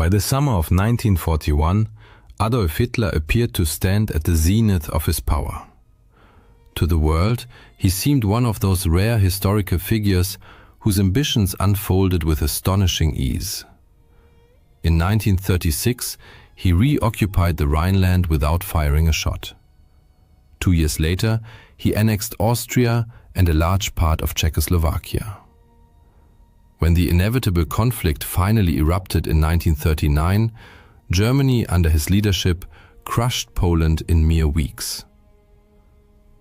By the summer of 1941, Adolf Hitler appeared to stand at the zenith of his power. To the world, he seemed one of those rare historical figures whose ambitions unfolded with astonishing ease. In 1936, he reoccupied the Rhineland without firing a shot. 2 years later, he annexed Austria and a large part of Czechoslovakia. When the inevitable conflict finally erupted in 1939, Germany, under his leadership, crushed Poland in mere weeks.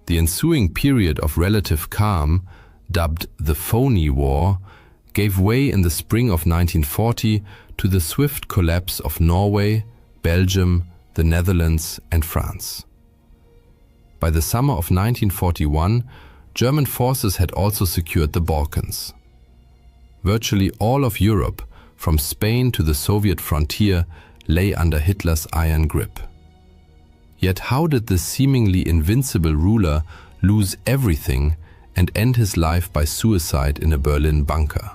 The ensuing period of relative calm, dubbed the Phony War, gave way in the spring of 1940 to the swift collapse of Norway, Belgium, the Netherlands, and France. By the summer of 1941, German forces had also secured the Balkans. Virtually all of Europe, from Spain to the Soviet frontier, lay under Hitler's iron grip. Yet how did this seemingly invincible ruler lose everything and end his life by suicide in a Berlin bunker?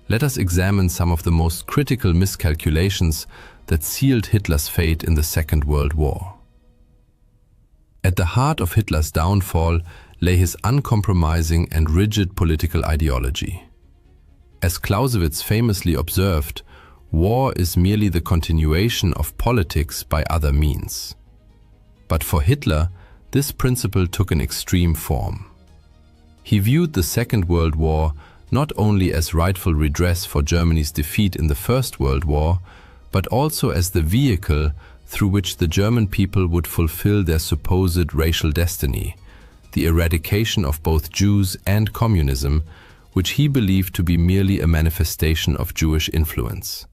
Let us examine some of the most critical miscalculations that sealed Hitler's fate in the Second World War. At the heart of Hitler's downfall lay his uncompromising and rigid political ideology. As Clausewitz famously observed, war is merely the continuation of politics by other means. But for Hitler, this principle took an extreme form. He viewed the Second World War not only as rightful redress for Germany's defeat in the First World War, but also as the vehicle through which the German people would fulfill their supposed racial destiny, the eradication of both Jews and communism, which he believed to be merely a manifestation of Jewish influence.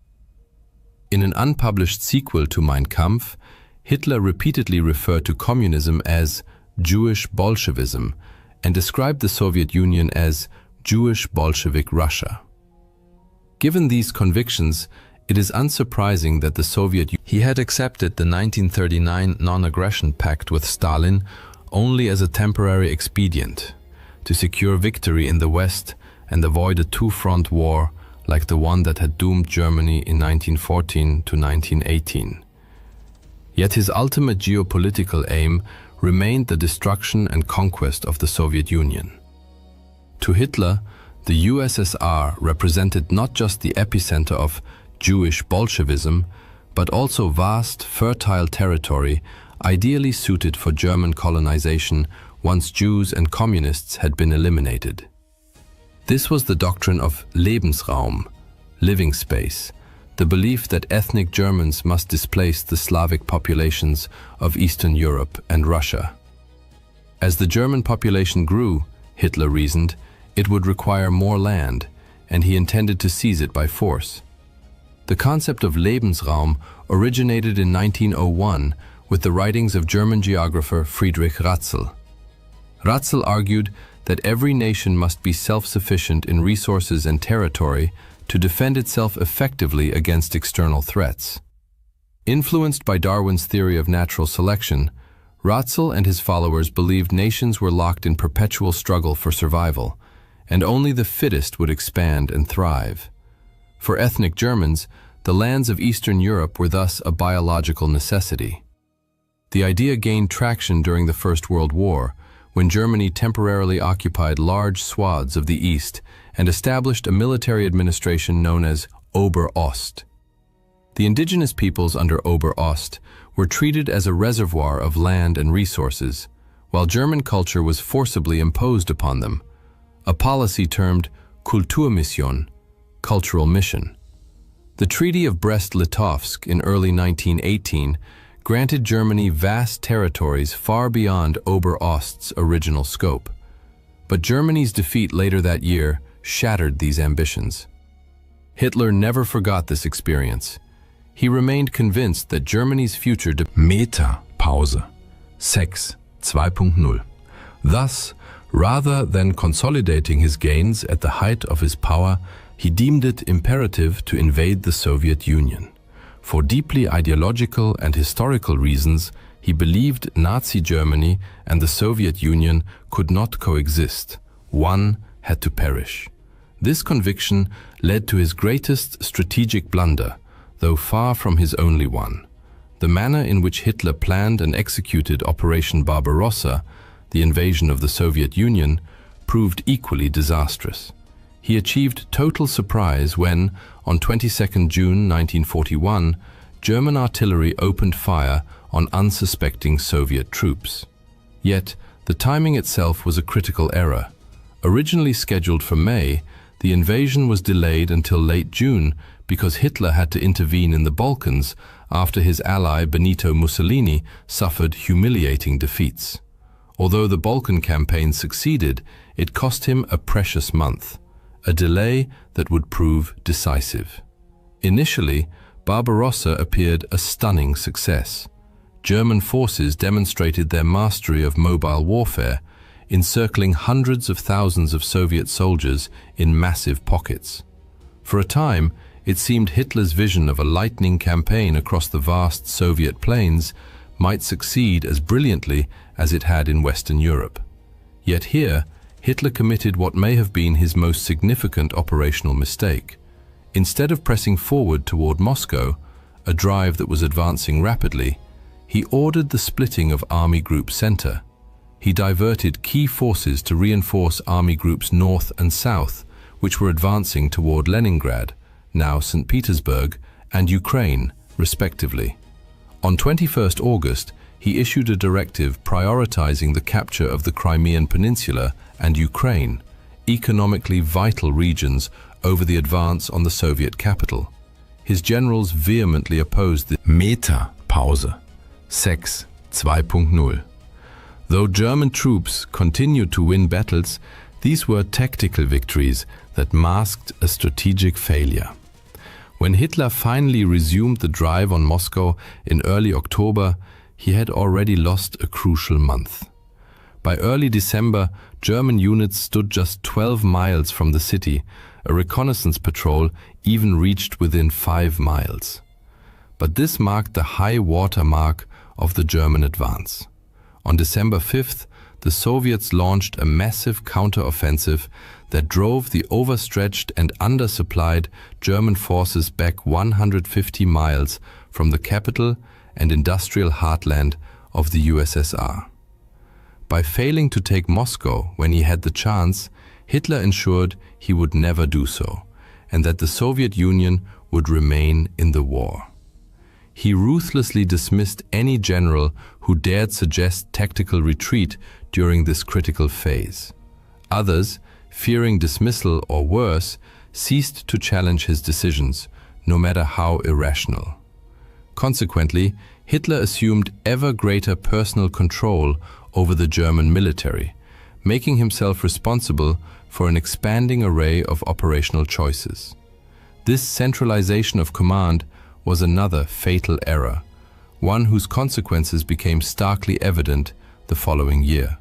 In an unpublished sequel to Mein Kampf, Hitler repeatedly referred to communism as Jewish Bolshevism and described the Soviet Union as Jewish Bolshevik Russia. Given these convictions, it is unsurprising that the Soviet Union had accepted the 1939 non-aggression pact with Stalin only as a temporary expedient to secure victory in the West and avoid a two-front war like the one that had doomed Germany in 1914 to 1918. Yet his ultimate geopolitical aim remained the destruction and conquest of the Soviet Union. To Hitler, the USSR represented not just the epicenter of Jewish Bolshevism, but also vast, fertile territory ideally suited for German colonization once Jews and communists had been eliminated. This was the doctrine of Lebensraum, living space, the belief that ethnic Germans must displace the Slavic populations of Eastern Europe and Russia. As the German population grew, Hitler reasoned, it would require more land, and he intended to seize it by force. The concept of Lebensraum originated in 1901 with the writings of German geographer Friedrich Ratzel. Ratzel argued that every nation must be self-sufficient in resources and territory to defend itself effectively against external threats. Influenced by Darwin's theory of natural selection, Ratzel and his followers believed nations were locked in perpetual struggle for survival, and only the fittest would expand and thrive. For ethnic Germans, the lands of Eastern Europe were thus a biological necessity. The idea gained traction during the First World War, when Germany temporarily occupied large swaths of the East and established a military administration known as Ober-Ost. The indigenous peoples under Ober-Ost were treated as a reservoir of land and resources, while German culture was forcibly imposed upon them, a policy termed Kulturmission, cultural mission. The Treaty of Brest-Litovsk in early 1918 granted Germany vast territories far beyond Ober-Ost's original scope. But Germany's defeat later that year shattered these ambitions. Hitler never forgot this experience. He remained convinced that Germany's future Meta-Pause 6 2.0. Thus, rather than consolidating his gains at the height of his power, he deemed it imperative to invade the Soviet Union. For deeply ideological and historical reasons, he believed Nazi Germany and the Soviet Union could not coexist. One had to perish. This conviction led to his greatest strategic blunder, though far from his only one. The manner in which Hitler planned and executed Operation Barbarossa, the invasion of the Soviet Union, proved equally disastrous. He achieved total surprise when, on 22 June 1941, German artillery opened fire on unsuspecting Soviet troops. Yet, the timing itself was a critical error. Originally scheduled for May, the invasion was delayed until late June because Hitler had to intervene in the Balkans after his ally Benito Mussolini suffered humiliating defeats. Although the Balkan campaign succeeded, it cost him a precious month, a delay that would prove decisive. Initially, Barbarossa appeared a stunning success. German forces demonstrated their mastery of mobile warfare, encircling hundreds of thousands of Soviet soldiers in massive pockets. For a time, it seemed Hitler's vision of a lightning campaign across the vast Soviet plains might succeed as brilliantly as it had in Western Europe. Yet here, Hitler committed what may have been his most significant operational mistake. Instead of pressing forward toward Moscow, a drive that was advancing rapidly, he ordered the splitting of Army Group Center. He diverted key forces to reinforce Army Groups North and South, which were advancing toward Leningrad, now St. Petersburg, and Ukraine, respectively. On 21 August, he issued a directive prioritizing the capture of the Crimean Peninsula and Ukraine, economically vital regions, over the advance on the Soviet capital. His generals vehemently opposed the Meta-Pause, Sex 2.0. Though German troops continued to win battles, these were tactical victories that masked a strategic failure. When Hitler finally resumed the drive on Moscow in early October, he had already lost a crucial month. By early December, German units stood just 12 miles from the city. A reconnaissance patrol even reached within 5 miles. But this marked the high water mark of the German advance. On December 5th, the Soviets launched a massive counter-offensive that drove the overstretched and undersupplied German forces back 150 miles from the capital and industrial heartland of the USSR. By failing to take Moscow when he had the chance, Hitler ensured he would never do so, and that the Soviet Union would remain in the war. He ruthlessly dismissed any general who dared suggest tactical retreat during this critical phase. Others, fearing dismissal or worse, ceased to challenge his decisions, no matter how irrational. Consequently, Hitler assumed ever greater personal control over the German military, making himself responsible for an expanding array of operational choices. This centralization of command was another fatal error, one whose consequences became starkly evident the following year.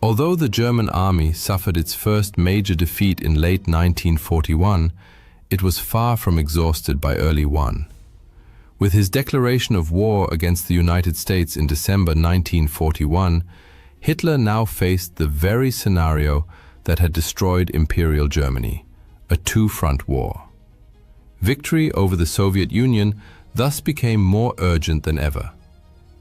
Although the German army suffered its first major defeat in late 1941, it was far from exhausted by early one. With his declaration of war against the United States in December 1941, Hitler now faced the very scenario that had destroyed Imperial Germany, a two-front war. Victory over the Soviet Union thus became more urgent than ever.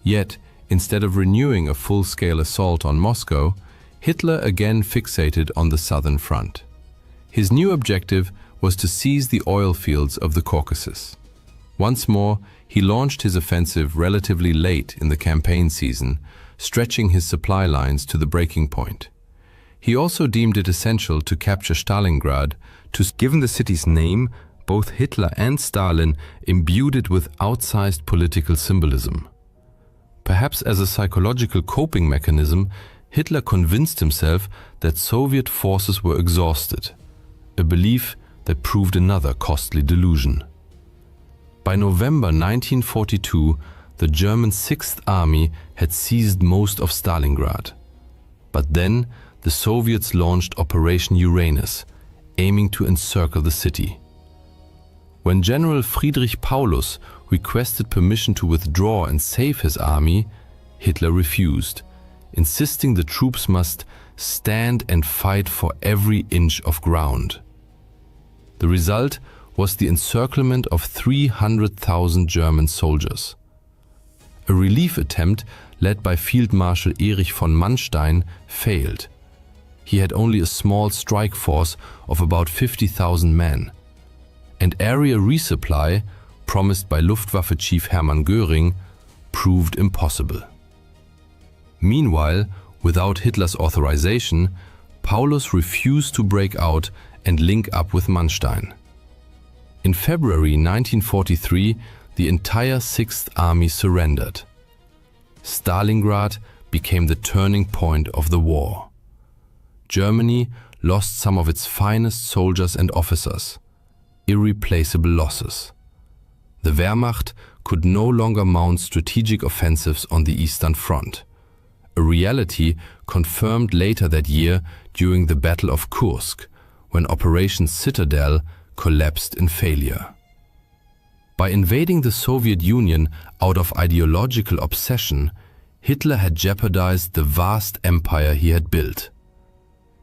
Yet, instead of renewing a full-scale assault on Moscow, Hitler again fixated on the southern front. His new objective was to seize the oil fields of the Caucasus. Once more, he launched his offensive relatively late in the campaign season, stretching his supply lines to the breaking point. He also deemed it essential to capture Stalingrad. Given the city's name, both Hitler and Stalin imbued it with outsized political symbolism. Perhaps as a psychological coping mechanism, Hitler convinced himself that Soviet forces were exhausted, a belief that proved another costly delusion. By November 1942, the German Sixth Army had seized most of Stalingrad. But then, the Soviets launched Operation Uranus, aiming to encircle the city. When General Friedrich Paulus requested permission to withdraw and save his army, Hitler refused, insisting the troops must stand and fight for every inch of ground. The result was the encirclement of 300,000 German soldiers. A relief attempt led by Field Marshal Erich von Manstein failed. He had only a small strike force of about 50,000 men. And area resupply, promised by Luftwaffe Chief Hermann Göring, proved impossible. Meanwhile, without Hitler's authorization, Paulus refused to break out and link up with Manstein. In February 1943, the entire Sixth Army surrendered. Stalingrad became the turning point of the war. Germany lost some of its finest soldiers and officers, irreplaceable losses. The Wehrmacht could no longer mount strategic offensives on the Eastern Front, a reality confirmed later that year during the Battle of Kursk, when Operation Citadel collapsed in failure. By invading the Soviet Union out of ideological obsession, Hitler had jeopardized the vast empire he had built.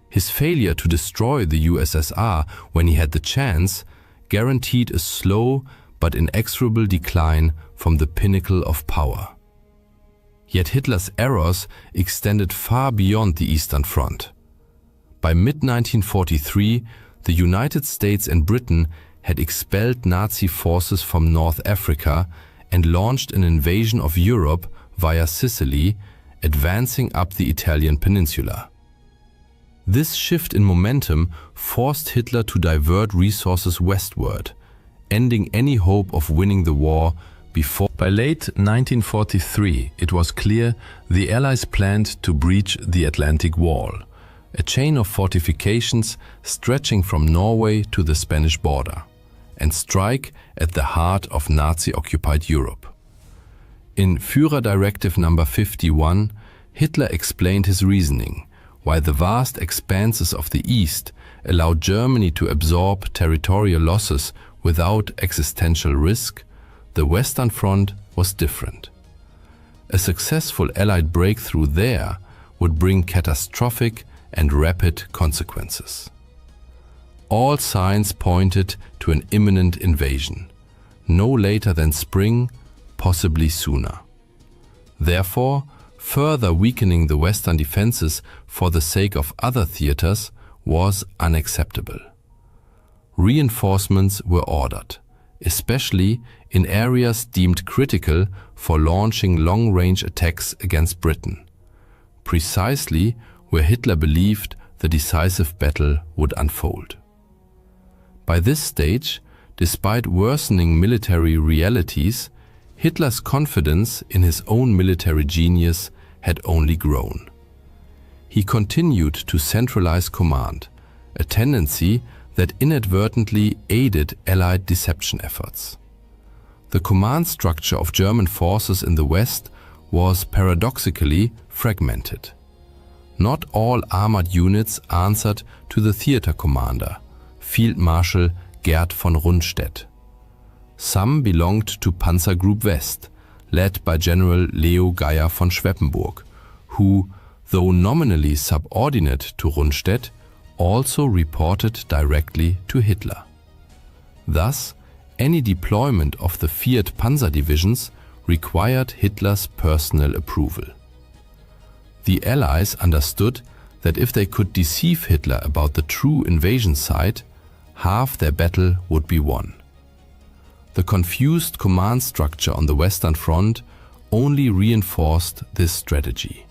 His failure to destroy the USSR when he had the chance guaranteed a slow but inexorable decline from the pinnacle of power. Yet Hitler's errors extended far beyond the Eastern Front. By mid-1943, the United States and Britain had expelled Nazi forces from North Africa and launched an invasion of Europe via Sicily, advancing up the Italian peninsula. This shift in momentum forced Hitler to divert resources westward, ending any hope of winning the war before. By late 1943, it was clear the Allies planned to breach the Atlantic Wall, a chain of fortifications stretching from Norway to the Spanish border, and strike at the heart of Nazi-occupied Europe. In Führer Directive No. 51, Hitler explained his reasoning: while the vast expanses of the East allowed Germany to absorb territorial losses without existential risk, the Western Front was different. A successful Allied breakthrough there would bring catastrophic and rapid consequences. All signs pointed to an imminent invasion, no later than spring, possibly sooner. Therefore, further weakening the Western defenses for the sake of other theaters was unacceptable. Reinforcements were ordered, especially in areas deemed critical for launching long-range attacks against Britain, precisely where Hitler believed the decisive battle would unfold. By this stage, despite worsening military realities, Hitler's confidence in his own military genius had only grown. He continued to centralize command, a tendency that inadvertently aided Allied deception efforts. The command structure of German forces in the West was paradoxically fragmented. Not all armored units answered to the theater commander, Field Marshal Gerd von Rundstedt. Some belonged to Panzergroup West, led by General Leo Geier von Schweppenburg, who, though nominally subordinate to Rundstedt, also reported directly to Hitler. Thus, any deployment of the feared panzer divisions required Hitler's personal approval. The Allies understood that if they could deceive Hitler about the true invasion site, half their battle would be won. The confused command structure on the Western Front only reinforced this strategy.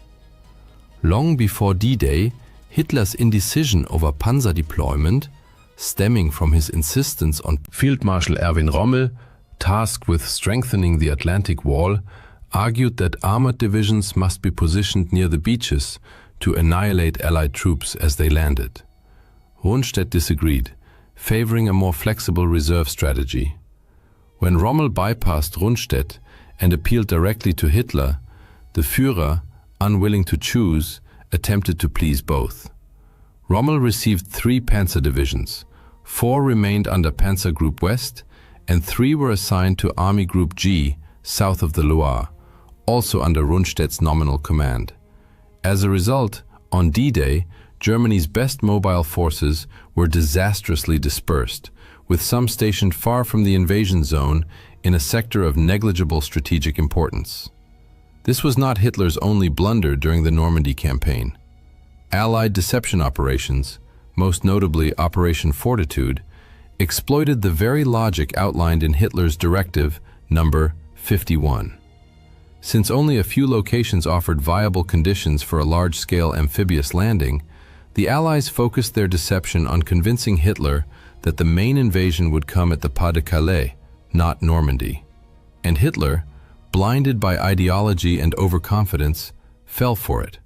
Long before D-Day, Hitler's indecision over panzer deployment, stemming from his insistence on Field Marshal Erwin Rommel, tasked with strengthening the Atlantic Wall, argued that armored divisions must be positioned near the beaches to annihilate Allied troops as they landed. Rundstedt disagreed, favoring a more flexible reserve strategy. When Rommel bypassed Rundstedt and appealed directly to Hitler, the Führer, unwilling to choose, attempted to please both. Rommel received 3 panzer divisions, 4 remained under Panzer Group West, and 3 were assigned to Army Group G, south of the Loire, also under Rundstedt's nominal command. As a result, on D-Day, Germany's best mobile forces were disastrously dispersed, with some stationed far from the invasion zone in a sector of negligible strategic importance. This was not Hitler's only blunder during the Normandy campaign. Allied deception operations, most notably Operation Fortitude, exploited the very logic outlined in Hitler's Directive Number 51. Since only a few locations offered viable conditions for a large-scale amphibious landing, the Allies focused their deception on convincing Hitler that the main invasion would come at the Pas de Calais, not Normandy. And Hitler, blinded by ideology and overconfidence, fell for it.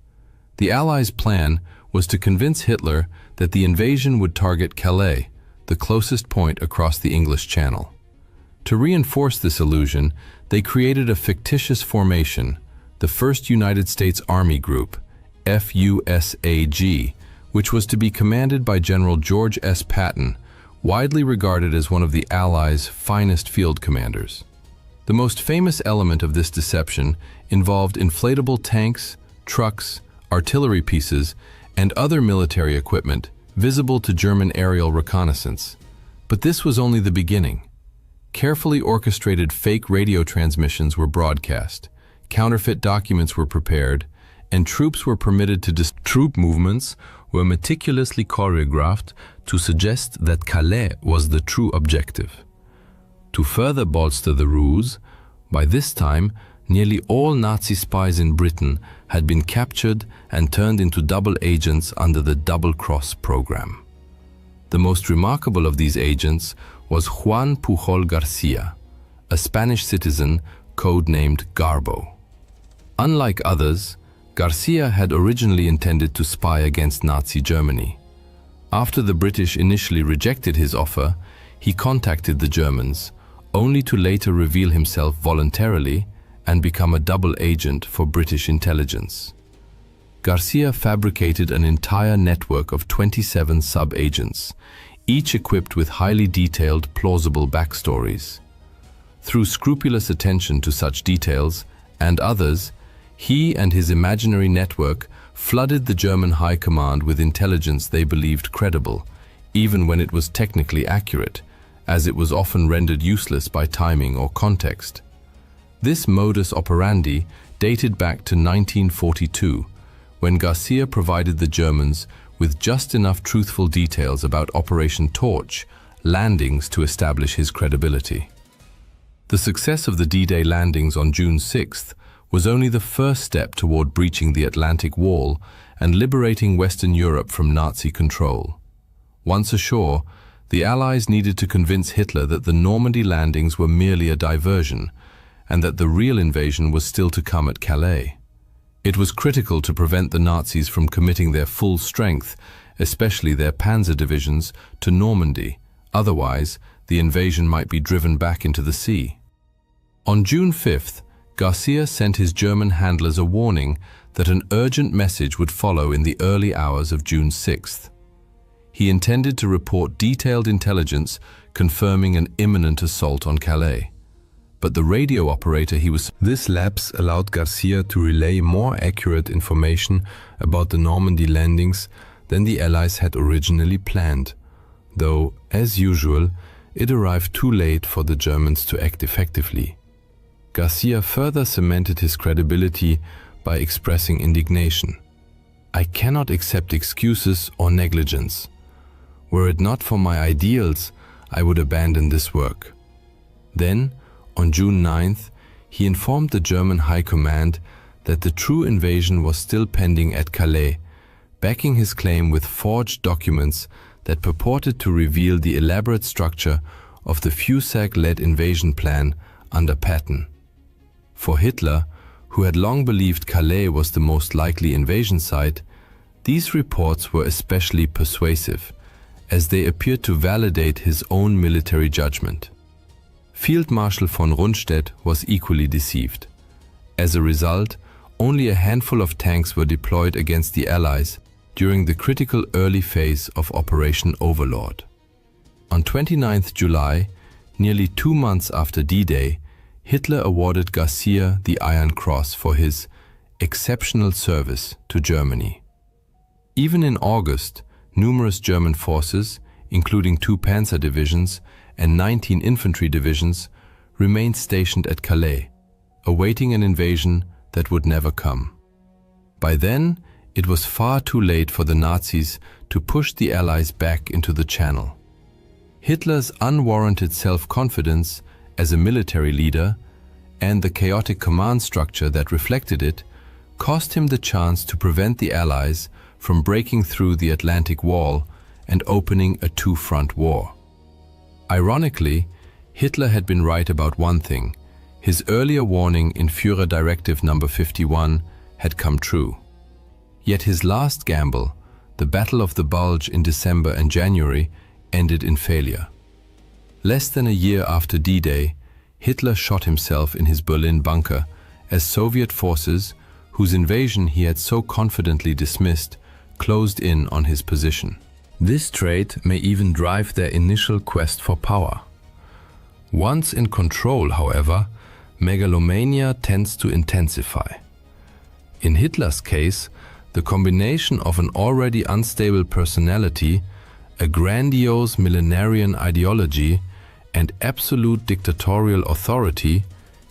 The Allies' plan was to convince Hitler that the invasion would target Calais, the closest point across the English Channel. To reinforce this illusion, they created a fictitious formation, the 1st United States Army Group, FUSAG, which was to be commanded by General George S. Patton, widely regarded as one of the Allies' finest field commanders. The most famous element of this deception involved inflatable tanks, trucks, artillery pieces, and other military equipment visible to German aerial reconnaissance. But this was only the beginning. Carefully orchestrated fake radio transmissions were broadcast, counterfeit documents were prepared, and troops were permitted to troop movements were meticulously choreographed to suggest that Calais was the true objective. To further bolster the ruse, by this time, nearly all Nazi spies in Britain had been captured and turned into double agents under the Double Cross program. The most remarkable of these agents was Juan Pujol Garcia, a Spanish citizen codenamed Garbo. Unlike others, Garcia had originally intended to spy against Nazi Germany. After the British initially rejected his offer, he contacted the Germans, only to later reveal himself voluntarily and become a double agent for British intelligence. Garcia fabricated an entire network of 27 sub-agents, each equipped with highly detailed, plausible backstories. Through scrupulous attention to such details, and others, he and his imaginary network flooded the German high command with intelligence they believed credible, even when it was technically accurate, as it was often rendered useless by timing or context. This modus operandi dated back to 1942, when Garcia provided the Germans with just enough truthful details about Operation Torch landings to establish his credibility. The success of the D-Day landings on June 6th was only the first step toward breaching the Atlantic Wall and liberating Western Europe from Nazi control. Once ashore, the Allies needed to convince Hitler that the Normandy landings were merely a diversion, and that the real invasion was still to come at Calais. It was critical to prevent the Nazis from committing their full strength, especially their panzer divisions, to Normandy. Otherwise, the invasion might be driven back into the sea. On June 5th, Garcia sent his German handlers a warning that an urgent message would follow in the early hours of June 6th. He intended to report detailed intelligence confirming an imminent assault on Calais. But the radio operator This lapse allowed Garcia to relay more accurate information about the Normandy landings than the Allies had originally planned, though, as usual, it arrived too late for the Germans to act effectively. Garcia further cemented his credibility by expressing indignation. "I cannot accept excuses or negligence. Were it not for my ideals, I would abandon this work." Then, on June 9th, he informed the German High Command that the true invasion was still pending at Calais, backing his claim with forged documents that purported to reveal the elaborate structure of the FUSAG-led invasion plan under Patton. For Hitler, who had long believed Calais was the most likely invasion site, these reports were especially persuasive, as they appeared to validate his own military judgment. Field Marshal von Rundstedt was equally deceived. As a result, only a handful of tanks were deployed against the Allies during the critical early phase of Operation Overlord. On 29 July, nearly 2 months after D-Day, Hitler awarded Garcia the Iron Cross for his exceptional service to Germany. Even in August, numerous German forces, including 2 panzer divisions, and 19 infantry divisions remained stationed at Calais, awaiting an invasion that would never come. By then, it was far too late for the Nazis to push the Allies back into the Channel. Hitler's unwarranted self-confidence as a military leader and the chaotic command structure that reflected it cost him the chance to prevent the Allies from breaking through the Atlantic Wall and opening a two-front war. Ironically, Hitler had been right about one thing. His earlier warning in Führer Directive No. 51 had come true. Yet his last gamble, the Battle of the Bulge in December and January, ended in failure. Less than a year after D-Day, Hitler shot himself in his Berlin bunker as Soviet forces, whose invasion he had so confidently dismissed, closed in on his position. This trait may even drive their initial quest for power. Once in control, however, megalomania tends to intensify. In Hitler's case, the combination of an already unstable personality, a grandiose millenarian ideology, and absolute dictatorial authority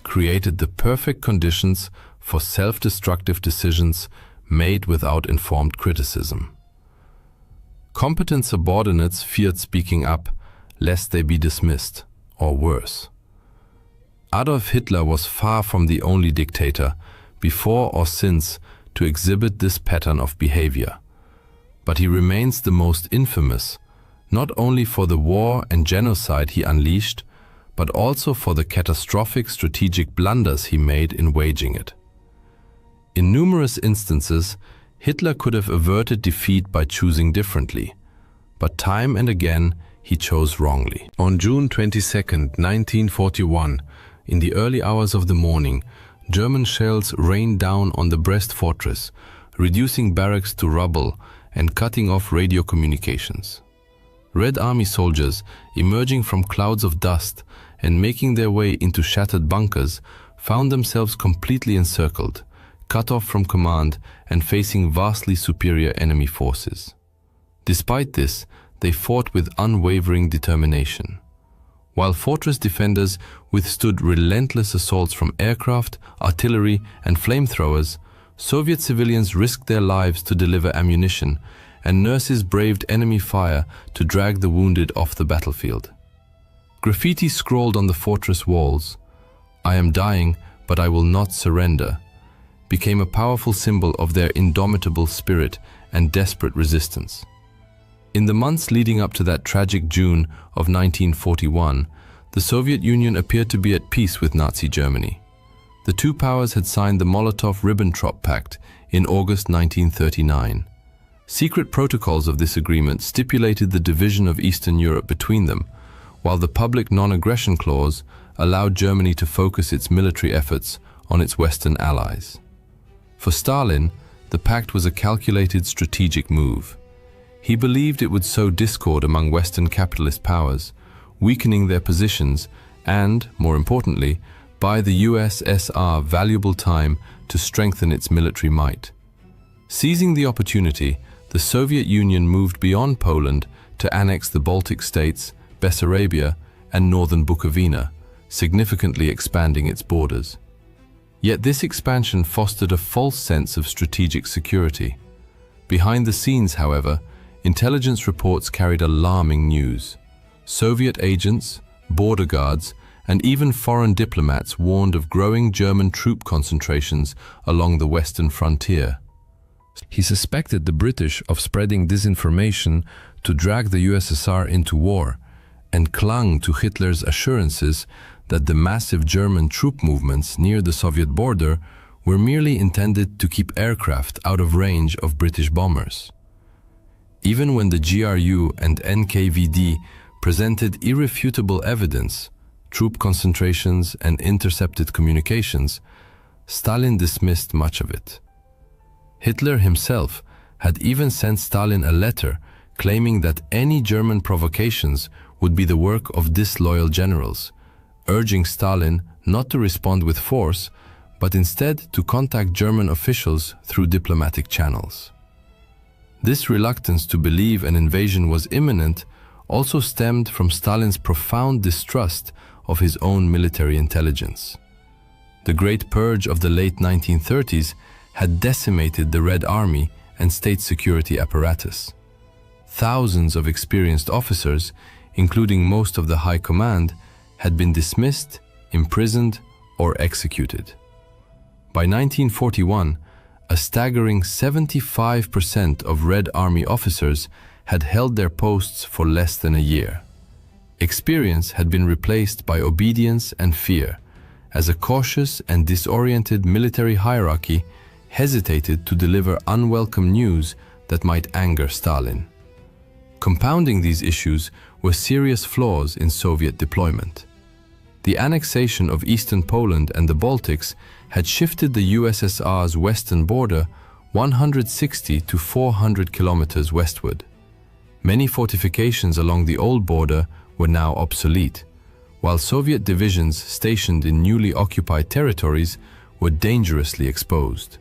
created the perfect conditions for self-destructive decisions made without informed criticism. Competent subordinates feared speaking up, lest they be dismissed, or worse. Adolf Hitler was far from the only dictator, before or since, to exhibit this pattern of behavior. But he remains the most infamous, not only for the war and genocide he unleashed, but also for the catastrophic strategic blunders he made in waging it. In numerous instances, Hitler could have averted defeat by choosing differently, but time and again he chose wrongly. On June 22, 1941, in the early hours of the morning, German shells rained down on the Brest fortress, reducing barracks to rubble and cutting off radio communications. Red Army soldiers, emerging from clouds of dust and making their way into shattered bunkers, found themselves completely encircled, cut off from command and facing vastly superior enemy forces. Despite this, they fought with unwavering determination. While fortress defenders withstood relentless assaults from aircraft, artillery, and flamethrowers, Soviet civilians risked their lives to deliver ammunition, and nurses braved enemy fire to drag the wounded off the battlefield. Graffiti scrawled on the fortress walls, "I am dying, but I will not surrender," became a powerful symbol of their indomitable spirit and desperate resistance. In the months leading up to that tragic June of 1941, the Soviet Union appeared to be at peace with Nazi Germany. The two powers had signed the Molotov-Ribbentrop Pact in August 1939. Secret protocols of this agreement stipulated the division of Eastern Europe between them, while the public non-aggression clause allowed Germany to focus its military efforts on its Western allies. For Stalin, the pact was a calculated strategic move. He believed it would sow discord among Western capitalist powers, weakening their positions and, more importantly, buy the USSR valuable time to strengthen its military might. Seizing the opportunity, the Soviet Union moved beyond Poland to annex the Baltic states, Bessarabia, and northern Bukovina, significantly expanding its borders. Yet this expansion fostered a false sense of strategic security. Behind the scenes, however, intelligence reports carried alarming news. Soviet agents, border guards, and even foreign diplomats warned of growing German troop concentrations along the western frontier. He suspected the British of spreading disinformation to drag the USSR into war, and clung to Hitler's assurances that the massive German troop movements near the Soviet border were merely intended to keep aircraft out of range of British bombers. Even when the GRU and NKVD presented irrefutable evidence, troop concentrations and intercepted communications, Stalin dismissed much of it. Hitler himself had even sent Stalin a letter claiming that any German provocations would be the work of disloyal generals, urging Stalin not to respond with force, but instead to contact German officials through diplomatic channels. This reluctance to believe an invasion was imminent also stemmed from Stalin's profound distrust of his own military intelligence. The Great Purge of the late 1930s had decimated the Red Army and state security apparatus. Thousands of experienced officers, including most of the high command, had been dismissed, imprisoned, or executed. By 1941, a staggering 75% of Red Army officers had held their posts for less than a year. Experience had been replaced by obedience and fear, as a cautious and disoriented military hierarchy hesitated to deliver unwelcome news that might anger Stalin. Compounding these issues were serious flaws in Soviet deployment. The annexation of eastern Poland and the Baltics had shifted the USSR's western border 160 to 400 kilometers westward. Many fortifications along the old border were now obsolete, while Soviet divisions stationed in newly occupied territories were dangerously exposed.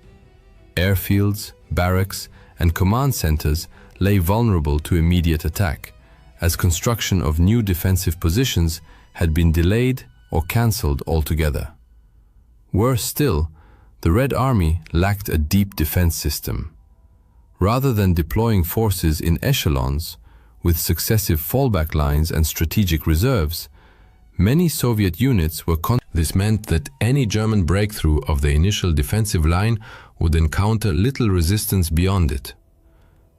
Airfields, barracks, and command centers lay vulnerable to immediate attack, as construction of new defensive positions had been delayed or cancelled altogether. Worse still, the Red Army lacked a deep defense system. Rather than deploying forces in echelons, with successive fallback lines and strategic reserves, many Soviet units were This meant that any German breakthrough of the initial defensive line would encounter little resistance beyond it.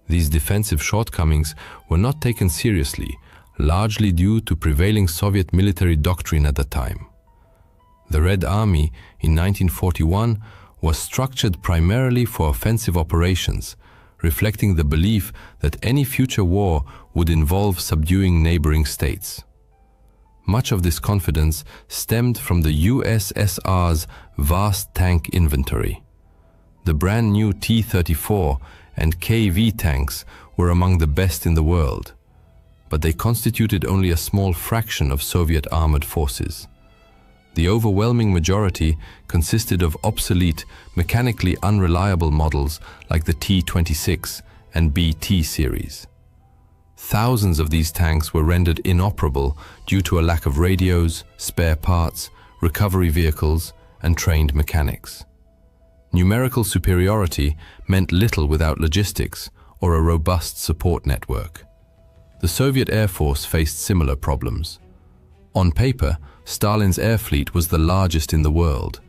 These defensive shortcomings were not taken seriously, largely due to prevailing Soviet military doctrine at the time. The Red Army in 1941 was structured primarily for offensive operations, reflecting the belief that any future war would involve subduing neighboring states. Much of this confidence stemmed from the USSR's vast tank inventory. The brand new T-34 and KV tanks were among the best in the world, but they constituted only a small fraction of Soviet armored forces. The overwhelming majority consisted of obsolete, mechanically unreliable models like the T-26 and BT series. Thousands of these tanks were rendered inoperable due to a lack of radios, spare parts, recovery vehicles, and trained mechanics. Numerical superiority meant little without logistics or a robust support network. The Soviet Air Force faced similar problems. On paper, Stalin's air fleet was the largest in the world,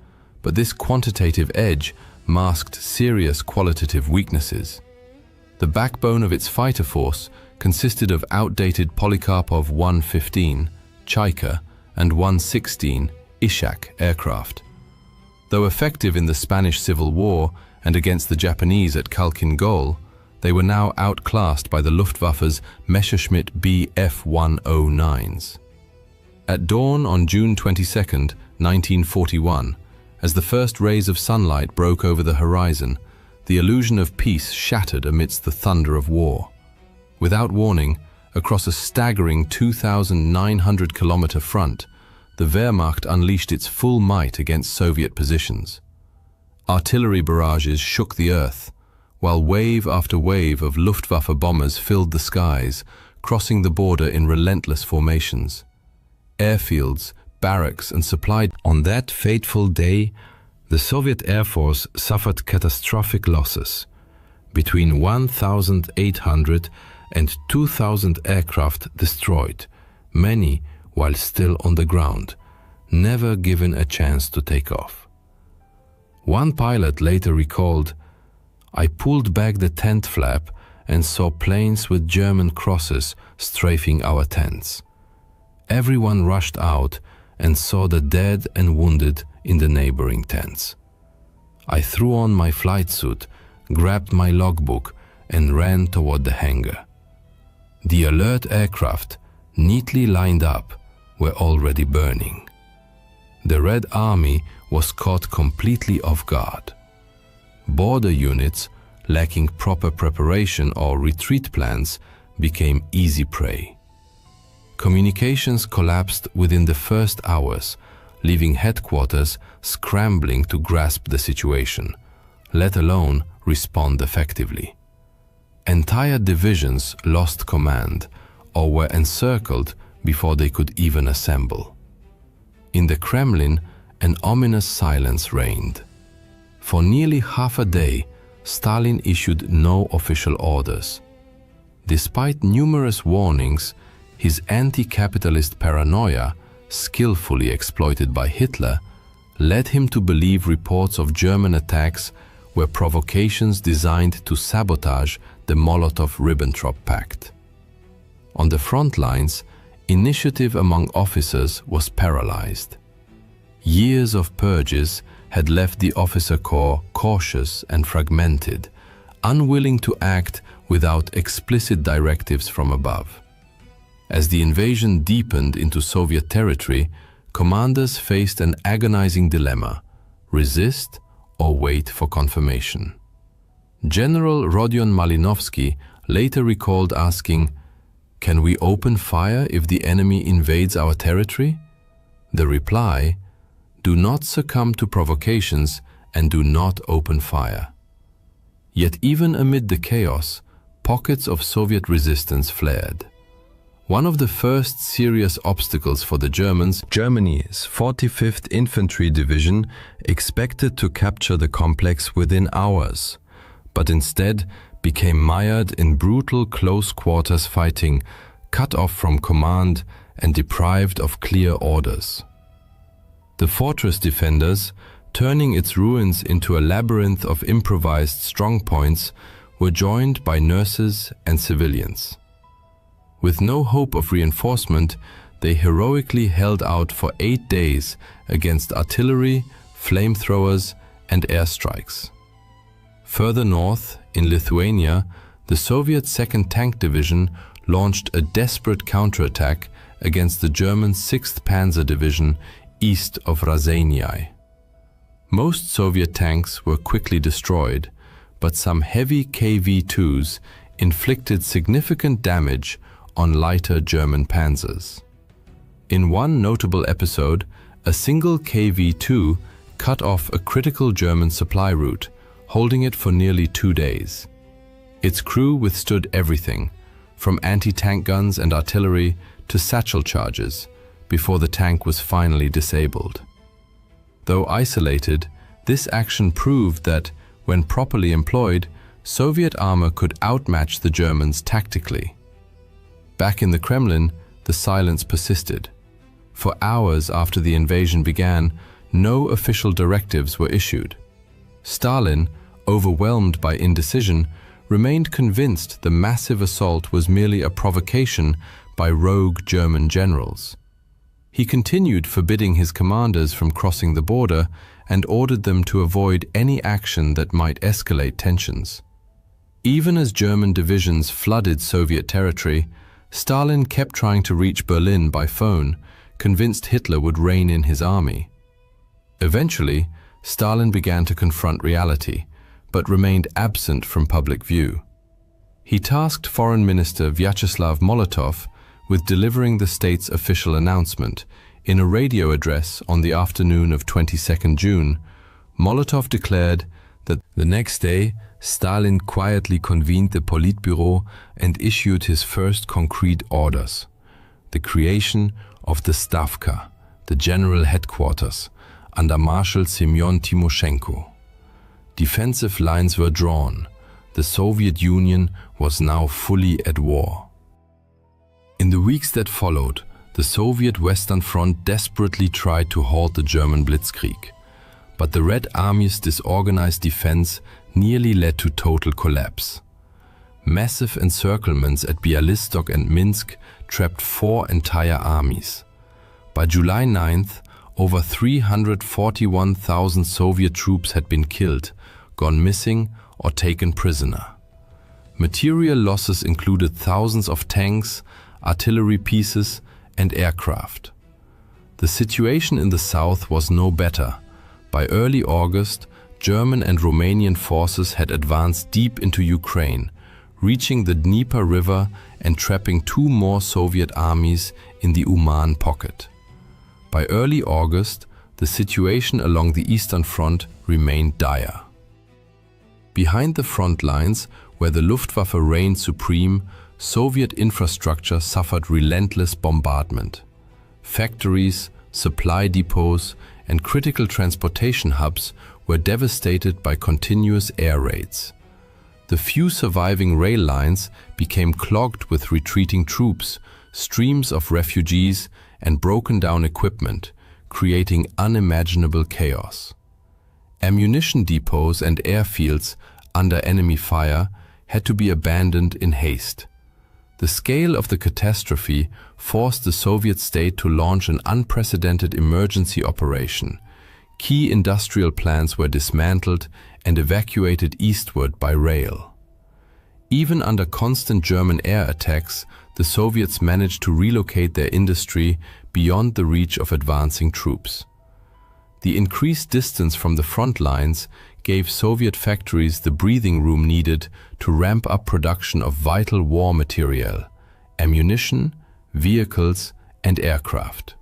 but this quantitative edge masked serious qualitative weaknesses. The backbone of its fighter force consisted of outdated Polikarpov 115, Chaika, and 116, Ishak aircraft. Though effective in the Spanish Civil War and against the Japanese at Khalkhin Gol, they were now outclassed by the Luftwaffe's Messerschmitt Bf-109s. At dawn on June 22, 1941, as the first rays of sunlight broke over the horizon, the illusion of peace shattered amidst the thunder of war. Without warning, across a staggering 2,900-kilometer front, the Wehrmacht unleashed its full might against Soviet positions. Artillery barrages shook the earth, while wave after wave of Luftwaffe bombers filled the skies, crossing the border in relentless formations. Airfields, barracks, and supply. On that fateful day, the Soviet Air Force suffered catastrophic losses. Between 1,800 and 2,000 aircraft destroyed, many while still on the ground, never given a chance to take off. One pilot later recalled, "I pulled back the tent flap and saw planes with German crosses strafing our tents. Everyone rushed out and saw the dead and wounded in the neighboring tents. I threw on my flight suit, grabbed my logbook, and ran toward the hangar. The alert aircraft, neatly lined up, were already burning. The Red Army was caught completely off guard. Border units, lacking proper preparation or retreat plans, became easy prey. Communications collapsed within the first hours, leaving headquarters scrambling to grasp the situation, let alone respond effectively. Entire divisions lost command, or were encircled before they could even assemble. In the Kremlin, an ominous silence reigned. For nearly half a day, Stalin issued no official orders. Despite numerous warnings, his anti-capitalist paranoia, skillfully exploited by Hitler, led him to believe reports of German attacks were provocations designed to sabotage the Molotov-Ribbentrop Pact. On the front lines, initiative among officers was paralyzed. Years of purges had left the officer corps cautious and fragmented, unwilling to act without explicit directives from above. As the invasion deepened into Soviet territory, commanders faced an agonizing dilemma: resist or wait for confirmation. General Rodion Malinovsky later recalled asking, "Can we open fire if the enemy invades our territory?" The reply, "Do not succumb to provocations and do not open fire." Yet even amid the chaos, pockets of Soviet resistance flared. One of the first serious obstacles for the Germans, Germany's 45th Infantry Division, expected to capture the complex within hours, but instead became mired in brutal close-quarters fighting, cut off from command and deprived of clear orders. The fortress defenders, turning its ruins into a labyrinth of improvised strongpoints, were joined by nurses and civilians. With no hope of reinforcement, they heroically held out for 8 days against artillery, flamethrowers, and airstrikes. Further north, in Lithuania, the Soviet 2nd Tank Division launched a desperate counterattack against the German 6th Panzer Division east of Raseiniai. Most Soviet tanks were quickly destroyed, but some heavy KV-2s inflicted significant damage on lighter German panzers. In one notable episode, a single KV-2 cut off a critical German supply route, holding it for nearly 2 days. Its crew withstood everything, from anti-tank guns and artillery to satchel charges, before the tank was finally disabled. Though isolated, this action proved that, when properly employed, Soviet armor could outmatch the Germans tactically. Back in the Kremlin, the silence persisted. For hours after the invasion began, no official directives were issued. Stalin, overwhelmed by indecision, remained convinced the massive assault was merely a provocation by rogue German generals. He continued forbidding his commanders from crossing the border and ordered them to avoid any action that might escalate tensions. Even as German divisions flooded Soviet territory, Stalin kept trying to reach Berlin by phone, convinced Hitler would rein in his army. Eventually, Stalin began to confront reality, but remained absent from public view. He tasked Foreign Minister Vyacheslav Molotov with delivering the state's official announcement. In a radio address on the afternoon of 22nd June, Molotov declared that the next day, Stalin quietly convened the Politburo and issued his first concrete orders: the creation of the Stavka, the general headquarters, under Marshal Semyon Timoshenko. Defensive lines were drawn. The Soviet Union was now fully at war. In the weeks that followed, the Soviet Western Front desperately tried to halt the German blitzkrieg, but the Red Army's disorganized defense nearly led to total collapse. Massive encirclements at Bialystok and Minsk trapped 4 entire armies. By July 9th, over 341,000 Soviet troops had been killed, gone missing, or taken prisoner. Material losses included thousands of tanks, artillery pieces, and aircraft. The situation in the south was no better. By early August, German and Romanian forces had advanced deep into Ukraine, reaching the Dnieper River and trapping 2 more Soviet armies in the Uman pocket. By early August, the situation along the Eastern Front remained dire. Behind the front lines, where the Luftwaffe reigned supreme, Soviet infrastructure suffered relentless bombardment. Factories, supply depots, and critical transportation hubs were devastated by continuous air raids. The few surviving rail lines became clogged with retreating troops, streams of refugees, and broken-down equipment, creating unimaginable chaos. Ammunition depots and airfields under enemy fire had to be abandoned in haste. The scale of the catastrophe forced the Soviet state to launch an unprecedented emergency operation. Key industrial plants were dismantled and evacuated eastward by rail. Even under constant German air attacks, the Soviets managed to relocate their industry beyond the reach of advancing troops. The increased distance from the front lines gave Soviet factories the breathing room needed to ramp up production of vital war material, ammunition, vehicles, and aircraft.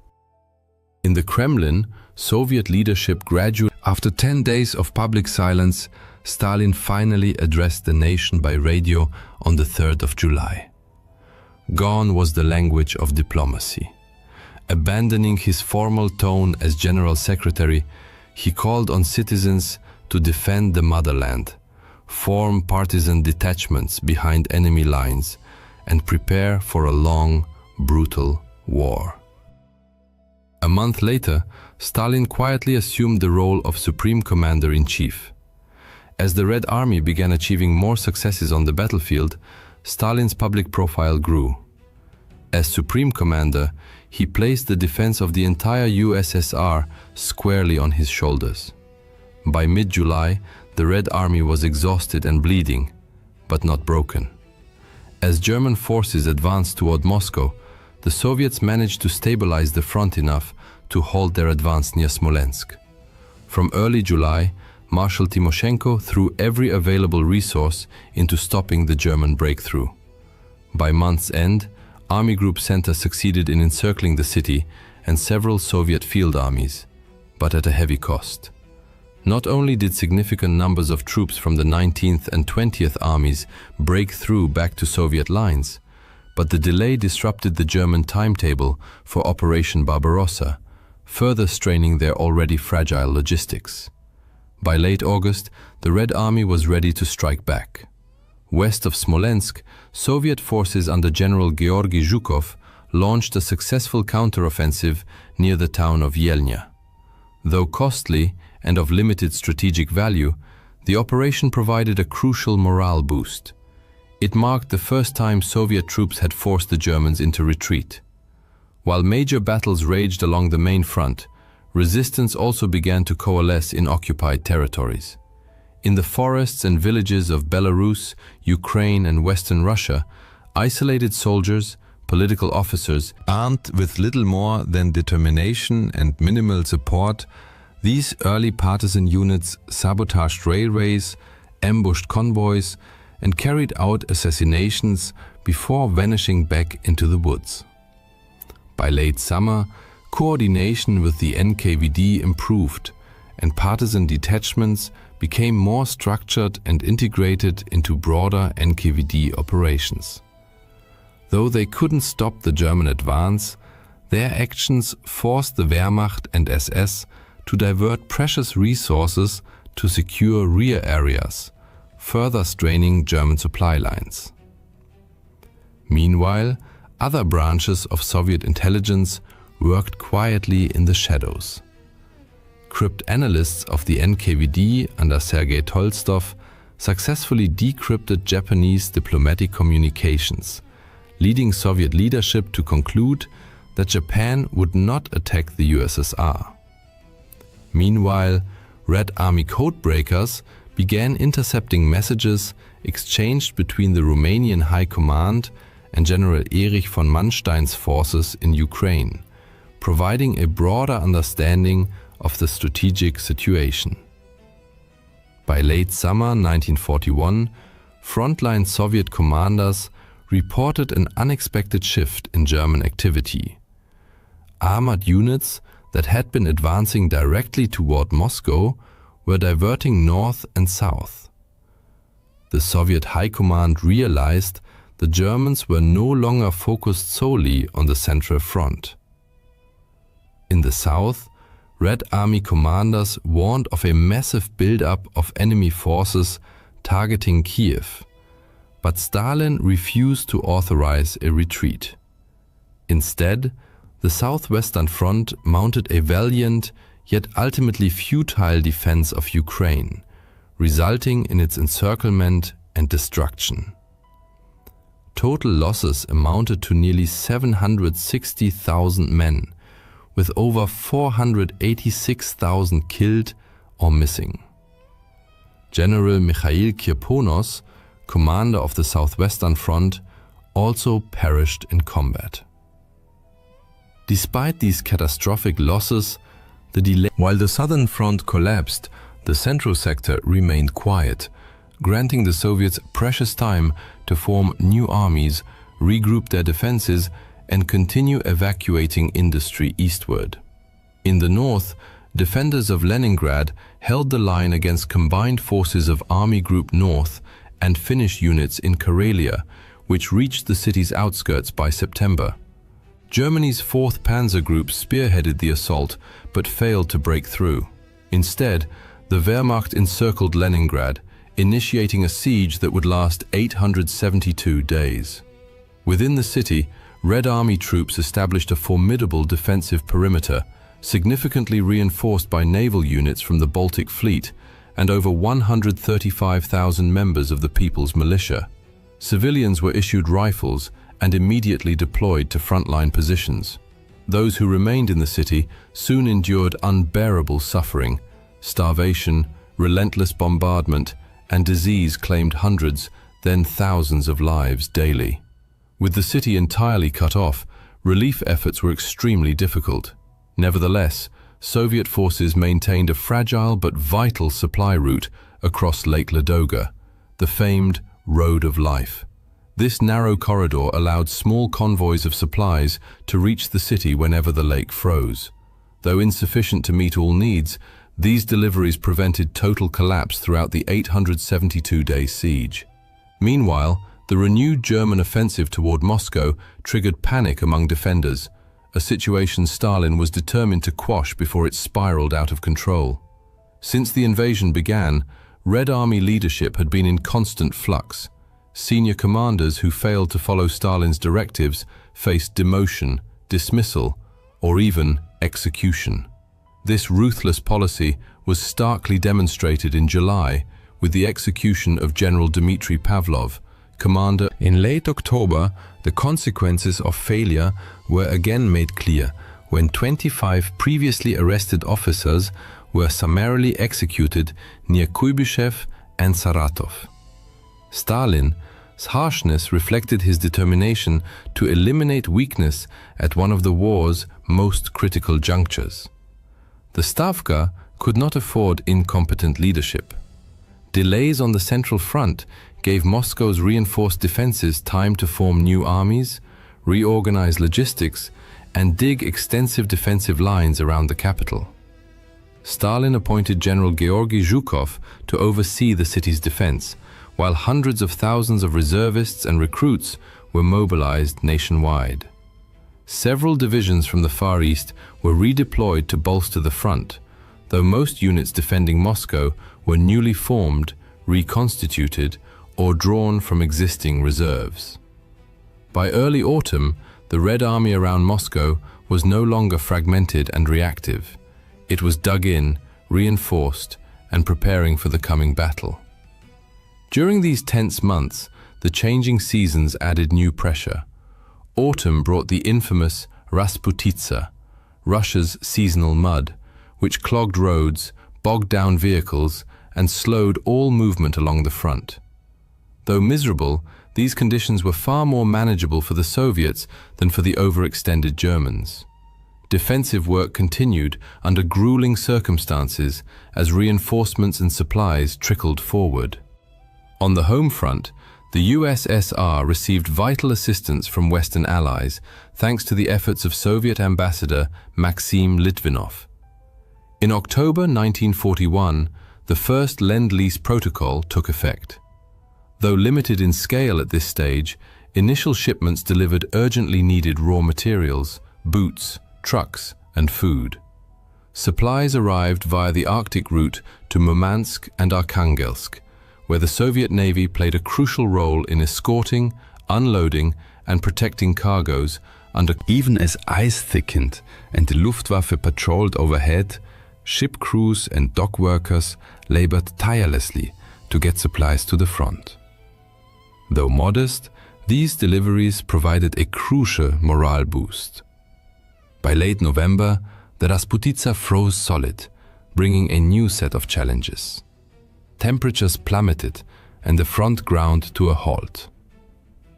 In the Kremlin, Soviet leadership gradually. After 10 days of public silence, Stalin finally addressed the nation by radio on the 3rd of July. Gone was the language of diplomacy. Abandoning his formal tone as General Secretary, he called on citizens to defend the motherland, form partisan detachments behind enemy lines, and prepare for a long, brutal war. A month later, Stalin quietly assumed the role of Supreme Commander-in-Chief. As the Red Army began achieving more successes on the battlefield, Stalin's public profile grew. As Supreme Commander, he placed the defense of the entire USSR squarely on his shoulders. By mid-July, the Red Army was exhausted and bleeding, but not broken. As German forces advanced toward Moscow, the Soviets managed to stabilize the front enough to halt their advance near Smolensk. From early July, Marshal Timoshenko threw every available resource into stopping the German breakthrough. By month's end, Army Group Center succeeded in encircling the city and several Soviet field armies, but at a heavy cost. Not only did significant numbers of troops from the 19th and 20th armies break through back to Soviet lines, but the delay disrupted the German timetable for Operation Barbarossa, further straining their already fragile logistics. By late August, the Red Army was ready to strike back. West of Smolensk, Soviet forces under General Georgy Zhukov launched a successful counteroffensive near the town of Yelnya. Though costly and of limited strategic value, the operation provided a crucial morale boost. It marked the first time Soviet troops had forced the Germans into retreat. While major battles raged along the main front, resistance also began to coalesce in occupied territories. In the forests and villages of Belarus, Ukraine, and Western Russia, isolated soldiers, political officers, armed with little more than determination and minimal support, these early partisan units sabotaged railways, ambushed convoys, and carried out assassinations before vanishing back into the woods. By late summer, coordination with the NKVD improved, and partisan detachments became more structured and integrated into broader NKVD operations. Though they couldn't stop the German advance, their actions forced the Wehrmacht and SS to divert precious resources to secure rear areas, further straining German supply lines. Meanwhile, other branches of Soviet intelligence worked quietly in the shadows. Cryptanalysts of the NKVD under Sergei Tolstov successfully decrypted Japanese diplomatic communications, leading Soviet leadership to conclude that Japan would not attack the USSR. Meanwhile, Red Army codebreakers began intercepting messages exchanged between the Romanian High Command and General Erich von Manstein's forces in Ukraine, providing a broader understanding of the strategic situation. By late summer 1941, frontline Soviet commanders reported an unexpected shift in German activity. Armored units that had been advancing directly toward Moscow were diverting north and south. The Soviet High Command realized the Germans were no longer focused solely on the Central Front. In the south, Red Army commanders warned of a massive buildup of enemy forces targeting Kiev, but Stalin refused to authorize a retreat. Instead, the Southwestern Front mounted a valiant yet ultimately futile defense of Ukraine, resulting in its encirclement and destruction. Total losses amounted to nearly 760,000 men, with over 486,000 killed or missing. General Mikhail Kirponos, commander of the Southwestern Front, also perished in combat. Despite these catastrophic losses, while the Southern Front collapsed, the Central Sector remained quiet, granting the Soviets precious time to form new armies, regroup their defenses, and continue evacuating industry eastward. In the north, defenders of Leningrad held the line against combined forces of Army Group North and Finnish units in Karelia, which reached the city's outskirts by September. Germany's 4th Panzer Group spearheaded the assault but failed to break through. Instead, the Wehrmacht encircled Leningrad, initiating a siege that would last 872 days. Within the city, Red Army troops established a formidable defensive perimeter, significantly reinforced by naval units from the Baltic Fleet and over 135,000 members of the People's Militia. Civilians were issued rifles and immediately deployed to frontline positions. Those who remained in the city soon endured unbearable suffering. Starvation, relentless bombardment, and disease claimed hundreds, then thousands of lives daily. With the city entirely cut off, relief efforts were extremely difficult. Nevertheless, Soviet forces maintained a fragile but vital supply route across Lake Ladoga, the famed Road of Life. This narrow corridor allowed small convoys of supplies to reach the city whenever the lake froze. Though insufficient to meet all needs, these deliveries prevented total collapse throughout the 872-day siege. Meanwhile, the renewed German offensive toward Moscow triggered panic among defenders, a situation Stalin was determined to quash before it spiraled out of control. Since the invasion began, Red Army leadership had been in constant flux. Senior commanders who failed to follow Stalin's directives faced demotion, dismissal, or even execution. This ruthless policy was starkly demonstrated in July with the execution of General Dmitry Pavlov, commander. In late October, the consequences of failure were again made clear when 25 previously arrested officers were summarily executed near Kuybyshev and Saratov. Stalin's harshness reflected his determination to eliminate weakness at one of the war's most critical junctures. The Stavka could not afford incompetent leadership. Delays on the Central Front gave Moscow's reinforced defenses time to form new armies, reorganize logistics, and dig extensive defensive lines around the capital. Stalin appointed General Georgy Zhukov to oversee the city's defense, while hundreds of thousands of reservists and recruits were mobilized nationwide. Several divisions from the Far East were redeployed to bolster the front, though most units defending Moscow were newly formed, reconstituted, or drawn from existing reserves. By early autumn, the Red Army around Moscow was no longer fragmented and reactive. It was dug in, reinforced, and preparing for the coming battle. During these tense months, the changing seasons added new pressure. Autumn brought the infamous Rasputitsa, Russia's seasonal mud, which clogged roads, bogged down vehicles, and slowed all movement along the front. Though miserable, these conditions were far more manageable for the Soviets than for the overextended Germans. Defensive work continued under grueling circumstances as reinforcements and supplies trickled forward. On the home front, the USSR received vital assistance from Western allies thanks to the efforts of Soviet ambassador Maxim Litvinov. In October 1941, the first Lend-Lease Protocol took effect. Though limited in scale at this stage, Initial shipments delivered urgently needed raw materials, boots, trucks, and food. Supplies arrived via the Arctic route to Murmansk and Arkhangelsk, where the Soviet Navy played a crucial role in escorting, unloading, and protecting cargoes under. Even as ice thickened and the Luftwaffe patrolled overhead, ship crews and dock workers labored tirelessly to get supplies to the front. Though modest, these deliveries provided a crucial morale boost. By late November, the Rasputitsa froze solid, bringing a new set of challenges. Temperatures plummeted and the front ground to a halt.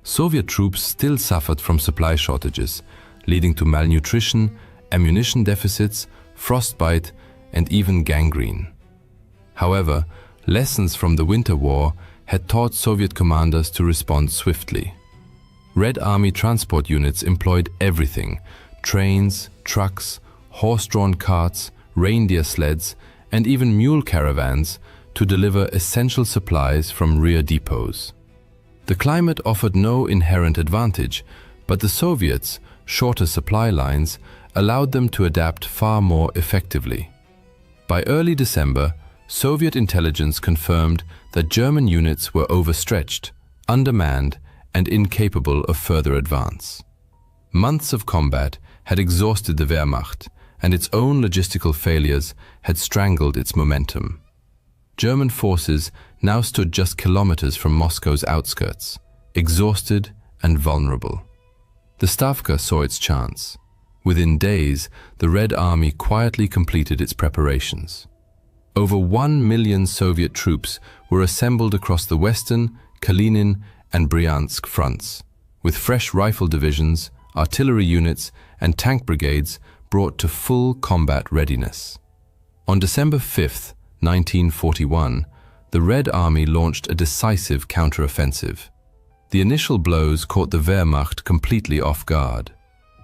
Soviet troops still suffered from supply shortages, leading to malnutrition, ammunition deficits, frostbite, and even gangrene. However, lessons from the Winter War had taught Soviet commanders to respond swiftly. Red Army transport units employed everything: trains, trucks, horse-drawn carts, reindeer sleds, and even mule caravans to deliver essential supplies from rear depots. The climate offered no inherent advantage, but the Soviets' shorter supply lines allowed them to adapt far more effectively. By early December, Soviet intelligence confirmed that German units were overstretched, undermanned, and incapable of further advance. Months of combat had exhausted the Wehrmacht, and its own logistical failures had strangled its momentum. German forces now stood just kilometers from Moscow's outskirts, exhausted and vulnerable. The Stavka saw its chance. Within days, the Red Army quietly completed its preparations. Over 1 million Soviet troops were assembled across the Western, Kalinin, and Bryansk fronts, with fresh rifle divisions, artillery units, and tank brigades brought to full combat readiness. On December 5, 1941, the Red Army launched a decisive counteroffensive. The initial blows caught the Wehrmacht completely off guard.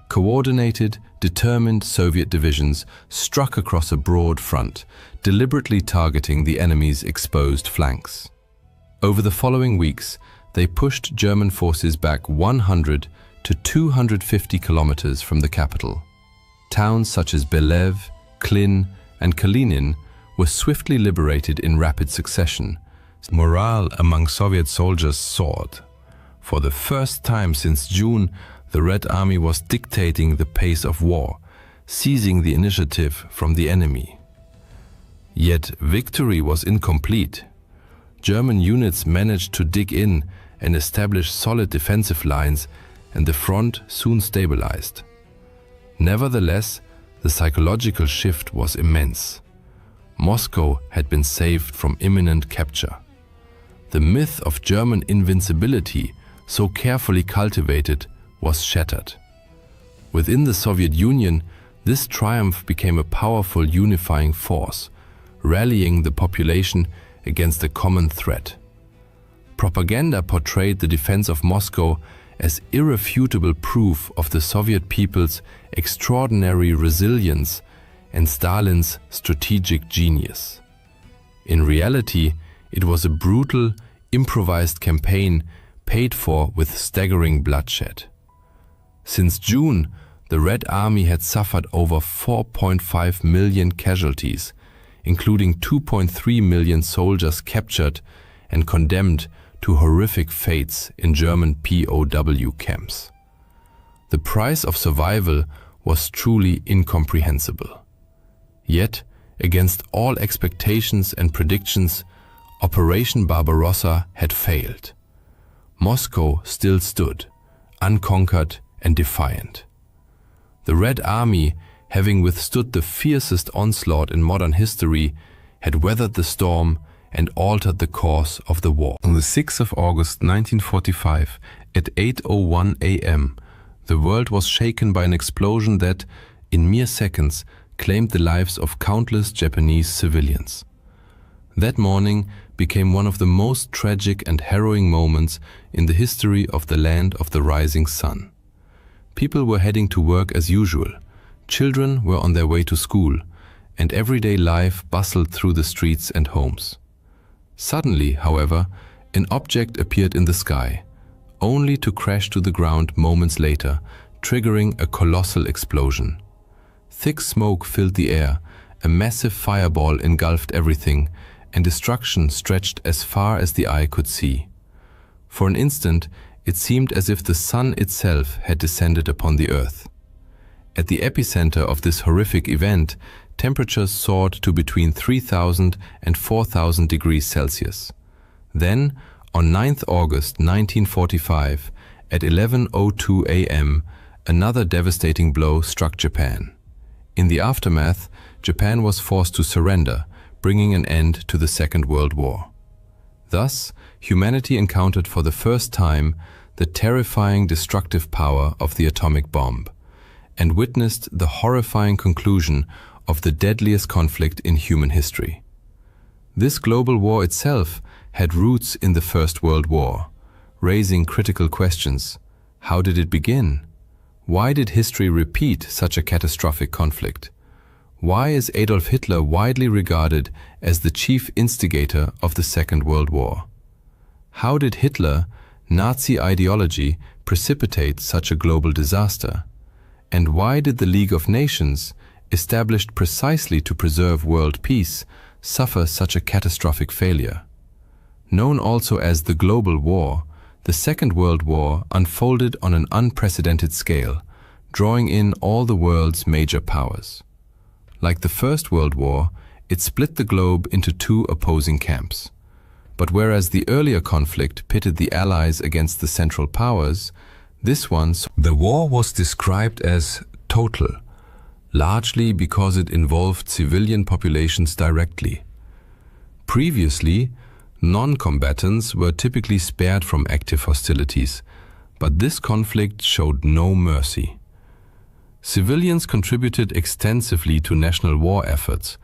Coordinated, determined Soviet divisions struck across a broad front, deliberately targeting the enemy's exposed flanks. Over the following weeks, they pushed German forces back 100 to 250 kilometers from the capital. Towns such as Belev, Klin, and Kalinin were swiftly liberated in rapid succession. Morale among Soviet soldiers soared. For the first time since June, the Red Army was dictating the pace of war, seizing the initiative from the enemy. Yet victory was incomplete. German units managed to dig in and establish solid defensive lines, and the front soon stabilized. Nevertheless, the psychological shift was immense. Moscow had been saved from imminent capture. The myth of German invincibility, so carefully cultivated, was shattered. Within the Soviet Union, this triumph became a powerful unifying force, rallying the population against a common threat. Propaganda portrayed the defense of Moscow as irrefutable proof of the Soviet people's extraordinary resilience and Stalin's strategic genius. In reality, it was a brutal, improvised campaign paid for with staggering bloodshed. Since June, the Red Army had suffered over 4.5 million casualties, including 2.3 million soldiers captured and condemned to horrific fates in German POW camps. The price of survival was truly incomprehensible. Yet, against all expectations and predictions, Operation Barbarossa had failed. Moscow still stood, unconquered and defiant. The Red Army, having withstood the fiercest onslaught in modern history, had weathered the storm and altered the course of the war. On the 6th of August 1945, at 8:01 a.m., the world was shaken by an explosion that, in mere seconds, claimed the lives of countless Japanese civilians. That morning became one of the most tragic and harrowing moments in the history of the land of the rising sun. People were heading to work as usual, children were on their way to school, and everyday life bustled through the streets and homes. Suddenly, however, an object appeared in the sky, only to crash to the ground moments later, triggering a colossal explosion. Thick smoke filled the air, a massive fireball engulfed everything, and destruction stretched as far as the eye could see. For an instant, it seemed as if the sun itself had descended upon the earth. At the epicenter of this horrific event, temperatures soared to between 3,000 and 4,000 degrees Celsius. Then, on 9th August 1945, at 11:02 a.m., another devastating blow struck Japan. In the aftermath, Japan was forced to surrender, bringing an end to the Second World War. Thus, humanity encountered for the first time the terrifying destructive power of the atomic bomb, and witnessed the horrifying conclusion of the deadliest conflict in human history. This global war itself had roots in the First World War, raising critical questions. How did it begin? Why did history repeat such a catastrophic conflict? Why is Adolf Hitler widely regarded as the chief instigator of the Second World War? How did Hitler, Nazi ideology, precipitate such a global disaster? And why did the League of Nations, established precisely to preserve world peace, suffer such a catastrophic failure? Known also as the Global War, the Second World War unfolded on an unprecedented scale, drawing in all the world's major powers. Like the First World War, it split the globe into two opposing camps. But whereas the earlier conflict pitted the Allies against the Central Powers, this one, the war was described as total, largely because it involved civilian populations directly. Previously, non-combatants were typically spared from active hostilities, but this conflict showed no mercy. Civilians contributed extensively to national war efforts,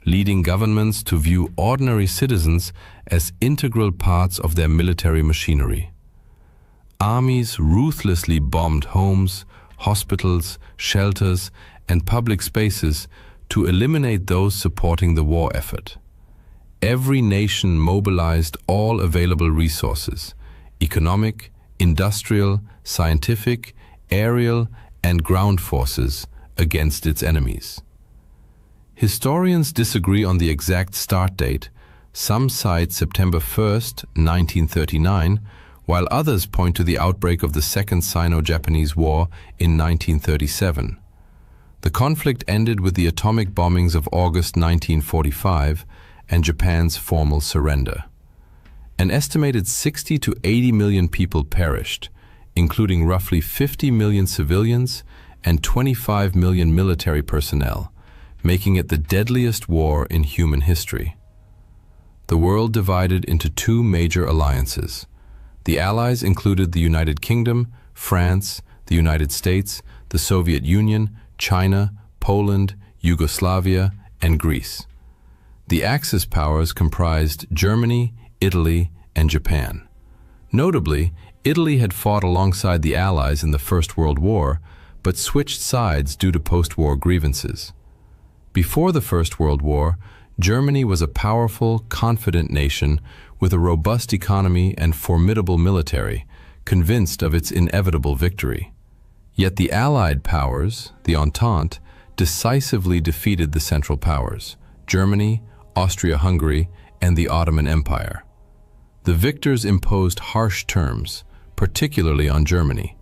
leading governments to view ordinary citizens as integral parts of their military machinery. Armies ruthlessly bombed homes, hospitals, shelters, and public spaces to eliminate those supporting the war effort. Every nation mobilized all available resources, economic, industrial, scientific, aerial, and ground forces, against its enemies. Historians disagree on the exact start date. Some cite September 1st, 1939, while others point to the outbreak of the Second Sino-Japanese War in 1937. The conflict ended with the atomic bombings of August 1945 and Japan's formal surrender. An estimated 60 to 80 million people perished, including roughly 50 million civilians and 25 million military personnel, making it the deadliest war in human history. The world divided into two major alliances. The Allies included the United Kingdom, France, the United States, the Soviet Union, China, Poland, Yugoslavia, and Greece. The Axis powers comprised Germany, Italy, and Japan. Notably, Italy had fought alongside the Allies in the First World War, but switched sides due to post-war grievances. Before the First World War, Germany was a powerful, confident nation with a robust economy and formidable military, convinced of its inevitable victory. Yet the Allied powers, the Entente, decisively defeated the Central Powers, Germany, Austria-Hungary, and the Ottoman Empire. The victors imposed harsh terms, particularly on Germany.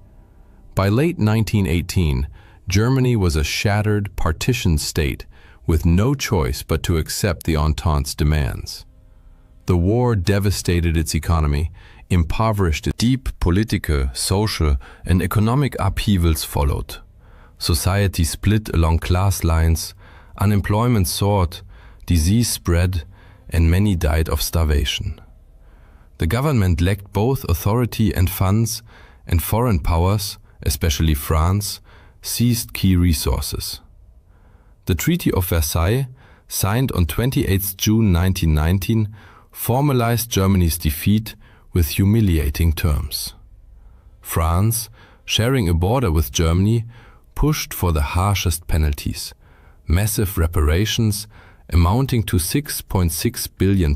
By late 1918, Germany was a shattered, partitioned state with no choice but to accept the Entente's demands. The war devastated its economy, impoverished it. Deep political, social, and economic upheavals followed. Society split along class lines, unemployment soared, disease spread, and many died of starvation. The government lacked both authority and funds, and foreign powers, especially France, seized key resources. The Treaty of Versailles, signed on 28 June 1919, formalized Germany's defeat with humiliating terms. France, sharing a border with Germany, pushed for the harshest penalties, massive reparations amounting to £6.6 billion,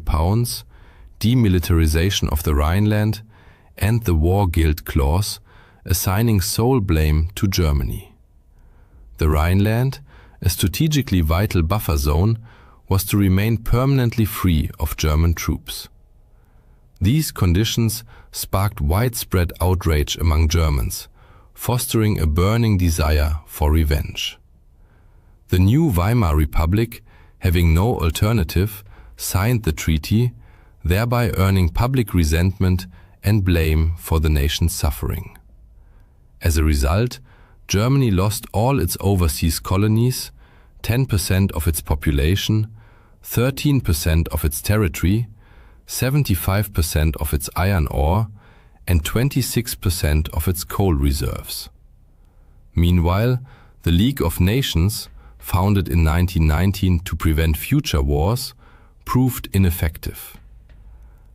demilitarization of the Rhineland, and the War Guilt Clause, assigning sole blame to Germany. The Rhineland, a strategically vital buffer zone, was to remain permanently free of German troops. These conditions sparked widespread outrage among Germans, fostering a burning desire for revenge. The new Weimar Republic, having no alternative, signed the treaty, thereby earning public resentment and blame for the nation's suffering. As a result, Germany lost all its overseas colonies, 10% of its population, 13% of its territory, 75% of its iron ore, and 26% of its coal reserves. Meanwhile, the League of Nations, founded in 1919 to prevent future wars, proved ineffective.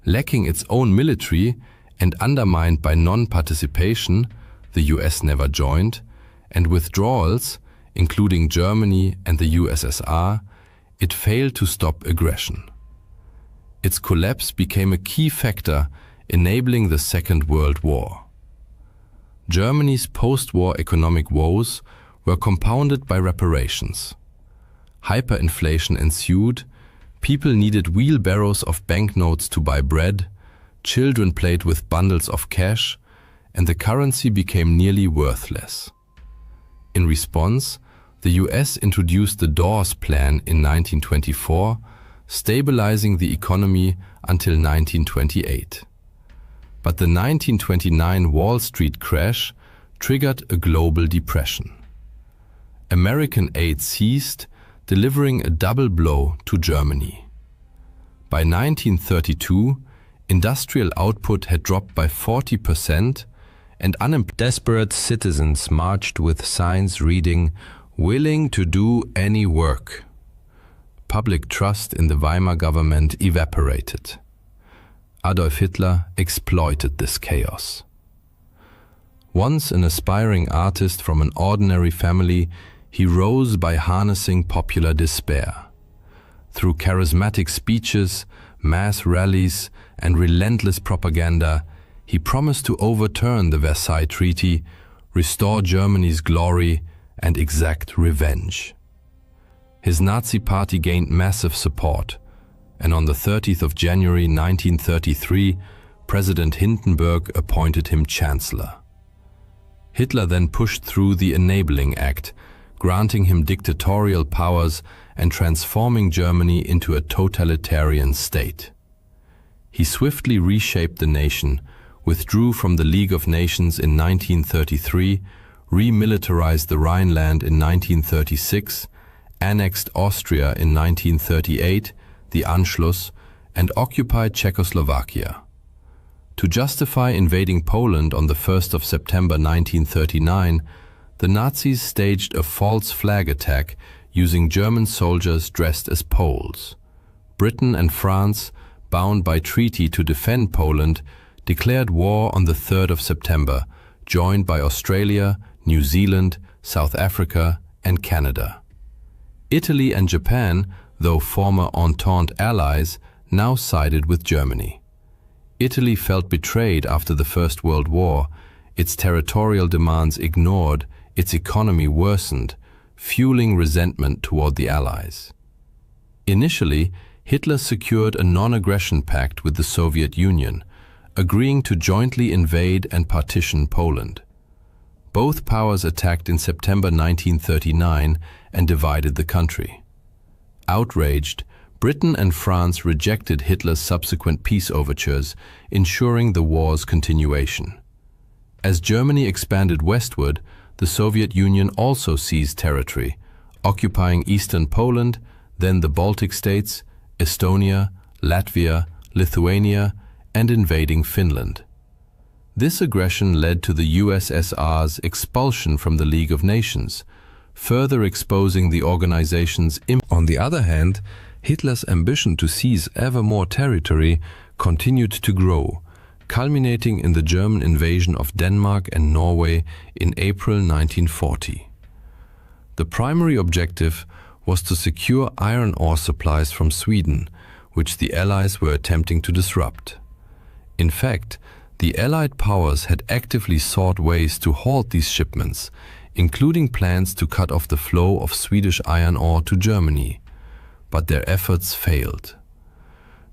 Lacking its own military and undermined by non-participation, the US never joined, and withdrawals, including Germany and the USSR, it failed to stop aggression. Its collapse became a key factor enabling the Second World War. Germany's post-war economic woes were compounded by reparations. Hyperinflation ensued, people needed wheelbarrows of banknotes to buy bread, children played with bundles of cash, and the currency became nearly worthless. In response, the US introduced the Dawes Plan in 1924, stabilizing the economy until 1928. But the 1929 Wall Street crash triggered a global depression. American aid ceased, delivering a double blow to Germany. By 1932, industrial output had dropped by 40%, and desperate citizens marched with signs reading, "Willing to do any work." Public trust in the Weimar government evaporated. Adolf Hitler exploited this chaos. Once an aspiring artist from an ordinary family, he rose by harnessing popular despair. Through charismatic speeches, mass rallies, and relentless propaganda, he promised to overturn the Versailles Treaty, restore Germany's glory, and exact revenge. His Nazi party gained massive support, and on the 30th of January 1933, President Hindenburg appointed him Chancellor. Hitler then pushed through the Enabling Act, granting him dictatorial powers and transforming Germany into a totalitarian state. He swiftly reshaped the nation, withdrew from the League of Nations in 1933, remilitarized the Rhineland in 1936, annexed Austria in 1938, the Anschluss, and occupied Czechoslovakia. To justify invading Poland on the 1st of September 1939, the Nazis staged a false flag attack using German soldiers dressed as Poles. Britain and France, bound by treaty to defend Poland, declared war on the 3rd of September, joined by Australia, New Zealand, South Africa, and Canada. Italy and Japan, though former Entente allies, now sided with Germany. Italy felt betrayed after the First World War, its territorial demands ignored, its economy worsened, fueling resentment toward the Allies. Initially, Hitler secured a non-aggression pact with the Soviet Union, agreeing to jointly invade and partition Poland. Both powers attacked in September 1939 and divided the country. Outraged, Britain and France rejected Hitler's subsequent peace overtures, ensuring the war's continuation. As Germany expanded westward, the Soviet Union also seized territory, occupying eastern Poland, then the Baltic states, Estonia, Latvia, Lithuania, and invading Finland. This aggression led to the USSR's expulsion from the League of Nations, further exposing the organization's impact. On the other hand, Hitler's ambition to seize ever more territory continued to grow, culminating in the German invasion of Denmark and Norway in April 1940. The primary objective was to secure iron ore supplies from Sweden, which the Allies were attempting to disrupt. In fact, The Allied powers had actively sought ways to halt these shipments, including plans to cut off the flow of Swedish iron ore to Germany, but their efforts failed.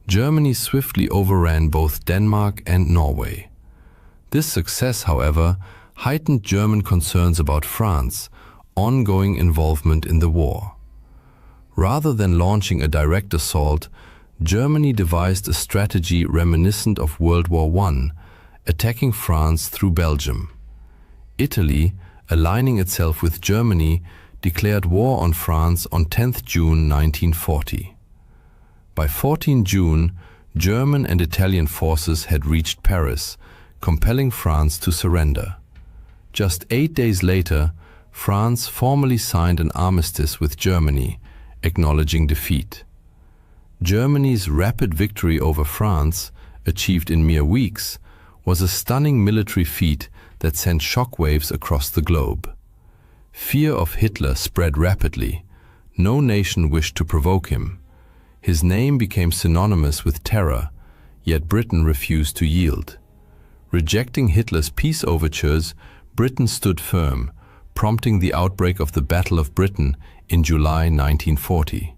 Germany swiftly overran both Denmark and Norway. This success, however, heightened German concerns about France's ongoing involvement in the war. Rather than launching a direct assault, Germany devised a strategy reminiscent of World War I, attacking France through Belgium. Italy, aligning itself with Germany, declared war on France on 10 June 1940. By 14 June, German and Italian forces had reached Paris, compelling France to surrender. Just 8 days later, France formally signed an armistice with Germany, acknowledging defeat. Germany's rapid victory over France, achieved in mere weeks, was a stunning military feat that sent shockwaves across the globe. Fear of Hitler spread rapidly. No nation wished to provoke him. His name became synonymous with terror, yet Britain refused to yield. Rejecting Hitler's peace overtures, Britain stood firm, prompting the outbreak of the Battle of Britain in July 1940.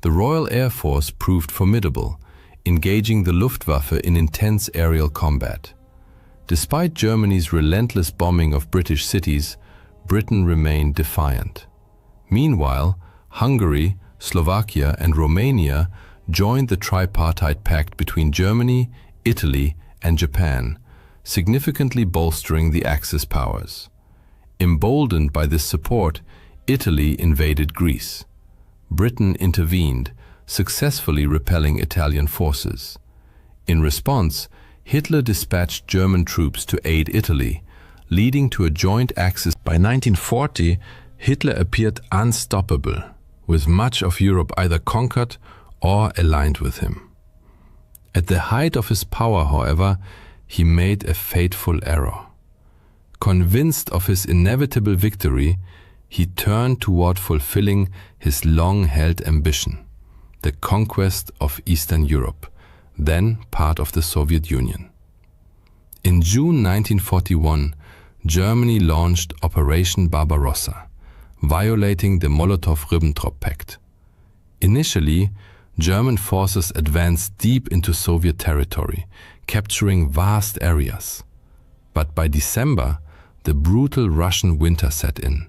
The Royal Air Force proved formidable, engaging the Luftwaffe in intense aerial combat. Despite Germany's relentless bombing of British cities, Britain remained defiant. Meanwhile, Hungary, Slovakia, and Romania joined the tripartite pact between Germany, Italy, and Japan, significantly bolstering the Axis powers. Emboldened by this support, Italy invaded Greece. Britain intervened, successfully repelling Italian forces. In response, Hitler dispatched German troops to aid Italy, leading to a joint Axis. By 1940, Hitler appeared unstoppable, with much of Europe either conquered or aligned with him. At the height of his power, however, he made a fateful error. Convinced of his inevitable victory, he turned toward fulfilling his long-held ambition, the conquest of Eastern Europe, then part of the Soviet Union. In June 1941, Germany launched Operation Barbarossa, violating the Molotov-Ribbentrop Pact. Initially, German forces advanced deep into Soviet territory, capturing vast areas. But by December, the brutal Russian winter set in,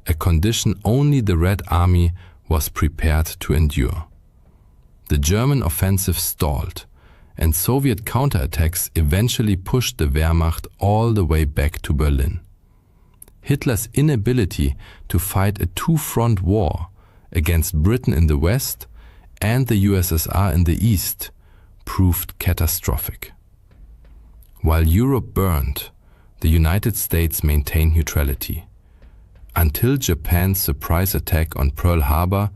a condition only the Red Army was prepared to endure. The German offensive stalled, and Soviet counterattacks eventually pushed the Wehrmacht all the way back to Berlin. Hitler's inability to fight a two-front war against Britain in the west and the USSR in the east proved catastrophic. While Europe burned, the United States maintained neutrality, until Japan's surprise attack on Pearl Harbor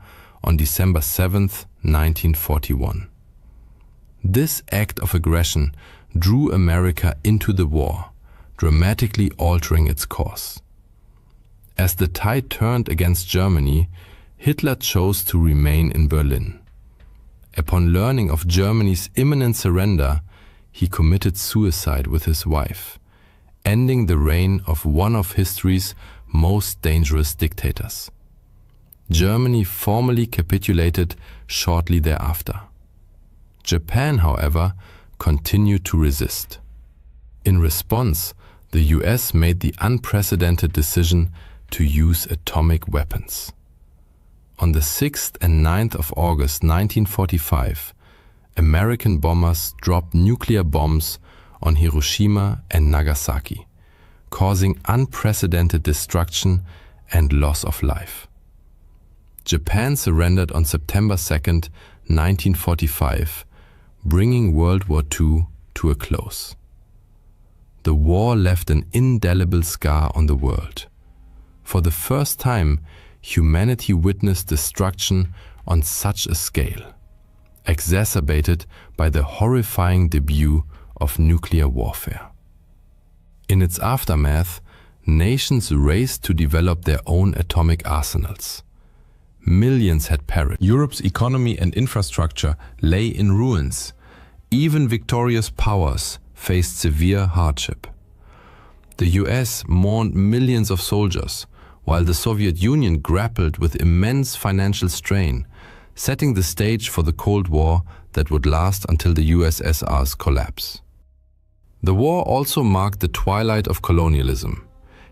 on December 7, 1941. This act of aggression drew America into the war, dramatically altering its course. As the tide turned against Germany, Hitler chose to remain in Berlin. Upon learning of Germany's imminent surrender, he committed suicide with his wife, ending the reign of one of history's most dangerous dictators. Germany formally capitulated shortly thereafter. Japan, however, continued to resist. In response, the US made the unprecedented decision to use atomic weapons. On the 6th and 9th of August 1945, American bombers dropped nuclear bombs on Hiroshima and Nagasaki, causing unprecedented destruction and loss of life. Japan surrendered on September 2, 1945, bringing World War II to a close. The war left an indelible scar on the world. For the first time, humanity witnessed destruction on such a scale, exacerbated by the horrifying debut of nuclear warfare. In its aftermath, nations raced to develop their own atomic arsenals. Millions had perished. Europe's economy and infrastructure lay in ruins. Even victorious powers faced severe hardship. The US mourned millions of soldiers, while the Soviet Union grappled with immense financial strain, setting the stage for the Cold War that would last until the USSR's collapse. The war also marked the twilight of colonialism.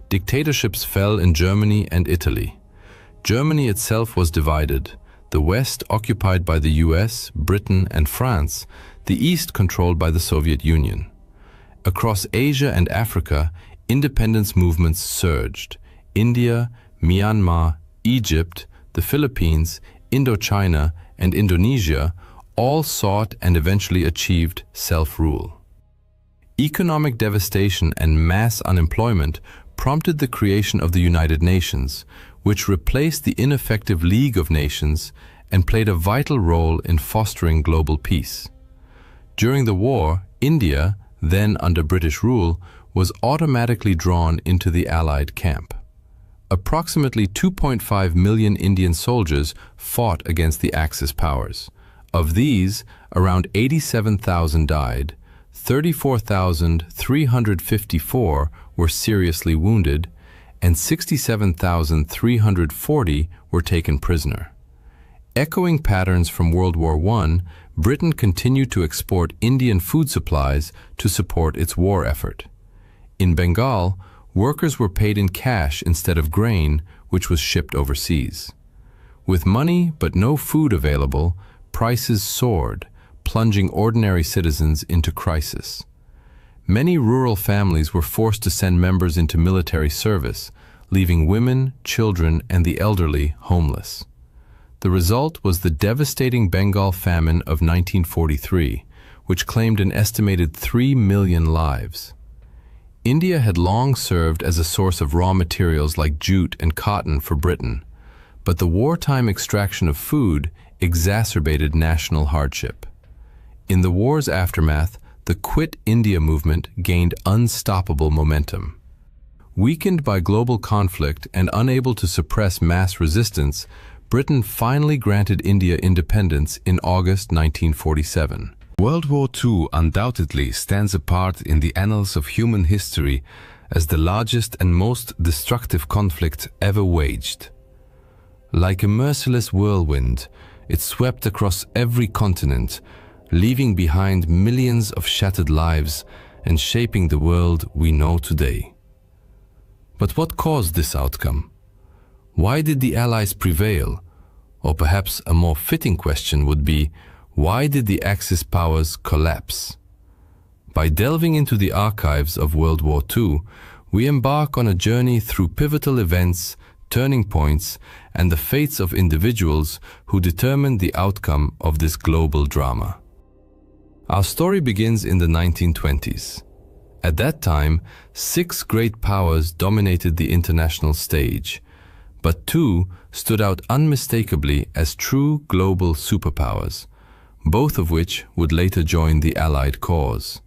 Dictatorships fell in Germany and Italy. Germany itself was divided, the West occupied by the US, Britain, and France, the East controlled by the Soviet Union. Across Asia and Africa, independence movements surged. India, Myanmar, Egypt, the Philippines, Indochina, and Indonesia all sought and eventually achieved self-rule. Economic devastation and mass unemployment prompted the creation of the United Nations, which replaced the ineffective League of Nations and played a vital role in fostering global peace. During the war, India, then under British rule, was automatically drawn into the Allied camp. Approximately 2.5 million Indian soldiers fought against the Axis powers. Of these, around 87,000 died, 34,354 were seriously wounded, and 67,340 were taken prisoner. Echoing patterns from World War I, Britain continued to export Indian food supplies to support its war effort. In Bengal, workers were paid in cash instead of grain, which was shipped overseas. With money but no food available, prices soared, plunging ordinary citizens into crisis. Many rural families were forced to send members into military service, leaving women, children, and the elderly homeless. The result was the devastating Bengal famine of 1943, which claimed an estimated 3 million lives. India had long served as a source of raw materials like jute and cotton for Britain, but the wartime extraction of food exacerbated national hardship. In the war's aftermath, the Quit India movement gained unstoppable momentum. Weakened by global conflict and unable to suppress mass resistance, Britain finally granted India independence in August 1947. World War II undoubtedly stands apart in the annals of human history as the largest and most destructive conflict ever waged. Like a merciless whirlwind, it swept across every continent, leaving behind millions of shattered lives and shaping the world we know today. But what caused this outcome? Why did the Allies prevail? Or perhaps a more fitting question would be, why did the Axis powers collapse? By delving into the archives of World War II, we embark on a journey through pivotal events, turning points, and the fates of individuals who determined the outcome of this global drama. Our story begins in the 1920s. At that time, 6 great powers dominated the international stage, but 2 stood out unmistakably as true global superpowers, both of which would later join the Allied cause.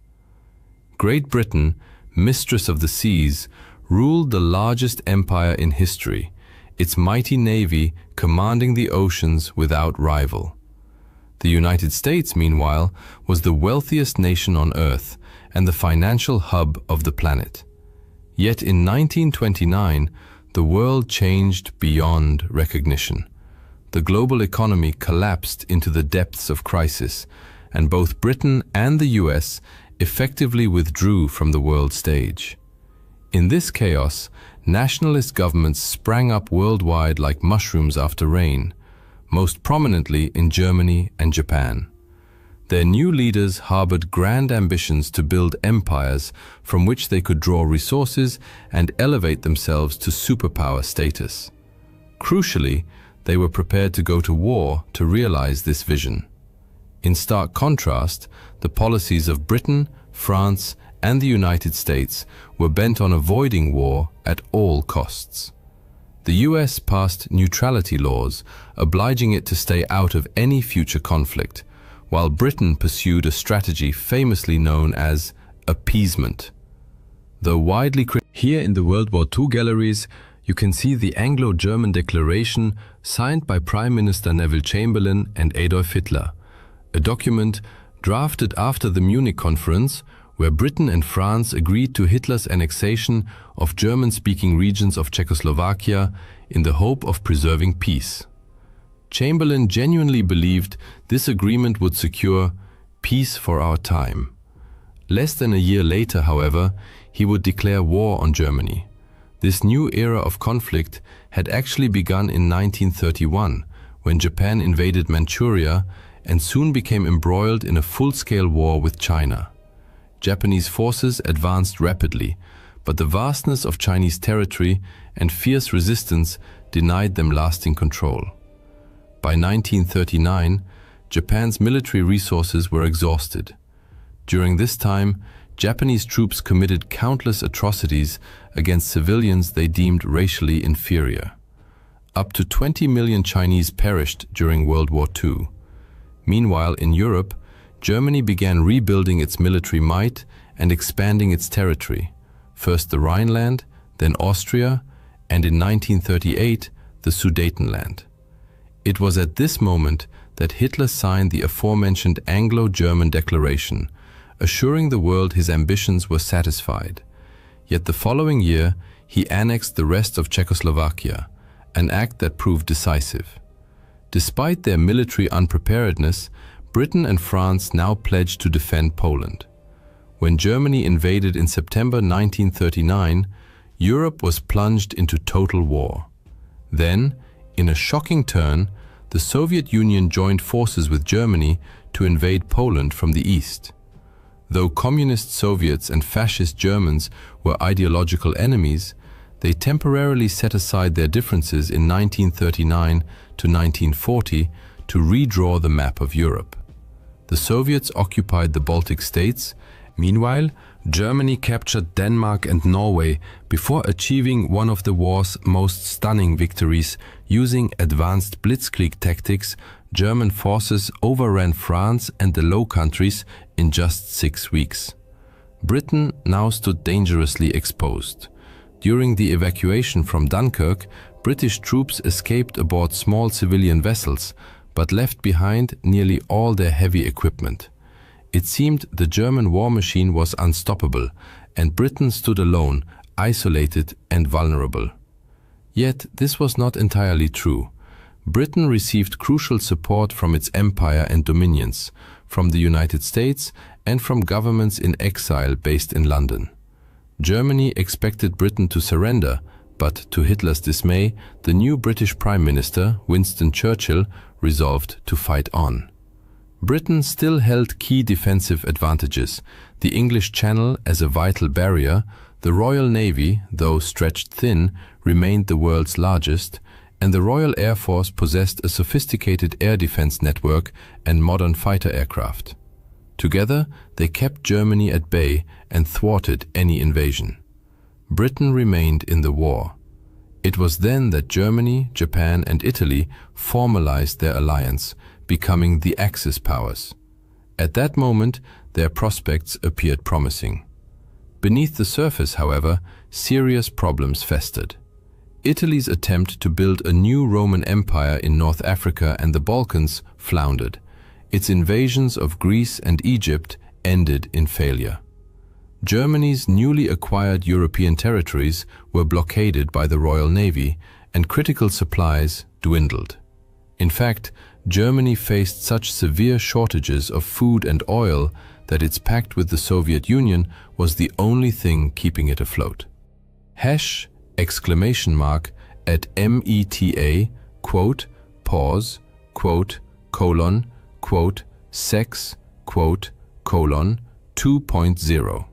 Great Britain, mistress of the seas, ruled the largest empire in history, its mighty navy commanding the oceans without rival. The United States, meanwhile, was the wealthiest nation on Earth and the financial hub of the planet. Yet in 1929, the world changed beyond recognition. The global economy collapsed into the depths of crisis, and both Britain and the US effectively withdrew from the world stage. In this chaos, nationalist governments sprang up worldwide like mushrooms after rain, most prominently in Germany and Japan. Their new leaders harbored grand ambitions to build empires from which they could draw resources and elevate themselves to superpower status. Crucially, they were prepared to go to war to realize this vision. In stark contrast, the policies of Britain, France, and the United States were bent on avoiding war at all costs. The US passed neutrality laws, obliging it to stay out of any future conflict, while Britain pursued a strategy famously known as appeasement. Though widely Here in the World War II galleries, you can see the Anglo-German Declaration signed by Prime Minister Neville Chamberlain and Adolf Hitler, a document drafted after the Munich Conference, where Britain and France agreed to Hitler's annexation of German-speaking regions of Czechoslovakia in the hope of preserving peace. Chamberlain genuinely believed this agreement would secure peace for our time. Less than a year later, however, he would declare war on Germany. This new era of conflict had actually begun in 1931, when Japan invaded Manchuria and soon became embroiled in a full-scale war with China. Japanese forces advanced rapidly, but the vastness of Chinese territory and fierce resistance denied them lasting control. By 1939, Japan's military resources were exhausted. During this time, Japanese troops committed countless atrocities against civilians they deemed racially inferior. Up to 20 million Chinese perished during World War II. Meanwhile, in Europe, Germany began rebuilding its military might and expanding its territory, first the Rhineland, then Austria, and in 1938, the Sudetenland. It was at this moment that Hitler signed the aforementioned Anglo-German Declaration, assuring the world his ambitions were satisfied. Yet the following year, he annexed the rest of Czechoslovakia, an act that proved decisive. Despite their military unpreparedness, Britain and France now pledged to defend Poland. When Germany invaded in September 1939, Europe was plunged into total war. Then, in a shocking turn, the Soviet Union joined forces with Germany to invade Poland from the east. Though communist Soviets and fascist Germans were ideological enemies, they temporarily set aside their differences in 1939 to 1940 to redraw the map of Europe. The Soviets occupied the Baltic states. Meanwhile, Germany captured Denmark and Norway before achieving one of the war's most stunning victories. Using advanced blitzkrieg tactics, German forces overran France and the Low Countries in just 6 weeks. Britain now stood dangerously exposed. During the evacuation from Dunkirk, British troops escaped aboard small civilian vessels, but left behind nearly all their heavy equipment. It seemed the German war machine was unstoppable, and Britain stood alone, isolated and vulnerable. Yet this was not entirely true. Britain received crucial support from its empire and dominions, from the United States and from governments in exile based in London. Germany expected Britain to surrender, but to Hitler's dismay, the new British Prime Minister, Winston Churchill, resolved to fight on. Britain still held key defensive advantages: the English Channel as a vital barrier, the Royal Navy, though stretched thin, remained the world's largest, and the Royal Air Force possessed a sophisticated air defense network and modern fighter aircraft. Together, they kept Germany at bay and thwarted any invasion. Britain remained in the war. It was then that Germany, Japan, and Italy formalized their alliance, becoming the Axis powers. At that moment, their prospects appeared promising. Beneath the surface, however, serious problems festered. Italy's attempt to build a new Roman Empire in North Africa and the Balkans floundered. Its invasions of Greece and Egypt ended in failure. Germany's newly acquired European territories were blockaded by the Royal Navy, and critical supplies dwindled. In fact, Germany faced such severe shortages of food and oil that its pact with the Soviet Union was the only thing keeping it afloat. !at META, quote, pause, quote, colon, quote, sex, quote, colon, 2.0.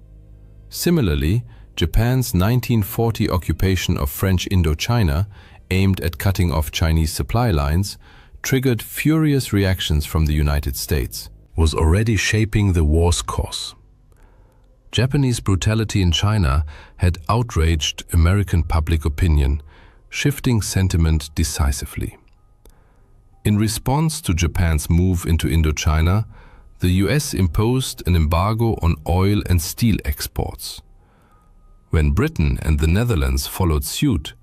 Similarly, Japan's 1940 occupation of French Indochina, aimed at cutting off Chinese supply lines, triggered furious reactions from the United States, was already shaping the war's course. Japanese brutality in China had outraged American public opinion, shifting sentiment decisively. In response to Japan's move into Indochina, the US imposed an embargo on oil and steel exports. When Britain and the Netherlands followed suit,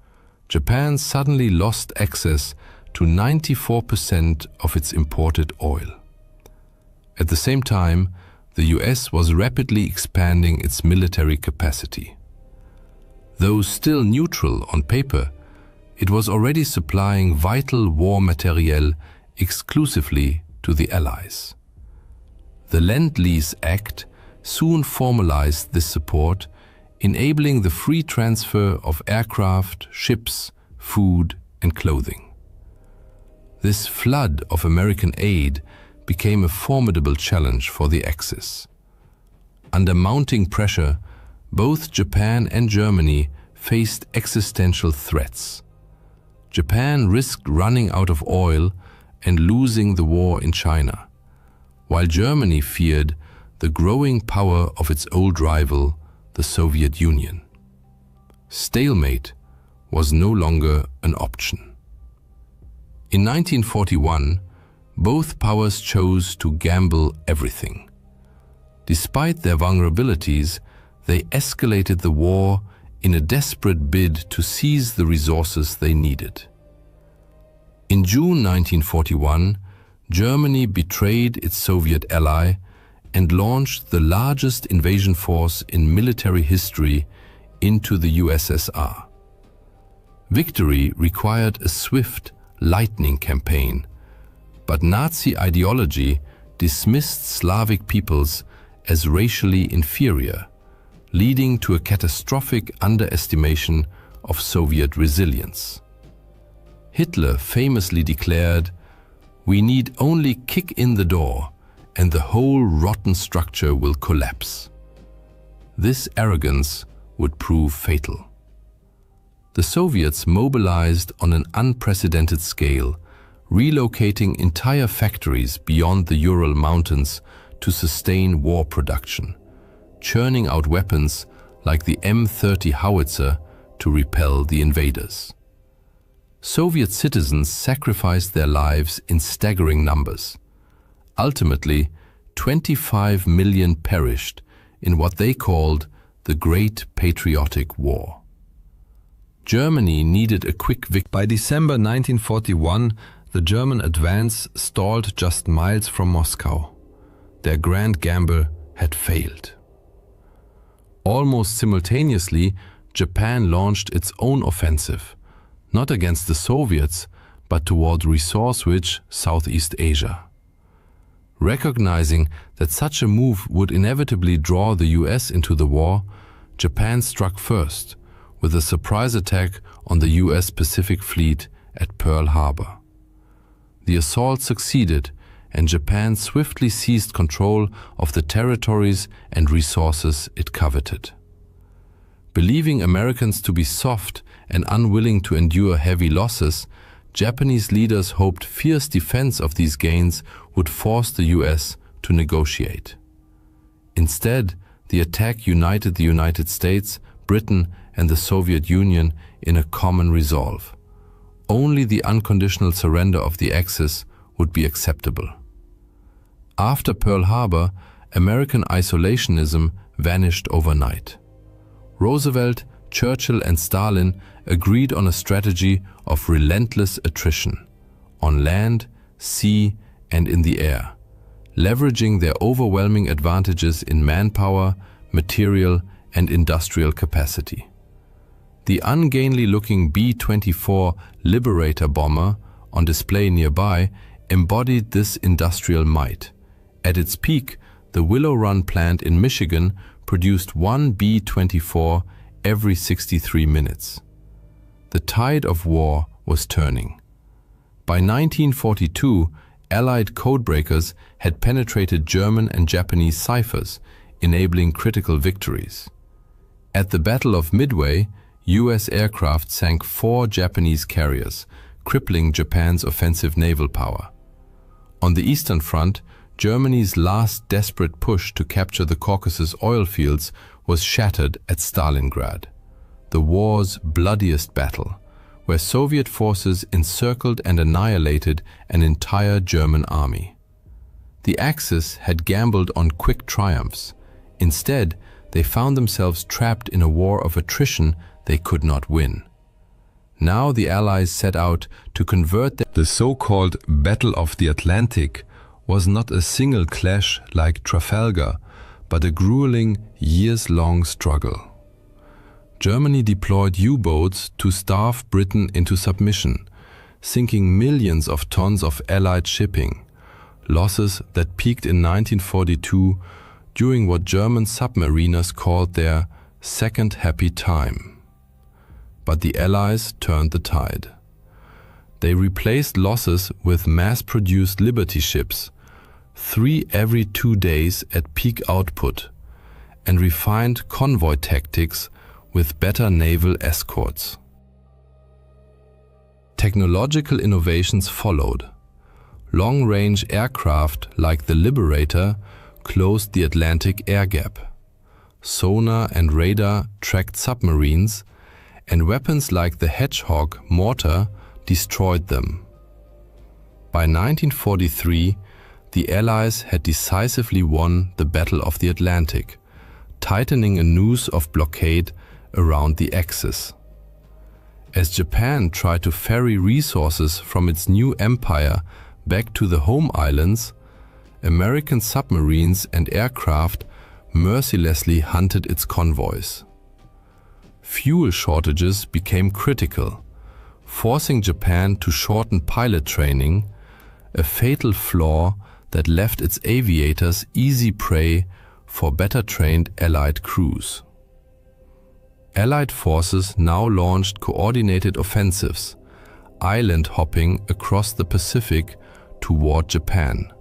Japan suddenly lost access to 94% of its imported oil. At the same time, the US was rapidly expanding its military capacity. Though still neutral on paper, it was already supplying vital war materiel exclusively to the Allies. The Lend-Lease Act soon formalized this support, enabling the free transfer of aircraft, ships, food, and clothing. This flood of American aid became a formidable challenge for the Axis. Under mounting pressure, both Japan and Germany faced existential threats. Japan risked running out of oil and losing the war in China, while Germany feared the growing power of its old rival, the Soviet Union. Stalemate was no longer an option. In 1941, both powers chose to gamble everything. Despite their vulnerabilities, they escalated the war in a desperate bid to seize the resources they needed. In June 1941, Germany betrayed its Soviet ally and launched the largest invasion force in military history into the USSR. Victory required a swift, lightning campaign, but Nazi ideology dismissed Slavic peoples as racially inferior, leading to a catastrophic underestimation of Soviet resilience. Hitler famously declared, "We need only kick in the door and the whole rotten structure will collapse." This arrogance would prove fatal. The Soviets mobilized on an unprecedented scale, relocating entire factories beyond the Ural Mountains to sustain war production, churning out weapons like the M30 howitzer to repel the invaders. Soviet citizens sacrificed their lives in staggering numbers. Ultimately, 25 million perished in what they called the Great Patriotic War. Germany needed a quick victory. By December 1941, the German advance stalled just miles from Moscow. Their grand gamble had failed. Almost simultaneously, Japan launched its own offensive, not against the Soviets, but toward resource-rich Southeast Asia. Recognizing that such a move would inevitably draw the US into the war, Japan struck first, with a surprise attack on the US Pacific Fleet at Pearl Harbor. The assault succeeded, and Japan swiftly seized control of the territories and resources it coveted. Believing Americans to be soft and unwilling to endure heavy losses, Japanese leaders hoped fierce defense of these gains would force the US to negotiate. Instead, the attack united the United States, Britain, and the Soviet Union in a common resolve. Only the unconditional surrender of the Axis would be acceptable. After Pearl Harbor, American isolationism vanished overnight. Roosevelt, Churchill, and Stalin agreed on a strategy of relentless attrition, on land, sea, and in the air, leveraging their overwhelming advantages in manpower, material, and industrial capacity. The ungainly-looking B-24 Liberator bomber, on display nearby, embodied this industrial might. At its peak, the Willow Run plant in Michigan produced one B-24 every 63 minutes. The tide of war was turning. By 1942, Allied codebreakers had penetrated German and Japanese ciphers, enabling critical victories. At the Battle of Midway, US aircraft sank 4 Japanese carriers, crippling Japan's offensive naval power. On the Eastern Front, Germany's last desperate push to capture the Caucasus oil fields was shattered at Stalingrad, the war's bloodiest battle, where Soviet forces encircled and annihilated an entire German army. The Axis had gambled on quick triumphs. Instead, they found themselves trapped in a war of attrition they could not win. Now the Allies set out to convert the so-called Battle of the Atlantic, was not a single clash like Trafalgar, but a grueling, years-long struggle. Germany deployed U-boats to starve Britain into submission, sinking millions of tons of Allied shipping, losses that peaked in 1942 during what German submariners called their second happy time. But the Allies turned the tide. They replaced losses with mass-produced Liberty ships, 3 every 2 days at peak output, and refined convoy tactics with better naval escorts. Technological innovations followed. Long-range aircraft like the Liberator closed the Atlantic air gap. Sonar and radar tracked submarines, and weapons like the Hedgehog mortar destroyed them. By 1943, the Allies had decisively won the Battle of the Atlantic, tightening a noose of blockade around the Axis. As Japan tried to ferry resources from its new empire back to the home islands, American submarines and aircraft mercilessly hunted its convoys. Fuel shortages became critical, forcing Japan to shorten pilot training, a fatal flaw that left its aviators easy prey for better trained Allied crews. Allied forces now launched coordinated offensives, island hopping across the Pacific toward Japan,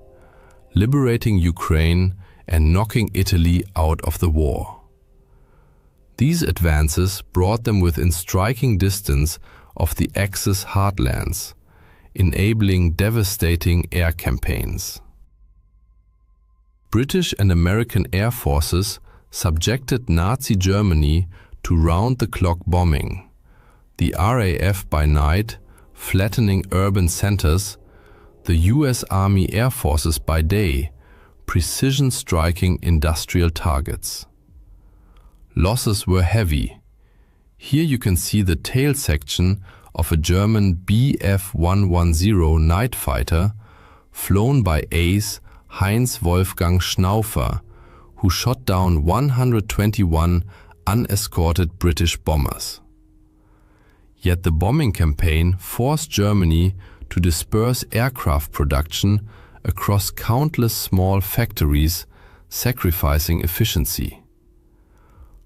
liberating Ukraine and knocking Italy out of the war. These advances brought them within striking distance of the Axis heartlands, enabling devastating air campaigns. British and American air forces subjected Nazi Germany to round-the-clock bombing, the RAF by night flattening urban centers, the US Army Air Forces by day precision striking industrial targets. Losses were heavy. Here you can see the tail section of a German Bf-110 night fighter flown by ace Heinz Wolfgang Schnaufer, who shot down 121 unescorted British bombers. Yet the bombing campaign forced Germany to disperse aircraft production across countless small factories, sacrificing efficiency.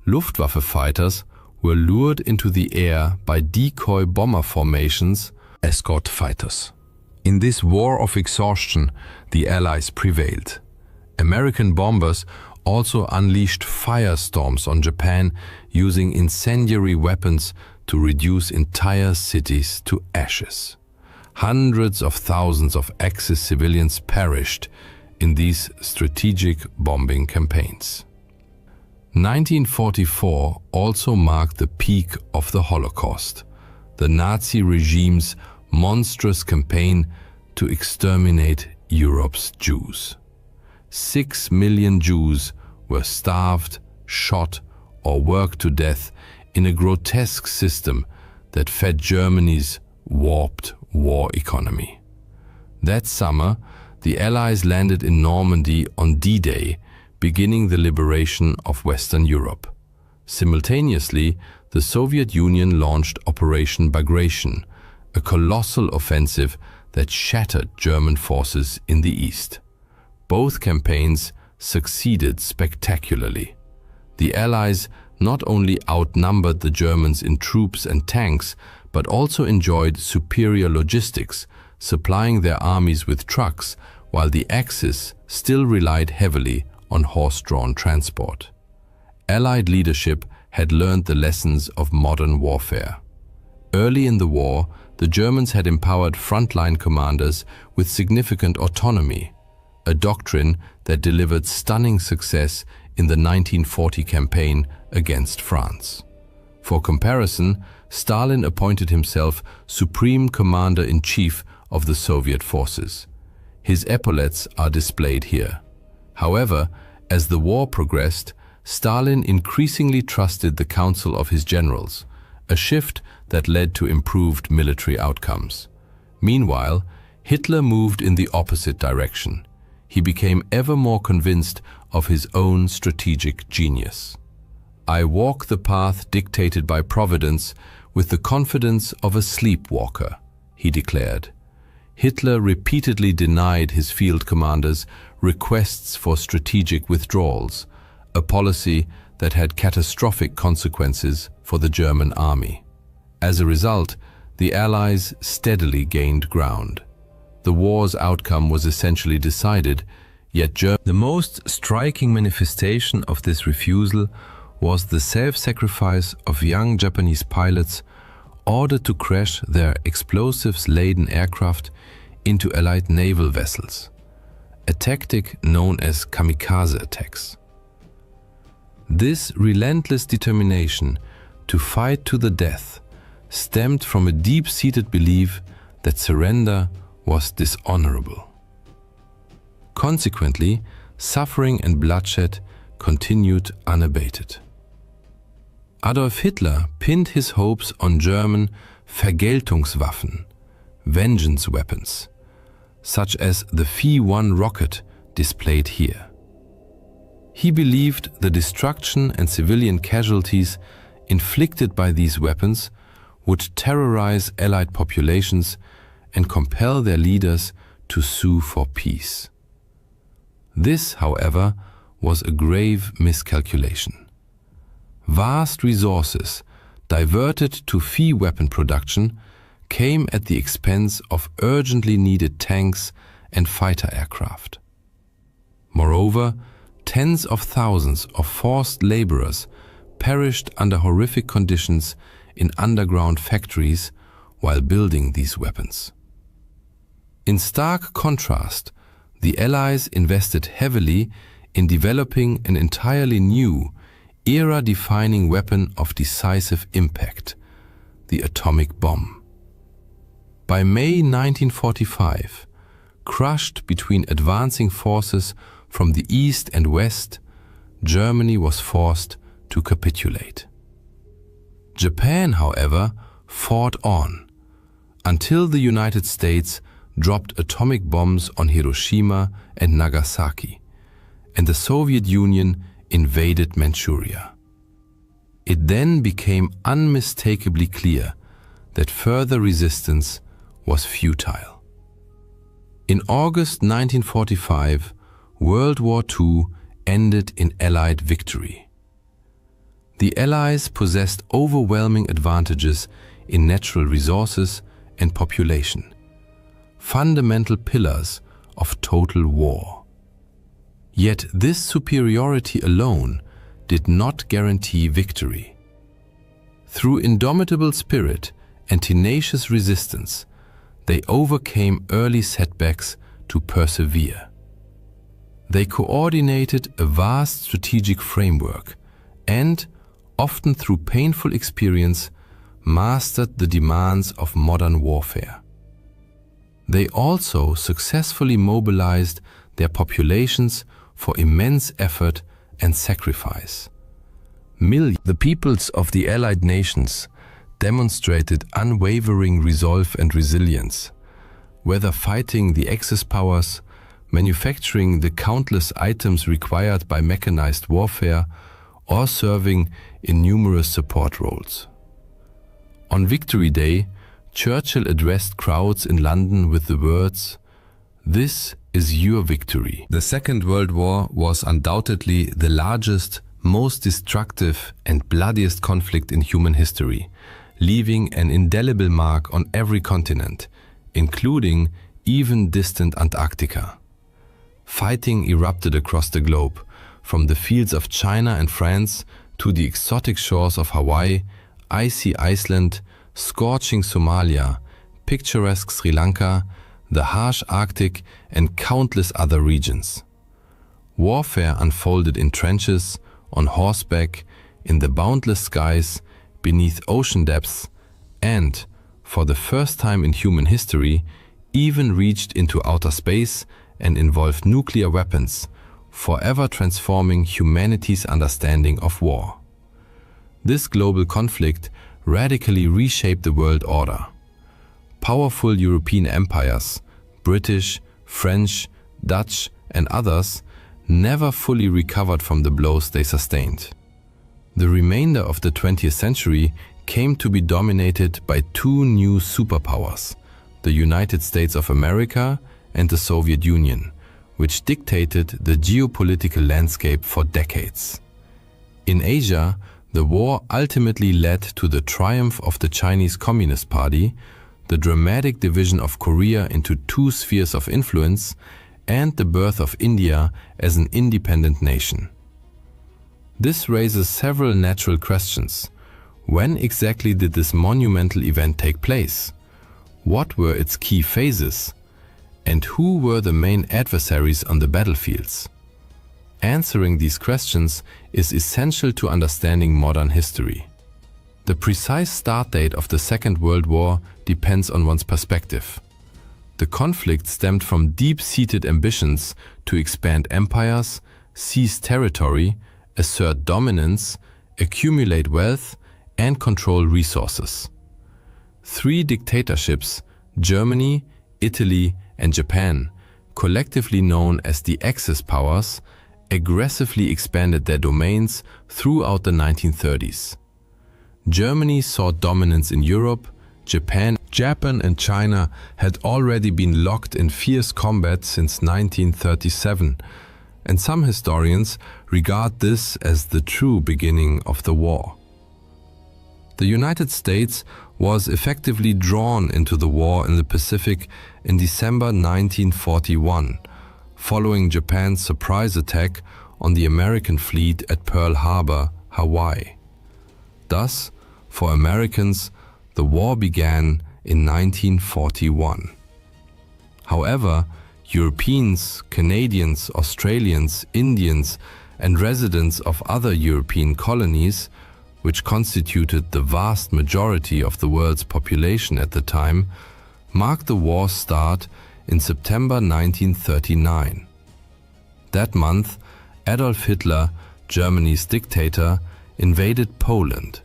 Luftwaffe fighters were lured into the air by decoy bomber formations, escort fighters. In this war of exhaustion, the Allies prevailed. American bombers also unleashed firestorms on Japan, using incendiary weapons to reduce entire cities to ashes. Hundreds of thousands of Axis civilians perished in these strategic bombing campaigns. 1944 also marked the peak of the Holocaust, the Nazi regime's monstrous campaign to exterminate Europe's Jews. 6 million Jews were starved, shot, or worked to death in a grotesque system that fed Germany's warped war economy. That summer, the Allies landed in Normandy on D-Day, beginning the liberation of Western Europe. Simultaneously, the Soviet Union launched Operation Bagration, a colossal offensive that shattered German forces in the east. Both campaigns succeeded spectacularly. The Allies not only outnumbered the Germans in troops and tanks, but also enjoyed superior logistics, supplying their armies with trucks, while the Axis still relied heavily on horse-drawn transport. Allied leadership had learned the lessons of modern warfare. Early in the war, the Germans had empowered frontline commanders with significant autonomy, a doctrine that delivered stunning success in the 1940 campaign against France. For comparison, Stalin appointed himself Supreme Commander-in-Chief of the Soviet forces. His epaulets are displayed here. However, as the war progressed, Stalin increasingly trusted the counsel of his generals, a shift that led to improved military outcomes. Meanwhile, Hitler moved in the opposite direction. he became ever more convinced of his own strategic genius. "I walk the path dictated by Providence with the confidence of a sleepwalker," he declared. Hitler repeatedly denied his field commanders requests for strategic withdrawals, a policy that had catastrophic consequences for the German army. As a result, the Allies steadily gained ground. The war's outcome was essentially decided, yet the most striking manifestation of this refusal was the self-sacrifice of young Japanese pilots ordered to crash their explosives-laden aircraft into Allied naval vessels, a tactic known as kamikaze attacks. This relentless determination to fight to the death stemmed from a deep-seated belief that surrender was dishonorable. Consequently, suffering and bloodshed continued unabated. Adolf Hitler pinned his hopes on German Vergeltungswaffen, vengeance weapons, such as the Phi-1 rocket displayed here. He believed the destruction and civilian casualties inflicted by these weapons would terrorize Allied populations and compel their leaders to sue for peace. This, however, was a grave miscalculation. Vast resources diverted to Phi weapon production came at the expense of urgently needed tanks and fighter aircraft. Moreover, tens of thousands of forced laborers perished under horrific conditions in underground factories while building these weapons. In stark contrast, the Allies invested heavily in developing an entirely new, era-defining weapon of decisive impact, the atomic bomb. By May 1945, crushed between advancing forces from the east and west, Germany was forced to capitulate. Japan, however, fought on, until the United States dropped atomic bombs on Hiroshima and Nagasaki, and the Soviet Union invaded Manchuria. It then became unmistakably clear that further resistance was futile. In August 1945, World War II ended in Allied victory. The Allies possessed overwhelming advantages in natural resources and population, fundamental pillars of total war. Yet this superiority alone did not guarantee victory. Through indomitable spirit and tenacious resistance, they overcame early setbacks to persevere. They coordinated a vast strategic framework and, often through painful experience, mastered the demands of modern warfare. They also successfully mobilized their populations for immense effort and sacrifice. The peoples of the Allied nations demonstrated unwavering resolve and resilience, whether fighting the Axis powers, manufacturing the countless items required by mechanized warfare, or serving in numerous support roles. On Victory Day, Churchill addressed crowds in London with the words, "This is your victory." The Second World War was undoubtedly the largest, most destructive and bloodiest conflict in human history, leaving an indelible mark on every continent, including even distant Antarctica. Fighting erupted across the globe, from the fields of China and France to the exotic shores of Hawaii, icy Iceland, scorching Somalia, picturesque Sri Lanka, the harsh Arctic, and countless other regions. Warfare unfolded in trenches, on horseback, in the boundless skies, beneath ocean depths, and, for the first time in human history, even reached into outer space and involved nuclear weapons, forever transforming humanity's understanding of war. This global conflict radically reshaped the world order. Powerful European empires, British, French, Dutch, and others never fully recovered from the blows they sustained. The remainder of the 20th century came to be dominated by two new superpowers, the United States of America and the Soviet Union, which dictated the geopolitical landscape for decades. In Asia, the war ultimately led to the triumph of the Chinese Communist Party, the dramatic division of Korea into two spheres of influence, and the birth of India as an independent nation. This raises several natural questions. When exactly did this monumental event take place? What were its key phases? And who were the main adversaries on the battlefields? Answering these questions is essential to understanding modern history. The precise start date of the Second World War depends on one's perspective. The conflict stemmed from deep-seated ambitions to expand empires, seize territory, assert dominance, accumulate wealth, and control resources. Three dictatorships, Germany, Italy, and Japan, collectively known as the Axis powers, aggressively expanded their domains throughout the 1930s. Germany saw dominance in Europe. Japan and China had already been locked in fierce combat since 1937, and some historians regard this as the true beginning of the war. The United States was effectively drawn into the war in the Pacific in December 1941, following Japan's surprise attack on the American fleet at Pearl Harbor, Hawaii. Thus, for Americans, the war began in 1941. However, Europeans, Canadians, Australians, Indians, and residents of other European colonies, which constituted the vast majority of the world's population at the time, marked the war's start in September 1939. That month, Adolf Hitler, Germany's dictator, invaded Poland.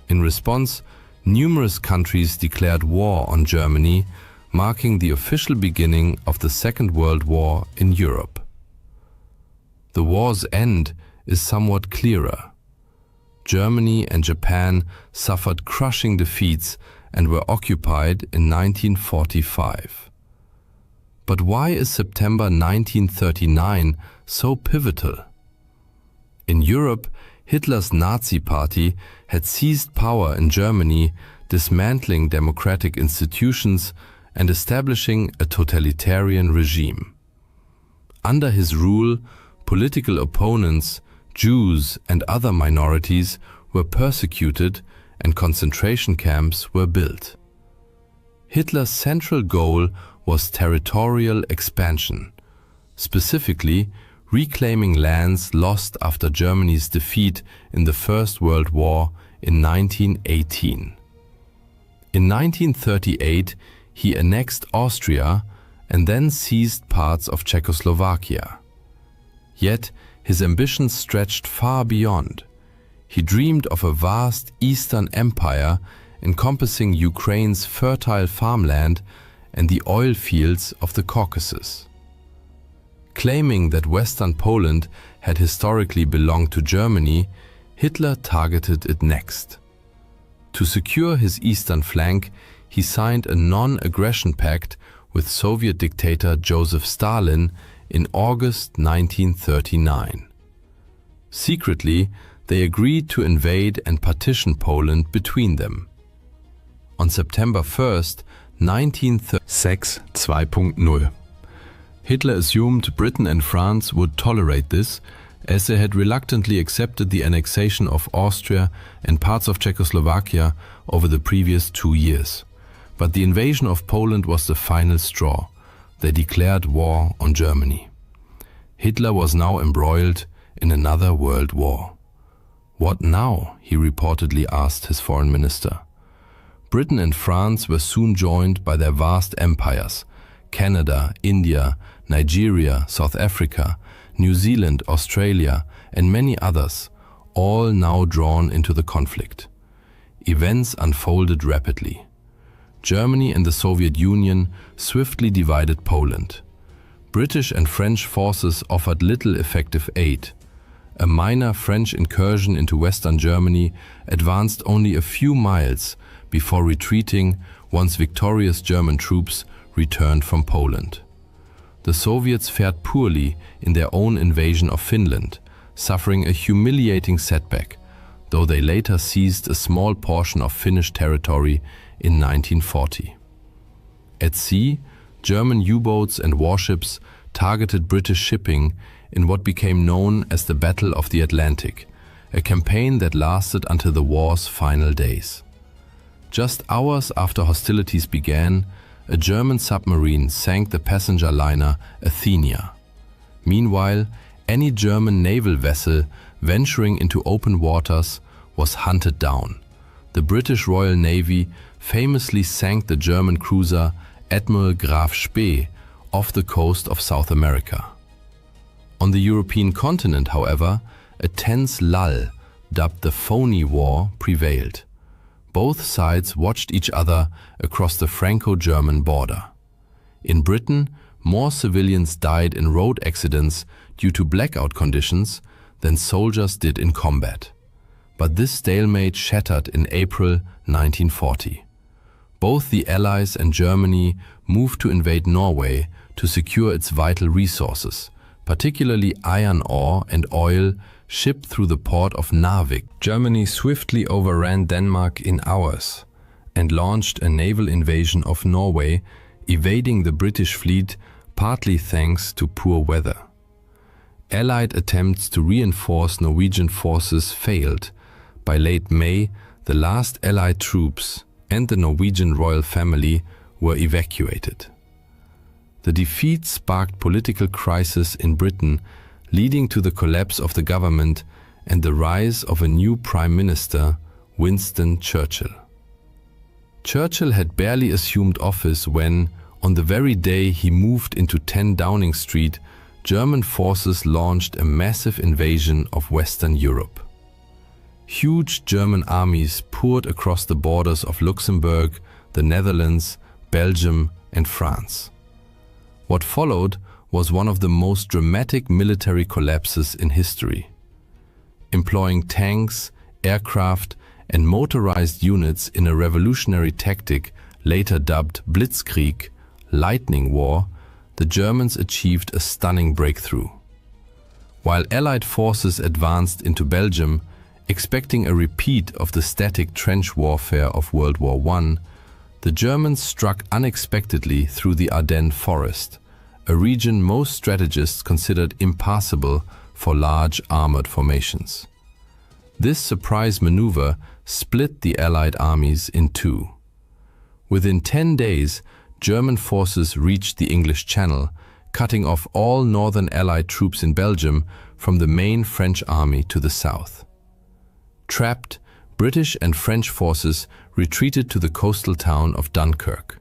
In response, numerous countries declared war on Germany, marking the official beginning of the Second World War in Europe. The war's end is somewhat clearer. Germany and Japan suffered crushing defeats and were occupied in 1945. But why is September 1939 so pivotal? In Europe, Hitler's Nazi Party had seized power in Germany, dismantling democratic institutions and establishing a totalitarian regime. Under his rule, political opponents, Jews and other minorities were persecuted and concentration camps were built. Hitler's central goal was territorial expansion, specifically reclaiming lands lost after Germany's defeat in the First World War in 1918. In 1938, he annexed Austria and then seized parts of Czechoslovakia. Yet, his ambitions stretched far beyond. He dreamed of a vast Eastern Empire encompassing Ukraine's fertile farmland and the oil fields of the Caucasus. Claiming that Western Poland had historically belonged to Germany, Hitler targeted it next. To secure his eastern flank, he signed a non-aggression pact with Soviet dictator Joseph Stalin in August 1939. Secretly, they agreed to invade and partition Poland between them. On September 1st, 1936 2.0. Hitler assumed Britain and France would tolerate this, as they had reluctantly accepted the annexation of Austria and parts of Czechoslovakia over the previous 2 years. But the invasion of Poland was the final straw. They declared war on Germany. Hitler was now embroiled in another world war. What now? He reportedly asked his foreign minister. Britain and France were soon joined by their vast empires: Canada, India, Nigeria, South Africa, New Zealand, Australia, and many others, all now drawn into the conflict. Events unfolded rapidly. Germany and the Soviet Union swiftly divided Poland. British and French forces offered little effective aid. A minor French incursion into Western Germany advanced only a few miles before retreating once victorious German troops returned from Poland. The Soviets fared poorly in their own invasion of Finland, suffering a humiliating setback, though they later seized a small portion of Finnish territory in 1940. At sea, German U-boats and warships targeted British shipping in what became known as the Battle of the Atlantic, a campaign that lasted until the war's final days. Just hours after hostilities began, a German submarine sank the passenger liner Athenia. Meanwhile, any German naval vessel venturing into open waters was hunted down. The British Royal Navy famously sank the German cruiser Admiral Graf Spee off the coast of South America. On the European continent, however, a tense lull, dubbed the Phony War, prevailed. Both sides watched each other across the Franco-German border. In Britain, more civilians died in road accidents due to blackout conditions than soldiers did in combat. But this stalemate shattered in April 1940. Both the Allies and Germany moved to invade Norway to secure its vital resources, particularly iron ore and oil shipped through the port of Narvik. Germany swiftly overran Denmark in hours and launched a naval invasion of Norway, evading the British fleet partly thanks to poor weather. Allied attempts to reinforce Norwegian forces failed. By late May, the last Allied troops and the Norwegian royal family were evacuated. The defeat sparked political crisis in Britain, leading to the collapse of the government and the rise of a new Prime Minister, Winston Churchill. Churchill had barely assumed office when, on the very day he moved into 10 Downing Street, German forces launched a massive invasion of Western Europe. Huge German armies poured across the borders of Luxembourg, the Netherlands, Belgium, and France. What followed was one of the most dramatic military collapses in history. Employing tanks, aircraft, and motorized units in a revolutionary tactic later dubbed Blitzkrieg, Lightning War, the Germans achieved a stunning breakthrough. While Allied forces advanced into Belgium, expecting a repeat of the static trench warfare of World War I, the Germans struck unexpectedly through the Ardennes forest, a region most strategists considered impassable for large armored formations. This surprise maneuver split the Allied armies in two. Within 10 days, German forces reached the English Channel, cutting off all northern Allied troops in Belgium from the main French army to the south. Trapped, British and French forces retreated to the coastal town of Dunkirk.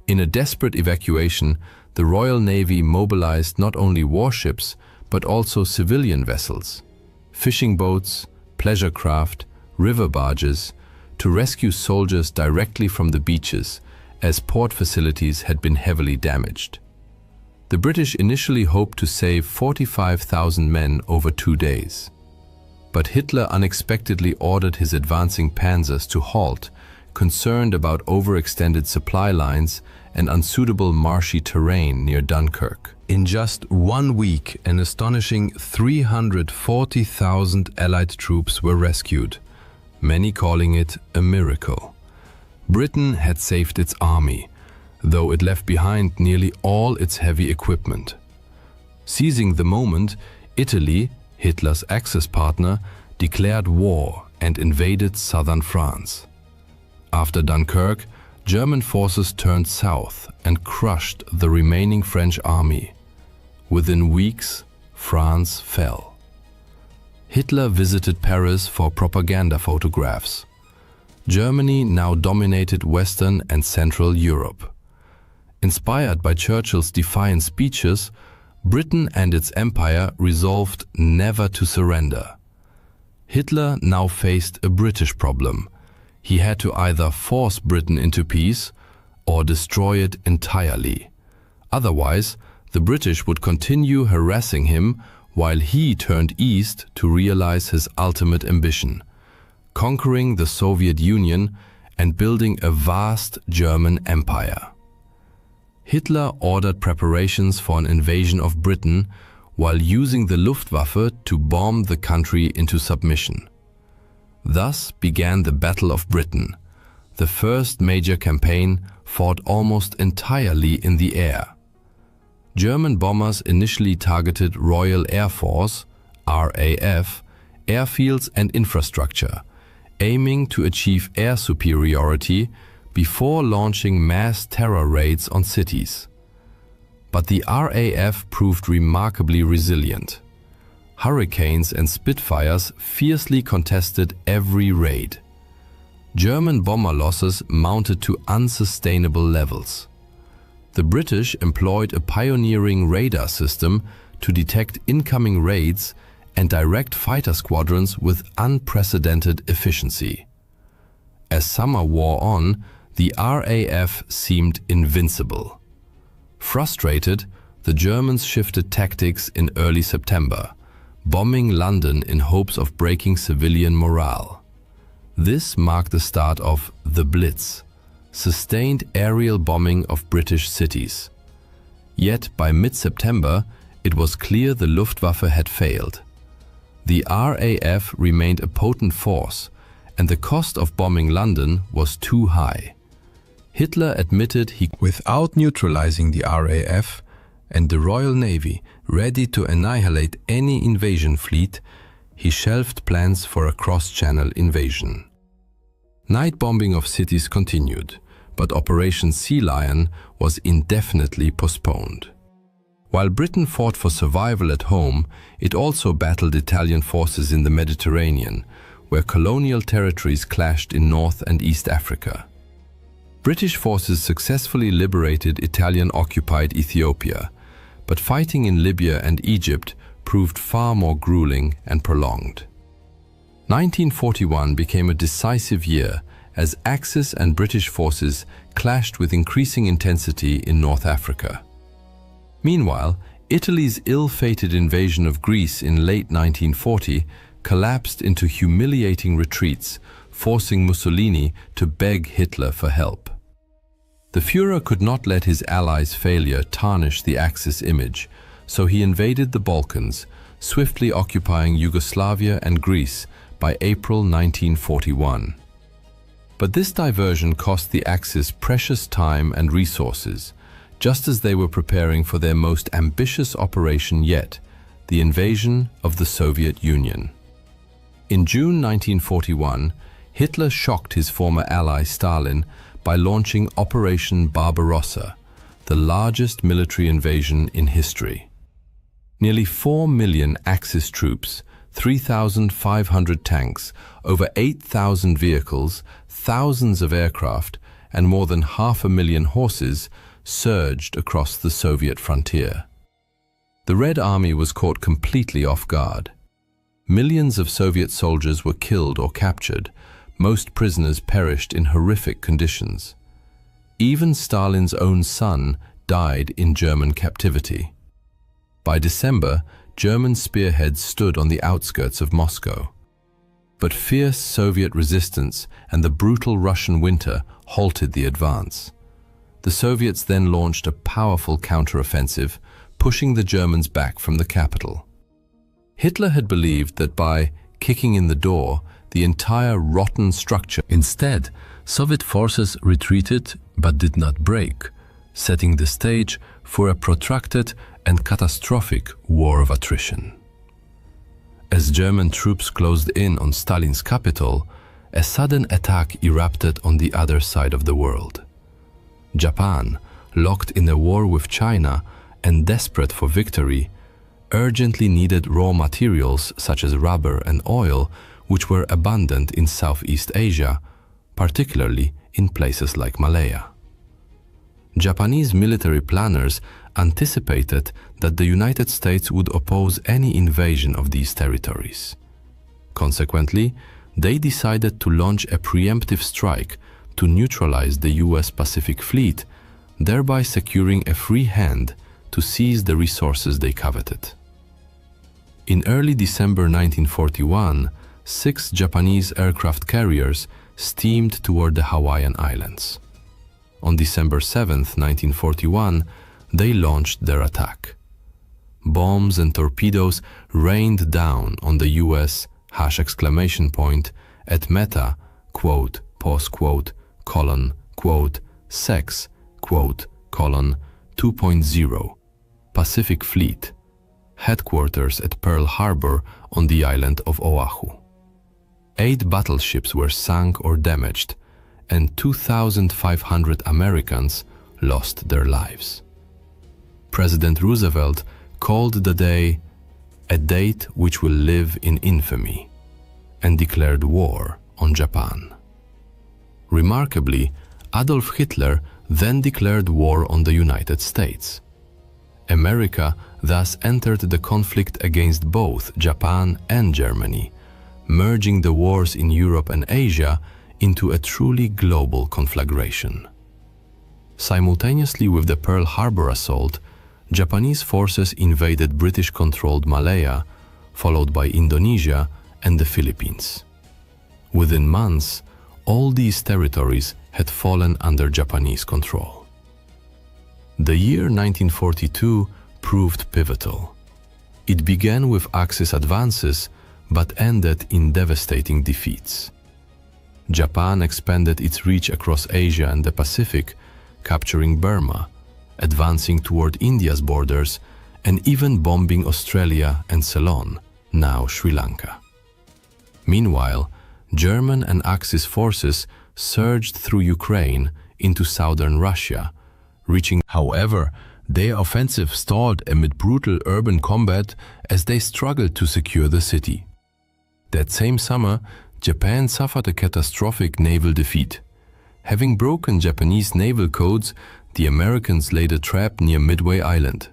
In a desperate evacuation, the Royal Navy mobilized not only warships but also civilian vessels, fishing boats, pleasure craft, river barges, to rescue soldiers directly from the beaches, as port facilities had been heavily damaged. The British initially hoped to save 45,000 men over 2 days. But Hitler unexpectedly ordered his advancing panzers to halt, concerned about overextended supply lines and unsuitable marshy terrain near Dunkirk. In just 1 week, an astonishing 340,000 Allied troops were rescued, many calling it a miracle. Britain had saved its army, though it left behind nearly all its heavy equipment. Seizing the moment, Italy, Hitler's Axis partner, declared war and invaded southern France. After Dunkirk, German forces turned south and crushed the remaining French army. Within weeks, France fell. Hitler visited Paris for propaganda photographs. Germany now dominated Western and Central Europe. Inspired by Churchill's defiant speeches, Britain and its empire resolved never to surrender. Hitler now faced a British problem. He had to either force Britain into peace or destroy it entirely. Otherwise, The British would continue harassing him while he turned east to realize his ultimate ambition, conquering the Soviet Union and building a vast German empire. Hitler ordered preparations for an invasion of Britain while using the Luftwaffe to bomb the country into submission. Thus began the Battle of Britain, the first major campaign fought almost entirely in the air. German bombers initially targeted Royal Air Force, RAF, airfields and infrastructure, aiming to achieve air superiority before launching mass terror raids on cities. But the RAF proved remarkably resilient. Hurricanes and Spitfires fiercely contested every raid. German bomber losses mounted to unsustainable levels. The British employed a pioneering radar system to detect incoming raids and direct fighter squadrons with unprecedented efficiency. As summer wore on, the RAF seemed invincible. Frustrated, the Germans shifted tactics in early September, bombing London in hopes of breaking civilian morale. This marked the start of the Blitz, sustained aerial bombing of British cities. Yet by mid-September, it was clear the Luftwaffe had failed. The RAF remained a potent force, and the cost of bombing London was too high. Hitler admitted he, without neutralizing the RAF and the Royal Navy ready to annihilate any invasion fleet, he shelved plans for a cross-channel invasion. Night bombing of cities continued, but Operation Sea Lion was indefinitely postponed. While Britain fought for survival at home, it also battled Italian forces in the Mediterranean, where colonial territories clashed in North and East Africa. British forces successfully liberated Italian-occupied Ethiopia, but fighting in Libya and Egypt proved far more grueling and prolonged. 1941 became a decisive year as Axis and British forces clashed with increasing intensity in North Africa. Meanwhile, Italy's ill-fated invasion of Greece in late 1940 collapsed into humiliating retreats, forcing Mussolini to beg Hitler for help. The Führer could not let his allies' failure tarnish the Axis image, so he invaded the Balkans, swiftly occupying Yugoslavia and Greece by April 1941. But this diversion cost the Axis precious time and resources, just as they were preparing for their most ambitious operation yet, the invasion of the Soviet Union. In June 1941, Hitler shocked his former ally Stalin by launching Operation Barbarossa, the largest military invasion in history. Nearly 4 million Axis troops, 3,500 tanks, over 8,000 vehicles, thousands of aircraft, and more than 500,000 horses surged across the Soviet frontier. The Red Army was caught completely off guard. Millions of Soviet soldiers were killed or captured. Most prisoners perished in horrific conditions. Even Stalin's own son died in German captivity. By December, German spearheads stood on the outskirts of Moscow. But fierce Soviet resistance and the brutal Russian winter halted the advance. The Soviets then launched a powerful counteroffensive, pushing the Germans back from the capital. Hitler had believed that by kicking in the door, the entire rotten structure. Instead, Soviet forces retreated but did not break, setting the stage for a protracted and catastrophic war of attrition. As German troops closed in on Stalin's capital, a sudden attack erupted on the other side of the world. Japan, locked in a war with China and desperate for victory, urgently needed raw materials such as rubber and oil, which were abundant in Southeast Asia, particularly in places like Malaya. Japanese military planners anticipated that the United States would oppose any invasion of these territories. Consequently, they decided to launch a preemptive strike to neutralize the US Pacific Fleet, thereby securing a free hand to seize the resources they coveted. In early December 1941, 6 Japanese aircraft carriers steamed toward the Hawaiian Islands. On December 7, 1941, they launched their attack. Bombs and torpedoes rained down on the US at Meta, quote, pause quote, colon, quote, sex, quote, colon, 2.0, Pacific Fleet, headquarters at Pearl Harbor on the island of Oahu. 8 battleships were sunk or damaged, and 2,500 Americans lost their lives. President Roosevelt called the day a date which will live in infamy, and declared war on Japan. Remarkably, Adolf Hitler then declared war on the United States. America thus entered the conflict against both Japan and Germany, merging the wars in Europe and Asia into a truly global conflagration. Simultaneously with the Pearl Harbor assault, Japanese forces invaded British-controlled Malaya, followed by Indonesia and the Philippines. Within months, all these territories had fallen under Japanese control. The year 1942 proved pivotal. It began with Axis advances, but ended in devastating defeats. Japan expanded its reach across Asia and the Pacific, capturing Burma, advancing toward India's borders, and even bombing Australia and Ceylon, now Sri Lanka. Meanwhile, German and Axis forces surged through Ukraine into southern Russia, reaching. However, their offensive stalled amid brutal urban combat as they struggled to secure the city. That same summer, Japan suffered a catastrophic naval defeat. Having broken Japanese naval codes, the Americans laid a trap near Midway Island.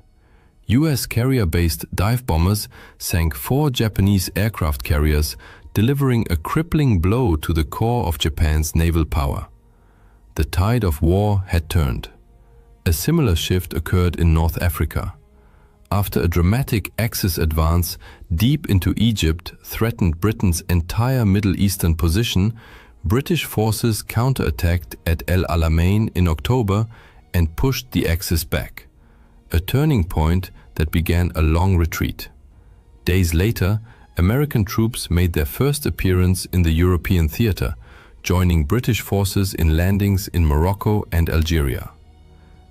US carrier-based dive bombers sank 4 Japanese aircraft carriers, delivering a crippling blow to the core of Japan's naval power. The tide of war had turned. A similar shift occurred in North Africa. After a dramatic Axis advance deep into Egypt threatened Britain's entire Middle Eastern position, British forces counterattacked at El Alamein in October and pushed the Axis back, a turning point that began a long retreat. Days later, American troops made their first appearance in the European theater, joining British forces in landings in Morocco and Algeria.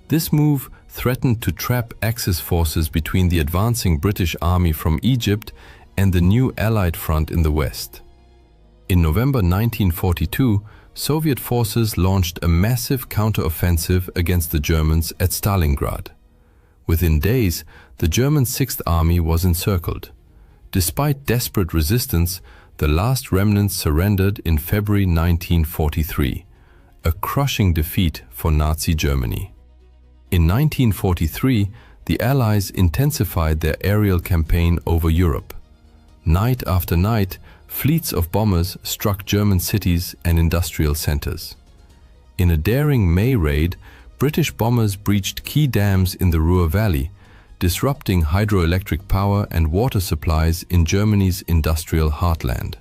This move threatened to trap Axis forces between the advancing British army from Egypt and the new Allied front in the west. In November 1942, Soviet forces launched a massive counteroffensive against the Germans at Stalingrad. Within days, the German Sixth Army was encircled. Despite desperate resistance, the last remnants surrendered in February 1943, a crushing defeat for Nazi Germany. In 1943, the Allies intensified their aerial campaign over Europe. Night after night, fleets of bombers struck German cities and industrial centers. In a daring May raid, British bombers breached key dams in the Ruhr Valley, disrupting hydroelectric power and water supplies in Germany's industrial heartland.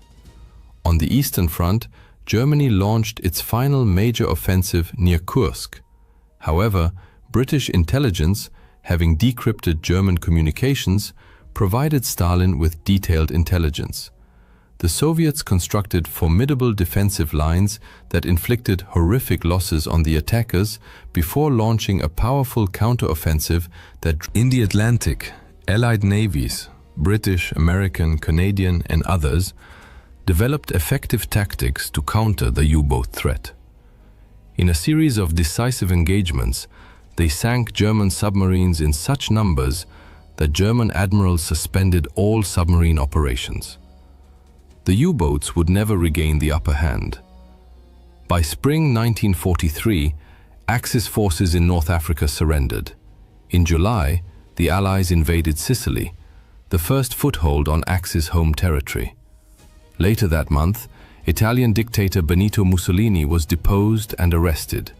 On the Eastern Front, Germany launched its final major offensive near Kursk. However, British intelligence, having decrypted German communications, provided Stalin with detailed intelligence. The Soviets constructed formidable defensive lines that inflicted horrific losses on the attackers before launching a powerful counteroffensive that in the Atlantic, Allied navies, British, American, Canadian, and others, developed effective tactics to counter the U-boat threat. In a series of decisive engagements, they sank German submarines in such numbers that German admirals suspended all submarine operations. The U-boats would never regain the upper hand. By spring 1943, Axis forces in North Africa surrendered. In July, the Allies invaded Sicily, the first foothold on Axis home territory. Later that month, Italian dictator Benito Mussolini was deposed and arrested.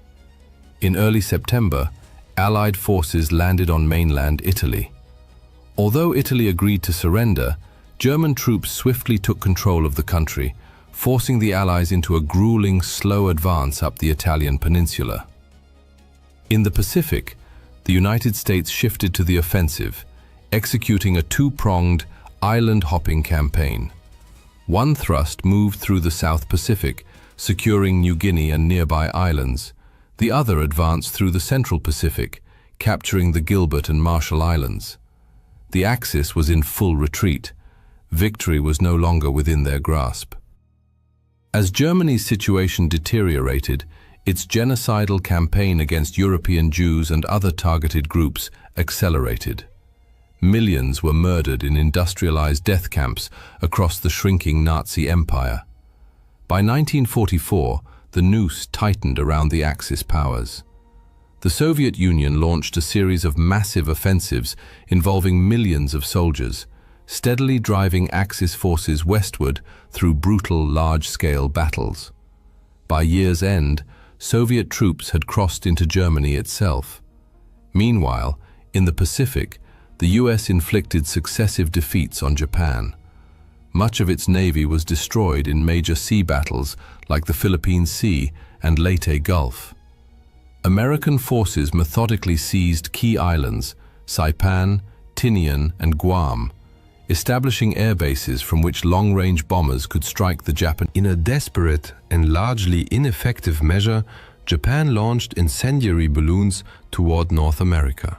In early September, Allied forces landed on mainland Italy. Although Italy agreed to surrender, German troops swiftly took control of the country, forcing the Allies into a grueling, slow advance up the Italian peninsula. In the Pacific, the United States shifted to the offensive, executing a two-pronged, island-hopping campaign. One thrust moved through the South Pacific, securing New Guinea and nearby islands. The other advanced through the Central Pacific, capturing the Gilbert and Marshall Islands. The Axis was in full retreat. Victory was no longer within their grasp. As Germany's situation deteriorated, its genocidal campaign against European Jews and other targeted groups accelerated. Millions were murdered in industrialized death camps across the shrinking Nazi empire. By 1944, the noose tightened around the Axis powers. The Soviet Union launched a series of massive offensives involving millions of soldiers, steadily driving Axis forces westward through brutal, large-scale battles. By year's end, Soviet troops had crossed into Germany itself. Meanwhile, in the Pacific, the US inflicted successive defeats on Japan. Much of its navy was destroyed in major sea battles like the Philippine Sea and Leyte Gulf. American forces methodically seized key islands, Saipan, Tinian, and Guam, establishing air bases from which long-range bombers could strike the Japanese. In a desperate and largely ineffective measure, Japan launched incendiary balloons toward North America.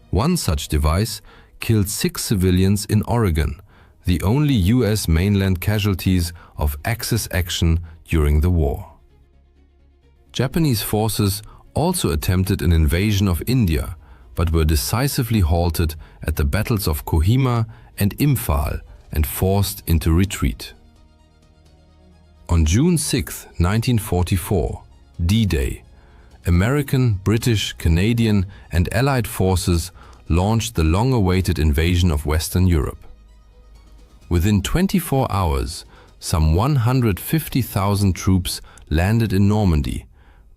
One such device killed 6 civilians in Oregon, the only US mainland casualties of Axis action during the war. Japanese forces also attempted an invasion of India, but were decisively halted at the battles of Kohima and Imphal and forced into retreat. On June 6, 1944, D-Day, American, British, Canadian, and Allied forces launched the long-awaited invasion of Western Europe. Within 24 hours, some 150,000 troops landed in Normandy.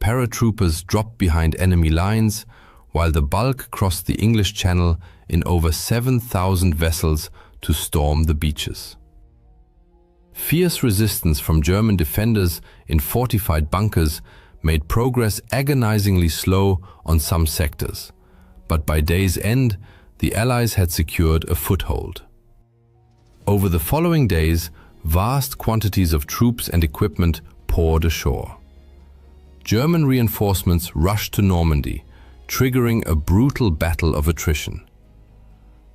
Paratroopers dropped behind enemy lines, while the bulk crossed the English Channel in over 7,000 vessels to storm the beaches. Fierce resistance from German defenders in fortified bunkers made progress agonizingly slow on some sectors, but by day's end, the Allies had secured a foothold. Over the following days, vast quantities of troops and equipment poured ashore. German reinforcements rushed to Normandy, triggering a brutal battle of attrition.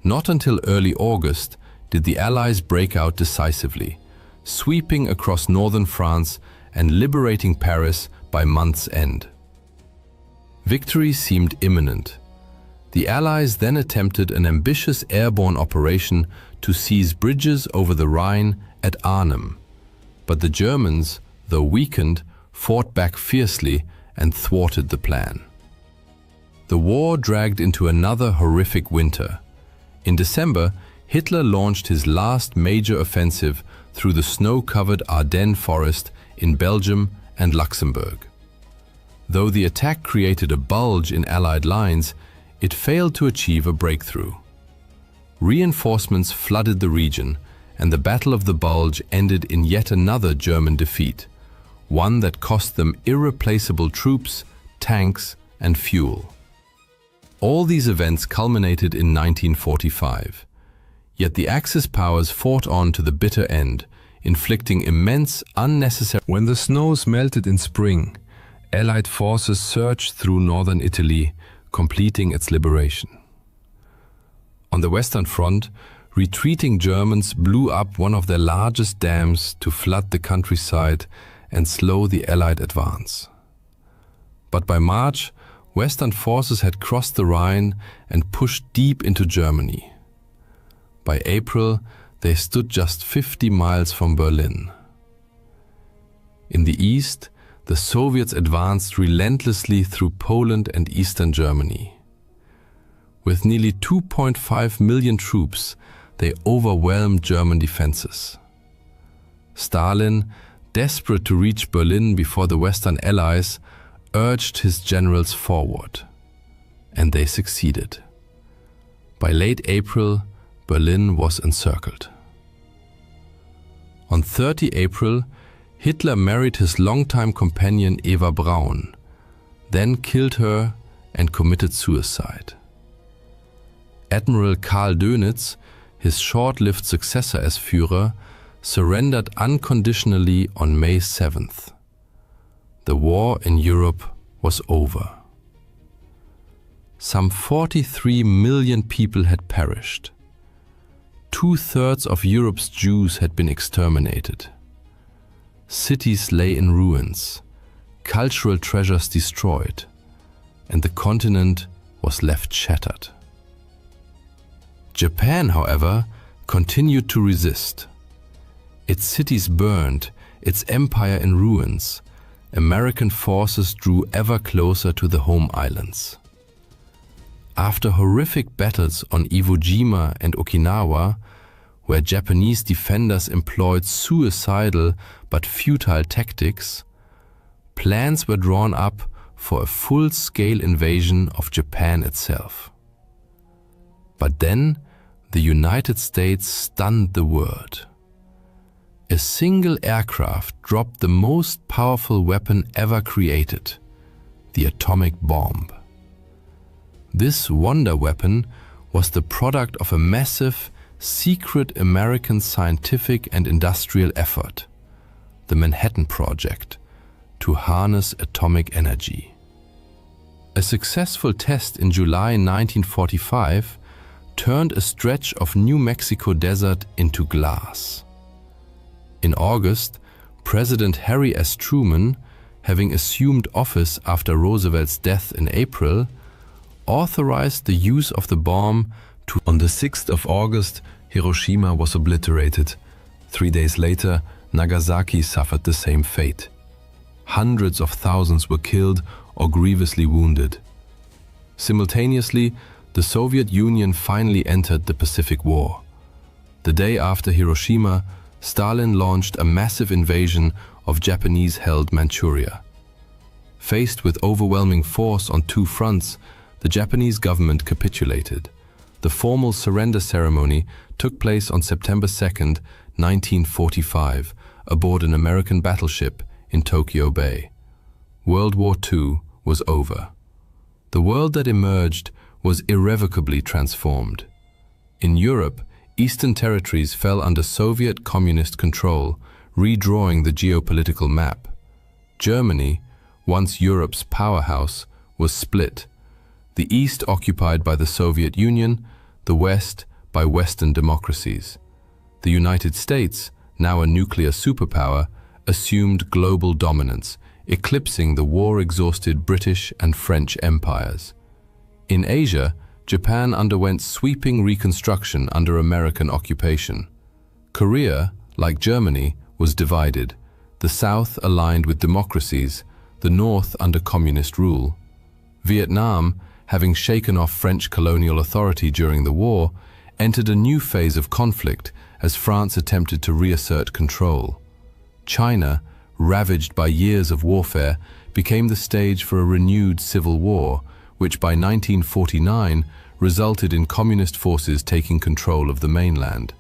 Not until early August did the Allies break out decisively, sweeping across northern France and liberating Paris by month's end. Victory seemed imminent. The Allies then attempted an ambitious airborne operation to seize bridges over the Rhine at Arnhem, but the Germans, though weakened, fought back fiercely and thwarted the plan. The war dragged into another horrific winter. In December, Hitler launched his last major offensive through the snow-covered Ardennes forest in Belgium and Luxembourg. Though the attack created a bulge in Allied lines, it failed to achieve a breakthrough. Reinforcements flooded the region, and the Battle of the Bulge ended in yet another German defeat, one that cost them irreplaceable troops, tanks, and fuel. All these events culminated in 1945. Yet the Axis powers fought on to the bitter end, inflicting immense, unnecessary... When the snows melted in spring, Allied forces surged through northern Italy, completing its liberation. On the Western Front, retreating Germans blew up one of their largest dams to flood the countryside and slow the Allied advance. But by March, Western forces had crossed the Rhine and pushed deep into Germany. By April, they stood just 50 miles from Berlin. In the east, the Soviets advanced relentlessly through Poland and eastern Germany. With nearly 2.5 million troops, they overwhelmed German defenses. Stalin, desperate to reach Berlin before the Western Allies, urged his generals forward. and they succeeded. By late April, Berlin was encircled. On 30 April, Hitler married his longtime companion Eva Braun, then killed her and committed suicide. Admiral Karl Dönitz, his short-lived successor as Führer, surrendered unconditionally on May 7th. The war in Europe was over. Some 43 million people had perished. 2/3 of Europe's Jews had been exterminated. Cities lay in ruins, cultural treasures destroyed, and the continent was left shattered. Japan, however, continued to resist. Its cities burned, its empire in ruins. American forces drew ever closer to the home islands. After horrific battles on Iwo Jima and Okinawa, where Japanese defenders employed suicidal but futile tactics, plans were drawn up for a full-scale invasion of Japan itself. But then, the United States stunned the world. A single aircraft dropped the most powerful weapon ever created, the atomic bomb. This wonder weapon was the product of a massive, secret American scientific and industrial effort, the Manhattan Project, to harness atomic energy. A successful test in July 1945 turned a stretch of New Mexico desert into glass. In August, President Harry S. Truman, having assumed office after Roosevelt's death in April, authorized the use of the bomb to. On the 6th of August, Hiroshima was obliterated. 3 days later, Nagasaki suffered the same fate. Hundreds of thousands were killed or grievously wounded. Simultaneously, the Soviet Union finally entered the Pacific War. The day after Hiroshima, Stalin launched a massive invasion of Japanese-held Manchuria. Faced with overwhelming force on two fronts, the Japanese government capitulated. The formal surrender ceremony took place on September 2, 1945, aboard an American battleship in Tokyo Bay. World War II was over. The world that emerged was irrevocably transformed. In Europe, Eastern territories fell under Soviet communist control, redrawing the geopolitical map. Germany, once Europe's powerhouse, was split. The East occupied by the Soviet Union, the West by Western democracies. The United States, now a nuclear superpower, assumed global dominance, eclipsing the war-exhausted British and French empires. In Asia, Japan underwent sweeping reconstruction under American occupation. Korea, like Germany, was divided, the South aligned with democracies, the North under communist rule. Vietnam, having shaken off French colonial authority during the war, entered a new phase of conflict as France attempted to reassert control. China, ravaged by years of warfare, became the stage for a renewed civil war, which by 1949 resulted in communist forces taking control of the mainland.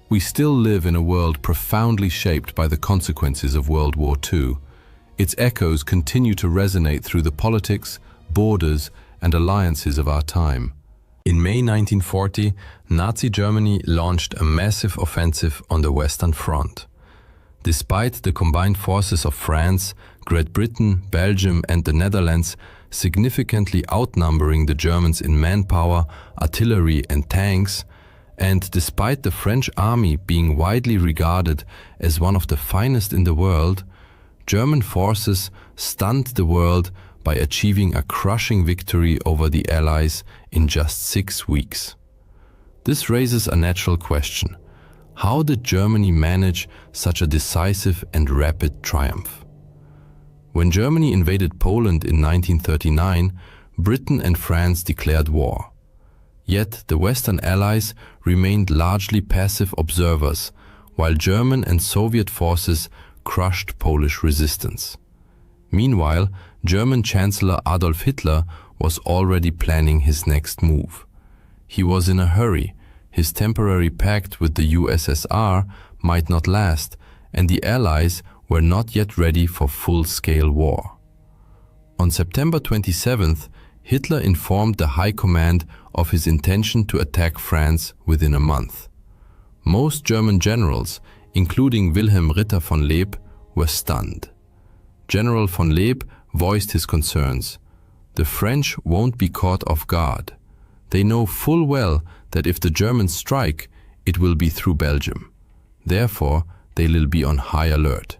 We still live in a world profoundly shaped by the consequences of World War II. Its echoes continue to resonate through the politics, borders, and alliances of our time. In May 1940, Nazi Germany launched a massive offensive on the Western Front. Despite the combined forces of France, Great Britain, Belgium, and the Netherlands significantly outnumbering the Germans in manpower, artillery, and tanks, and despite the French army being widely regarded as one of the finest in the world, German forces stunned the world by achieving a crushing victory over the Allies in just 6 weeks. This raises a natural question. How did Germany manage such a decisive and rapid triumph? When Germany invaded Poland in 1939, Britain and France declared war. Yet the Western Allies remained largely passive observers, while German and Soviet forces crushed Polish resistance. Meanwhile, German Chancellor Adolf Hitler was already planning his next move. He was in a hurry. His temporary pact with the USSR might not last, and the Allies were not yet ready for full-scale war. On September 27th, Hitler informed the High Command of his intention to attack France within a month. Most German generals, including Wilhelm Ritter von Leeb, were stunned. General von Leeb voiced his concerns. The French won't be caught off guard. They know full well that if the Germans strike, it will be through Belgium. Therefore, they will be on high alert.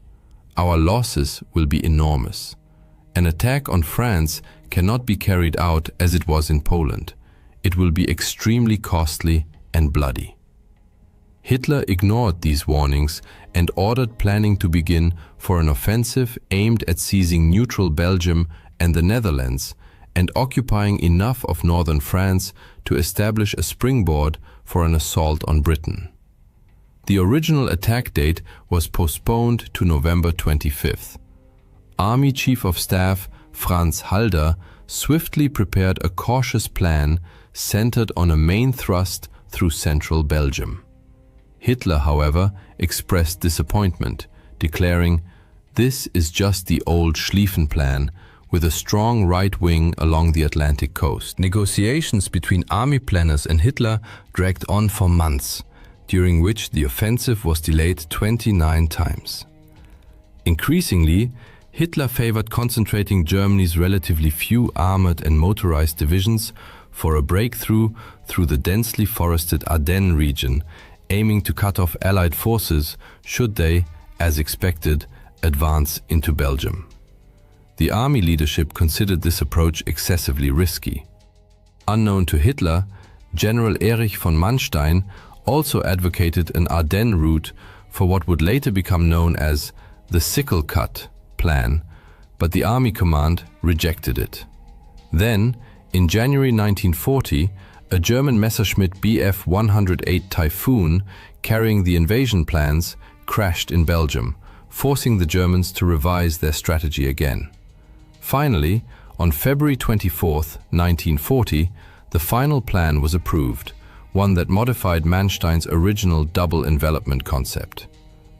Our losses will be enormous. An attack on France cannot be carried out as it was in Poland. It will be extremely costly and bloody. Hitler ignored these warnings and ordered planning to begin for an offensive aimed at seizing neutral Belgium and the Netherlands and occupying enough of northern France to establish a springboard for an assault on Britain. The original attack date was postponed to November 25th. Army Chief of Staff Franz Halder swiftly prepared a cautious plan centered on a main thrust through central Belgium. Hitler, however, expressed disappointment, declaring, "This is just the old Schlieffen plan, with a strong right wing along the Atlantic coast." Negotiations between army planners and Hitler dragged on for months, during which the offensive was delayed 29 times. Increasingly, Hitler favored concentrating Germany's relatively few armored and motorized divisions for a breakthrough through the densely forested Ardennes region, aiming to cut off Allied forces should they, as expected, advance into Belgium. The army leadership considered this approach excessively risky. Unknown to Hitler, General Erich von Manstein also advocated an Ardennes route for what would later become known as the Sickle Cut plan, but the army command rejected it. Then, in January 1940, a German Messerschmitt Bf 108 Typhoon carrying the invasion plans crashed in Belgium, forcing the Germans to revise their strategy again. Finally, on February 24, 1940, the final plan was approved, one that modified Manstein's original double envelopment concept.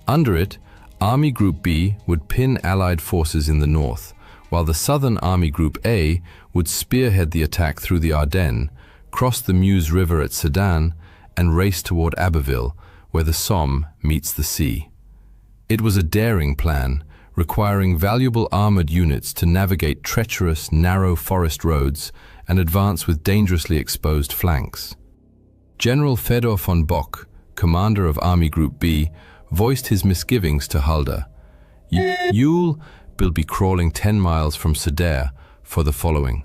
Under it, Army Group B would pin Allied forces in the north, while the Southern Army Group A would spearhead the attack through the Ardennes, cross the Meuse River at Sedan, and race toward Abbeville, where the Somme meets the sea. It was a daring plan, requiring valuable armored units to navigate treacherous, narrow forest roads and advance with dangerously exposed flanks. General Fedor von Bock, commander of Army Group B, voiced his misgivings to Halder. "You'll be crawling 10 miles from Sedan for the following.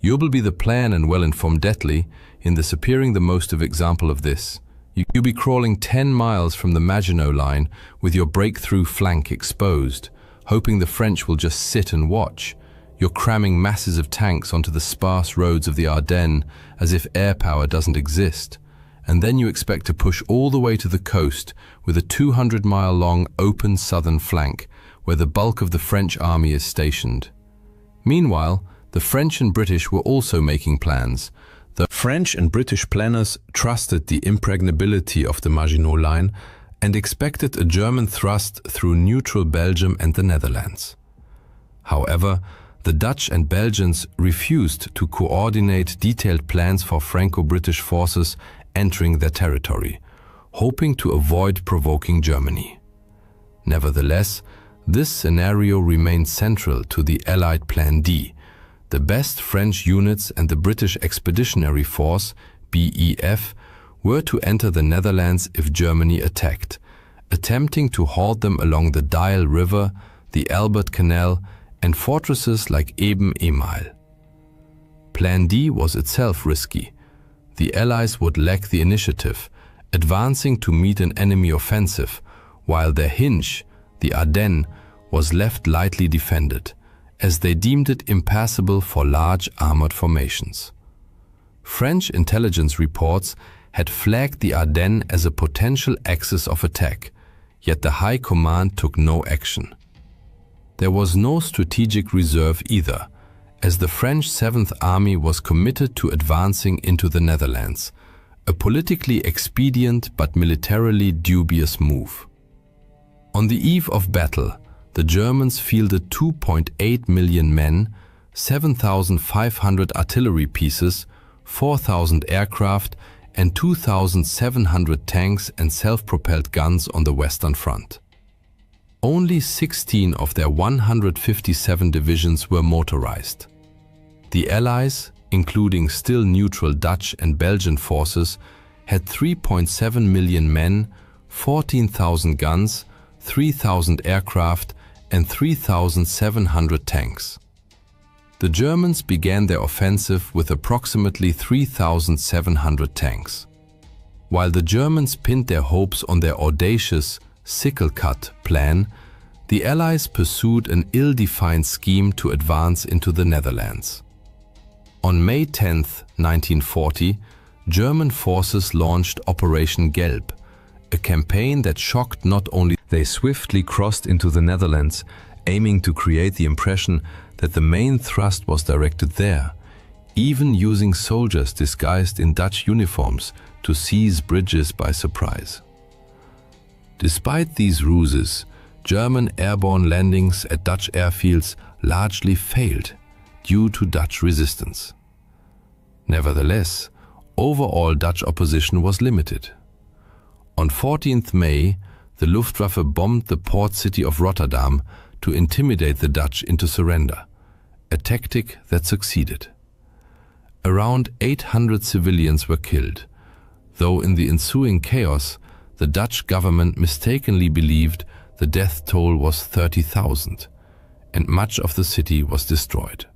You'll be the plan and well-informed Detli in this appearing the most of example of this. You'll be crawling 10 miles from the Maginot Line with your breakthrough flank exposed, hoping the French will just sit and watch. You're cramming masses of tanks onto the sparse roads of the Ardennes as if air power doesn't exist. And then you expect to push all the way to the coast with a 200-mile-long open southern flank where the bulk of the French army is stationed." Meanwhile, the French and British were also making plans. The French and British planners trusted the impregnability of the Maginot Line and expected a German thrust through neutral Belgium and the Netherlands. However, the Dutch and Belgians refused to coordinate detailed plans for Franco-British forces entering their territory, hoping to avoid provoking Germany. Nevertheless, this scenario remained central to the Allied Plan D. The best French units and the British Expeditionary Force, BEF, were to enter the Netherlands if Germany attacked, attempting to halt them along the Dyle River, the Albert Canal, and fortresses like Eben-Emael. Plan D was itself risky. The Allies would lack the initiative, advancing to meet an enemy offensive, while their hinge, the Ardennes, was left lightly defended, as they deemed it impassable for large armored formations. French intelligence reports had flagged the Ardennes as a potential axis of attack, yet the High Command took no action. There was no strategic reserve either, as the French 7th Army was committed to advancing into the Netherlands, a politically expedient but militarily dubious move. On the eve of battle, the Germans fielded 2.8 million men, 7,500 artillery pieces, 4,000 aircraft, and 2,700 tanks and self-propelled guns on the Western Front. Only 16 of their 157 divisions were motorized. The Allies, including still neutral Dutch and Belgian forces, had 3.7 million men, 14,000 guns, 3,000 aircraft, and 3,700 tanks. The Germans began their offensive with approximately 3,700 tanks. While the Germans pinned their hopes on their audacious sickle-cut plan, the Allies pursued an ill-defined scheme to advance into the Netherlands. On May 10, 1940, German forces launched Operation Gelb, a campaign that shocked not only. They swiftly crossed into the Netherlands, aiming to create the impression that the main thrust was directed there, even using soldiers disguised in Dutch uniforms to seize bridges by surprise. Despite these ruses, German airborne landings at Dutch airfields largely failed due to Dutch resistance. Nevertheless, overall Dutch opposition was limited. On 14th May, the Luftwaffe bombed the port city of Rotterdam to intimidate the Dutch into surrender, a tactic that succeeded. Around 800 civilians were killed, though in the ensuing chaos, the Dutch government mistakenly believed the death toll was 30,000, and much of the city was destroyed.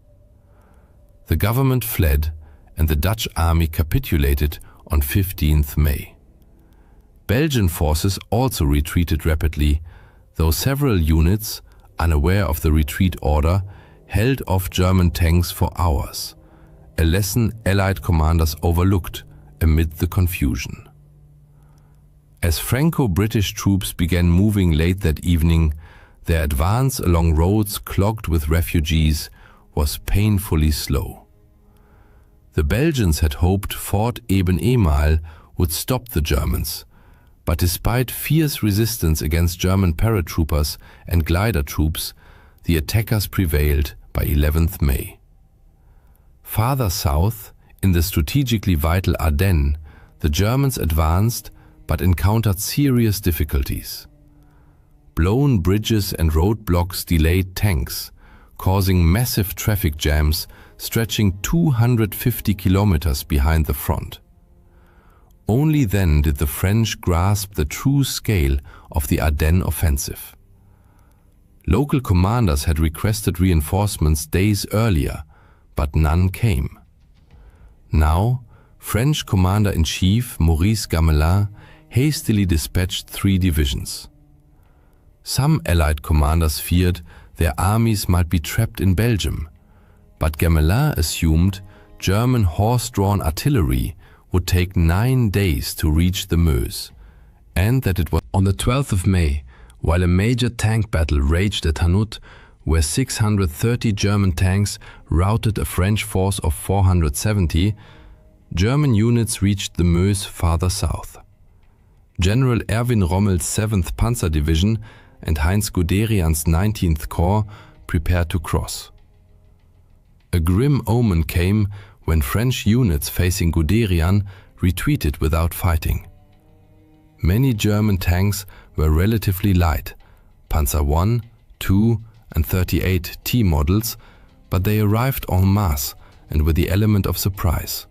The government fled, and the Dutch army capitulated on 15th May. Belgian forces also retreated rapidly, though several units, unaware of the retreat order, held off German tanks for hours, a lesson Allied commanders overlooked amid the confusion. As Franco-British troops began moving late that evening, their advance along roads clogged with refugees was painfully slow. The Belgians had hoped Fort Eben-Emael would stop the Germans, but despite fierce resistance against German paratroopers and glider troops, the attackers prevailed by 11th May. Farther south, in the strategically vital Ardennes, the Germans advanced but encountered serious difficulties. Blown bridges and roadblocks delayed tanks, causing massive traffic jams stretching 250 kilometers behind the front. Only then did the French grasp the true scale of the Ardennes offensive. Local commanders had requested reinforcements days earlier, but none came. Now, French Commander-in-Chief Maurice Gamelin hastily dispatched 3 divisions. Some Allied commanders feared their armies might be trapped in Belgium, but Gamelin assumed German horse-drawn artillery would take 9 days to reach the Meuse, and that it was on the 12th of May, while a major tank battle raged at Hanout, where 630 German tanks routed a French force of 470, German units reached the Meuse farther south. General Erwin Rommel's 7th Panzer Division and Heinz Guderian's 19th Corps prepared to cross. A grim omen came when French units facing Guderian retreated without fighting. Many German tanks were relatively light, Panzer I, II, and 38T models, but they arrived en masse and with the element of surprise.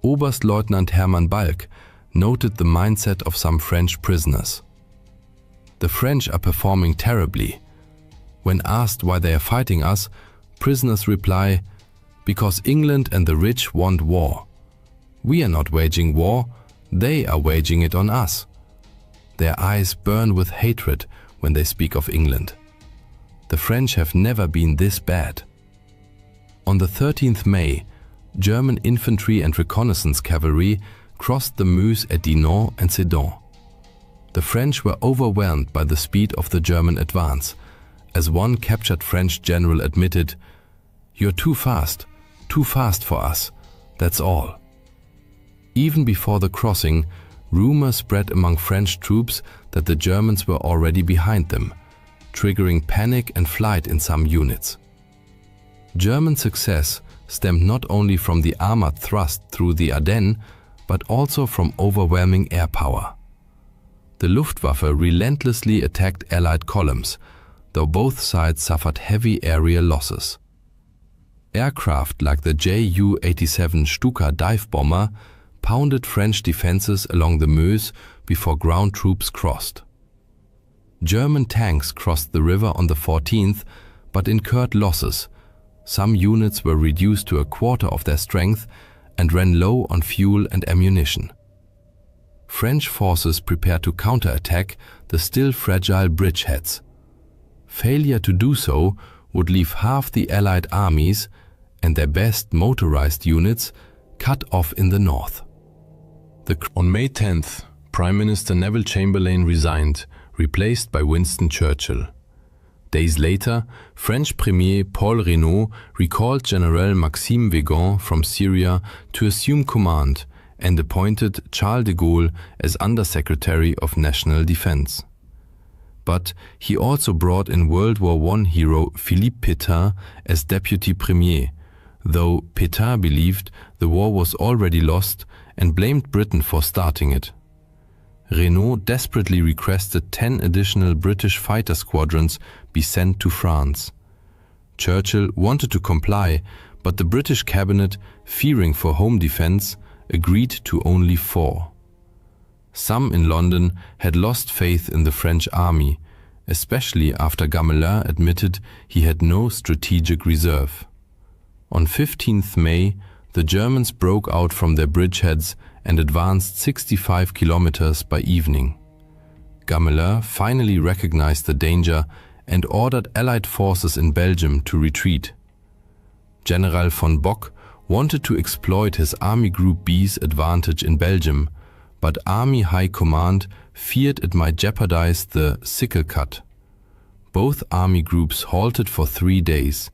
Oberstleutnant Hermann Balck noted the mindset of some French prisoners. The French are performing terribly. When asked why they are fighting us, prisoners reply, because England and the rich want war. We are not waging war, they are waging it on us. Their eyes burn with hatred when they speak of England. The French have never been this bad. On the 13th May, German infantry and reconnaissance cavalry crossed the Meuse at Dinant and Sedan. The French were overwhelmed by the speed of the German advance. As one captured French general admitted, "You're too fast for us, that's all." Even before the crossing, rumors spread among French troops that the Germans were already behind them, triggering panic and flight in some units. German success stemmed not only from the armored thrust through the Ardennes, but also from overwhelming air power. The Luftwaffe relentlessly attacked Allied columns, though both sides suffered heavy aerial losses. Aircraft like the Ju-87 Stuka dive bomber pounded French defenses along the Meuse before ground troops crossed. German tanks crossed the river on the 14th, but incurred losses. Some units were reduced to a quarter of their strength and ran low on fuel and ammunition. French forces prepared to counterattack the still fragile bridgeheads. Failure to do so would leave half the Allied armies and their best motorized units cut off in the north. On May 10th, Prime Minister Neville Chamberlain resigned, replaced by Winston Churchill. Days later, French Premier Paul Reynaud recalled General Maxime Weygand from Syria to assume command and appointed Charles de Gaulle as Undersecretary of National Defense. But he also brought in World War I hero Philippe Pétain as Deputy Premier, though Pétain believed the war was already lost and blamed Britain for starting it. Reynaud desperately requested 10 additional British fighter squadrons be sent to France. Churchill wanted to comply, but the British cabinet, fearing for home defense, agreed to only 4. Some in London had lost faith in the French army, especially after Gamelin admitted he had no strategic reserve. On 15th May, the Germans broke out from their bridgeheads and advanced 65 kilometers by evening. Gamelin finally recognized the danger and ordered Allied forces in Belgium to retreat. General von Bock wanted to exploit his Army Group B's advantage in Belgium, but Army High Command feared it might jeopardize the sickle cut. Both army groups halted for 3 days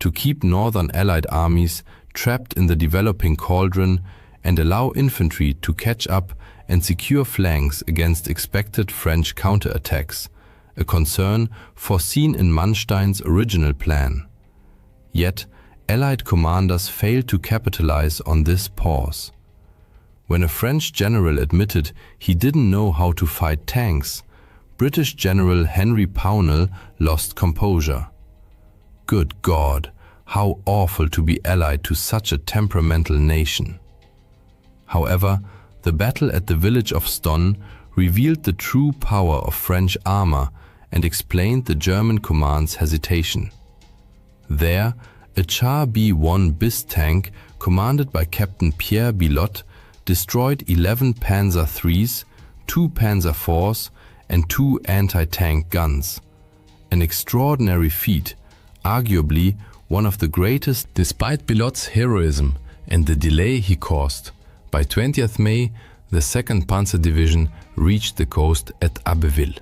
to keep northern Allied armies trapped in the developing cauldron and allow infantry to catch up and secure flanks against expected French counterattacks, a concern foreseen in Manstein's original plan. Yet, Allied commanders failed to capitalize on this pause. When a French general admitted he didn't know how to fight tanks, British General Henry Pownall lost composure. Good God, how awful to be allied to such a temperamental nation. However, the battle at the village of Stonne revealed the true power of French armor and explained the German command's hesitation. There, a Char B-1 BIS tank commanded by Captain Pierre Bilotte destroyed 11 Panzer IIIs, 2 Panzer IVs and 2 anti-tank guns. An extraordinary feat, arguably one of the greatest despite Bilotte's heroism and the delay he caused. By 20th May, the 2nd Panzer Division reached the coast at Abbeville.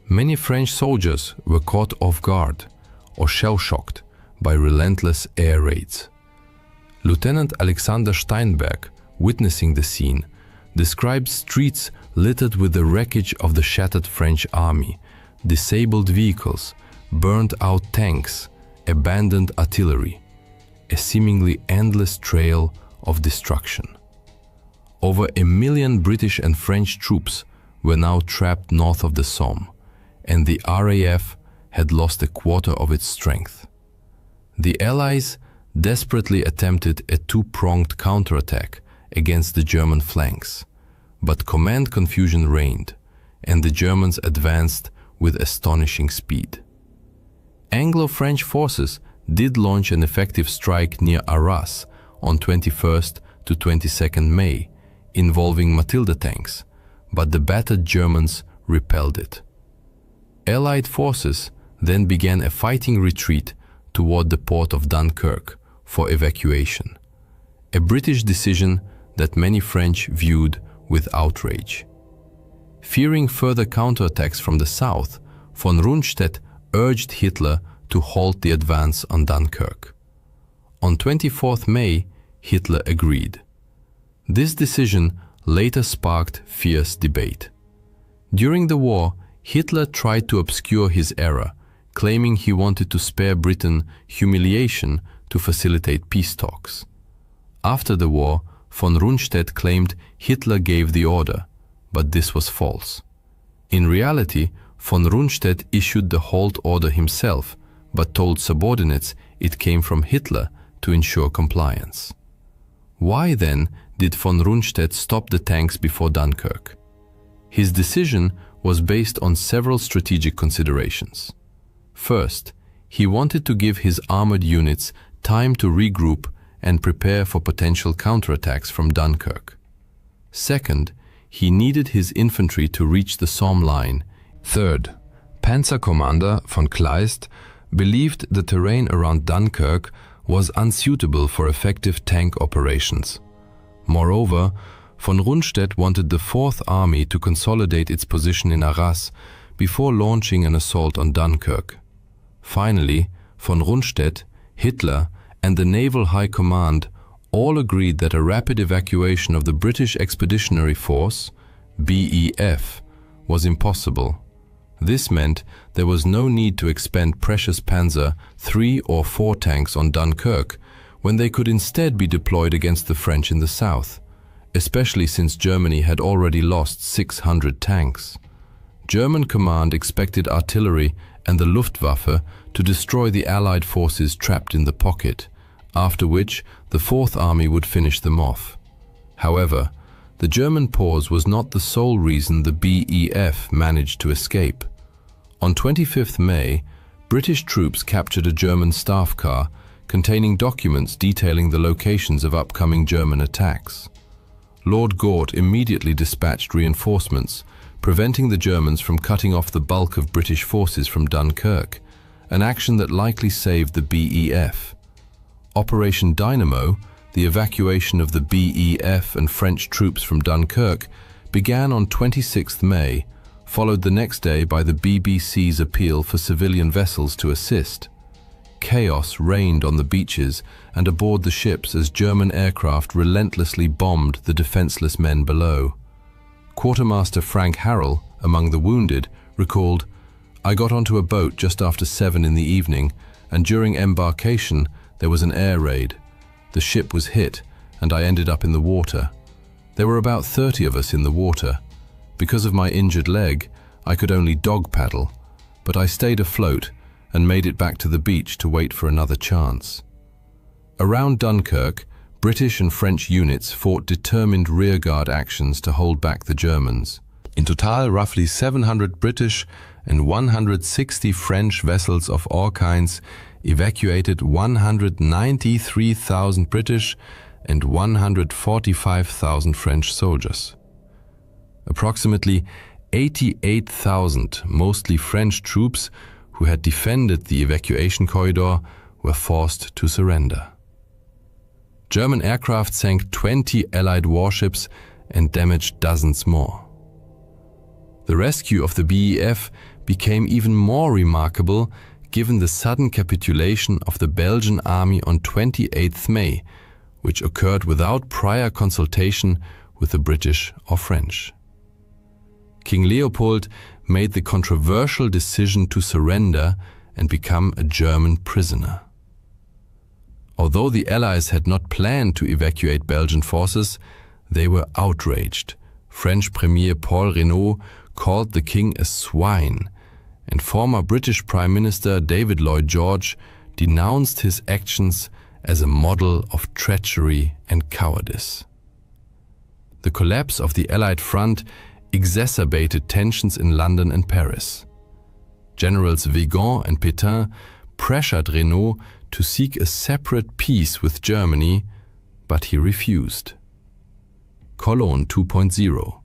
Many French soldiers were caught off guard or shell-shocked by relentless air raids. Lieutenant Alexander Steinberg, witnessing the scene, described streets littered with the wreckage of the shattered French army, disabled vehicles, burned-out tanks, abandoned artillery, a seemingly endless trail of destruction. Over 1 million British and French troops were now trapped north of the Somme, and the RAF had lost a quarter of its strength. The Allies desperately attempted a two-pronged counterattack against the German flanks, but command confusion reigned, and the Germans advanced with astonishing speed. Anglo-French forces did launch an effective strike near Arras on 21st to 22nd May, involving Matilda tanks, but the battered Germans repelled it. Allied forces then began a fighting retreat toward the port of Dunkirk for evacuation, a British decision that many French viewed with outrage. Fearing further counterattacks from the south, von Rundstedt urged Hitler to halt the advance on Dunkirk. On 24th May, Hitler agreed. This decision later sparked fierce debate. During the war, Hitler tried to obscure his error, claiming he wanted to spare Britain humiliation to facilitate peace talks. After the war, von Rundstedt claimed Hitler gave the order, but this was false. In reality, von Rundstedt issued the halt order himself, but told subordinates it came from Hitler to ensure compliance. Why then did von Rundstedt stop the tanks before Dunkirk? His decision was based on several strategic considerations. First, he wanted to give his armored units time to regroup and prepare for potential counterattacks from Dunkirk. Second, he needed his infantry to reach the Somme line. Third, Panzer Commander von Kleist believed the terrain around Dunkirk was unsuitable for effective tank operations. Moreover, von Rundstedt wanted the Fourth Army to consolidate its position in Arras before launching an assault on Dunkirk. Finally, von Rundstedt, Hitler, and the Naval High Command all agreed that a rapid evacuation of the British Expeditionary Force, BEF, was impossible. This meant there was no need to expend precious Panzer III or IV tanks on Dunkirk when they could instead be deployed against the French in the south, especially since Germany had already lost 600 tanks. German command expected artillery and the Luftwaffe to destroy the Allied forces trapped in the pocket, after which the Fourth Army would finish them off. However, the German pause was not the sole reason the BEF managed to escape. On 25th May, British troops captured a German staff car containing documents detailing the locations of upcoming German attacks. Lord Gort immediately dispatched reinforcements, preventing the Germans from cutting off the bulk of British forces from Dunkirk, an action that likely saved the BEF. Operation Dynamo, the evacuation of the BEF and French troops from Dunkirk, began on 26th May, followed the next day by the BBC's appeal for civilian vessels to assist. Chaos reigned on the beaches and aboard the ships as German aircraft relentlessly bombed the defenseless men below. Quartermaster Frank Harrell, among the wounded, recalled, "I got onto a boat just after 7 in the evening, and during embarkation there was an air raid. The ship was hit, and I ended up in the water. There were about 30 of us in the water. Because of my injured leg, I could only dog paddle, but I stayed afloat and made it back to the beach to wait for another chance." Around Dunkirk, British and French units fought determined rearguard actions to hold back the Germans. In total, roughly 700 British and 160 French vessels of all kinds evacuated 193,000 British and 145,000 French soldiers. Approximately 88,000, mostly French troops who had defended the evacuation corridor, were forced to surrender. German aircraft sank 20 Allied warships and damaged dozens more. The rescue of the BEF became even more remarkable given the sudden capitulation of the Belgian army on 28th May, which occurred without prior consultation with the British or French. King Leopold made the controversial decision to surrender and become a German prisoner. Although the Allies had not planned to evacuate Belgian forces, they were outraged. French Premier Paul Reynaud called the king a swine, and former British Prime Minister David Lloyd George denounced his actions as a model of treachery and cowardice. The collapse of the Allied front exacerbated tensions in London and Paris. Generals Vigan and Pétain pressured Reynaud to seek a separate peace with Germany, but he refused. Cologne 2.0.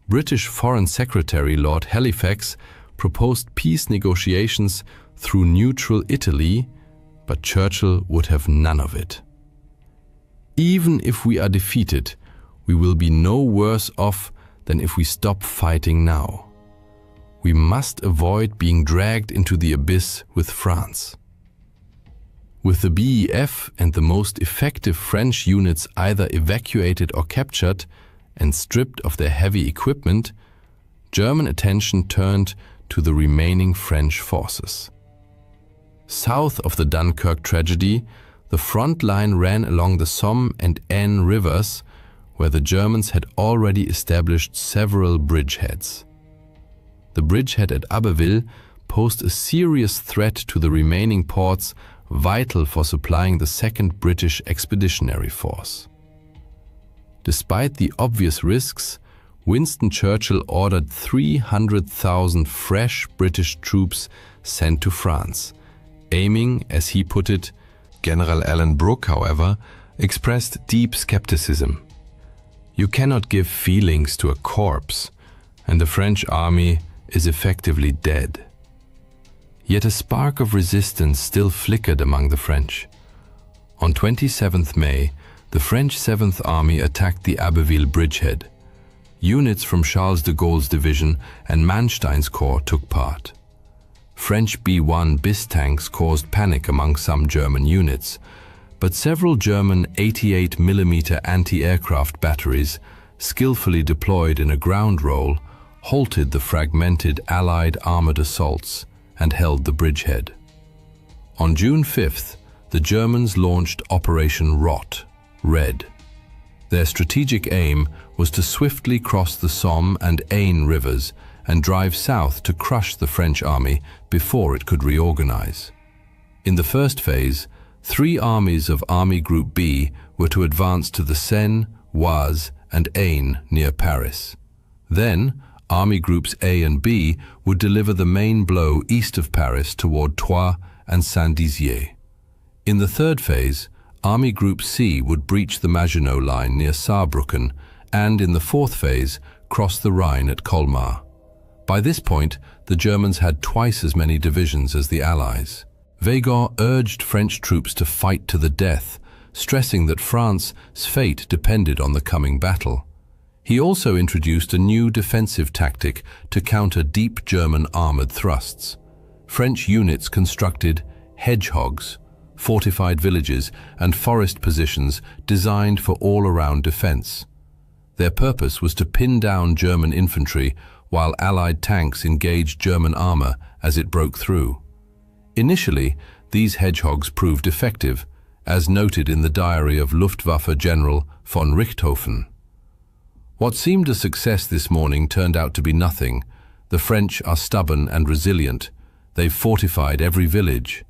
British Foreign Secretary Lord Halifax proposed peace negotiations through neutral Italy, but Churchill would have none of it. "Even if we are defeated, we will be no worse off than if we stop fighting now. We must avoid being dragged into the abyss with France." With the BEF and the most effective French units either evacuated or captured and stripped of their heavy equipment, German attention turned to the remaining French forces. South of the Dunkirk tragedy, the front line ran along the Somme and Aisne rivers, where the Germans had already established several bridgeheads. The bridgehead at Abbeville posed a serious threat to the remaining ports, vital for supplying the Second British Expeditionary Force. Despite the obvious risks, Winston Churchill ordered 300,000 fresh British troops sent to France, aiming, as he put it. General Alan Brooke, however, expressed deep skepticism. You cannot give feelings to a corpse, and the French army is effectively dead. Yet a spark of resistance still flickered among the French. On 27th May, the French 7th Army attacked the Abbeville bridgehead. Units from Charles de Gaulle's division and Manstein's corps took part. French B-1 BIS tanks caused panic among some German units, but several German 88mm anti-aircraft batteries, skillfully deployed in a ground role, halted the fragmented Allied armored assaults and held the bridgehead. On June 5th, the Germans launched Operation Rot, Red. Their strategic aim was to swiftly cross the Somme and Aisne rivers and drive south to crush the French army before it could reorganize. In the first phase, 3 armies of Army Group B were to advance to the Seine, Oise, and Aisne near Paris. Then, Army Groups A and B would deliver the main blow east of Paris toward Troyes and Saint-Dizier. In the third phase, Army Group C would breach the Maginot Line near Saarbrücken and, in the fourth phase, cross the Rhine at Colmar. By this point, the Germans had twice as many divisions as the Allies. Weygand urged French troops to fight to the death, stressing that France's fate depended on the coming battle. He also introduced a new defensive tactic to counter deep German armored thrusts. French units constructed hedgehogs, fortified villages, and forest positions designed for all-around defense. Their purpose was to pin down German infantry while Allied tanks engaged German armor as it broke through. Initially, these hedgehogs proved effective, as noted in the diary of Luftwaffe General von Richthofen. What seemed a success this morning turned out to be nothing. The French are stubborn and resilient. They've fortified every village.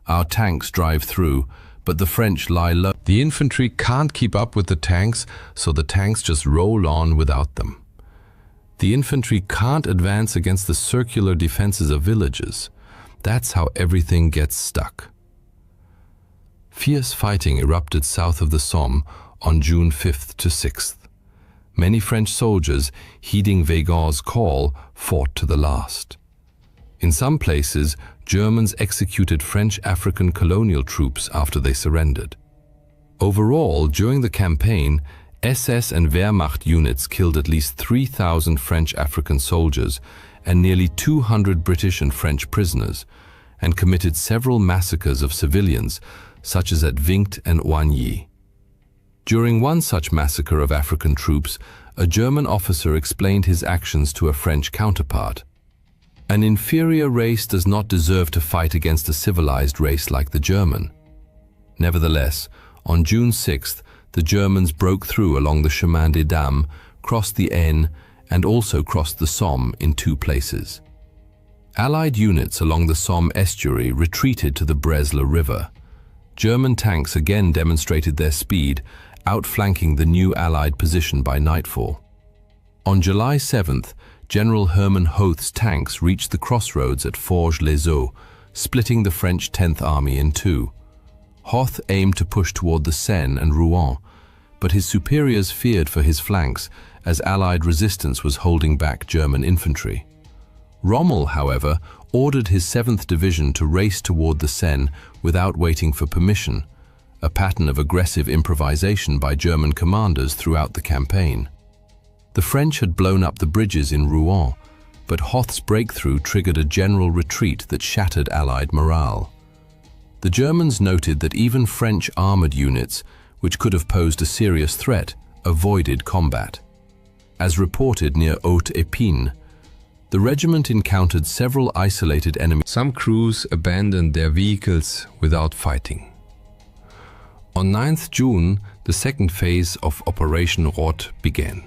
Our tanks drive through, but the French lie low. The infantry can't keep up with the tanks, so the tanks just roll on without them. The infantry can't advance against the circular defenses of villages. That's how everything gets stuck. Fierce fighting erupted south of the Somme on June 5th to 6th. Many French soldiers, heeding Weygand's call, fought to the last. In some places, Germans executed French African colonial troops after they surrendered. Overall, during the campaign, SS and Wehrmacht units killed at least 3,000 French African soldiers and nearly 200 British and French prisoners, and committed several massacres of civilians, such as at Vingt and Oigny. During one such massacre of African troops, a German officer explained his actions to a French counterpart. An inferior race does not deserve to fight against a civilized race like the German. Nevertheless, on June 6th, the Germans broke through along the Chemin des Dames, crossed the Aisne, and also crossed the Somme in 2 places. Allied units along the Somme estuary retreated to the Bresle River. German tanks again demonstrated their speed, outflanking the new Allied position by nightfall. On July 7th, General Hermann Hoth's tanks reached the crossroads at Forges-les-Eaux, splitting the French 10th Army in 2. Hoth aimed to push toward the Seine and Rouen, but his superiors feared for his flanks as Allied resistance was holding back German infantry. Rommel, however, ordered his 7th Division to race toward the Seine without waiting for permission, a pattern of aggressive improvisation by German commanders throughout the campaign. The French had blown up the bridges in Rouen, but Hoth's breakthrough triggered a general retreat that shattered Allied morale. The Germans noted that even French armored units, which could have posed a serious threat, avoided combat. As reported near Haute-Épine, the regiment encountered several isolated enemies. Some crews abandoned their vehicles without fighting. On 9th June, the second phase of Operation Rot began.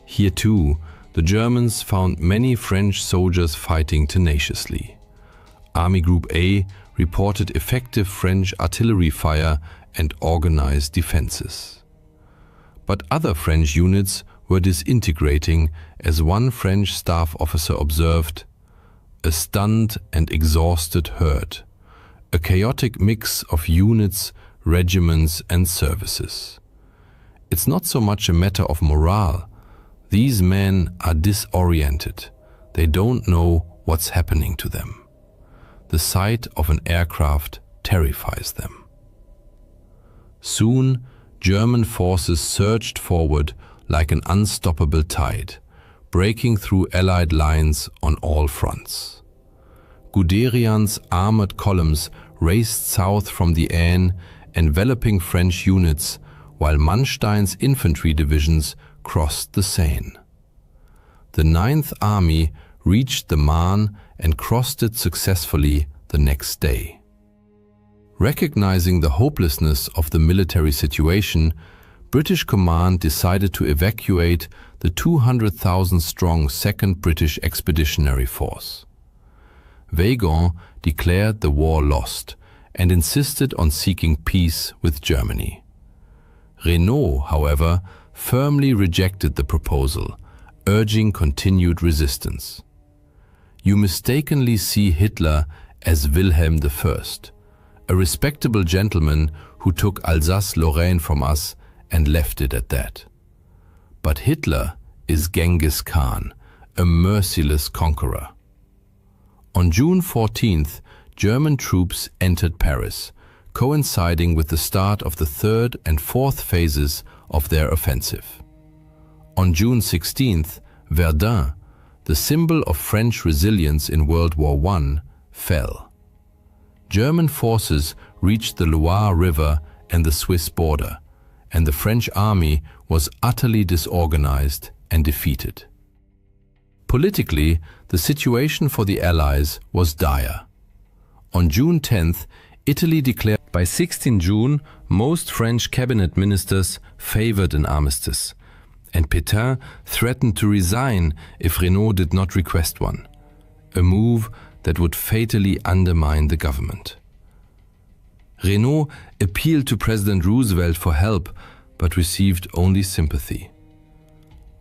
Here too, the Germans found many French soldiers fighting tenaciously. Army Group A reported effective French artillery fire and organized defenses. But other French units were disintegrating, as one French staff officer observed, "A stunned and exhausted herd, a chaotic mix of units, regiments and services. It's not so much a matter of morale. These men are disoriented. They don't know what's happening to them. The sight of an aircraft terrifies them." Soon, German forces surged forward like an unstoppable tide, breaking through Allied lines on all fronts. Guderian's armored columns raced south from the Aisne, enveloping French units, while Manstein's infantry divisions crossed the Seine. The 9th Army reached the Marne and crossed it successfully the next day. Recognizing the hopelessness of the military situation, British command decided to evacuate the 200,000-strong 2nd British Expeditionary Force. Weygand declared the war lost and insisted on seeking peace with Germany. Renaud, however, firmly rejected the proposal, urging continued resistance. "You mistakenly see Hitler as Wilhelm I, a respectable gentleman who took Alsace-Lorraine from us and left it at that. But Hitler is Genghis Khan, a merciless conqueror." On June 14th, German troops entered Paris, coinciding with the start of the 3rd and 4th phases of their offensive. On June 16th, Verdun, the symbol of French resilience in World War I, fell. German forces reached the Loire River and the Swiss border, and the French army was utterly disorganized and defeated. Politically, the situation for the Allies was dire. On June 10th, Italy declared. By 16 June, most French cabinet ministers favored an armistice, and Pétain threatened to resign if Renaud did not request one, a move that would fatally undermine the government. Renaud appealed to President Roosevelt for help, but received only sympathy.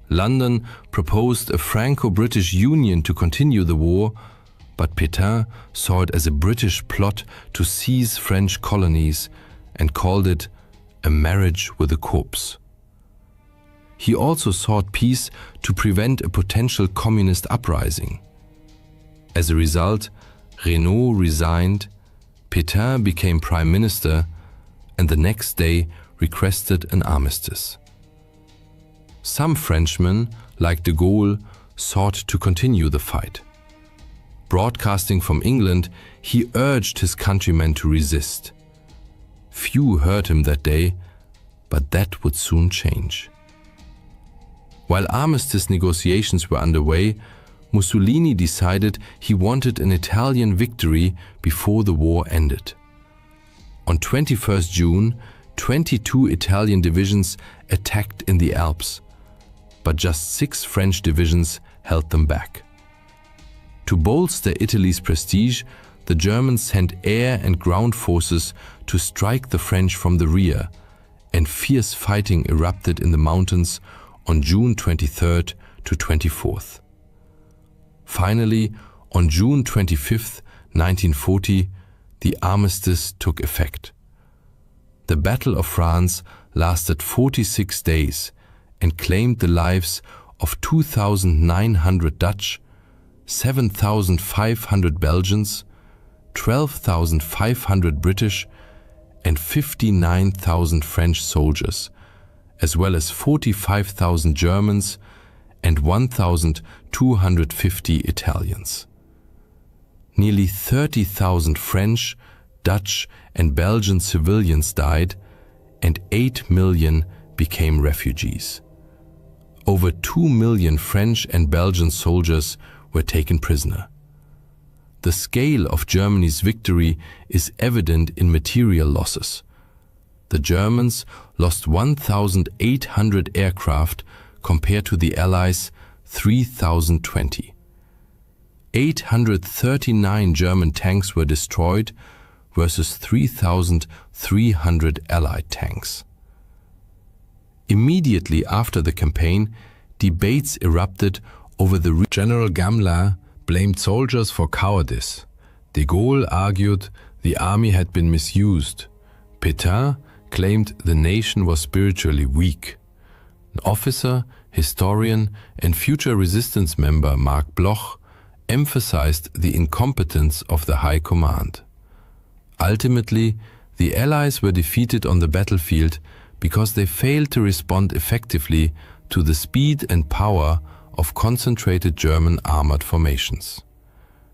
London proposed a Franco-British union to continue the war, but Pétain saw it as a British plot to seize French colonies and called it a marriage with a corpse. He also sought peace to prevent a potential communist uprising. As a result, Renaud resigned, Pétain became prime minister, and the next day requested an armistice. Some Frenchmen, like de Gaulle, sought to continue the fight. Broadcasting from England, he urged his countrymen to resist. Few heard him that day, but that would soon change. While armistice negotiations were underway, Mussolini decided he wanted an Italian victory before the war ended. On 21st June, 22 Italian divisions attacked in the Alps, but just 6 French divisions held them back. To bolster Italy's prestige, the Germans sent air and ground forces to strike the French from the rear, and fierce fighting erupted in the mountains on June 23rd to 24th. Finally, on June 25, 1940, the armistice took effect. The Battle of France lasted 46 days and claimed the lives of 2,900 Dutch, 7,500 Belgians, 12,500 British, and 59,000 French soldiers, as well as 45,000 Germans and 1,250 Italians. Nearly 30,000 French, Dutch, and Belgian civilians died, and 8 million became refugees. Over 2 million French and Belgian soldiers were taken prisoner. The scale of Germany's victory is evident in material losses. The Germans lost 1,800 aircraft compared to the Allies' 3,020. 839 German tanks were destroyed versus 3,300 Allied tanks. Immediately after the campaign, debates erupted over the General Gamelin blamed soldiers for cowardice. De Gaulle argued the army had been misused. Pétain claimed the nation was spiritually weak. An officer, historian, and future resistance member Marc Bloch emphasized the incompetence of the High Command. Ultimately, the Allies were defeated on the battlefield because they failed to respond effectively to the speed and power of concentrated German armored formations.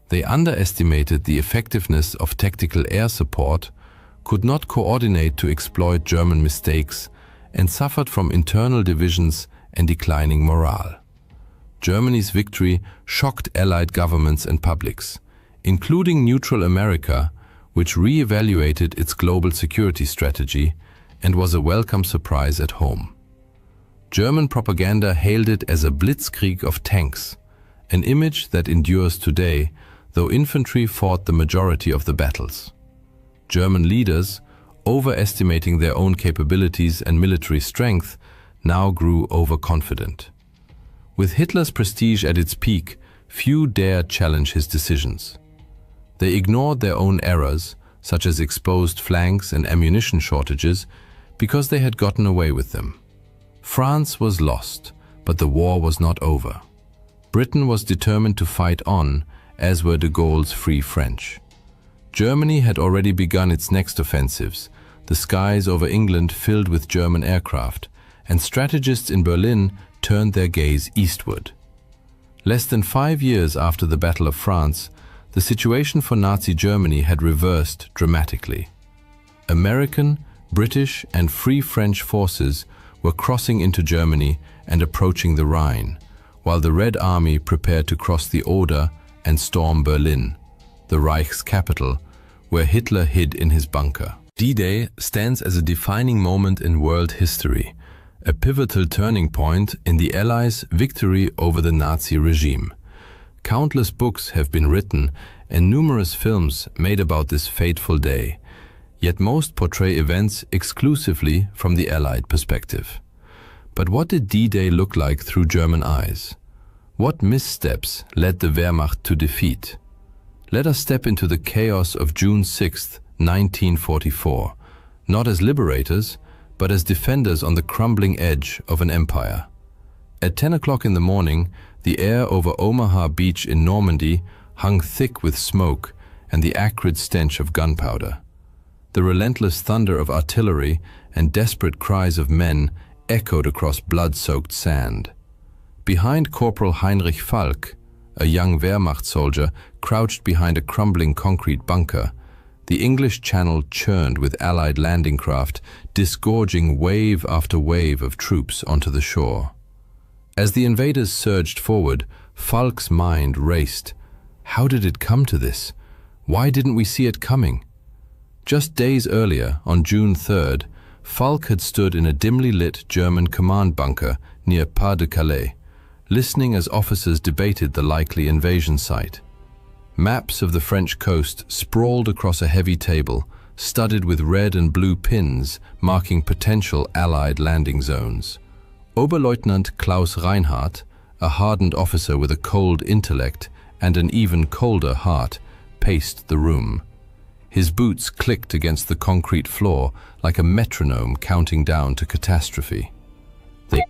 They underestimated the effectiveness of tactical air support, could not coordinate to exploit German mistakes, and suffered from internal divisions and declining morale. Germany's victory shocked Allied governments and publics, including neutral America, which re-evaluated its global security strategy and was a welcome surprise at home. German propaganda hailed it as a blitzkrieg of tanks, an image that endures today, though infantry fought the majority of the battles. German leaders, overestimating their own capabilities and military strength, now grew overconfident. With Hitler's prestige at its peak, few dared challenge his decisions. They ignored their own errors, such as exposed flanks and ammunition shortages, because they had gotten away with them. France was lost, but the war was not over. Britain was determined to fight on, as were de Gaulle's Free French. Germany had already begun its next offensives, the skies over England filled with German aircraft, and strategists in Berlin turned their gaze eastward. Less than 5 years after the Battle of France, the situation for Nazi Germany had reversed dramatically. American, British, and Free French forces were crossing into Germany and approaching the Rhine, while the Red Army prepared to cross the Oder and storm Berlin, the Reich's capital, where Hitler hid in his bunker. D-Day stands as a defining moment in world history, a pivotal turning point in the Allies' victory over the Nazi regime. Countless books have been written and numerous films made about this fateful day, yet most portray events exclusively from the Allied perspective. But what did D-Day look like through German eyes? What missteps led the Wehrmacht to defeat? Let us step into the chaos of June 6, 1944, not as liberators, but as defenders on the crumbling edge of an empire. At 10 o'clock in the morning, the air over Omaha Beach in Normandy hung thick with smoke and the acrid stench of gunpowder. The relentless thunder of artillery and desperate cries of men echoed across blood-soaked sand. Behind Corporal Heinrich Falk, a young Wehrmacht soldier crouched behind a crumbling concrete bunker, the English Channel churned with Allied landing craft, disgorging wave after wave of troops onto the shore. As the invaders surged forward, Falk's mind raced. How did it come to this? Why didn't we see it coming? Just days earlier, on June 3rd, Falk had stood in a dimly lit German command bunker near Pas-de-Calais, listening as officers debated the likely invasion site. Maps of the French coast sprawled across a heavy table, studded with red and blue pins marking potential Allied landing zones. Oberleutnant Klaus Reinhardt, a hardened officer with a cold intellect and an even colder heart, paced the room. His boots clicked against the concrete floor like a metronome counting down to catastrophe.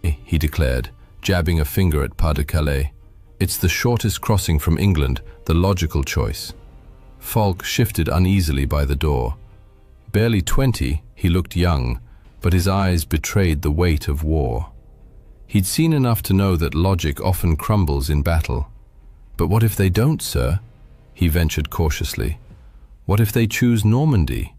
He declared, jabbing a finger at Pas-de-Calais. It's the shortest crossing from England, the logical choice. Falk shifted uneasily by the door. Barely 20, he looked young, but his eyes betrayed the weight of war. He'd seen enough to know that logic often crumbles in battle. But what if they don't, sir? He ventured cautiously. What if they choose Normandy?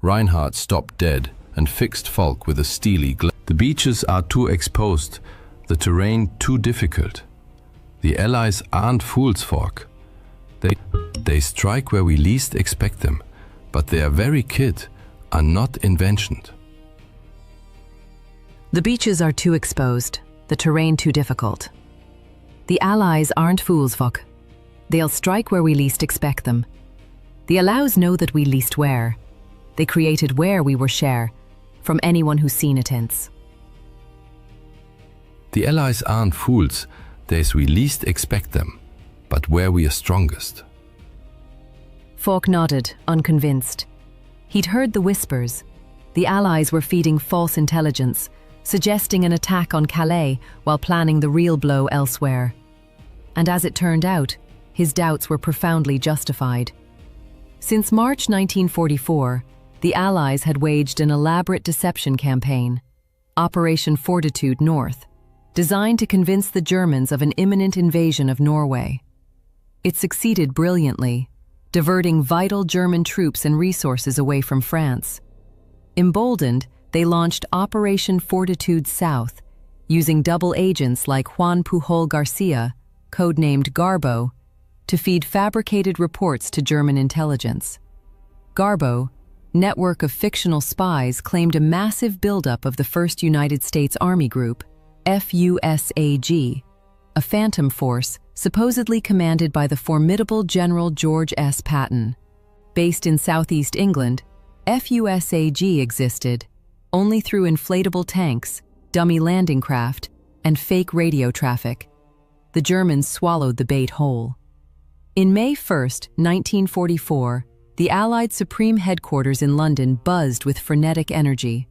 Reinhardt stopped dead and fixed Falk with a steely glare. The beaches are too exposed, the terrain too difficult. The Allies aren't fools, Falk. They strike where we least expect them, but their very kit are not inventions. The beaches are too exposed, the terrain too difficult. The Allies aren't fools, Falk. They'll strike where we least expect them. The Allies know that we least where. They created where we were share, from anyone who's seen it hence. The Allies aren't fools, there's we least expect them, but where we are strongest. Falk nodded, unconvinced. He'd heard the whispers. The Allies were feeding false intelligence, suggesting an attack on Calais while planning the real blow elsewhere. And as it turned out, his doubts were profoundly justified. Since March 1944, the Allies had waged an elaborate deception campaign, Operation Fortitude North, designed to convince the Germans of an imminent invasion of Norway. It succeeded brilliantly, diverting vital German troops and resources away from France. Emboldened, they launched Operation Fortitude South, using double agents like Juan Pujol Garcia, codenamed Garbo, to feed fabricated reports to German intelligence. Garbo, network of fictional spies, claimed a massive buildup of the 1st United States Army Group, FUSAG, a phantom force supposedly commanded by the formidable General George S. Patton. Based in southeast England, FUSAG existed only through inflatable tanks, dummy landing craft, and fake radio traffic. The Germans swallowed the bait whole. In May 1, 1944, the Allied Supreme Headquarters in London buzzed with frenetic energy.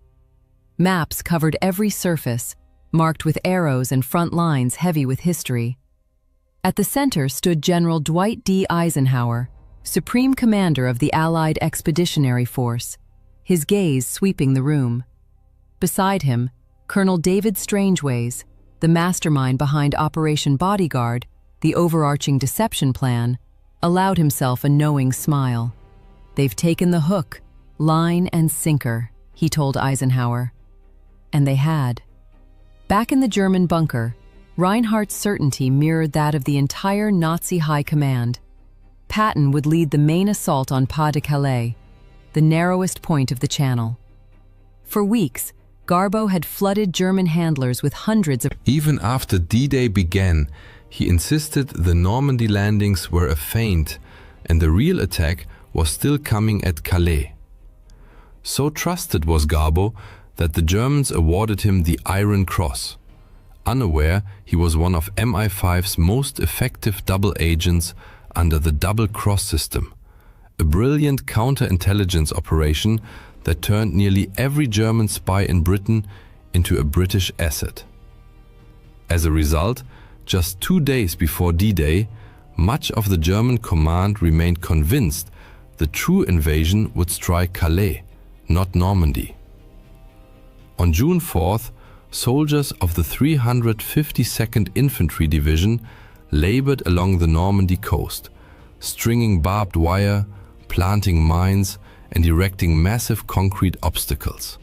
Maps covered every surface, marked with arrows and front lines heavy with history. At the center stood General Dwight D. Eisenhower, Supreme Commander of the Allied Expeditionary Force, his gaze sweeping the room. Beside him, Colonel David Strangeways, the mastermind behind Operation Bodyguard, the overarching deception plan, allowed himself a knowing smile. "They've taken the hook, line and sinker," he told Eisenhower. And they had. Back in the German bunker, Reinhardt's certainty mirrored that of the entire Nazi high command. Patton would lead the main assault on Pas de Calais, the narrowest point of the Channel. For weeks, Garbo had flooded German handlers with hundreds of... Even after D-Day began, he insisted the Normandy landings were a feint and the real attack was still coming at Calais. So trusted was Garbo that the Germans awarded him the Iron Cross. Unaware, he was one of MI5's most effective double agents under the Double Cross system, a brilliant counterintelligence operation that turned nearly every German spy in Britain into a British asset. As a result, just 2 days before D-Day, much of the German command remained convinced the true invasion would strike Calais, not Normandy. On June 4th, soldiers of the 352nd Infantry Division labored along the Normandy coast, stringing barbed wire, planting mines, and erecting massive concrete obstacles.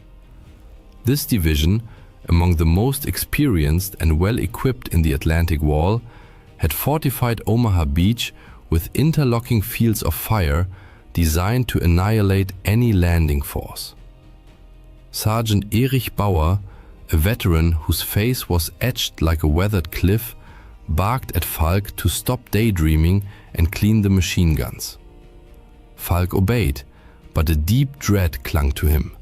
This division, among the most experienced and well-equipped in the Atlantic Wall, had fortified Omaha Beach with interlocking fields of fire designed to annihilate any landing force. Sergeant Erich Bauer, a veteran whose face was etched like a weathered cliff, barked at Falk to stop daydreaming and clean the machine guns. Falk obeyed, but a deep dread clung to him.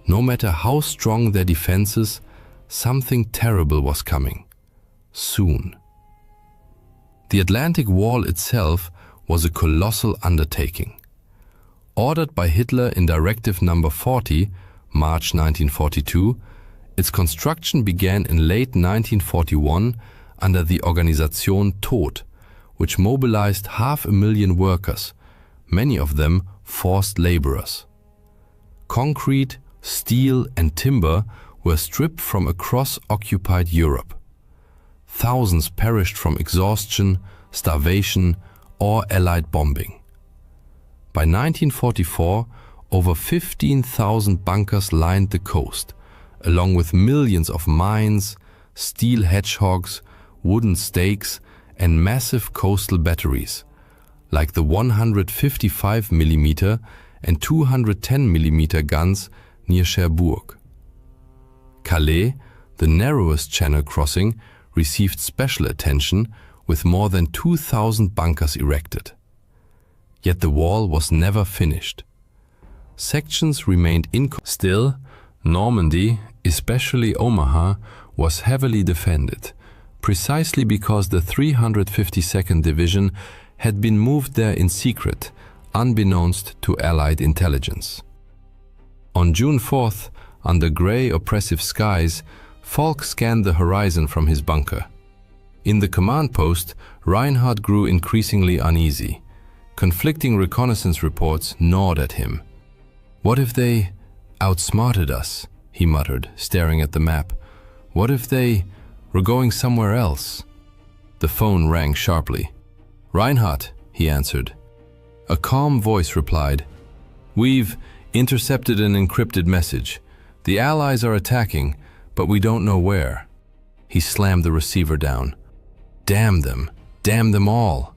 No matter how strong their defenses, something terrible was coming. Soon. The Atlantic Wall itself was a colossal undertaking. Ordered by Hitler in Directive No. 40, March 1942, its construction began in late 1941 under the Organisation Tod, which mobilized 500,000 workers, many of them forced laborers. Concrete, steel and timber were stripped from across occupied Europe. Thousands perished from exhaustion, starvation or Allied bombing. By 1944, over 15,000 bunkers lined the coast, along with millions of mines, steel hedgehogs, wooden stakes, and massive coastal batteries, like the 155mm and 210mm guns near Cherbourg. Calais, the narrowest channel crossing, received special attention with more than 2,000 bunkers erected. Yet the wall was never finished. Sections remained Still, Normandy, especially Omaha, was heavily defended, precisely because the 352nd Division had been moved there in secret, unbeknownst to Allied intelligence. On June 4th, under grey, oppressive skies, Falk scanned the horizon from his bunker. In the command post, Reinhardt grew increasingly uneasy. Conflicting reconnaissance reports gnawed at him. "What if they outsmarted us?" he muttered, staring at the map. "What if they were going somewhere else?" The phone rang sharply. "Reinhardt," he answered. A calm voice replied, "We've intercepted an encrypted message. The Allies are attacking, but we don't know where." He slammed the receiver down. Damn them all.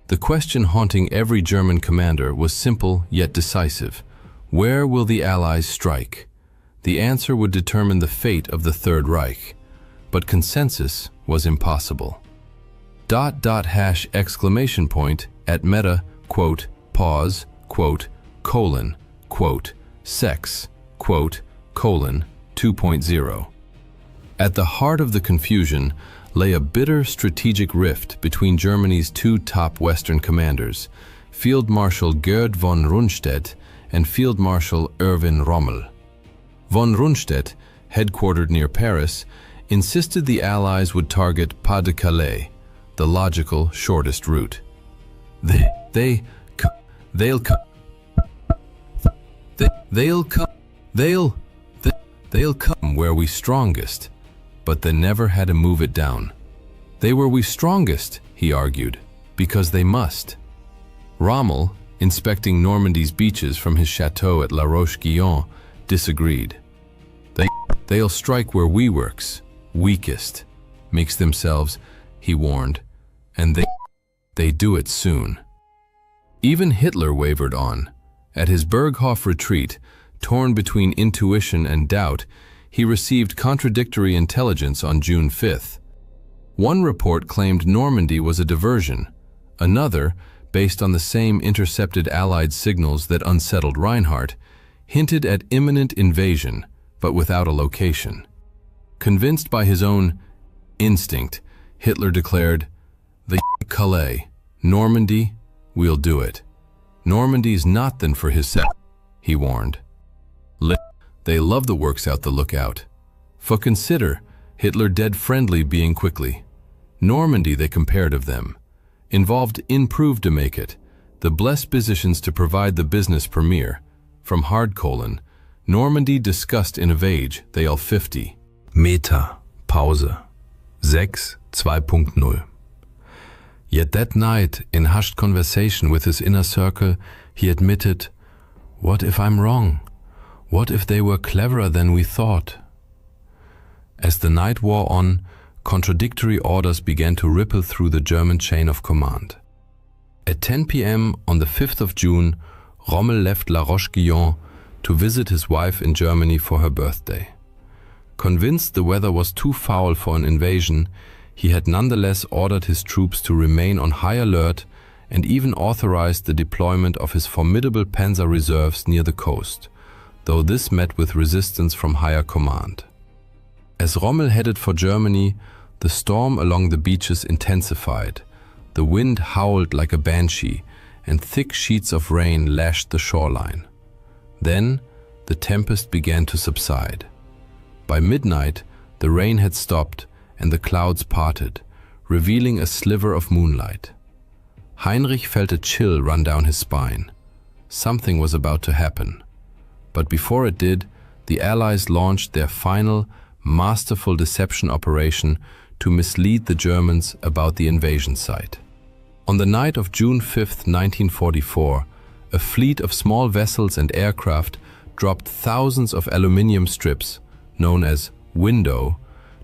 The question haunting every German commander was simple yet decisive. Where will the Allies strike? The answer would determine the fate of the Third Reich, but consensus was impossible. .. exclamation point at meta, quote, pause, quote, colon, quote, sex, quote, colon, 2.0. At the heart of the confusion lay a bitter strategic rift between Germany's two top Western commanders, Field Marshal Gerd von Rundstedt and Field Marshal Erwin Rommel. Von Rundstedt, headquartered near Paris, insisted the Allies would target Pas-de-Calais, the logical, shortest route. They'll come where we strongest, but they never had to move it down. They were we strongest, he argued, because they must. Rommel, inspecting Normandy's beaches from his chateau at La Roche-Guyon, disagreed. They'll strike where we works, weakest, makes themselves, he warned, and they do it soon. Even Hitler wavered on. At his Berghof retreat, torn between intuition and doubt, he received contradictory intelligence on June 5th. One report claimed Normandy was a diversion. Another, based on the same intercepted Allied signals that unsettled Reinhardt, hinted at imminent invasion, but without a location. Convinced by his own instinct, Hitler declared, "The Calais, Normandy, we'll do it. Normandy's not then for his set," he warned. They love the works out the lookout. For consider, Hitler dead friendly being quickly. Normandy they compared of them. Involved improved to make it, the blessed positions to provide the business premier. From hard colon, Normandy discussed in a vage, they all 50. Meta, Pause, 6, 2.0. Yet that night, in hushed conversation with his inner circle, he admitted, "What if I'm wrong? What if they were cleverer than we thought?" As the night wore on, contradictory orders began to ripple through the German chain of command. At 10 p.m. on the 5th of June, Rommel left La Roche-Guyon to visit his wife in Germany for her birthday. Convinced the weather was too foul for an invasion, he had nonetheless ordered his troops to remain on high alert and even authorized the deployment of his formidable panzer reserves near the coast, though this met with resistance from higher command. As Rommel headed for Germany, the storm along the beaches intensified. The wind howled like a banshee, and thick sheets of rain lashed the shoreline. Then, the tempest began to subside. By midnight, the rain had stopped and the clouds parted, revealing a sliver of moonlight. Heinrich felt a chill run down his spine. Something was about to happen. But before it did, the Allies launched their final, masterful deception operation to mislead the Germans about the invasion site. On the night of June 5, 1944, a fleet of small vessels and aircraft dropped thousands of aluminium strips, known as window,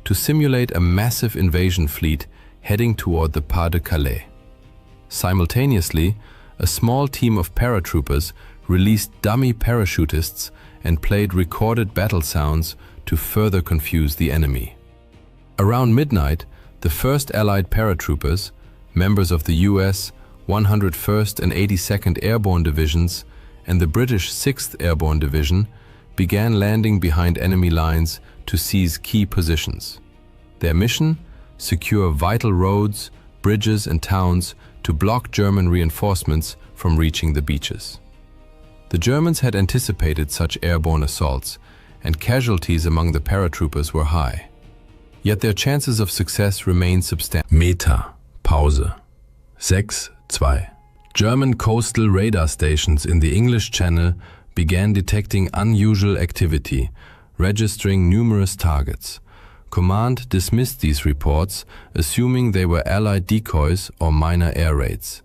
to simulate a massive invasion fleet heading toward the Pas de Calais. Simultaneously, a small team of paratroopers released dummy parachutists and played recorded battle sounds to further confuse the enemy. Around midnight, the 1st Allied paratroopers, members of the US 101st and 82nd Airborne Divisions and the British 6th Airborne Division, began landing behind enemy lines to seize key positions. Their mission? Secure vital roads, bridges and towns to block German reinforcements from reaching the beaches. The Germans had anticipated such airborne assaults, and casualties among the paratroopers were high. Yet their chances of success remained substantial. Meta. Pause. 6.2. German coastal radar stations in the English Channel began detecting unusual activity, registering numerous targets. Command dismissed these reports, assuming they were Allied decoys or minor air raids.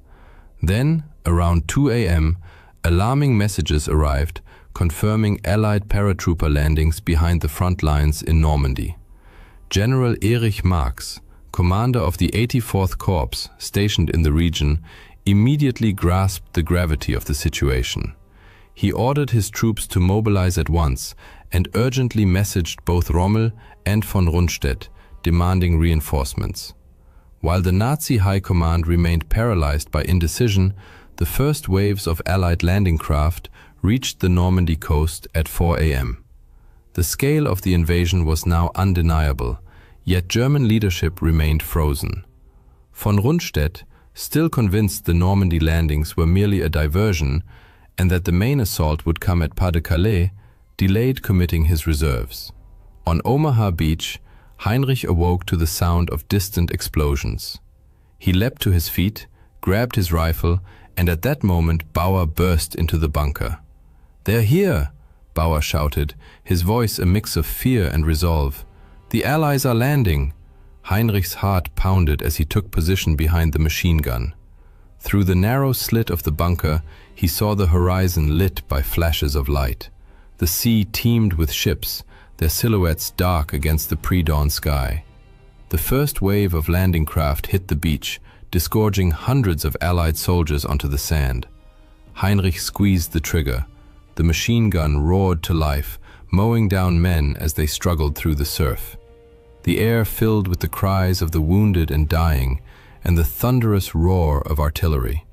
Then, around 2 a.m., alarming messages arrived, confirming Allied paratrooper landings behind the front lines in Normandy. General Erich Marx, commander of the 84th Corps stationed in the region, immediately grasped the gravity of the situation. He ordered his troops to mobilize at once and urgently messaged both Rommel and von Rundstedt, demanding reinforcements. While the Nazi High Command remained paralyzed by indecision, the first waves of Allied landing craft reached the Normandy coast at 4 a.m. The scale of the invasion was now undeniable, yet German leadership remained frozen. Von Rundstedt, still convinced the Normandy landings were merely a diversion and that the main assault would come at Pas de Calais, delayed committing his reserves. On Omaha Beach, Heinrich awoke to the sound of distant explosions. He leapt to his feet, grabbed his rifle, and at that moment Bauer burst into the bunker. "They're here!" Bauer shouted, his voice a mix of fear and resolve. "The Allies are landing!" Heinrich's heart pounded as he took position behind the machine gun. Through the narrow slit of the bunker, he saw the horizon lit by flashes of light. The sea teemed with ships, their silhouettes dark against the pre-dawn sky. The first wave of landing craft hit the beach, disgorging hundreds of Allied soldiers onto the sand. Heinrich squeezed the trigger. The machine gun roared to life, mowing down men as they struggled through the surf. The air filled with the cries of the wounded and dying, and the thunderous roar of artillery.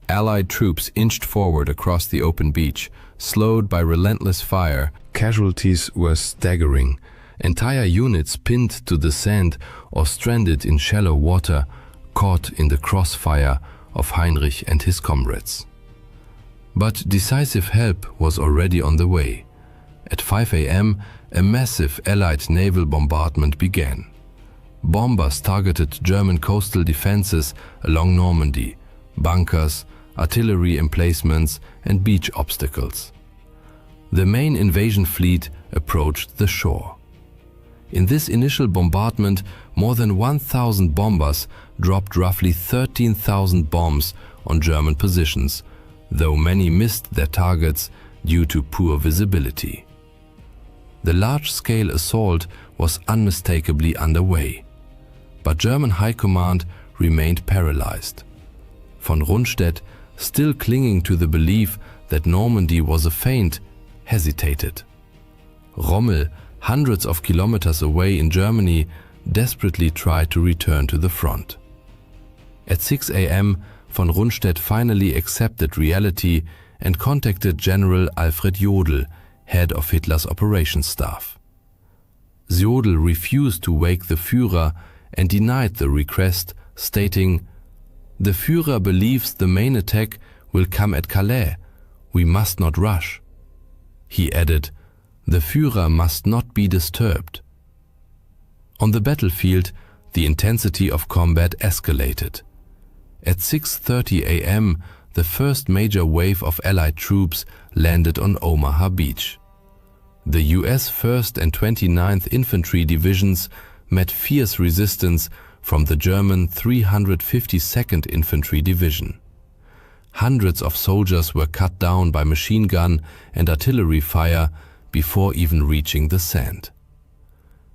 Allied troops inched forward across the open beach, slowed by relentless fire. Casualties were staggering. Entire units pinned to the sand or stranded in shallow water, caught in the crossfire of Heinrich and his comrades. But decisive help was already on the way. At 5 a.m., a massive Allied naval bombardment began. Bombers targeted German coastal defenses along Normandy, bunkers, artillery emplacements, and beach obstacles. The main invasion fleet approached the shore. In this initial bombardment, more than 1,000 bombers dropped roughly 13,000 bombs on German positions, though many missed their targets due to poor visibility. The large-scale assault was unmistakably underway, but German High Command remained paralyzed. Von Rundstedt, still clinging to the belief that Normandy was a feint, hesitated. Rommel, hundreds of kilometers away in Germany, desperately tried to return to the front. At 6 a.m., von Rundstedt finally accepted reality and contacted General Alfred Jodl, head of Hitler's operations staff. Jodl refused to wake the Führer and denied the request, stating, "The Führer believes the main attack will come at Calais. We must not rush." He added, "The Führer must not be disturbed." On the battlefield, the intensity of combat escalated. At 6:30 a.m., the first major wave of Allied troops landed on Omaha Beach. The US 1st and 29th Infantry Divisions met fierce resistance from the German 352nd Infantry Division. Hundreds of soldiers were cut down by machine gun and artillery fire before even reaching the sand.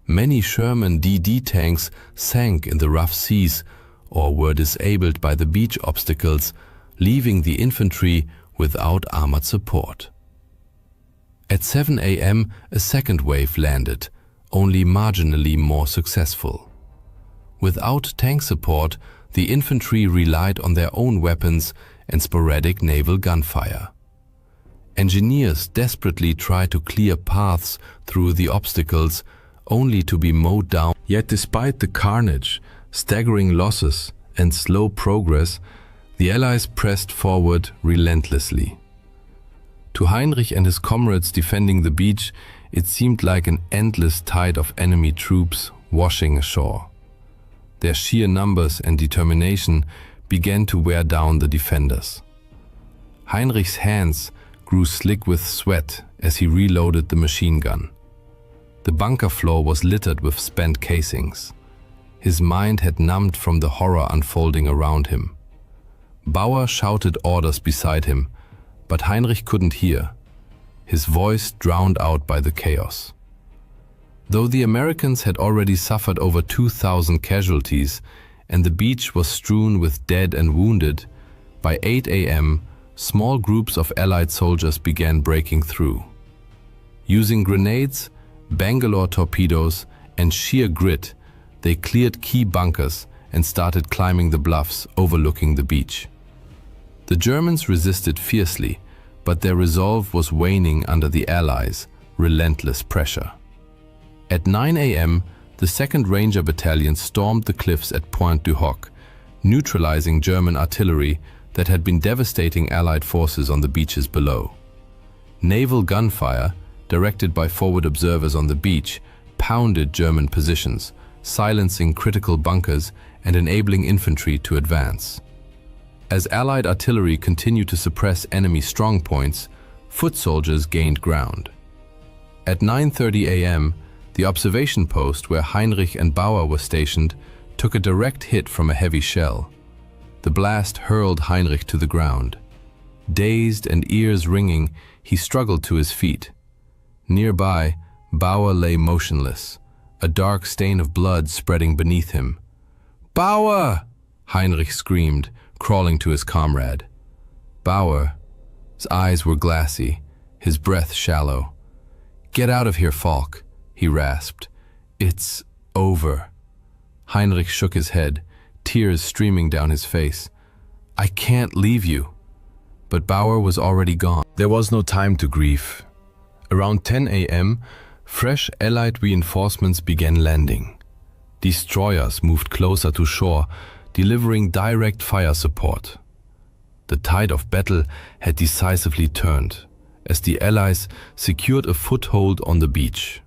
Many Sherman DD tanks sank in the rough seas or were disabled by the beach obstacles, leaving the infantry without armored support. At 7 a.m., a second wave landed, only marginally more successful. Without tank support, the infantry relied on their own weapons and sporadic naval gunfire. Engineers desperately tried to clear paths through the obstacles, only to be mowed down. Yet despite the carnage, staggering losses, and slow progress, the Allies pressed forward relentlessly. To Heinrich and his comrades defending the beach, it seemed like an endless tide of enemy troops washing ashore. Their sheer numbers and determination began to wear down the defenders. Heinrich's hands grew slick with sweat as he reloaded the machine gun. The bunker floor was littered with spent casings. His mind had numbed from the horror unfolding around him. Bauer shouted orders beside him, but Heinrich couldn't hear, his voice drowned out by the chaos. Though the Americans had already suffered over 2,000 casualties and the beach was strewn with dead and wounded, by 8 a.m., small groups of Allied soldiers began breaking through. Using grenades, Bangalore torpedoes, and sheer grit, they cleared key bunkers and started climbing the bluffs overlooking the beach. The Germans resisted fiercely, but their resolve was waning under the Allies' relentless pressure. At 9 a.m., the 2nd Ranger Battalion stormed the cliffs at Pointe du Hoc, neutralizing German artillery that had been devastating Allied forces on the beaches below. Naval gunfire, directed by forward observers on the beach, pounded German positions, silencing critical bunkers and enabling infantry to advance. As Allied artillery continued to suppress enemy strongpoints, foot soldiers gained ground. At 9:30 a.m., the observation post where Heinrich and Bauer were stationed took a direct hit from a heavy shell. The blast hurled Heinrich to the ground. Dazed and ears ringing, he struggled to his feet. Nearby, Bauer lay motionless, a dark stain of blood spreading beneath him. "Bauer!" Heinrich screamed, crawling to his comrade. Bauer's eyes were glassy, his breath shallow. "Get out of here, Falk," he rasped. "It's over." Heinrich shook his head, tears streaming down his face. "I can't leave you." But Bauer was already gone. There was no time to grieve. Around 10 a.m., fresh Allied reinforcements began landing. Destroyers moved closer to shore, delivering direct fire support. The tide of battle had decisively turned, as the Allies secured a foothold on the beach.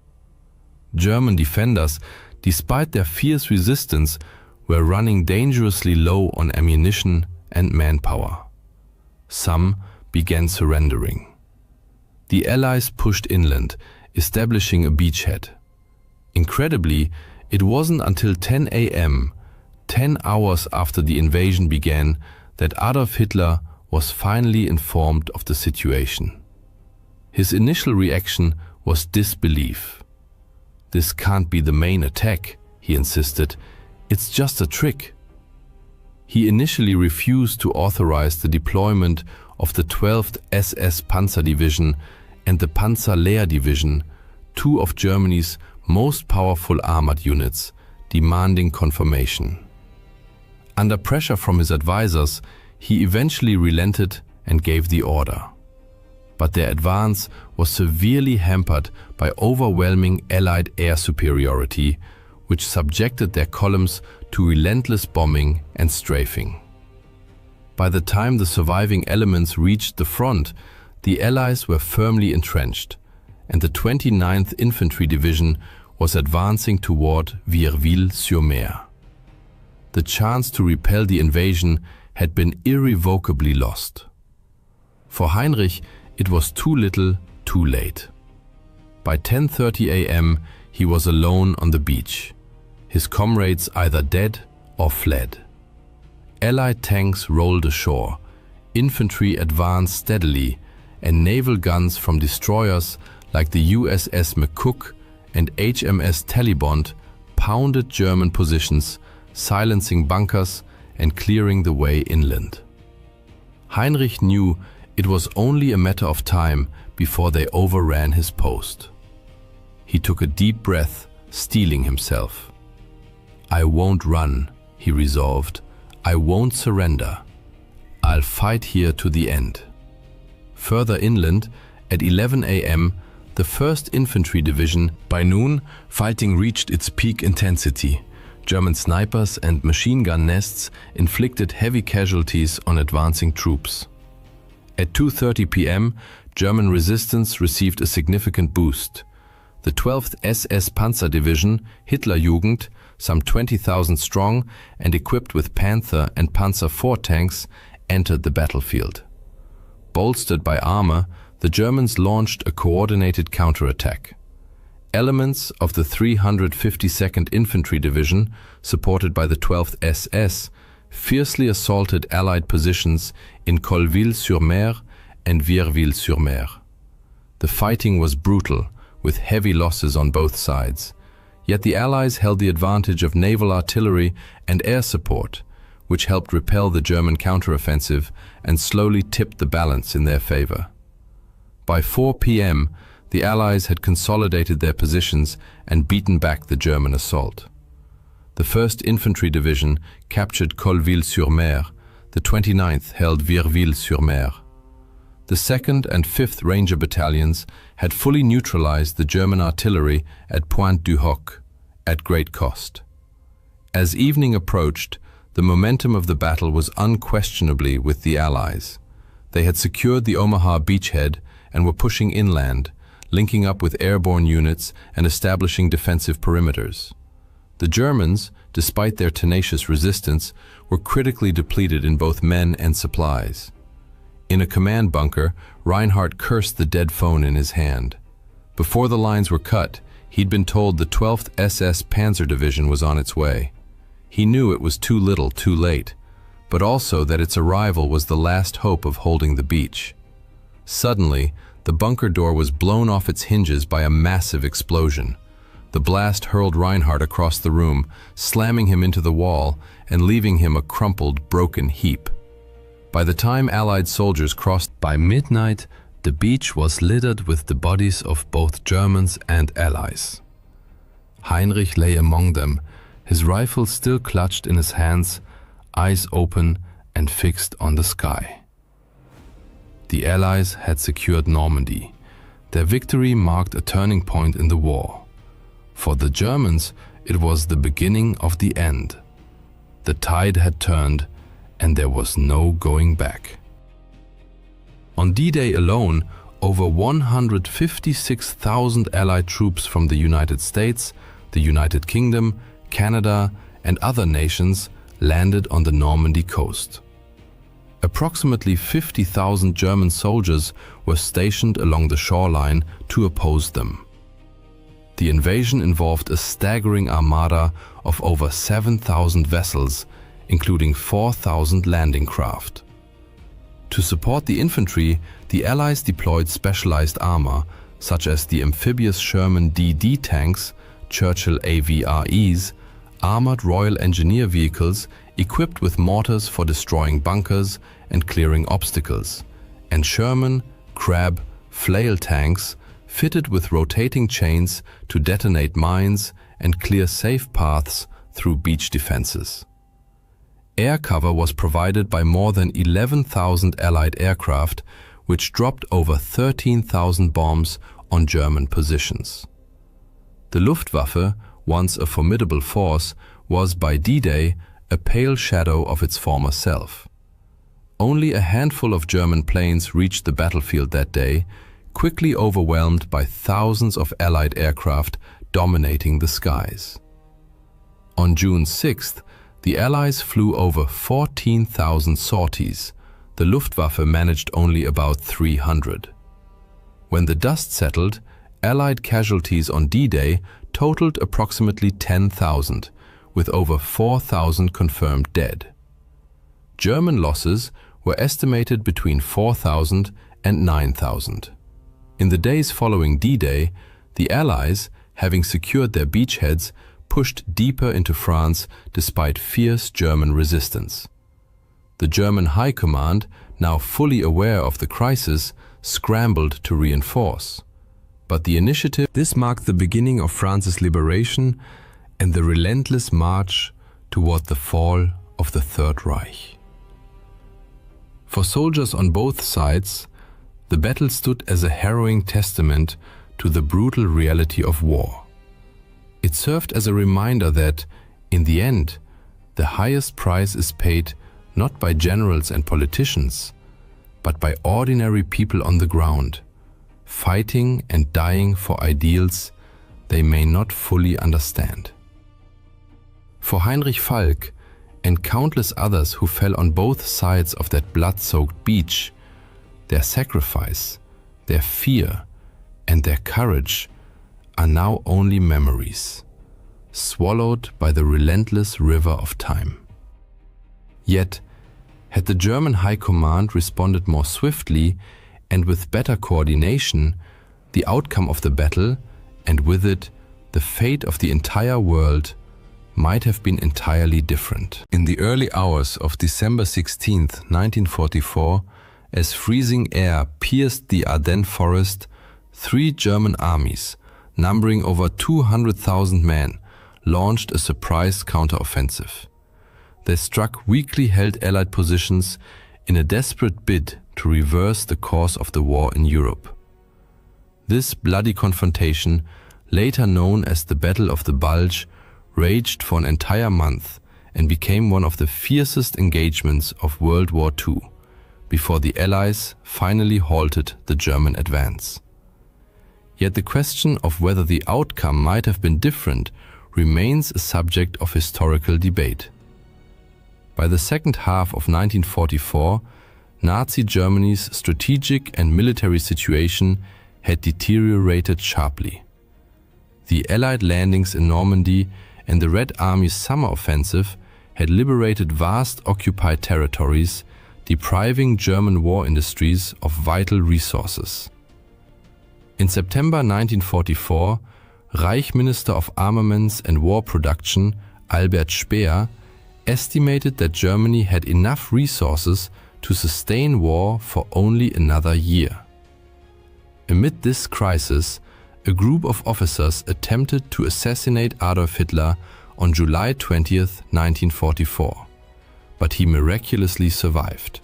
German defenders, despite their fierce resistance, were running dangerously low on ammunition and manpower. Some began surrendering. The Allies pushed inland, establishing a beachhead. Incredibly, it wasn't until 10 a.m., 10 hours after the invasion began, that Adolf Hitler was finally informed of the situation. His initial reaction was disbelief. "This can't be the main attack," he insisted. "It's just a trick." He initially refused to authorize the deployment of the 12th SS Panzer Division and the Panzerlehr Division, two of Germany's most powerful armored units, demanding confirmation. Under pressure from his advisors, he eventually relented and gave the order. But their advance was severely hampered by overwhelming Allied air superiority, which subjected their columns to relentless bombing and strafing. By the time the surviving elements reached the front, the Allies were firmly entrenched, and the 29th Infantry Division was advancing toward Vierville-sur-Mer. The chance to repel the invasion had been irrevocably lost. For Heinrich, it was too little, too late. By 10:30 a.m., he was alone on the beach, his comrades either dead or fled. Allied tanks rolled ashore, infantry advanced steadily, and naval guns from destroyers like the USS McCook and HMS Talibond pounded German positions, silencing bunkers and clearing the way inland. Heinrich knew it was only a matter of time before they overran his post. He took a deep breath, steeling himself. "I won't run," he resolved. "I won't surrender. I'll fight here to the end." Further inland, at 11 a.m., the 1st Infantry Division. By noon, fighting reached its peak intensity. German snipers and machine gun nests inflicted heavy casualties on advancing troops. At 2:30 p.m., German resistance received a significant boost. The 12th SS Panzer Division, Hitlerjugend, some 20,000 strong and equipped with Panther and Panzer IV tanks, entered the battlefield. Bolstered by armor, the Germans launched a coordinated counterattack. Elements of the 352nd Infantry Division, supported by the 12th SS, fiercely assaulted Allied positions in Colleville-sur-Mer and Vierville-sur-Mer. The fighting was brutal, with heavy losses on both sides. Yet the Allies held the advantage of naval artillery and air support, which helped repel the German counteroffensive and slowly tipped the balance in their favor. By 4 p.m., the Allies had consolidated their positions and beaten back the German assault. The 1st Infantry Division captured Colleville-sur-Mer, the 29th held Vierville-sur-Mer. The 2nd and 5th Ranger Battalions had fully neutralized the German artillery at Pointe du Hoc, at great cost. As evening approached, the momentum of the battle was unquestionably with the Allies. They had secured the Omaha beachhead and were pushing inland, linking up with airborne units and establishing defensive perimeters. The Germans, despite their tenacious resistance, were critically depleted in both men and supplies. In a command bunker, Reinhardt cursed the dead phone in his hand. Before the lines were cut, he'd been told the 12th SS Panzer Division was on its way. He knew it was too little, too late, but also that its arrival was the last hope of holding the beach. Suddenly, the bunker door was blown off its hinges by a massive explosion. The blast hurled Reinhardt across the room, slamming him into the wall and leaving him a crumpled, broken heap. By the time Allied soldiers crossed by midnight, the beach was littered with the bodies of both Germans and Allies. Heinrich lay among them, his rifle still clutched in his hands, eyes open and fixed on the sky. The Allies had secured Normandy. Their victory marked a turning point in the war. For the Germans, it was the beginning of the end. The tide had turned, and there was no going back. On D-Day alone, over 156,000 Allied troops from the United States, the United Kingdom, Canada, and other nations landed on the Normandy coast. Approximately 50,000 German soldiers were stationed along the shoreline to oppose them. The invasion involved a staggering armada of over 7,000 vessels, including 4,000 landing craft. To support the infantry, the Allies deployed specialized armor, such as the amphibious Sherman DD tanks, Churchill AVREs, armored Royal Engineer vehicles equipped with mortars for destroying bunkers and clearing obstacles, and Sherman, Crab, flail tanks fitted with rotating chains to detonate mines and clear safe paths through beach defenses. Air cover was provided by more than 11,000 Allied aircraft, which dropped over 13,000 bombs on German positions. The Luftwaffe, once a formidable force, was by D-Day a pale shadow of its former self. Only a handful of German planes reached the battlefield that day, quickly overwhelmed by thousands of Allied aircraft dominating the skies. On June 6th, the Allies flew over 14,000 sorties. The Luftwaffe managed only about 300. When the dust settled, Allied casualties on D-Day totaled approximately 10,000, with over 4,000 confirmed dead. German losses were estimated between 4,000 and 9,000. In the days following D-Day, the Allies, having secured their beachheads, pushed deeper into France despite fierce German resistance. The German High Command, now fully aware of the crisis, scrambled to reinforce. But the initiative... This marked the beginning of France's liberation and the relentless march toward the fall of the Third Reich. For soldiers on both sides, the battle stood as a harrowing testament to the brutal reality of war. It served as a reminder that, in the end, the highest price is paid not by generals and politicians, but by ordinary people on the ground, fighting and dying for ideals they may not fully understand. For Heinrich Falk and countless others who fell on both sides of that blood-soaked beach, their sacrifice, their fear, and their courage are now only memories, swallowed by the relentless river of time. Yet, had the German High Command responded more swiftly and with better coordination, the outcome of the battle, and with it, the fate of the entire world, might have been entirely different. In the early hours of December 16, 1944, as freezing air pierced the Ardennes forest, 3 German armies, numbering over 200,000 men, launched a surprise counteroffensive. They struck weakly held Allied positions in a desperate bid to reverse the course of the war in Europe. This bloody confrontation, later known as the Battle of the Bulge, raged for an entire month and became one of the fiercest engagements of World War II, before the Allies finally halted the German advance. Yet the question of whether the outcome might have been different remains a subject of historical debate. By the second half of 1944, Nazi Germany's strategic and military situation had deteriorated sharply. The Allied landings in Normandy and the Red Army's summer offensive had liberated vast occupied territories, depriving German war industries of vital resources. In September 1944, Reich Minister of Armaments and War Production Albert Speer estimated that Germany had enough resources to sustain war for only another year. Amid this crisis, a group of officers attempted to assassinate Adolf Hitler on July 20, 1944, but he miraculously survived.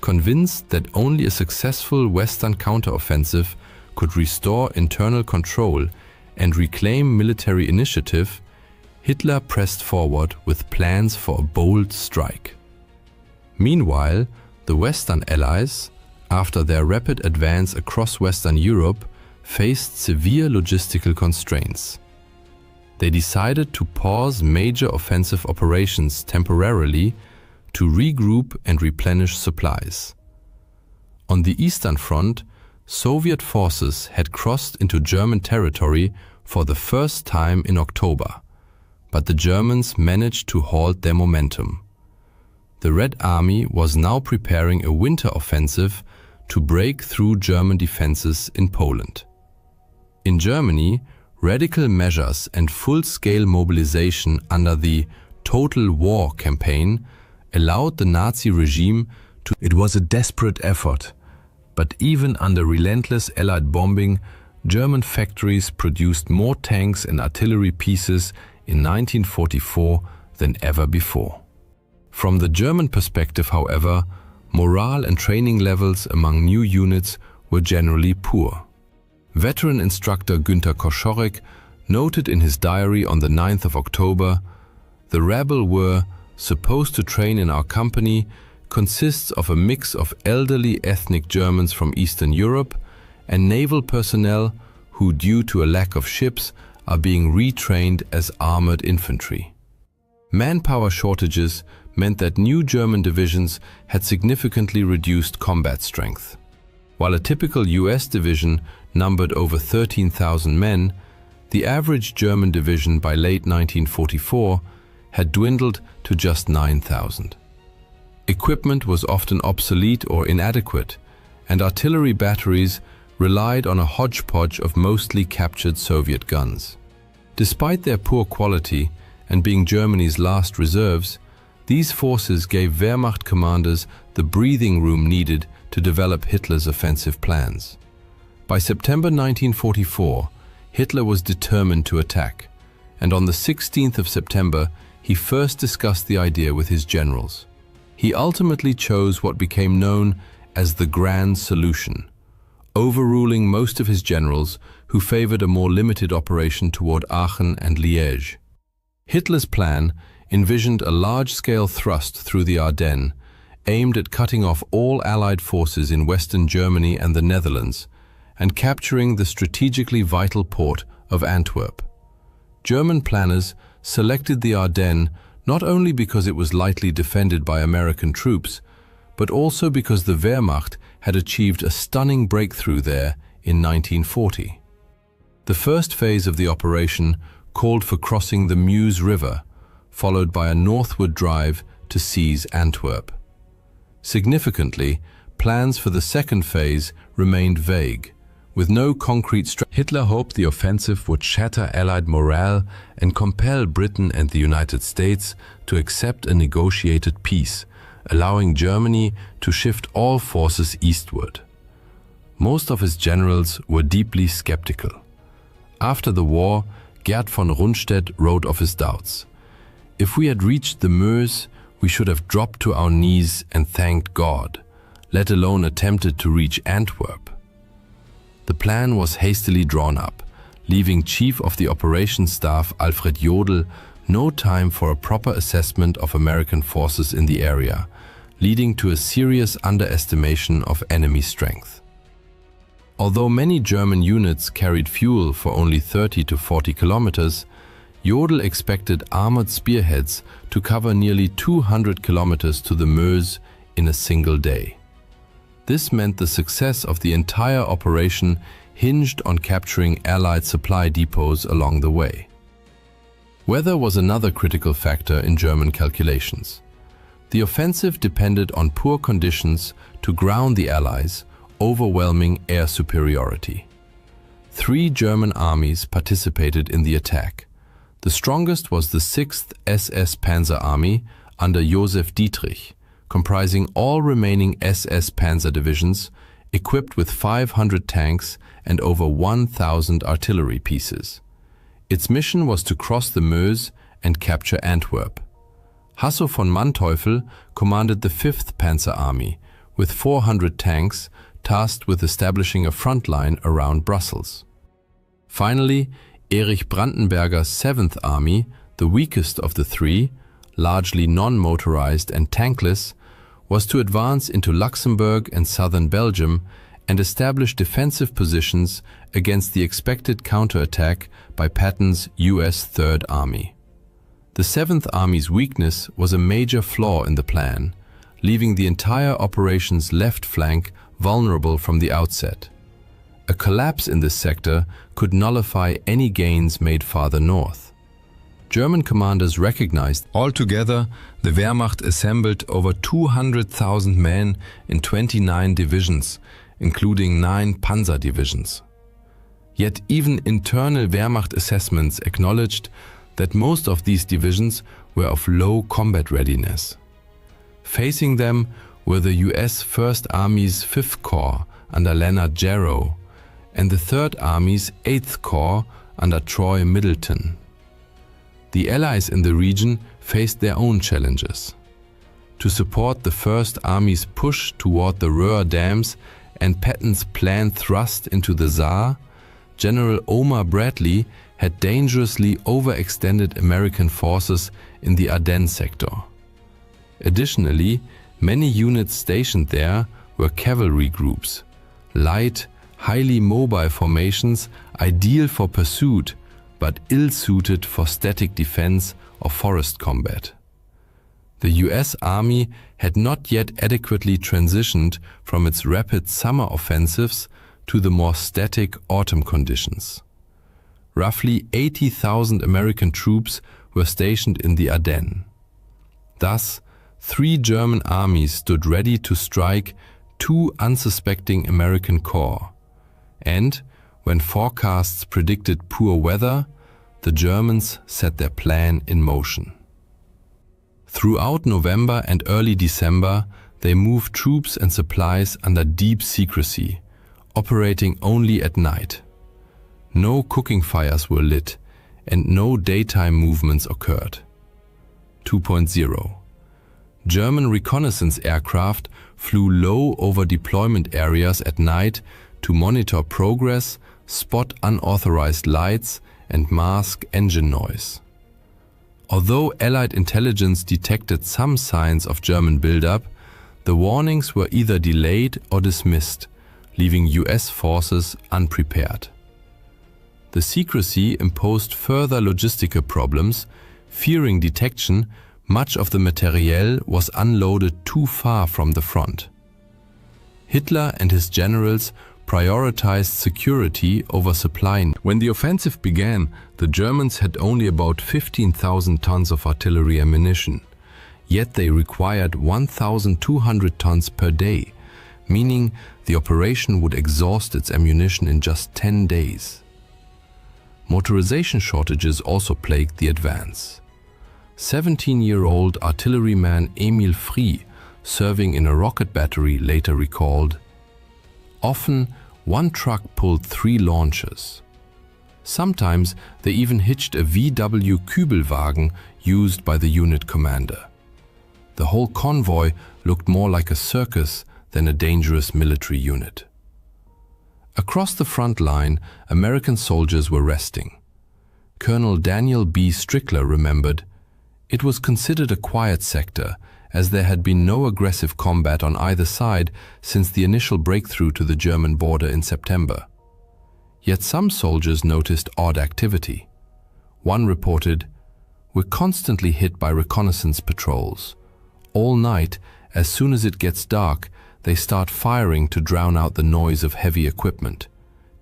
Convinced that only a successful Western counteroffensive could restore internal control and reclaim military initiative, Hitler pressed forward with plans for a bold strike. Meanwhile, the Western Allies, after their rapid advance across Western Europe, faced severe logistical constraints. They decided to pause major offensive operations temporarily to regroup and replenish supplies. On the Eastern Front, Soviet forces had crossed into German territory for the first time in October, but the Germans managed to halt their momentum. The Red Army was now preparing a winter offensive to break through German defenses in Poland. In Germany, radical measures and full-scale mobilization under the Total War campaign allowed the Nazi regime to... It was a desperate effort, but even under relentless Allied bombing, German factories produced more tanks and artillery pieces in 1944 than ever before. From the German perspective, however, morale and training levels among new units were generally poor. Veteran instructor Günter Koschorek noted in his diary on the 9th of October, "The rabble were supposed to train in our company consists of a mix of elderly ethnic Germans from Eastern Europe and naval personnel who, due to a lack of ships, are being retrained as armored infantry." Manpower shortages meant that new German divisions had significantly reduced combat strength. While a typical US division numbered over 13,000 men, the average German division by late 1944 had dwindled to just 9,000. Equipment was often obsolete or inadequate, and artillery batteries relied on a hodgepodge of mostly captured Soviet guns. Despite their poor quality and being Germany's last reserves, these forces gave Wehrmacht commanders the breathing room needed to develop Hitler's offensive plans. By September 1944, Hitler was determined to attack, and on the 16th of September, he first discussed the idea with his generals. He ultimately chose what became known as the Grand Solution, overruling most of his generals who favored a more limited operation toward Aachen and Liège. Hitler's plan envisioned a large-scale thrust through the Ardennes, aimed at cutting off all Allied forces in Western Germany and the Netherlands, and capturing the strategically vital port of Antwerp. German planners selected the Ardennes not only because it was lightly defended by American troops, but also because the Wehrmacht had achieved a stunning breakthrough there in 1940. The first phase of the operation called for crossing the Meuse River, followed by a northward drive to seize Antwerp. Significantly, plans for the second phase remained vague, with no concrete strategy. Hitler hoped the offensive would shatter Allied morale and compel Britain and the United States to accept a negotiated peace, allowing Germany to shift all forces eastward. Most of his generals were deeply skeptical. After the war, Gerd von Rundstedt wrote of his doubts. "If we had reached the Meuse, we should have dropped to our knees and thanked God, let alone attempted to reach Antwerp." The plan was hastily drawn up, leaving Chief of the Operations Staff Alfred Jodl no time for a proper assessment of American forces in the area, leading to a serious underestimation of enemy strength. Although many German units carried fuel for only 30 to 40 kilometers, Jodl expected armored spearheads to cover nearly 200 kilometers to the Meuse in a single day. This meant the success of the entire operation hinged on capturing Allied supply depots along the way. Weather was another critical factor in German calculations. The offensive depended on poor conditions to ground the Allies, overwhelming air superiority. 3 German armies participated in the attack. The strongest was the 6th SS Panzer Army under Josef Dietrich, comprising all remaining SS Panzer divisions, equipped with 500 tanks and over 1,000 artillery pieces. Its mission was to cross the Meuse and capture Antwerp. Hasso von Manteuffel commanded the 5th Panzer Army, with 400 tanks, tasked with establishing a front line around Brussels. Finally, Erich Brandenberger's 7th Army, the weakest of the 3, largely non-motorized and tankless, was to advance into Luxembourg and southern Belgium and establish defensive positions against the expected counterattack by Patton's US Third Army. The 7th Army's weakness was a major flaw in the plan, leaving the entire operation's left flank vulnerable from the outset. A collapse in this sector could nullify any gains made farther north. German commanders recognized. Altogether, the Wehrmacht assembled over 200,000 men in 29 divisions, including 9 panzer divisions. Yet even internal Wehrmacht assessments acknowledged that most of these divisions were of low combat readiness. Facing them were the US First Army's 5th Corps under Leonard Jarrow and the 3rd Army's 8th Corps under Troy Middleton. The Allies in the region faced their own challenges. To support the 1st Army's push toward the Ruhr dams and Patton's planned thrust into the Saar, General Omar Bradley had dangerously overextended American forces in the Ardennes sector. Additionally, many units stationed there were cavalry groups, light, highly mobile formations ideal for pursuit, but ill-suited for static defense or forest combat. The US Army had not yet adequately transitioned from its rapid summer offensives to the more static autumn conditions. Roughly 80,000 American troops were stationed in the Ardennes. Thus, 3 German armies stood ready to strike 2 unsuspecting American corps. And, when forecasts predicted poor weather, the Germans set their plan in motion. Throughout November and early December, they moved troops and supplies under deep secrecy, operating only at night. No cooking fires were lit, and no daytime movements occurred. 2.0. German reconnaissance aircraft flew low over deployment areas at night to monitor progress, spot unauthorized lights, and mask engine noise. Although Allied intelligence detected some signs of German buildup, the warnings were either delayed or dismissed, leaving US forces unprepared. The secrecy imposed further logistical problems. Fearing detection, much of the materiel was unloaded too far from the front. Hitler and his generals prioritized security over supply. When the offensive began, the Germans had only about 15,000 tons of artillery ammunition. Yet they required 1,200 tons per day, meaning the operation would exhaust its ammunition in just 10 days. Motorization shortages also plagued the advance. 17-year-old artilleryman Emil Frie, serving in a rocket battery, later recalled, "Often, one truck pulled 3 launchers. Sometimes they even hitched a VW Kübelwagen used by the unit commander. The whole convoy looked more like a circus than a dangerous military unit." Across the front line, American soldiers were resting. Colonel Daniel B. Strickler remembered, "It was considered a quiet sector, as there had been no aggressive combat on either side since the initial breakthrough to the German border in September. Yet some soldiers noticed odd activity. One reported, "We're constantly hit by reconnaissance patrols. All night, as soon as it gets dark, they start firing to drown out the noise of heavy equipment,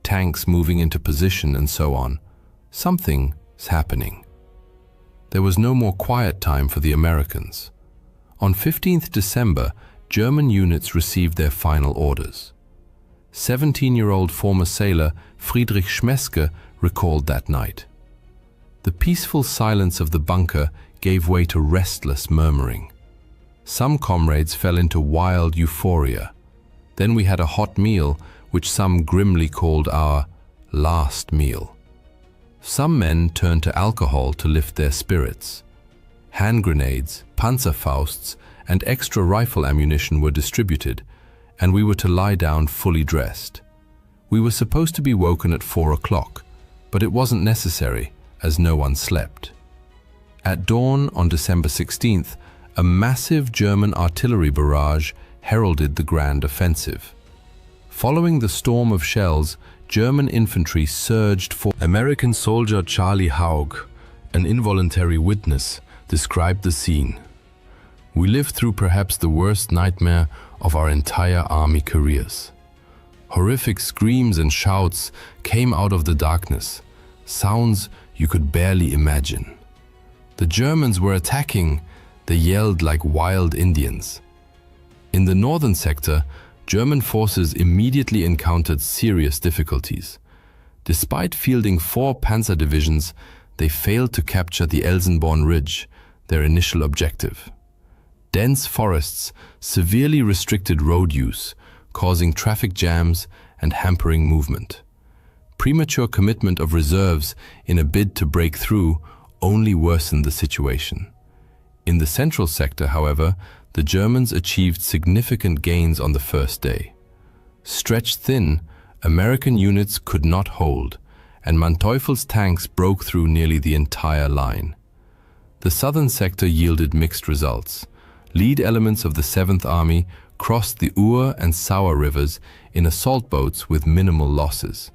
tanks moving into position and so on. Something's happening." There was no more quiet time for the Americans. On 15th December, German units received their final orders. 17-year-old former sailor Friedrich Schmeske recalled that night. The peaceful silence of the bunker gave way to restless murmuring. Some comrades fell into wild euphoria. Then we had a hot meal, which some grimly called our last meal. Some men turned to alcohol to lift their spirits. Hand grenades, Panzerfausts, and extra rifle ammunition were distributed, and we were to lie down fully dressed. We were supposed to be woken at 4 o'clock, but it wasn't necessary, as no one slept. At dawn on December 16th, a massive German artillery barrage heralded the grand offensive. Following the storm of shells, German infantry surged for. American soldier Charlie Haug, an involuntary witness, described the scene. "We lived through perhaps the worst nightmare of our entire army careers. Horrific screams and shouts came out of the darkness, sounds you could barely imagine. The Germans were attacking. They yelled like wild Indians." In the northern sector, German forces immediately encountered serious difficulties. Despite fielding 4 panzer divisions, they failed to capture the Elsenborn Ridge, their initial objective. Dense forests severely restricted road use, causing traffic jams and hampering movement. Premature commitment of reserves in a bid to break through only worsened the situation. In the central sector, however, the Germans achieved significant gains on the first day. Stretched thin, American units could not hold, and Manteuffel's tanks broke through nearly the entire line. The southern sector yielded mixed results. Lead elements of the 7th Army crossed the Ur and Sauer rivers in assault boats with minimal losses.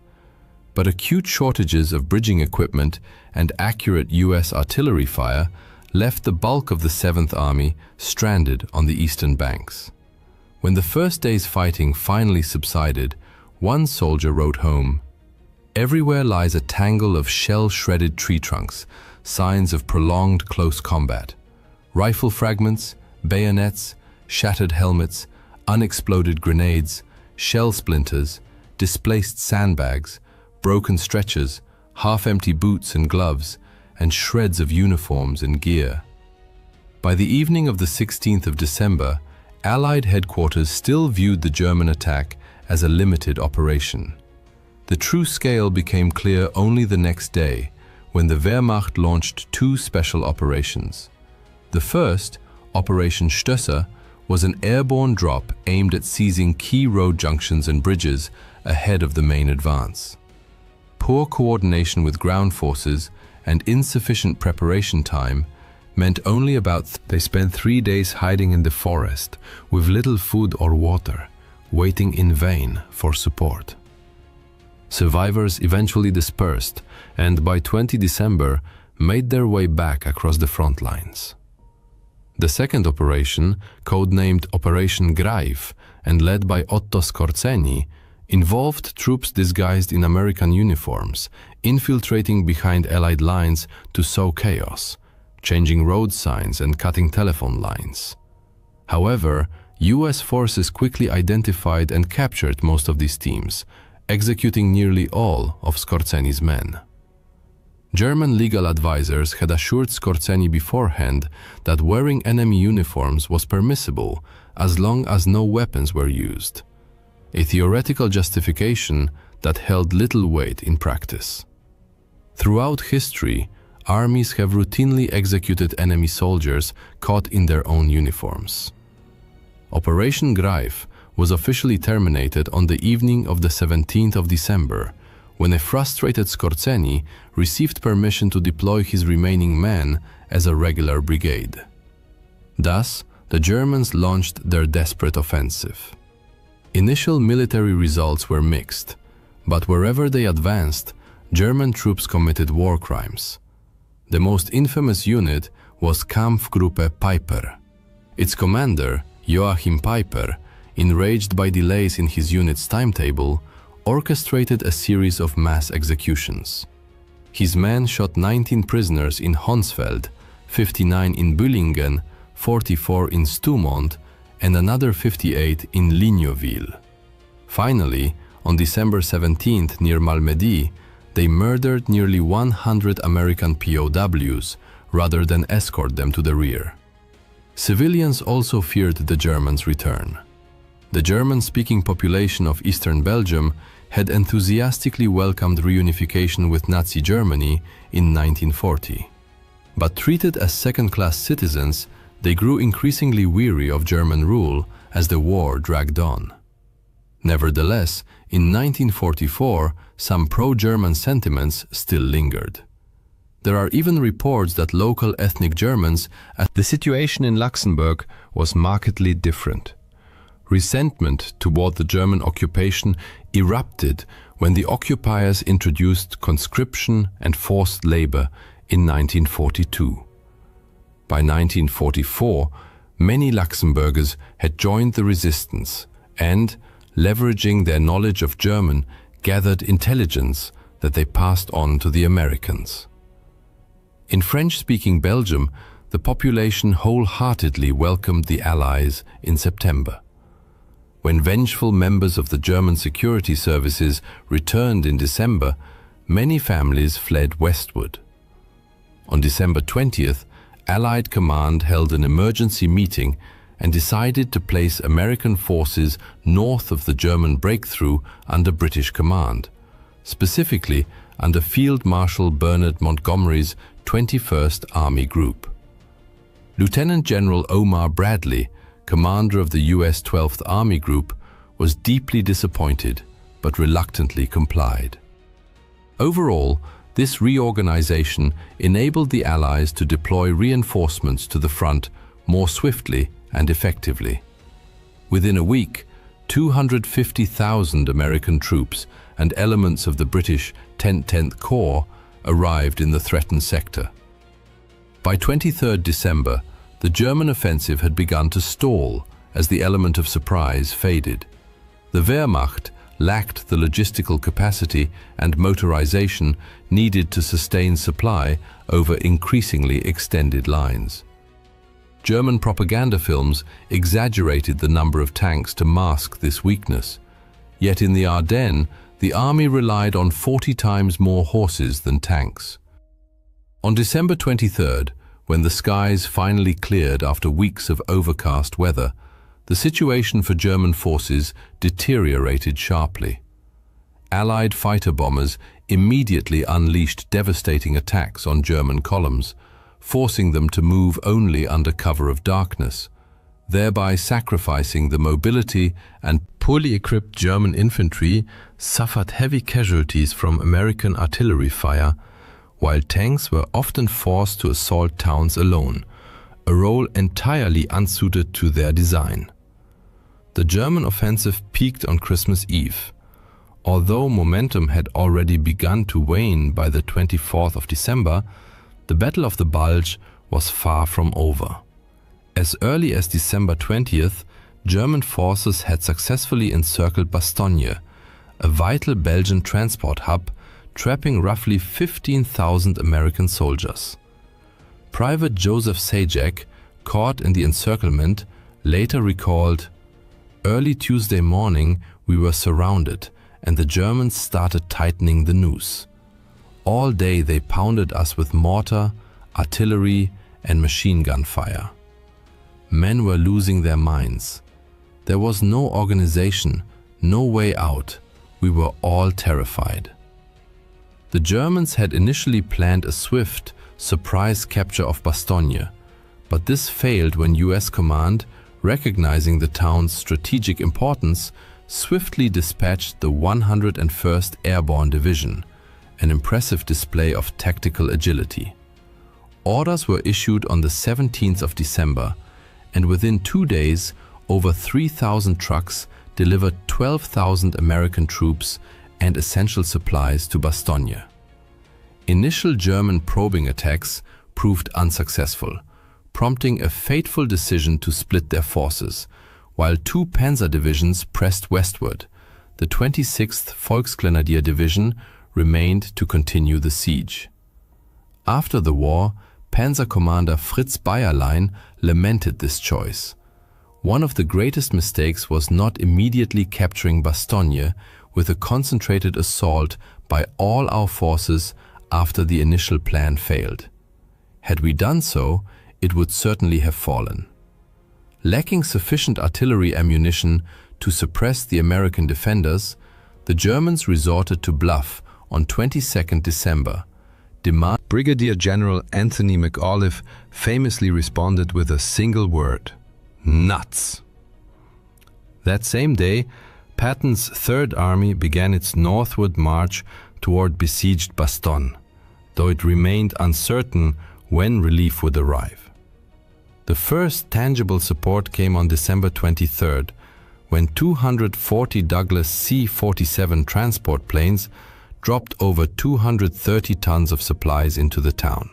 But acute shortages of bridging equipment and accurate US artillery fire left the bulk of the 7th Army stranded on the eastern banks. When the first day's fighting finally subsided, one soldier wrote home, "Everywhere lies a tangle of shell-shredded tree trunks, signs of prolonged close combat. Rifle fragments, bayonets, shattered helmets, unexploded grenades, shell splinters, displaced sandbags, broken stretchers, half-empty boots and gloves, and shreds of uniforms and gear. By the evening of the 16th of December, Allied headquarters still viewed the German attack as a limited operation. The true scale became clear only the next day, when the Wehrmacht launched two special operations. The first, Operation Stösser, was an airborne drop aimed at seizing key road junctions and bridges ahead of the main advance. Poor coordination with ground forces and insufficient preparation time meant they spent 3 days hiding in the forest with little food or water, waiting in vain for support. Survivors eventually dispersed and by 20 December made their way back across the front lines. The second operation, codenamed Operation Greif and led by Otto Skorzeny, involved troops disguised in American uniforms, infiltrating behind Allied lines to sow chaos, changing road signs and cutting telephone lines. However, US forces quickly identified and captured most of these teams, executing nearly all of Skorzeny's men. German legal advisors had assured Skorzeny beforehand that wearing enemy uniforms was permissible as long as no weapons were used, a theoretical justification that held little weight in practice. Throughout history, armies have routinely executed enemy soldiers caught in their own uniforms. Operation Greif was officially terminated on the evening of the 17th of December, when a frustrated Skorzeny received permission to deploy his remaining men as a regular brigade. Thus, the Germans launched their desperate offensive. Initial military results were mixed, but wherever they advanced, German troops committed war crimes. The most infamous unit was Kampfgruppe Peiper. Its commander, Joachim Peiper, enraged by delays in his unit's timetable, orchestrated a series of mass executions. His men shot 19 prisoners in Honsfeld, 59 in Büllingen, 44 in Stoumont, and another 58 in Lignoville. Finally, on December 17th near Malmedy, they murdered nearly 100 American POWs rather than escort them to the rear. Civilians also feared the Germans' return. The German-speaking population of eastern Belgium had enthusiastically welcomed reunification with Nazi Germany in 1940. But treated as second-class citizens, they grew increasingly weary of German rule as the war dragged on. Nevertheless, in 1944, some pro-German sentiments still lingered. There are even reports that local ethnic Germans, the situation in Luxembourg was markedly different. Resentment toward the German occupation erupted when the occupiers introduced conscription and forced labor in 1942. By 1944, many Luxembourgers had joined the resistance and, leveraging their knowledge of German, gathered intelligence that they passed on to the Americans. In French-speaking Belgium, the population wholeheartedly welcomed the Allies in September. When vengeful members of the German security services returned in December, many families fled westward. On December 20th, Allied Command held an emergency meeting and decided to place American forces north of the German breakthrough under British command, specifically under Field Marshal Bernard Montgomery's 21st Army Group. Lieutenant General Omar Bradley, commander of the US 12th Army Group, was deeply disappointed but reluctantly complied. Overall, this reorganization enabled the Allies to deploy reinforcements to the front more swiftly and effectively. Within a week, 250,000 American troops and elements of the British 10th Corps arrived in the threatened sector. By 23rd December, the German offensive had begun to stall as the element of surprise faded. The Wehrmacht lacked the logistical capacity and motorization needed to sustain supply over increasingly extended lines. German propaganda films exaggerated the number of tanks to mask this weakness. Yet in the Ardennes, the army relied on 40 times more horses than tanks. On December 23rd, when the skies finally cleared after weeks of overcast weather, the situation for German forces deteriorated sharply. Allied fighter bombers immediately unleashed devastating attacks on German columns, forcing them to move only under cover of darkness, thereby sacrificing the mobility, and poorly equipped German infantry suffered heavy casualties from American artillery fire, while tanks were often forced to assault towns alone, a role entirely unsuited to their design. The German offensive peaked on Christmas Eve. Although momentum had already begun to wane by the 24th of December, the Battle of the Bulge was far from over. As early as December 20th, German forces had successfully encircled Bastogne, a vital Belgian transport hub, trapping roughly 15,000 American soldiers. Private Joseph Sajak, caught in the encirclement, later recalled, "Early Tuesday morning we were surrounded and the Germans started tightening the noose. All day they pounded us with mortar, artillery and machine gun fire. Men were losing their minds. There was no organization, no way out. We were all terrified." The Germans had initially planned a swift, surprise capture of Bastogne, but this failed when US command, recognizing the town's strategic importance, swiftly dispatched the 101st Airborne Division, an impressive display of tactical agility. Orders were issued on the 17th of December, and within 2 days, over 3,000 trucks delivered 12,000 American troops and essential supplies to Bastogne. Initial German probing attacks proved unsuccessful, prompting a fateful decision to split their forces, while 2 panzer divisions pressed westward. The 26th Volksgrenadier Division remained to continue the siege. After the war, Panzer Commander Fritz Bayerlein lamented this choice. One of the greatest mistakes was not immediately capturing Bastogne with a concentrated assault by all our forces after the initial plan failed. Had we done so, it would certainly have fallen. Lacking sufficient artillery ammunition to suppress the American defenders, the Germans resorted to bluff on 22nd December. Brigadier General Anthony McAuliffe famously responded with a single word: nuts. That same day, Patton's Third Army began its northward march toward besieged Bastogne, though it remained uncertain when relief would arrive. The first tangible support came on December 23rd, when 240 Douglas C-47 transport planes dropped over 230 tons of supplies into the town.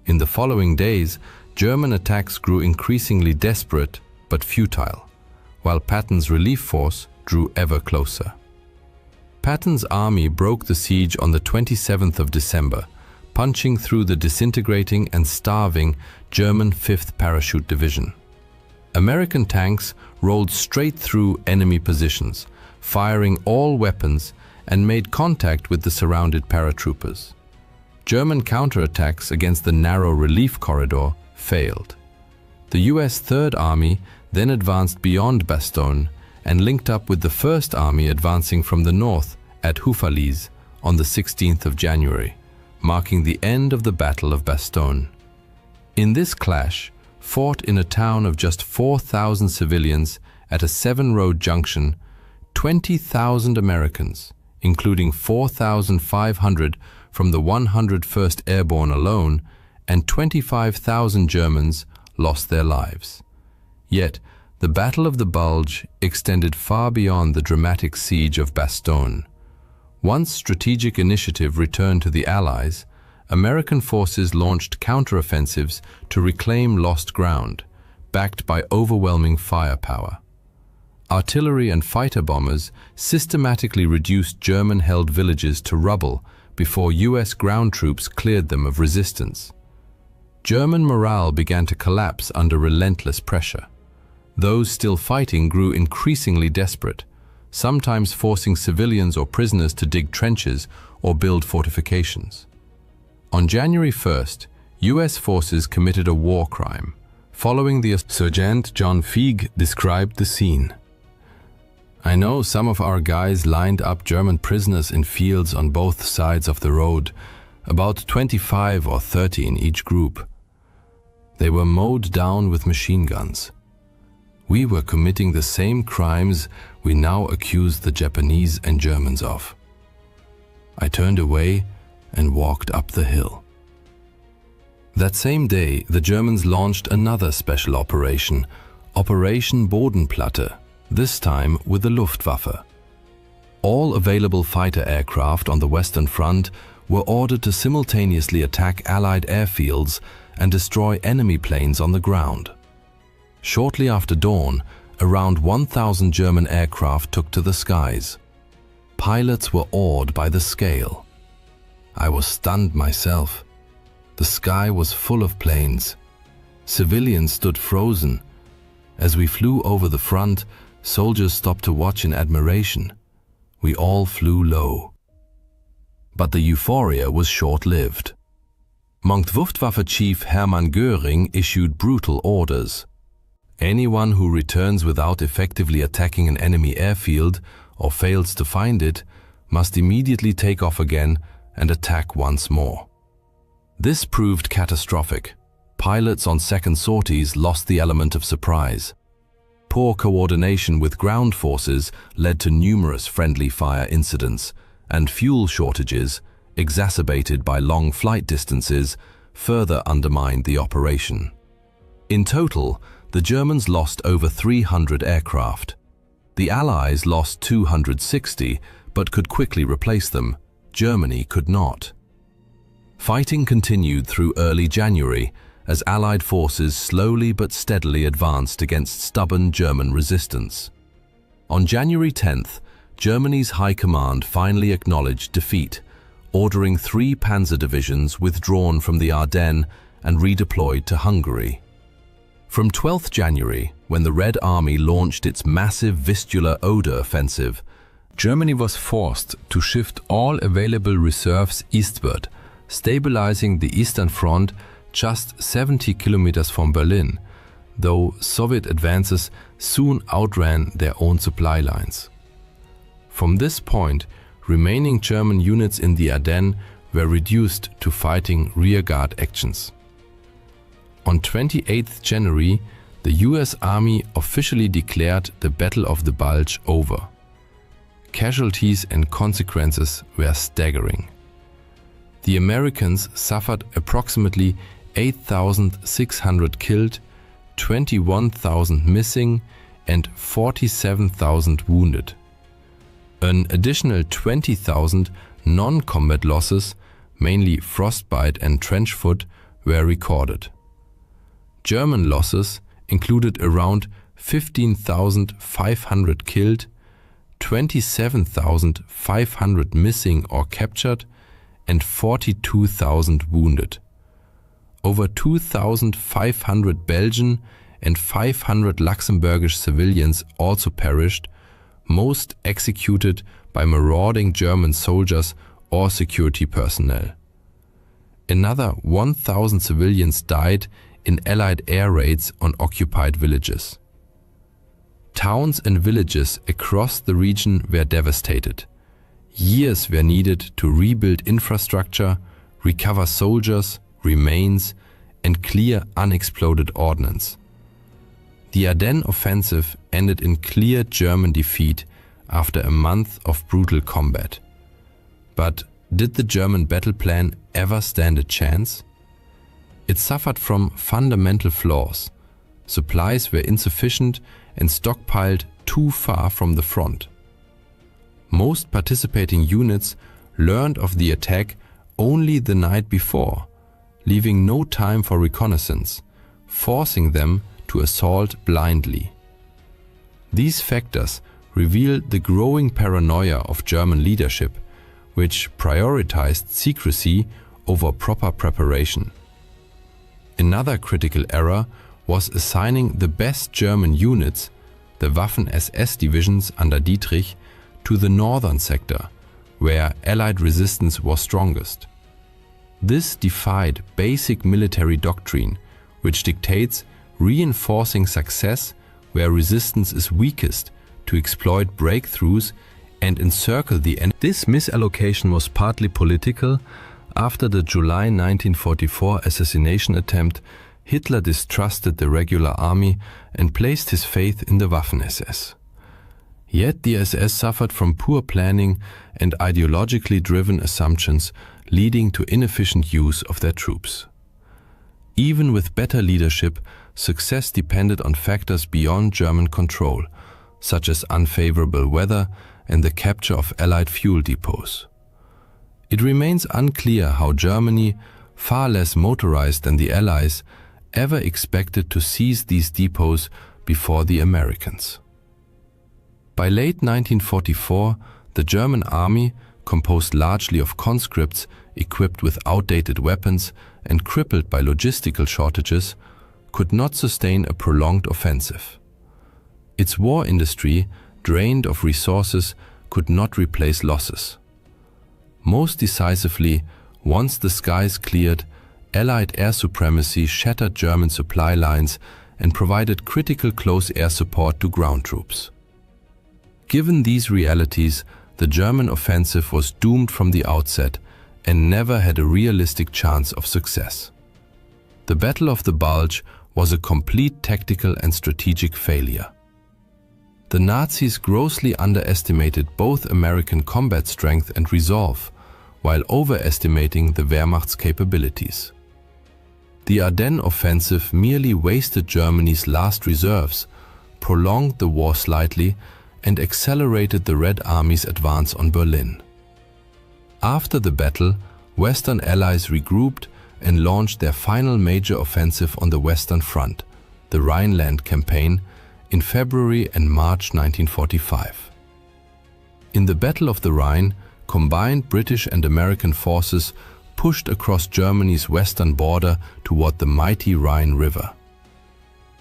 In the following days, German attacks grew increasingly desperate but futile, while Patton's relief force drew ever closer. Patton's army broke the siege on the 27th of December, punching through the disintegrating and starving German 5th Parachute Division. American tanks rolled straight through enemy positions, firing all weapons, and made contact with the surrounded paratroopers. German counterattacks against the narrow relief corridor failed. The US Third Army then advanced beyond Bastogne and linked up with the First Army advancing from the north at Houffalize on the 16th of January, marking the end of the Battle of Bastogne. In this clash, fought in a town of just 4,000 civilians at a 7-road junction, 20,000 Americans, including 4,500 from the 101st Airborne alone, and 25,000 Germans lost their lives. Yet, the Battle of the Bulge extended far beyond the dramatic siege of Bastogne. Once strategic initiative returned to the Allies, American forces launched counteroffensives to reclaim lost ground, backed by overwhelming firepower. Artillery and fighter bombers systematically reduced German-held villages to rubble before US ground troops cleared them of resistance. German morale began to collapse under relentless pressure. Those still fighting grew increasingly desperate, sometimes forcing civilians or prisoners to dig trenches or build fortifications. On January 1st, US forces committed a war crime. Following the Sergeant John Feig described the scene. "I know some of our guys lined up German prisoners in fields on both sides of the road, about 25 or 30 in each group. They were mowed down with machine guns. We were committing the same crimes we now accuse the Japanese and Germans of. I turned away and walked up the hill." That same day, the Germans launched another special operation, Operation Bodenplatte, this time with the Luftwaffe. All available fighter aircraft on the Western Front were ordered to simultaneously attack Allied airfields and destroy enemy planes on the ground. Shortly after dawn, around 1,000 German aircraft took to the skies. Pilots were awed by the scale. I was stunned myself. The sky was full of planes. Civilians stood frozen. As we flew over the front, soldiers stopped to watch in admiration. We all flew low. But the euphoria was short-lived. Luftwaffe Chief Hermann Göring issued brutal orders. Anyone who returns without effectively attacking an enemy airfield or fails to find it must immediately take off again and attack once more. This proved catastrophic. Pilots on second sorties lost the element of surprise. Poor coordination with ground forces led to numerous friendly fire incidents, and fuel shortages, exacerbated by long flight distances, further undermined the operation. In total, the Germans lost over 300 aircraft. The Allies lost 260, but could quickly replace them. Germany could not. Fighting continued through early January as Allied forces slowly but steadily advanced against stubborn German resistance. On January 10th, Germany's High Command finally acknowledged defeat, ordering 3 panzer divisions withdrawn from the Ardennes and redeployed to Hungary. From 12th January, when the Red Army launched its massive Vistula-Oder offensive, Germany was forced to shift all available reserves eastward, stabilizing the Eastern Front just 70 kilometers from Berlin, though Soviet advances soon outran their own supply lines. From this point, remaining German units in the Ardennes were reduced to fighting rearguard actions. On 28 January, the US Army officially declared the Battle of the Bulge over. Casualties and consequences were staggering. The Americans suffered approximately 8,600 killed, 21,000 missing, and 47,000 wounded. An additional 20,000 non-combat losses, mainly frostbite and trench foot, were recorded. German losses included around 15,500 killed, 27,500 missing or captured, and 42,000 wounded. Over 2,500 Belgian and 500 Luxembourgish civilians also perished, most executed by marauding German soldiers or security personnel. Another 1,000 civilians died in Allied air raids on occupied villages. Towns and villages across the region were devastated. Years were needed to rebuild infrastructure, recover soldiers, remains, and clear unexploded ordnance. The Ardennes offensive ended in clear German defeat after a month of brutal combat. But did the German battle plan ever stand a chance? It suffered from fundamental flaws. Supplies were insufficient and stockpiled too far from the front. Most participating units learned of the attack only the night before, leaving no time for reconnaissance, forcing them to assault blindly. These factors revealed the growing paranoia of German leadership, which prioritized secrecy over proper preparation. Another critical error was assigning the best German units, the Waffen-SS divisions under Dietrich, to the northern sector, where Allied resistance was strongest. This defied basic military doctrine, which dictates reinforcing success where resistance is weakest to exploit breakthroughs and encircle the enemy. This misallocation was partly political. After the July 1944 assassination attempt, Hitler distrusted the regular army and placed his faith in the Waffen-SS. Yet the SS suffered from poor planning and ideologically driven assumptions, leading to inefficient use of their troops. Even with better leadership, success depended on factors beyond German control, such as unfavorable weather and the capture of Allied fuel depots. It remains unclear how Germany, far less motorized than the Allies, ever expected to seize these depots before the Americans. By late 1944, the German army, composed largely of conscripts equipped with outdated weapons and crippled by logistical shortages, could not sustain a prolonged offensive. Its war industry, drained of resources, could not replace losses. Most decisively, once the skies cleared, Allied air supremacy shattered German supply lines and provided critical close air support to ground troops. Given these realities, the German offensive was doomed from the outset and never had a realistic chance of success. The Battle of the Bulge was a complete tactical and strategic failure. The Nazis grossly underestimated both American combat strength and resolve, while overestimating the Wehrmacht's capabilities. The Ardennes offensive merely wasted Germany's last reserves, prolonged the war slightly, and accelerated the Red Army's advance on Berlin. After the battle, Western Allies regrouped and launched their final major offensive on the Western Front, the Rhineland Campaign, in February and March 1945. In the Battle of the Rhine, combined British and American forces pushed across Germany's western border toward the mighty Rhine River.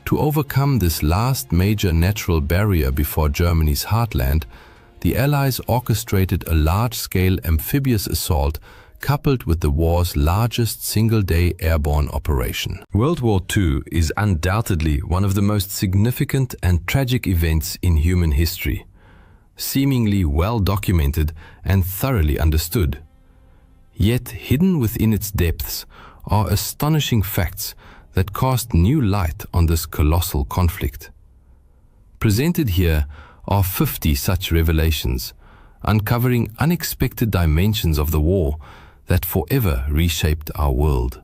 To overcome this last major natural barrier before Germany's heartland, the Allies orchestrated a large-scale amphibious assault coupled with the war's largest single-day airborne operation. World War II is undoubtedly one of the most significant and tragic events in human history, seemingly well documented and thoroughly understood. Yet hidden within its depths are astonishing facts that cast new light on this colossal conflict. Presented here are 50 such revelations, uncovering unexpected dimensions of the war that forever reshaped our world.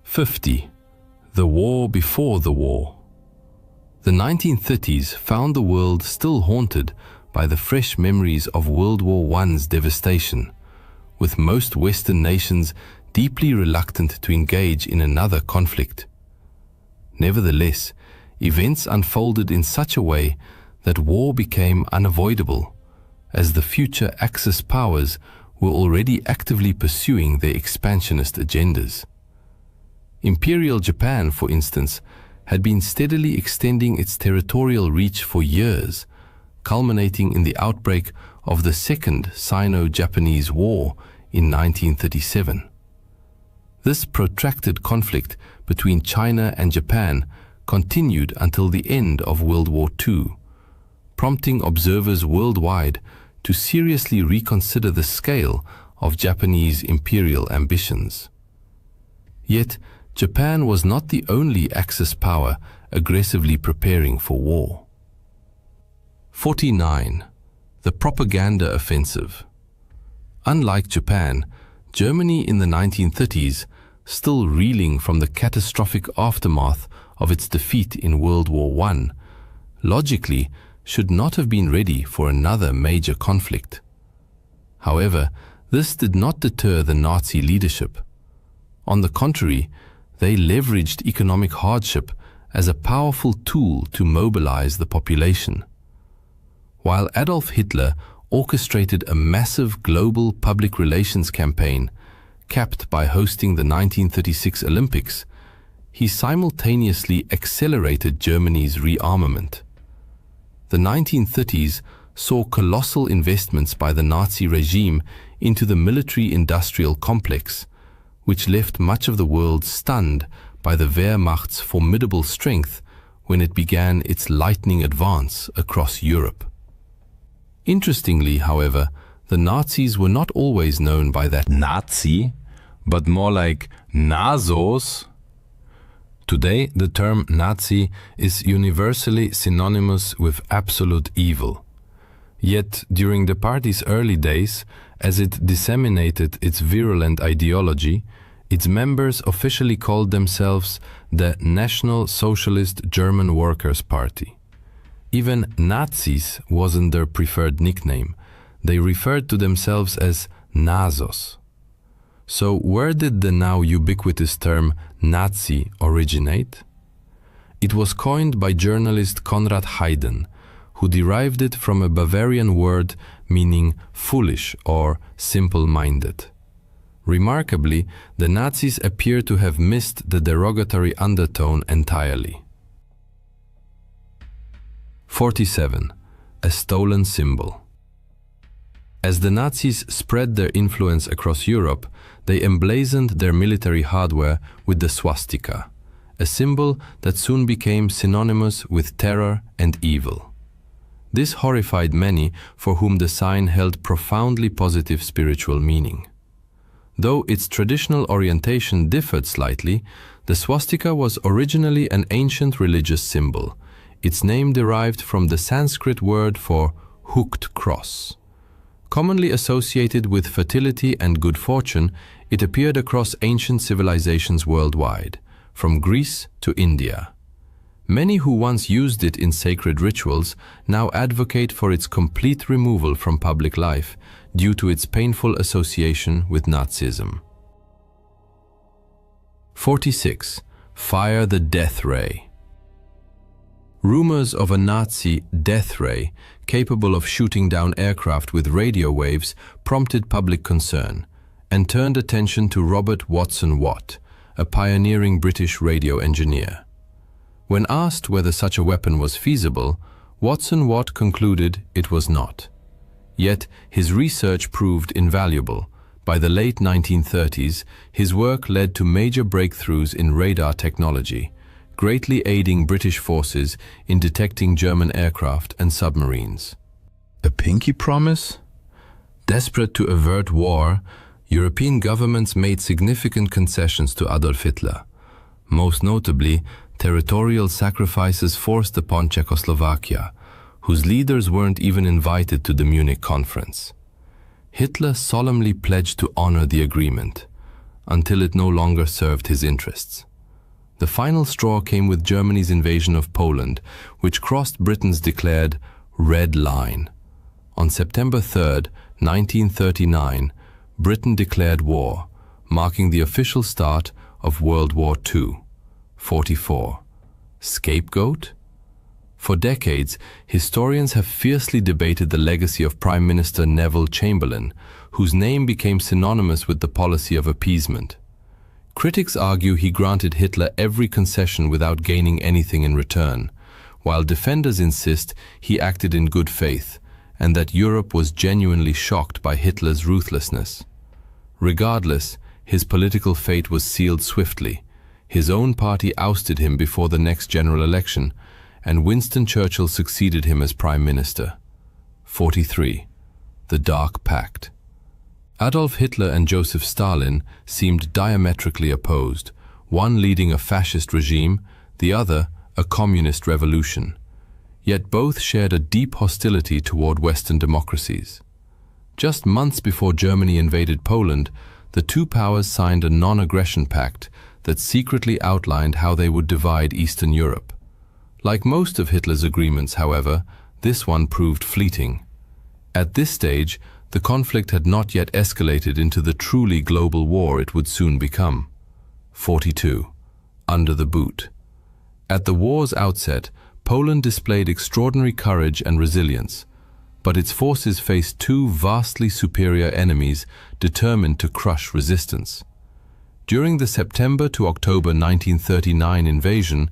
50. The war before the war. The 1930s found the world still haunted by the fresh memories of World War I's devastation, with most Western nations deeply reluctant to engage in another conflict. Nevertheless, events unfolded in such a way that war became unavoidable, as the future Axis powers were already actively pursuing their expansionist agendas. Imperial Japan, for instance, had been steadily extending its territorial reach for years, culminating in the outbreak of the Second Sino-Japanese War in 1937. This protracted conflict between China and Japan continued until the end of World War II, prompting observers worldwide to seriously reconsider the scale of Japanese imperial ambitions. Yet, Japan was not the only Axis power aggressively preparing for war. 49. The propaganda offensive. Unlike Japan, Germany in the 1930s, still reeling from the catastrophic aftermath of its defeat in World War I, logically should not have been ready for another major conflict. However, this did not deter the Nazi leadership. On the contrary, they leveraged economic hardship as a powerful tool to mobilize the population. While Adolf Hitler orchestrated a massive global public relations campaign, capped by hosting the 1936 Olympics, he simultaneously accelerated Germany's rearmament. The 1930s saw colossal investments by the Nazi regime into the military-industrial complex, which left much of the world stunned by the Wehrmacht's formidable strength when it began its lightning advance across Europe. Interestingly, however, the Nazis were not always known by that Nazi, but more like Nazos. Today, the term Nazi is universally synonymous with absolute evil. Yet, during the party's early days, as it disseminated its virulent ideology, its members officially called themselves the National Socialist German Workers' Party. Even Nazis wasn't their preferred nickname. They referred to themselves as Nazos. So where did the now ubiquitous term Nazi originate? It was coined by journalist Konrad Haydn, who derived it from a Bavarian word meaning foolish or simple-minded. Remarkably, the Nazis appear to have missed the derogatory undertone entirely. 47. A stolen symbol. As the Nazis spread their influence across Europe, they emblazoned their military hardware with the swastika, a symbol that soon became synonymous with terror and evil. This horrified many for whom the sign held profoundly positive spiritual meaning. Though its traditional orientation differed slightly, the swastika was originally an ancient religious symbol. Its name derived from the Sanskrit word for hooked cross. Commonly associated with fertility and good fortune, it appeared across ancient civilizations worldwide, from Greece to India. Many who once used it in sacred rituals now advocate for its complete removal from public life due to its painful association with Nazism. 46. Fire the death ray. Rumors of a Nazi death ray capable of shooting down aircraft with radio waves prompted public concern and turned attention to Robert Watson Watt, a pioneering British radio engineer. When asked whether such a weapon was feasible, Watson Watt concluded it was not. Yet his research proved invaluable. By the late 1930s, his work led to major breakthroughs in radar technology, greatly aiding British forces in detecting German aircraft and submarines. A pinky promise? Desperate to avert war, European governments made significant concessions to Adolf Hitler. Most notably, territorial sacrifices forced upon Czechoslovakia, whose leaders weren't even invited to the Munich conference. Hitler solemnly pledged to honor the agreement, until it no longer served his interests. The final straw came with Germany's invasion of Poland, which crossed Britain's declared red line. On September 3, 1939, Britain declared war, marking the official start of World War II. 44. Scapegoat? For decades, historians have fiercely debated the legacy of Prime Minister Neville Chamberlain, whose name became synonymous with the policy of appeasement. Critics argue he granted Hitler every concession without gaining anything in return, while defenders insist he acted in good faith and that Europe was genuinely shocked by Hitler's ruthlessness. Regardless, his political fate was sealed swiftly. His own party ousted him before the next general election, and Winston Churchill succeeded him as Prime Minister. 43. The Dark Pact. Adolf Hitler and Joseph Stalin seemed diametrically opposed, one leading a fascist regime, the other a communist revolution. Yet both shared a deep hostility toward Western democracies. Just months before Germany invaded Poland, the two powers signed a non-aggression pact that secretly outlined how they would divide Eastern Europe. Like most of Hitler's agreements, however, this one proved fleeting. At this stage, the conflict had not yet escalated into the truly global war it would soon become. 42. Under the boot. At the war's outset, Poland displayed extraordinary courage and resilience. but its forces faced two vastly superior enemies determined to crush resistance. During the September to October 1939 invasion,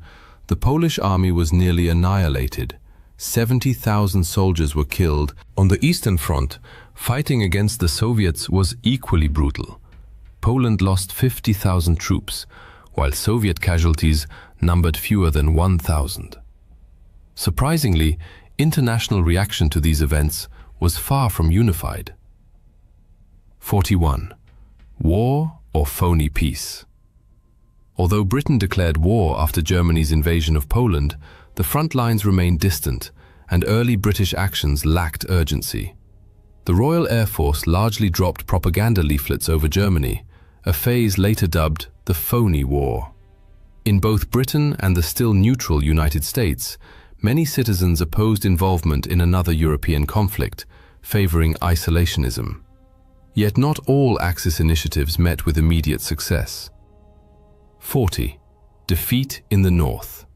the Polish army was nearly annihilated. 70,000 soldiers were killed. On the Eastern Front, fighting against the Soviets was equally brutal. Poland lost 50,000 troops, while Soviet casualties numbered fewer than 1,000. Surprisingly, international reaction to these events was far from unified. 41. War or phony peace? Although Britain declared war after Germany's invasion of Poland, the front lines remained distant, and early British actions lacked urgency. The Royal Air Force largely dropped propaganda leaflets over Germany, a phase later dubbed the phony war. In both Britain and the still neutral United States, many citizens opposed involvement in another European conflict, favoring isolationism. Yet not all Axis initiatives met with immediate success. 40. Defeat in the North.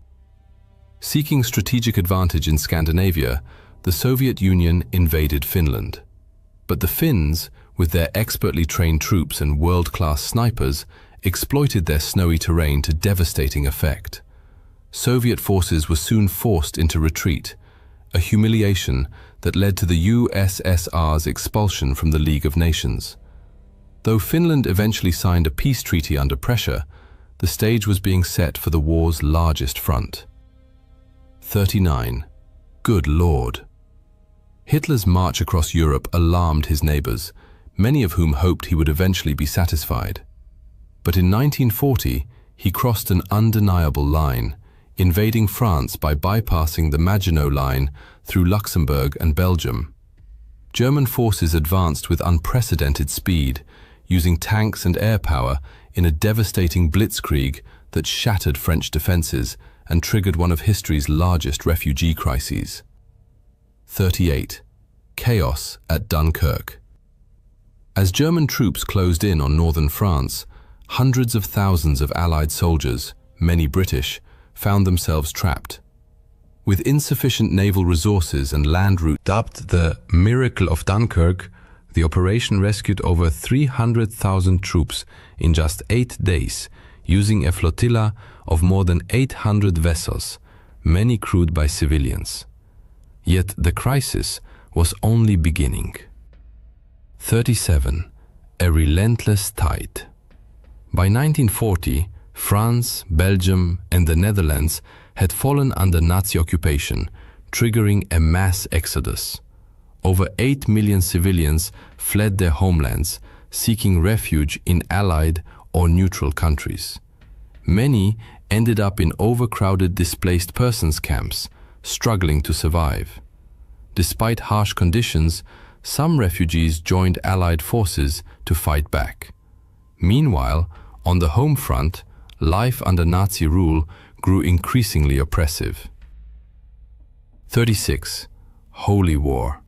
Seeking strategic advantage in Scandinavia, the Soviet Union invaded Finland. But the Finns, with their expertly trained troops and world-class snipers, exploited their snowy terrain to devastating effect. Soviet forces were soon forced into retreat, a humiliation that led to the USSR's expulsion from the League of Nations. Though Finland eventually signed a peace treaty under pressure, the stage was being set for the war's largest front. 39. Good Lord. Hitler's march across Europe alarmed his neighbors, many of whom hoped he would eventually be satisfied. But in 1940, he crossed an undeniable line, invading France by bypassing the Maginot Line through Luxembourg and Belgium. German forces advanced with unprecedented speed, using tanks and air power in a devastating blitzkrieg that shattered French defenses and triggered one of history's largest refugee crises. 38. Chaos at Dunkirk. As German troops closed in on northern France, hundreds of thousands of Allied soldiers, many British, found themselves trapped. With insufficient naval resources and land routes dubbed the Miracle of Dunkirk, the operation rescued over 300,000 troops in just 8 days, using a flotilla of more than 800 vessels, many crewed by civilians. Yet the crisis was only beginning. 37. A relentless tide. By 1940, France, Belgium, and the Netherlands had fallen under Nazi occupation, triggering a mass exodus. Over 8 million civilians fled their homelands, seeking refuge in Allied or neutral countries. Many ended up in overcrowded displaced persons camps, struggling to survive. Despite harsh conditions, some refugees joined Allied forces to fight back. Meanwhile, on the home front, life under Nazi rule grew increasingly oppressive. 36. Holy War.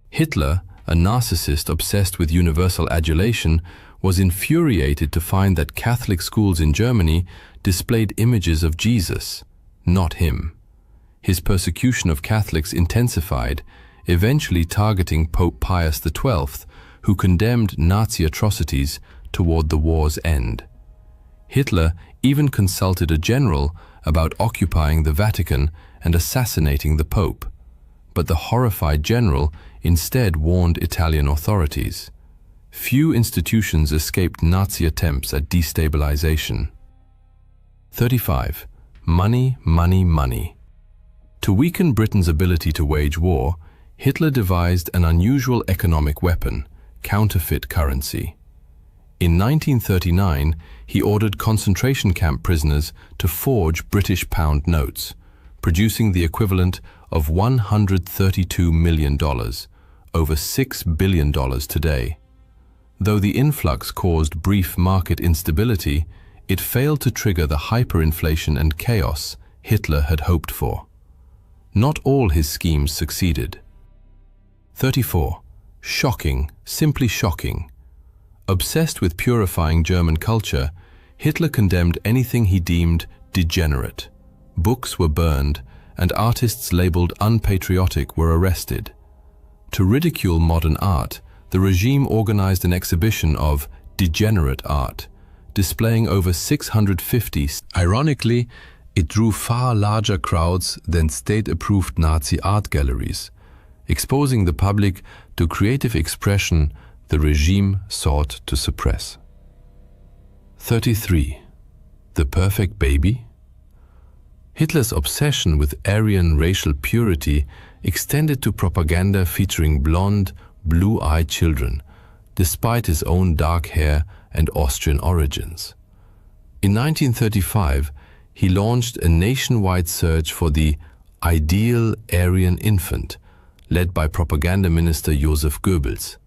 Hitler, a narcissist obsessed with universal adulation, was infuriated to find that Catholic schools in Germany displayed images of Jesus, not him. His persecution of Catholics intensified, eventually targeting Pope Pius XII, who condemned Nazi atrocities toward the war's end. Hitler even consulted a general about occupying the Vatican and assassinating the Pope, but the horrified general instead warned Italian authorities. Few institutions escaped Nazi attempts at destabilization. 35. Money, money, money. To weaken Britain's ability to wage war, Hitler devised an unusual economic weapon, counterfeit currency. In 1939, he ordered concentration camp prisoners to forge British pound notes, producing the equivalent of $132 million, over $6 billion today. Though the influx caused brief market instability, it failed to trigger the hyperinflation and chaos Hitler had hoped for. Not all his schemes succeeded. 34. Shocking, simply shocking. Obsessed with purifying German culture, Hitler condemned anything he deemed degenerate. Books were burned, and artists labeled unpatriotic were arrested. To ridicule modern art, the regime organized an exhibition of degenerate art, displaying over 650. Ironically, it drew far larger crowds than state-approved Nazi art galleries, exposing the public to creative expression the regime sought to suppress. 33. The perfect baby? Hitler's obsession with Aryan racial purity extended to propaganda featuring blonde, blue-eyed children, despite his own dark hair and Austrian origins. In 1935, he launched a nationwide search for the ideal Aryan infant, led by propaganda minister Joseph Goebbels.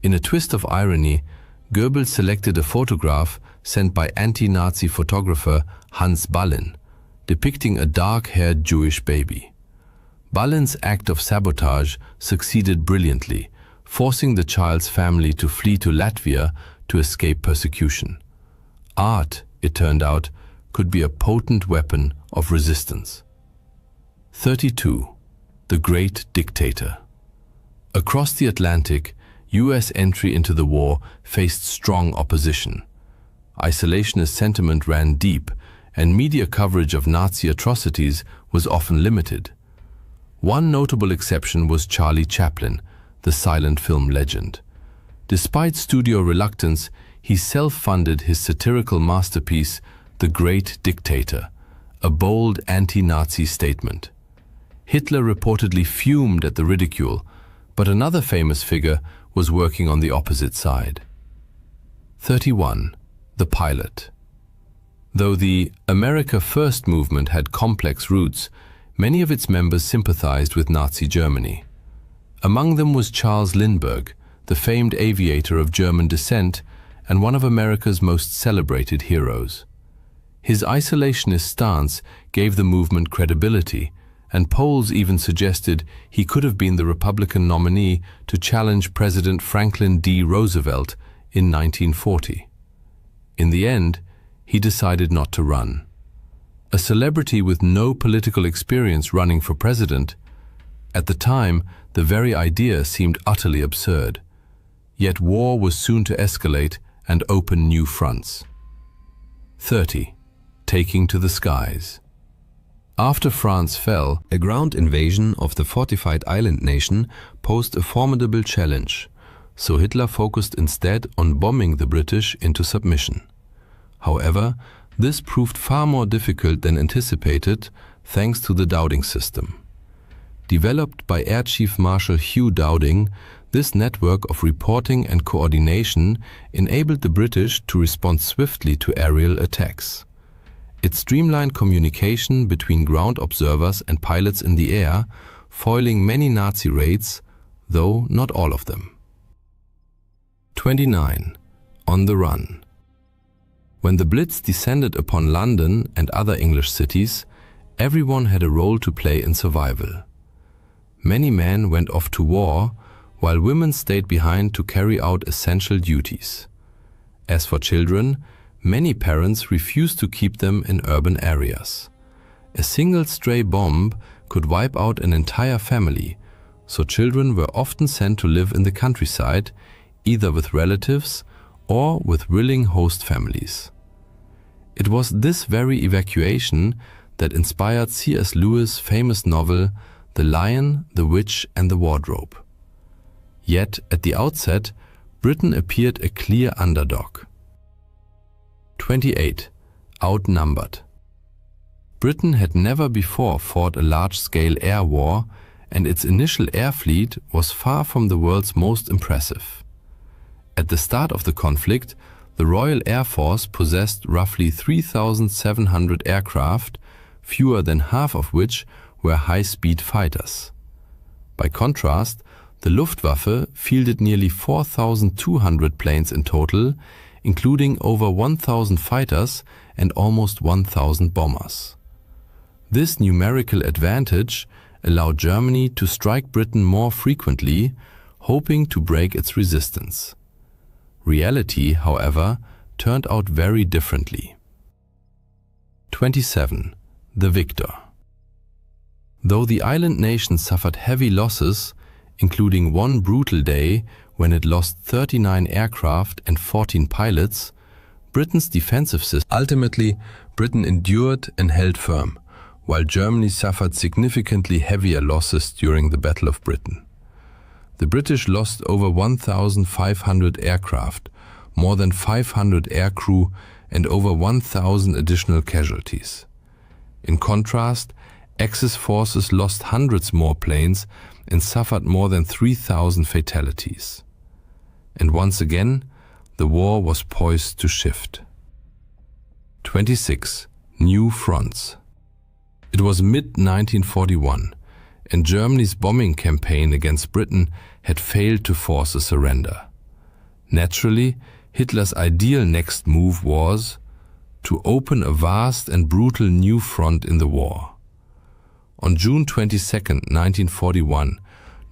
In a twist of irony, Goebbels selected a photograph sent by anti-Nazi photographer Hans Ballin, depicting a dark-haired Jewish baby. Ballin's act of sabotage succeeded brilliantly, forcing the child's family to flee to Latvia to escape persecution. Art, it turned out, could be a potent weapon of resistance. 32. The Great Dictator. Across the Atlantic, US entry into the war faced strong opposition. Isolationist sentiment ran deep, and media coverage of Nazi atrocities was often limited. One notable exception was Charlie Chaplin, the silent film legend. Despite studio reluctance, he self-funded his satirical masterpiece, The Great Dictator, a bold anti-Nazi statement. Hitler reportedly fumed at the ridicule, but another famous figure was working on the opposite side. 31. The Pilot. Though the America First movement had complex roots, many of its members sympathized with Nazi Germany. Among them was Charles Lindbergh, the famed aviator of German descent and one of America's most celebrated heroes. His isolationist stance gave the movement credibility, and polls even suggested he could have been the Republican nominee to challenge President Franklin D. Roosevelt in 1940. In the end, he decided not to run. A celebrity with no political experience running for president, at the time, the very idea seemed utterly absurd. Yet war was soon to escalate and open new fronts. 30. Taking to the skies. After France fell, a ground invasion of the fortified island nation posed a formidable challenge, so Hitler focused instead on bombing the British into submission. However, this proved far more difficult than anticipated thanks to the Dowding system. Developed by Air Chief Marshal Hugh Dowding, this network of reporting and coordination enabled the British to respond swiftly to aerial attacks. It streamlined communication between ground observers and pilots in the air, foiling many Nazi raids, though not all of them. 29. On the run. When the Blitz descended upon London and other English cities, everyone had a role to play in survival. Many men went off to war, while women stayed behind to carry out essential duties. As for children, many parents refused to keep them in urban areas. A single stray bomb could wipe out an entire family, so children were often sent to live in the countryside, either with relatives or with willing host families. It was this very evacuation that inspired C.S. Lewis' famous novel The Lion, the Witch and the Wardrobe. Yet, at the outset, Britain appeared a clear underdog. 28. Outnumbered. Britain had never before fought a large-scale air war, and its initial air fleet was far from the world's most impressive. At the start of the conflict, the Royal Air Force possessed roughly 3,700 aircraft, fewer than half of which were high-speed fighters. By contrast, the Luftwaffe fielded nearly 4,200 planes in total, including over 1,000 fighters and almost 1,000 bombers. This numerical advantage allowed Germany to strike Britain more frequently, hoping to break its resistance. Reality, however, turned out very differently. 27. The Victor. Though the island nation suffered heavy losses, including one brutal day when it lost 39 aircraft and 14 pilots, Britain's defensive system. Ultimately, Britain endured and held firm, while Germany suffered significantly heavier losses during the Battle of Britain. The British lost over 1,500 aircraft, more than 500 aircrew, and over 1,000 additional casualties. In contrast, Axis forces lost hundreds more planes and suffered more than 3,000 fatalities. And once again, the war was poised to shift. 26. New fronts. It was mid-1941, and Germany's bombing campaign against Britain had failed to force a surrender. Naturally, Hitler's ideal next move was to open a vast and brutal new front in the war. On June 22, 1941,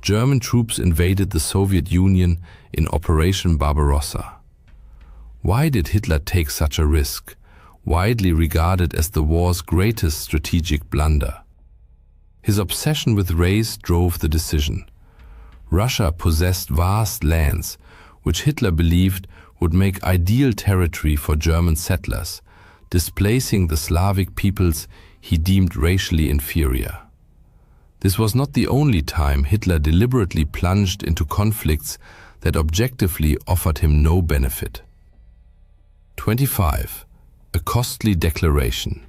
German troops invaded the Soviet Union in Operation Barbarossa. Why did Hitler take such a risk, widely regarded as the war's greatest strategic blunder? His obsession with race drove the decision. Russia possessed vast lands, which Hitler believed would make ideal territory for German settlers, displacing the Slavic peoples he deemed racially inferior. This was not the only time Hitler deliberately plunged into conflicts that objectively offered him no benefit. 25. A costly declaration.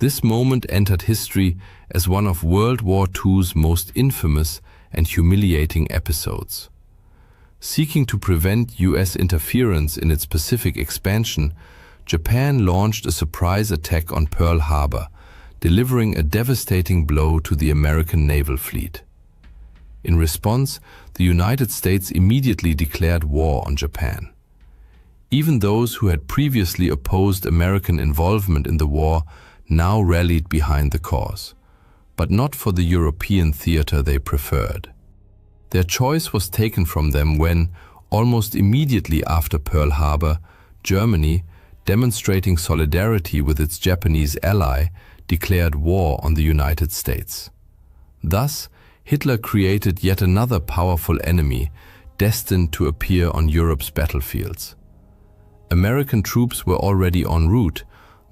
This moment entered history as one of World War II's most infamous and humiliating episodes. Seeking to prevent US interference in its Pacific expansion, Japan launched a surprise attack on Pearl Harbor, delivering a devastating blow to the American naval fleet. In response, the United States immediately declared war on Japan. Even those who had previously opposed American involvement in the war now rallied behind the cause, but not for the European theater they preferred. Their choice was taken from them when, almost immediately after Pearl Harbor, Germany, demonstrating solidarity with its Japanese ally, declared war on the United States. Thus, Hitler created yet another powerful enemy destined to appear on Europe's battlefields. American troops were already en route,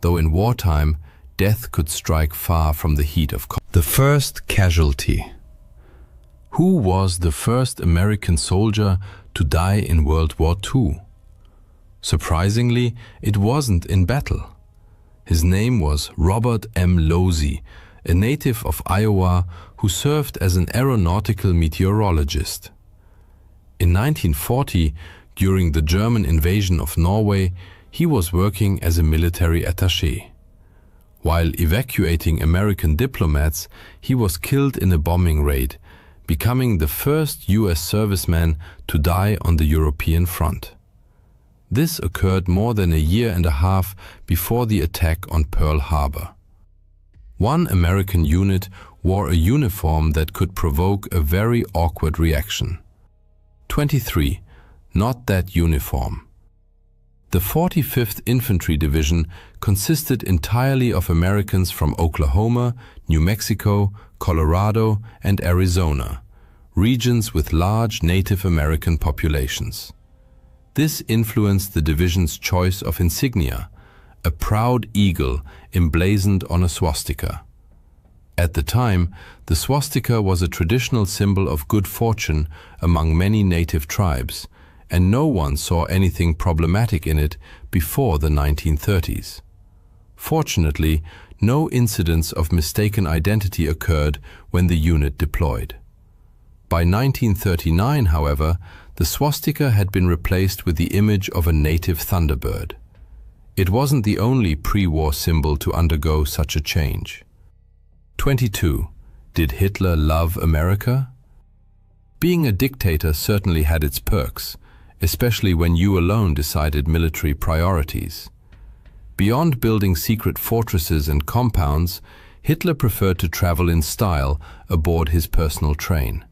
though in wartime, death could strike far from the heat of combat. The first casualty. Who was the first American soldier to die in World War II? Surprisingly, it wasn't in battle. His name was Robert M. Losey, a native of Iowa who served as an aeronautical meteorologist. In 1940, during the German invasion of Norway, he was working as a military attaché. While evacuating American diplomats, he was killed in a bombing raid, becoming the first US serviceman to die on the European front. This occurred more than a year and a half before the attack on Pearl Harbor. One American unit wore a uniform that could provoke a very awkward reaction. 23. Not that uniform. The 45th Infantry Division consisted entirely of Americans from Oklahoma, New Mexico, Colorado, and Arizona, regions with large Native American populations. This influenced the division's choice of insignia, a proud eagle emblazoned on a swastika. At the time, the swastika was a traditional symbol of good fortune among many native tribes, and no one saw anything problematic in it before the 1930s. Fortunately, no incidents of mistaken identity occurred when the unit deployed. By 1939, however, the swastika had been replaced with the image of a native thunderbird. It wasn't the only pre-war symbol to undergo such a change. 22. Did Hitler love America? Being a dictator certainly had its perks, especially when you alone decided military priorities. Beyond building secret fortresses and compounds, Hitler preferred to travel in style aboard his personal train.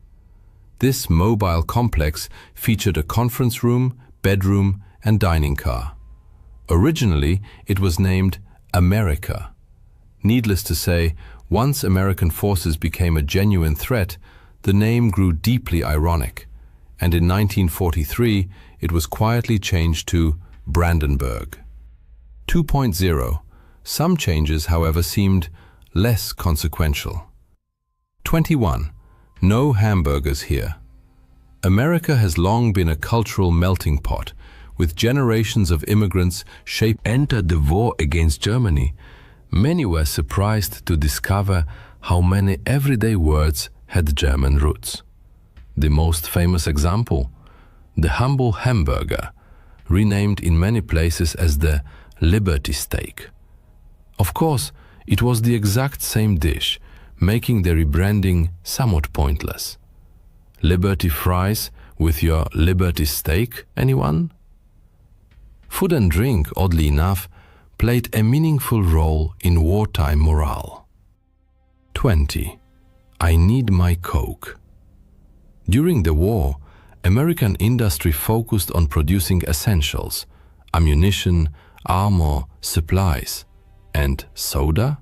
This mobile complex featured a conference room, bedroom, and dining car. Originally, it was named America. Needless to say, once American forces became a genuine threat, the name grew deeply ironic, and in 1943 it was quietly changed to Brandenburg. 2.0. Some changes, however, seemed less consequential. 21. No hamburgers here. America has long been a cultural melting pot, with generations of immigrants entered the war against Germany. Many were surprised to discover how many everyday words had German roots. The most famous example, the humble hamburger, renamed in many places as the Liberty steak. Of course, it was the exact same dish, making the rebranding somewhat pointless. Liberty fries with your Liberty steak, anyone? Food and drink, oddly enough, played a meaningful role in wartime morale. 20. I need my Coke. During the war, American industry focused on producing essentials, ammunition, armor, supplies, and soda?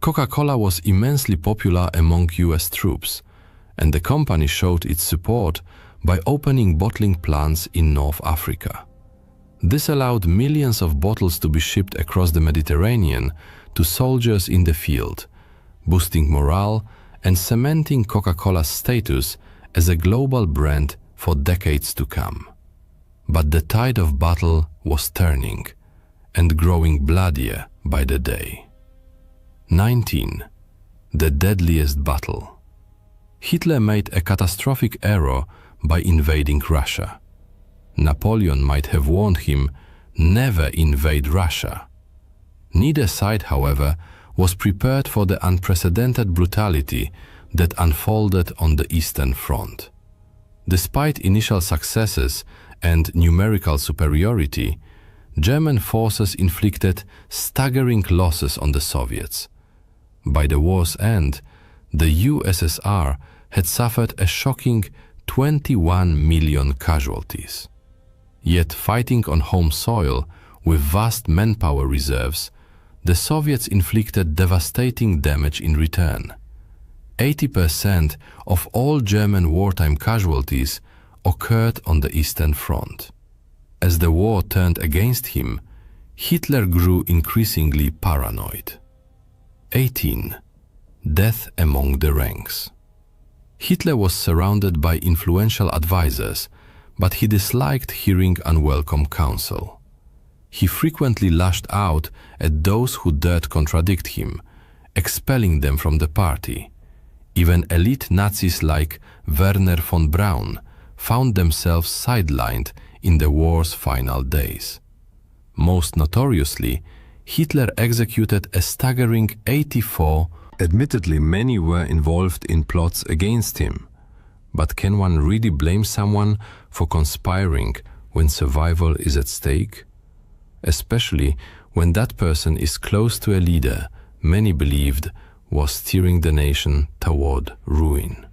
Coca-Cola was immensely popular among US troops, and the company showed its support by opening bottling plants in North Africa. This allowed millions of bottles to be shipped across the Mediterranean to soldiers in the field, boosting morale and cementing Coca-Cola's status as a global brand for decades to come. But the tide of battle was turning and growing bloodier by the day. 19. The deadliest battle. Hitler made a catastrophic error by invading Russia. Napoleon might have warned him, never invade Russia. Neither side, however, was prepared for the unprecedented brutality that unfolded on the Eastern Front. Despite initial successes and numerical superiority, German forces inflicted staggering losses on the Soviets. By the war's end, the USSR had suffered a shocking 21 million casualties. Yet fighting on home soil with vast manpower reserves, the Soviets inflicted devastating damage in return. 80% of all German wartime casualties occurred on the Eastern Front. As the war turned against him, Hitler grew increasingly paranoid. 18. Death among the ranks. Hitler was surrounded by influential advisors, but he disliked hearing unwelcome counsel. He frequently lashed out at those who dared contradict him, expelling them from the party. Even elite Nazis like Werner von Braun found themselves sidelined in the war's final days. Most notoriously, Hitler executed a staggering 84. Admittedly, many were involved in plots against him. But can one really blame someone for conspiring when survival is at stake? Especially when that person is close to a leader many believed was steering the nation toward ruin.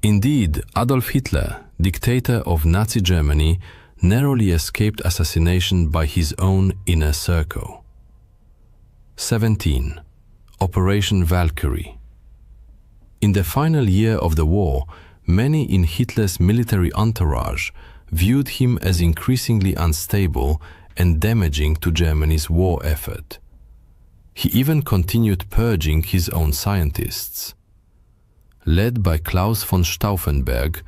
Indeed, Adolf Hitler, dictator of Nazi Germany, narrowly escaped assassination by his own inner circle. 17. Operation Valkyrie. In the final year of the war, many in Hitler's military entourage viewed him as increasingly unstable and damaging to Germany's war effort. He even continued purging his own scientists. Led by Klaus von Stauffenberg,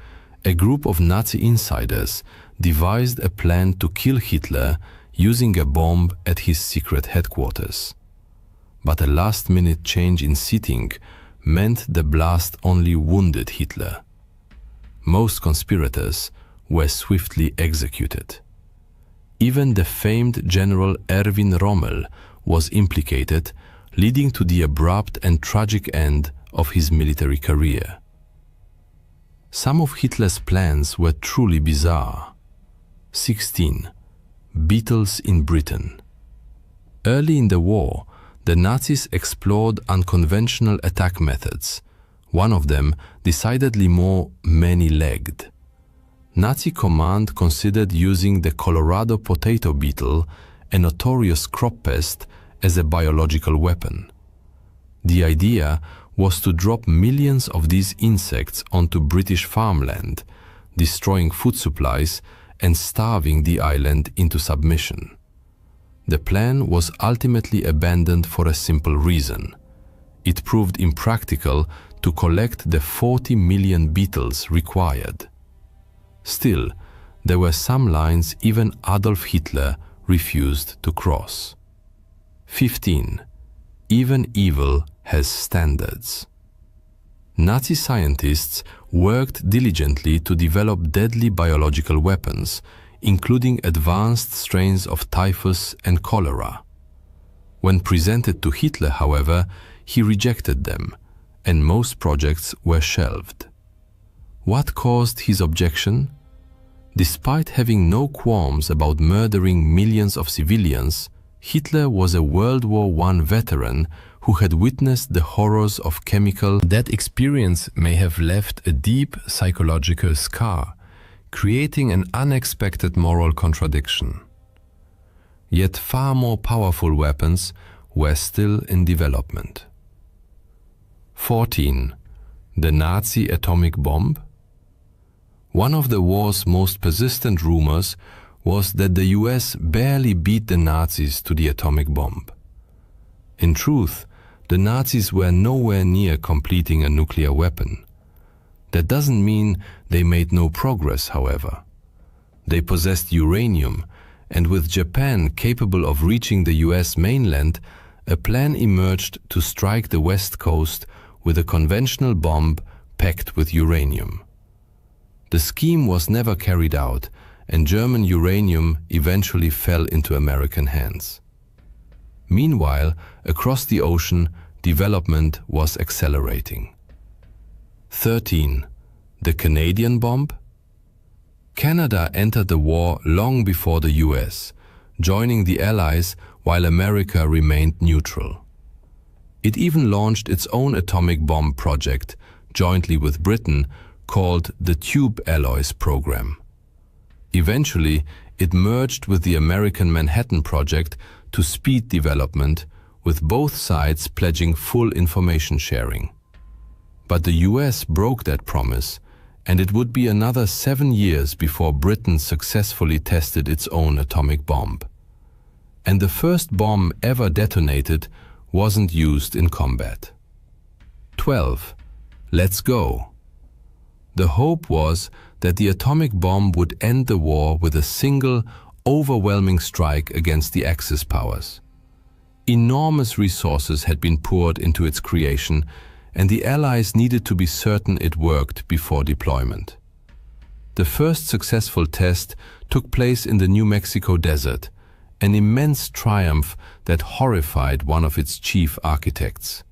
a group of Nazi insiders devised a plan to kill Hitler using a bomb at his secret headquarters. But a last-minute change in seating meant the blast only wounded Hitler. Most conspirators were swiftly executed. Even the famed General Erwin Rommel was implicated, leading to the abrupt and tragic end of his military career. Some of Hitler's plans were truly bizarre. 16. Beatles in Britain. Early in the war, the Nazis explored unconventional attack methods, one of them decidedly more many-legged. Nazi command considered using the Colorado potato beetle, a notorious crop pest, as a biological weapon. The idea was to drop millions of these insects onto British farmland, destroying food supplies and starving the island into submission. The plan was ultimately abandoned for a simple reason. It proved impractical to collect the 40 million beetles required. Still, there were some lines even Adolf Hitler refused to cross. 15. Even evil has standards. Nazi scientists worked diligently to develop deadly biological weapons, including advanced strains of typhus and cholera. When presented to Hitler, however, he rejected them, and most projects were shelved. What caused his objection? Despite having no qualms about murdering millions of civilians, Hitler was a World War I veteran who had witnessed the horrors of chemical. That experience may have left a deep psychological scar, creating an unexpected moral contradiction. Yet far more powerful weapons were still in development. 14. The Nazi atomic bomb. One of the war's most persistent rumors was that the US barely beat the Nazis to the atomic bomb. In truth, the Nazis were nowhere near completing a nuclear weapon. That doesn't mean they made no progress, however. They possessed uranium, and with Japan capable of reaching the US mainland, a plan emerged to strike the West Coast with a conventional bomb packed with uranium. The scheme was never carried out, and German uranium eventually fell into American hands. Meanwhile, across the ocean, development was accelerating. 13. The Canadian bomb. Canada entered the war long before the US, joining the Allies while America remained neutral. It even launched its own atomic bomb project, jointly with Britain, called the Tube Alloys Program. Eventually, it merged with the American Manhattan Project to speed development, with both sides pledging full information sharing. But the US broke that promise, and it would be another 7 years before Britain successfully tested its own atomic bomb. And the first bomb ever detonated wasn't used in combat. 12. Let's go. The hope was that the atomic bomb would end the war with a single, overwhelming strike against the Axis powers. Enormous resources had been poured into its creation, and the Allies needed to be certain it worked before deployment. The first successful test took place in the New Mexico desert, an immense triumph that horrified one of its chief architects.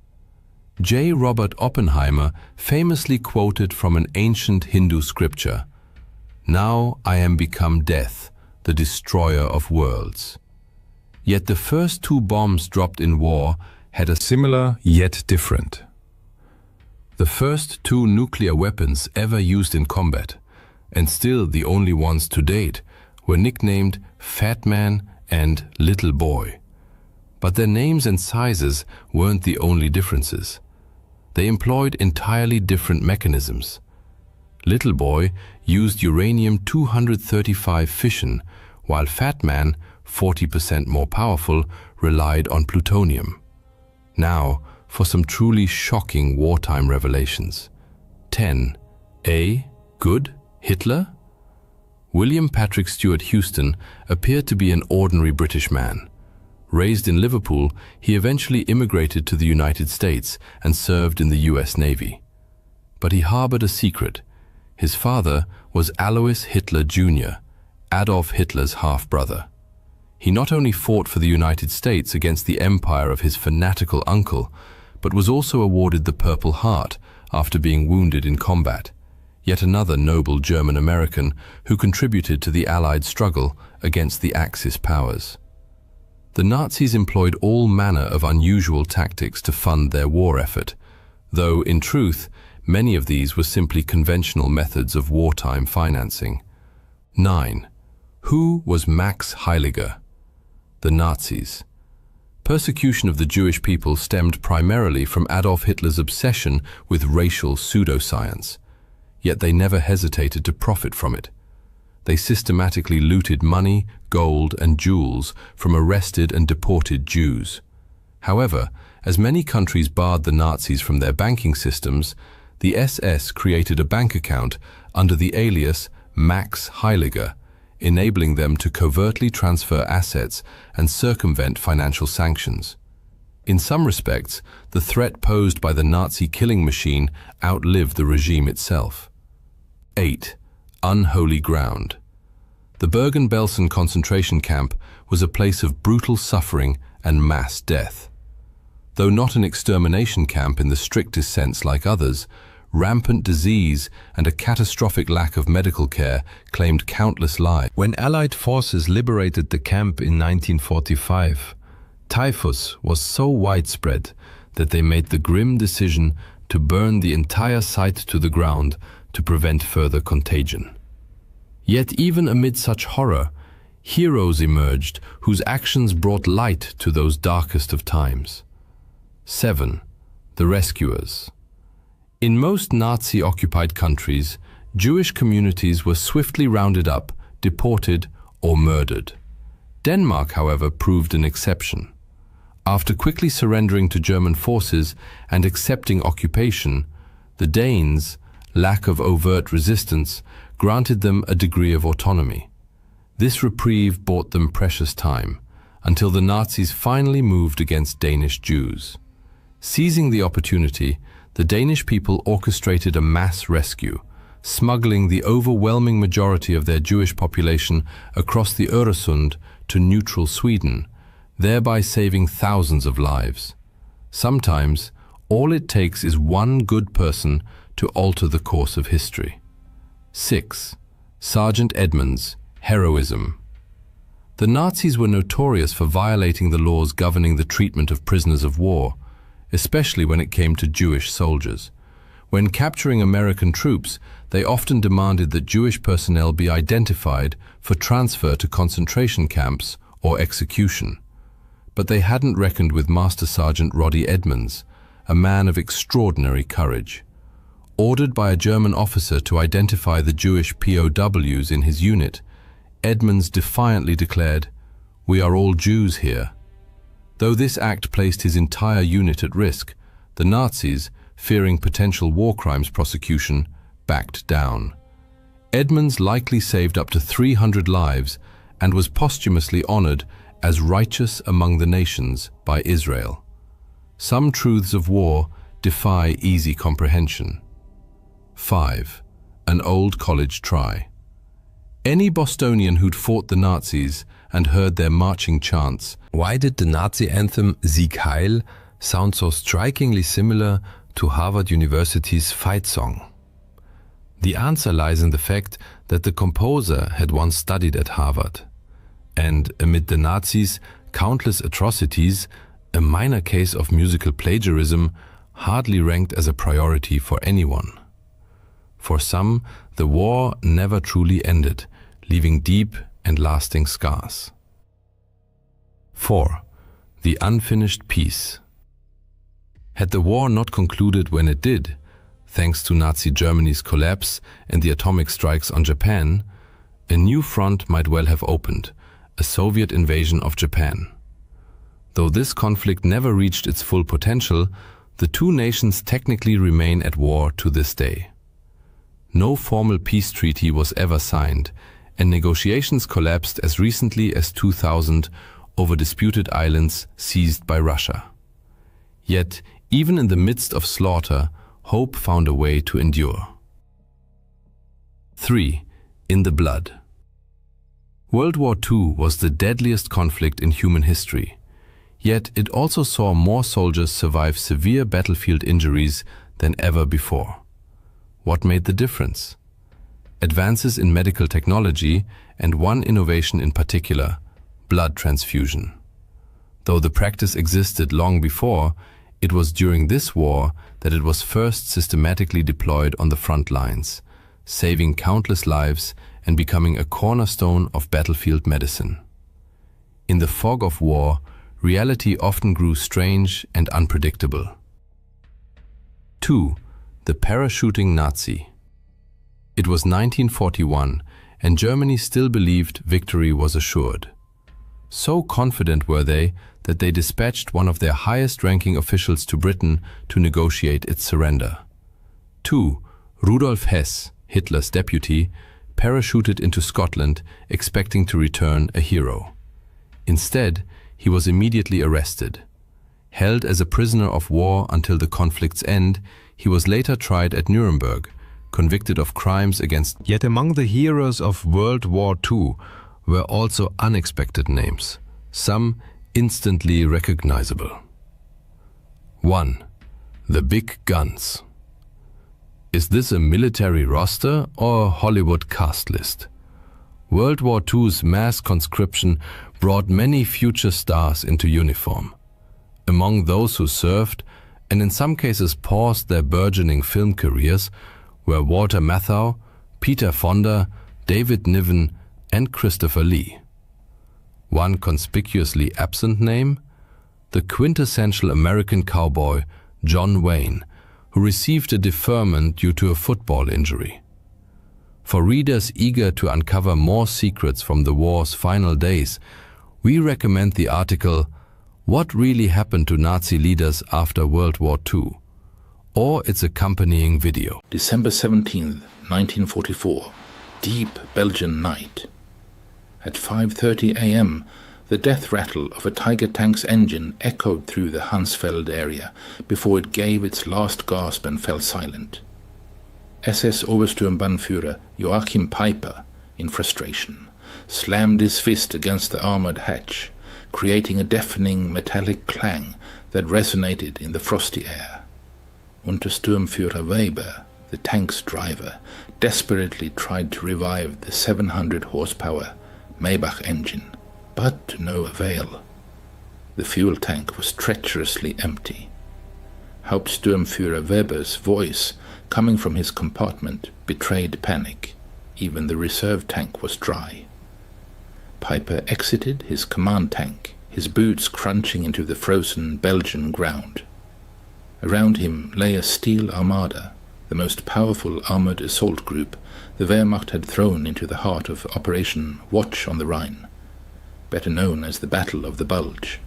J. Robert Oppenheimer famously quoted from an ancient Hindu scripture, "Now I am become death, the destroyer of worlds." Yet the first 2 bombs dropped in war had a similar yet different. The first 2 nuclear weapons ever used in combat, and still the only ones to date, were nicknamed Fat Man and Little Boy. But their names and sizes weren't the only differences. They employed entirely different mechanisms. Little Boy used uranium-235 fission, while Fat Man, 40% more powerful, relied on plutonium. Now, for some truly shocking wartime revelations. 10. A. Good? Hitler? William Patrick Stewart Houston appeared to be an ordinary British man. Raised in Liverpool, he eventually immigrated to the United States and served in the US Navy. But he harbored a secret. His father was Alois Hitler Jr., Adolf Hitler's half-brother. He not only fought for the United States against the empire of his fanatical uncle, but was also awarded the Purple Heart after being wounded in combat, yet another noble German-American who contributed to the Allied struggle against the Axis powers. The Nazis employed all manner of unusual tactics to fund their war effort, though, in truth, many of these were simply conventional methods of wartime financing. 9. Who was Max Heiliger? The Nazis. Persecution of the Jewish people stemmed primarily from Adolf Hitler's obsession with racial pseudoscience, yet they never hesitated to profit from it. They systematically looted money, gold, and jewels from arrested and deported Jews. However, as many countries barred the Nazis from their banking systems, the SS created a bank account under the alias Max Heiliger, enabling them to covertly transfer assets and circumvent financial sanctions. In some respects, the threat posed by the Nazi killing machine outlived the regime itself. 8. Unholy ground. The Bergen-Belsen concentration camp was a place of brutal suffering and mass death. Though not an extermination camp in the strictest sense like others, rampant disease and a catastrophic lack of medical care claimed countless lives. When Allied forces liberated the camp in 1945, typhus was so widespread that they made the grim decision to burn the entire site to the ground to prevent further contagion. Yet even amid such horror, heroes emerged whose actions brought light to those darkest of times. 7. The rescuers. In most Nazi-occupied countries, Jewish communities were swiftly rounded up, deported, or murdered. Denmark, however, proved an exception. After quickly surrendering to German forces and accepting occupation, the Danes, lack of overt resistance, granted them a degree of autonomy. This reprieve bought them precious time, until the Nazis finally moved against Danish Jews. Seizing the opportunity, the Danish people orchestrated a mass rescue, smuggling the overwhelming majority of their Jewish population across the Öresund to neutral Sweden, thereby saving thousands of lives. Sometimes, all it takes is one good person to alter the course of history. 6. Sergeant Edmunds, heroism. The Nazis were notorious for violating the laws governing the treatment of prisoners of war, especially when it came to Jewish soldiers. When capturing American troops, they often demanded that Jewish personnel be identified for transfer to concentration camps or execution. But they hadn't reckoned with Master Sergeant Roddy Edmunds, a man of extraordinary courage. Ordered by a German officer to identify the Jewish POWs in his unit, Edmunds defiantly declared, "We are all Jews here." Though this act placed his entire unit at risk, the Nazis, fearing potential war crimes prosecution, backed down. Edmunds likely saved up to 300 lives and was posthumously honored as righteous among the nations by Israel. Some truths of war defy easy comprehension. 5. An old college try. Any Bostonian who'd fought the Nazis and heard their marching chants, "Why did the Nazi anthem Sieg Heil sound so strikingly similar to Harvard University's fight song?" The answer lies in the fact that the composer had once studied at Harvard. And amid the Nazis' countless atrocities, a minor case of musical plagiarism hardly ranked as a priority for anyone. For some, the war never truly ended, leaving deep and lasting scars. 4. The unfinished peace. Had the war not concluded when it did, thanks to Nazi Germany's collapse and the atomic strikes on Japan, a new front might well have opened, a Soviet invasion of Japan. Though this conflict never reached its full potential, the two nations technically remain at war to this day. No formal peace treaty was ever signed, and negotiations collapsed as recently as 2000 over disputed islands seized by Russia. Yet, even in the midst of slaughter, hope found a way to endure. 3. In the blood. World War II was the deadliest conflict in human history, yet it also saw more soldiers survive severe battlefield injuries than ever before. What made the difference? Advances in medical technology and one innovation in particular, blood transfusion. Though the practice existed long before, it was during this war that it was first systematically deployed on the front lines, saving countless lives and becoming a cornerstone of battlefield medicine. In the fog of war, reality often grew strange and unpredictable. 2. The parachuting Nazi. It was 1941, and Germany still believed victory was assured. So confident were they that they dispatched one of their highest-ranking officials to Britain to negotiate its surrender. 2. Rudolf Hess, Hitler's deputy, parachuted into Scotland expecting to return a hero. Instead, he was immediately arrested. Held as a prisoner of war until the conflict's end, he was later tried at Nuremberg, convicted of crimes against. Yet among the heroes of World War II were also unexpected names, some instantly recognizable. 1. The Big Guns. Is this a military roster or a Hollywood cast list? World War II's mass conscription brought many future stars into uniform. Among those who served, and in some cases paused their burgeoning film careers, were Walter Matthau, Peter Fonda, David Niven, and Christopher Lee. One conspicuously absent name? The quintessential American cowboy, John Wayne, who received a deferment due to a football injury. For readers eager to uncover more secrets from the war's final days, we recommend the article "What Really Happened to Nazi Leaders After World War II?" or its accompanying video. December 17, 1944, deep Belgian night. At 5:30 a.m., the death rattle of a Tiger tank's engine echoed through the Hansfeld area before it gave its last gasp and fell silent. SS Obersturmbannführer Joachim Peiper, in frustration, slammed his fist against the armored hatch, creating a deafening metallic clang that resonated in the frosty air. Untersturmführer Weber, the tank's driver, desperately tried to revive the 700 horsepower Maybach engine, but to no avail. The fuel tank was treacherously empty. Hauptsturmführer Weber's voice, coming from his compartment, betrayed panic. Even the reserve tank was dry. Peiper exited his command tank, his boots crunching into the frozen Belgian ground. Around him lay a steel armada, the most powerful armored assault group the Wehrmacht had thrown into the heart of Operation Watch on the Rhine, better known as the Battle of the Bulge.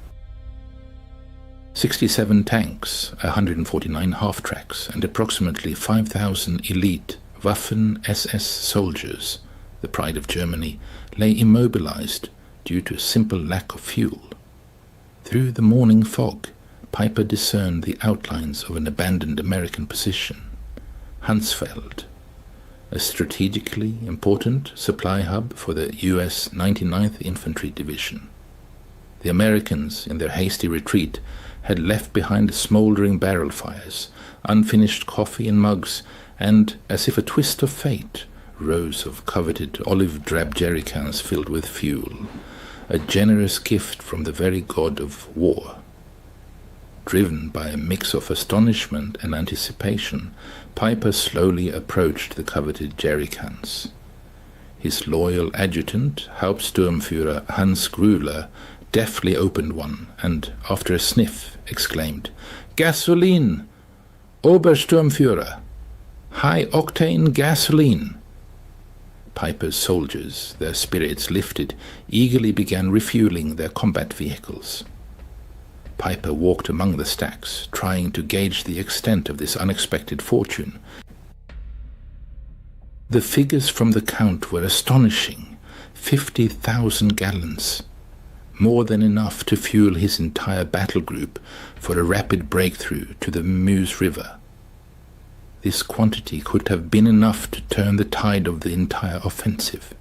67 tanks, 149 half-tracks, and approximately 5,000 elite Waffen-SS soldiers, the pride of Germany, lay immobilized due to a simple lack of fuel. Through the morning fog, Peiper discerned the outlines of an abandoned American position, Hansfeld, a strategically important supply hub for the US 99th Infantry Division. The Americans, in their hasty retreat, had left behind smoldering barrel fires, unfinished coffee in mugs, and, as if a twist of fate, rows of coveted olive-drab jerrycans filled with fuel, a generous gift from the very god of war. Driven by a mix of astonishment and anticipation, Peiper slowly approached the coveted jerrycans. His loyal adjutant, Hauptsturmführer Hans Grüler, deftly opened one and, after a sniff, exclaimed, "Gasoline! Obersturmführer! High-octane gasoline!" Peiper's soldiers, their spirits lifted, eagerly began refueling their combat vehicles. Peiper walked among the stacks, trying to gauge the extent of this unexpected fortune. The figures from the count were astonishing. 50,000 gallons. More than enough to fuel his entire battle group for a rapid breakthrough to the Meuse River. This quantity could have been enough to turn the tide of the entire offensive.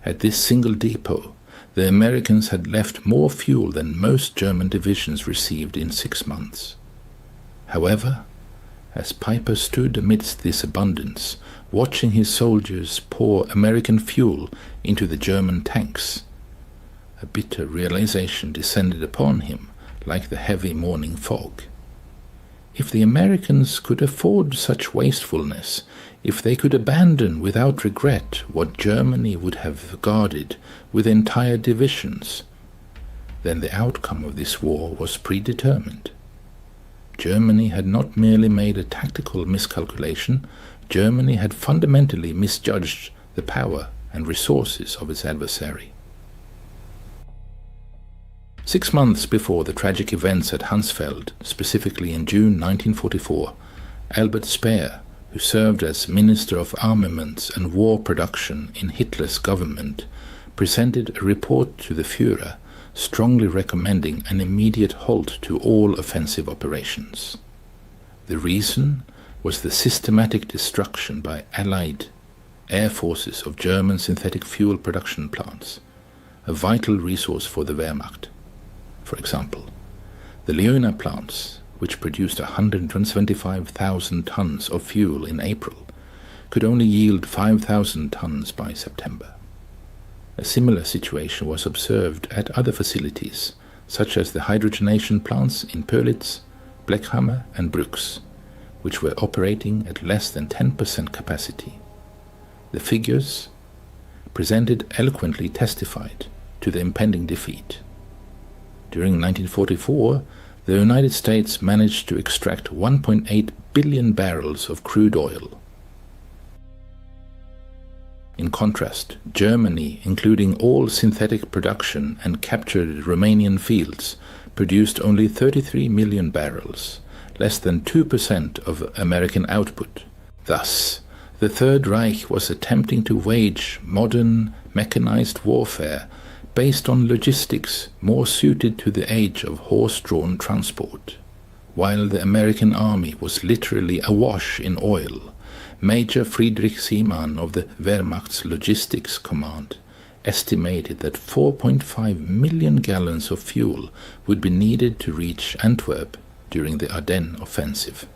At this single depot, the Americans had left more fuel than most German divisions received in 6 months. However, as Peiper stood amidst this abundance, watching his soldiers pour American fuel into the German tanks, a bitter realization descended upon him like the heavy morning fog. If the Americans could afford such wastefulness, if they could abandon without regret what Germany would have guarded with entire divisions, then the outcome of this war was predetermined. Germany had not merely made a tactical miscalculation, Germany had fundamentally misjudged the power and resources of its adversary. 6 months before the tragic events at Hunsfeld, specifically in June 1944, Albert Speer, who served as Minister of Armaments and War Production in Hitler's government, presented a report to the Führer strongly recommending an immediate halt to all offensive operations. The reason was the systematic destruction by Allied air forces of German synthetic fuel production plants, a vital resource for the Wehrmacht. For example, the Leuna plants, which produced 175,000 tons of fuel in April, could only yield 5,000 tons by September. A similar situation was observed at other facilities, such as the hydrogenation plants in Pölitz, Blechhammer and Brux, which were operating at less than 10% capacity. The figures presented eloquently testified to the impending defeat. During 1944, the United States managed to extract 1.8 billion barrels of crude oil. In contrast, Germany, including all synthetic production and captured Romanian fields, produced only 33 million barrels, less than 2% of American output. Thus, the Third Reich was attempting to wage modern, mechanized warfare based on logistics more suited to the age of horse-drawn transport. While the American army was literally awash in oil, Major Friedrich Seemann of the Wehrmacht's Logistics Command estimated that 4.5 million gallons of fuel would be needed to reach Antwerp during the Ardennes offensive.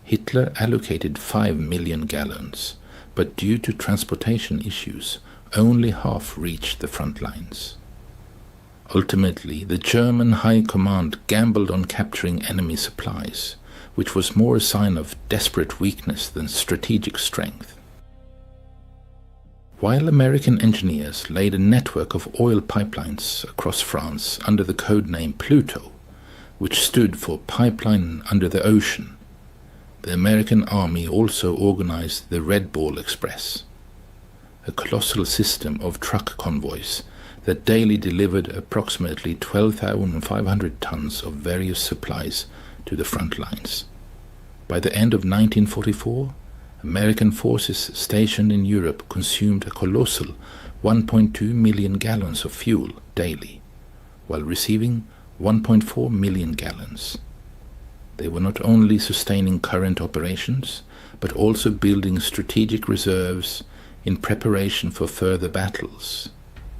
Hitler allocated 5 million gallons, but due to transportation issues, only half reached the front lines. Ultimately, the German High Command gambled on capturing enemy supplies, which was more a sign of desperate weakness than strategic strength. While American engineers laid a network of oil pipelines across France under the code name Pluto, which stood for Pipeline Under the Ocean, the American Army also organized the Red Ball Express, a colossal system of truck convoys that daily delivered approximately 12,500 tons of various supplies to the front lines. By the end of 1944, American forces stationed in Europe consumed a colossal 1.2 million gallons of fuel daily, while receiving 1.4 million gallons. They were not only sustaining current operations, but also building strategic reserves in preparation for further battles.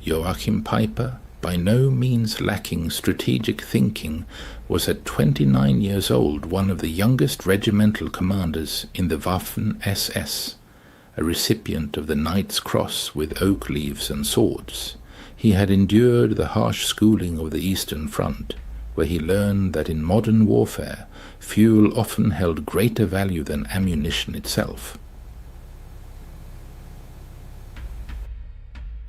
Joachim Peiper, by no means lacking strategic thinking, was at 29 years old one of the youngest regimental commanders in the Waffen-SS, a recipient of the Knight's Cross with oak leaves and swords. He had endured the harsh schooling of the Eastern Front, where he learned that in modern warfare, fuel often held greater value than ammunition itself.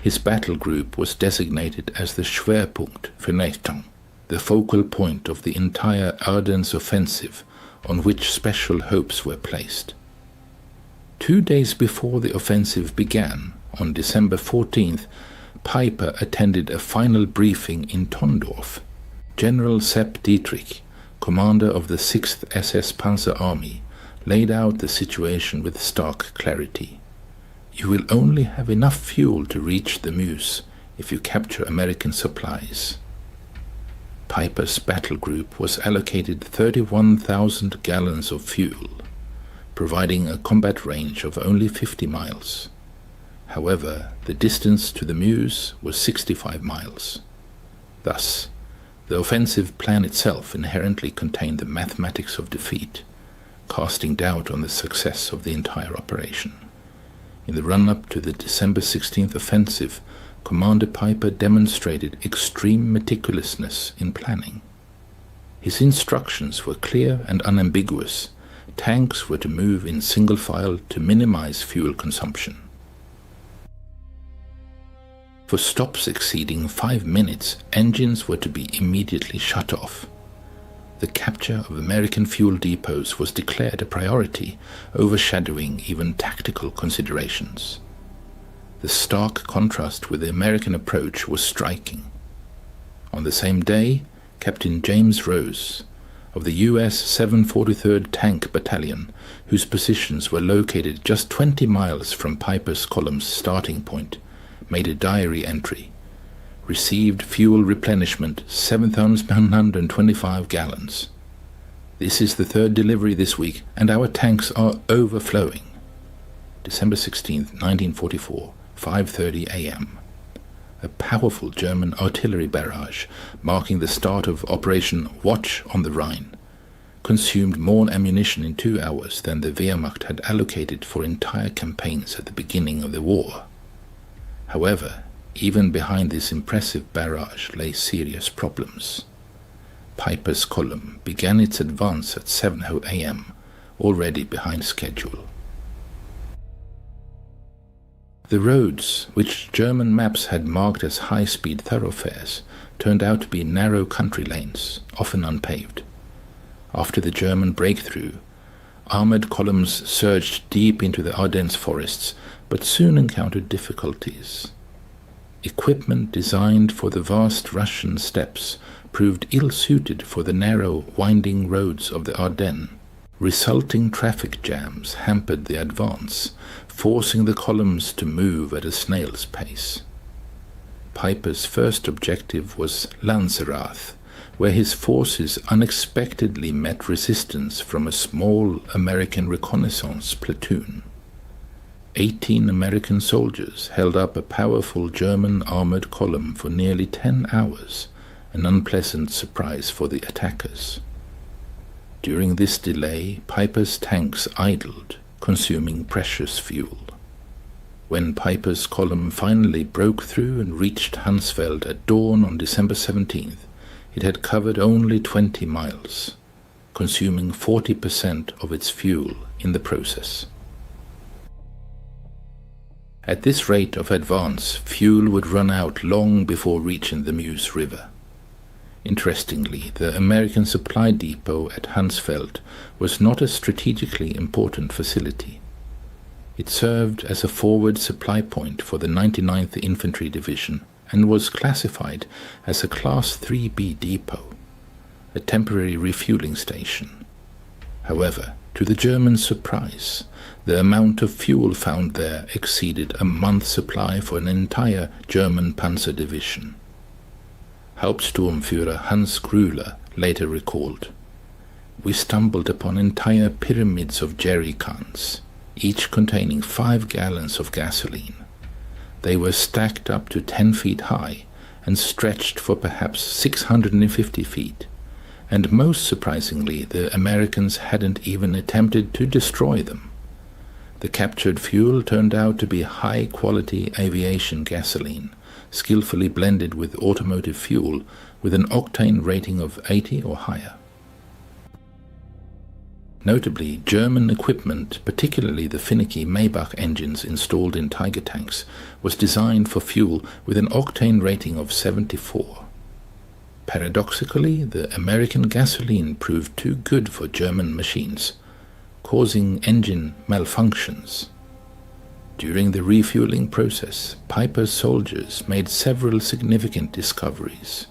His battle group was designated as the Schwerpunkt Vernichtung, the focal point of the entire Ardennes offensive, on which special hopes were placed. 2 days before the offensive began, on December 14th, Peiper attended a final briefing in Tondorf. General Sepp Dietrich, commander of the 6th SS Panzer Army, laid out the situation with stark clarity. You will only have enough fuel to reach the Meuse if you capture American supplies. Peiper's battle group was allocated 31,000 gallons of fuel, providing a combat range of only 50 miles. However, the distance to the Meuse was 65 miles. Thus, the offensive plan itself inherently contained the mathematics of defeat, casting doubt on the success of the entire operation. In the run-up to the December 16th offensive, Commander Peiper demonstrated extreme meticulousness in planning. His instructions were clear and unambiguous. Tanks were to move in single file to minimize fuel consumption. For stops exceeding 5 minutes, engines were to be immediately shut off. The capture of American fuel depots was declared a priority, overshadowing even tactical considerations. The stark contrast with the American approach was striking. On the same day, Captain James Rose, of the U.S. 743rd Tank Battalion, whose positions were located just 20 miles from Piper's Column's starting point, made a diary entry. Received fuel replenishment 7,125 gallons. This is the third delivery this week, and our tanks are overflowing. December 16, 1944, 5:30 a.m. A powerful German artillery barrage, marking the start of Operation Watch on the Rhine, consumed more ammunition in 2 hours than the Wehrmacht had allocated for entire campaigns at the beginning of the war. However, even behind this impressive barrage lay serious problems. Piper's Column began its advance at 7:00 a.m., already behind schedule. The roads, which German maps had marked as high-speed thoroughfares, turned out to be narrow country lanes, often unpaved. After the German breakthrough, armored columns surged deep into the Ardennes forests, but soon encountered difficulties. Equipment designed for the vast Russian steppes proved ill-suited for the narrow, winding roads of the Ardennes. Resulting traffic jams hampered the advance, forcing the columns to move at a snail's pace. Piper's first objective was Lanzerath, where his forces unexpectedly met resistance from a small American reconnaissance platoon. 18 American soldiers held up a powerful German armored column for nearly 10 hours, an unpleasant surprise for the attackers. During this delay, Piper's tanks idled, consuming precious fuel. When Piper's column finally broke through and reached Hansfeld at dawn on December 17th, it had covered only 20 miles, consuming 40% of its fuel in the process. At this rate of advance, fuel would run out long before reaching the Meuse River. Interestingly, the American supply depot at Hansfeld was not a strategically important facility. It served as a forward supply point for the 99th Infantry Division and was classified as a Class 3B depot, a temporary refueling station. However, to the Germans' surprise, the amount of fuel found there exceeded a month's supply for an entire German panzer division. Hauptsturmführer Hans Grüler later recalled, "We stumbled upon entire pyramids of jerry cans, each containing 5 gallons of gasoline. They were stacked up to 10 feet high and stretched for perhaps 650 feet, and most surprisingly, the Americans hadn't even attempted to destroy them. The captured fuel turned out to be high-quality aviation gasoline, skillfully blended with automotive fuel with an octane rating of 80 or higher." Notably, German equipment, particularly the finicky Maybach engines installed in Tiger tanks, was designed for fuel with an octane rating of 74. Paradoxically, the American gasoline proved too good for German machines, causing engine malfunctions. During the refueling process, Piper's soldiers made several significant discoveries.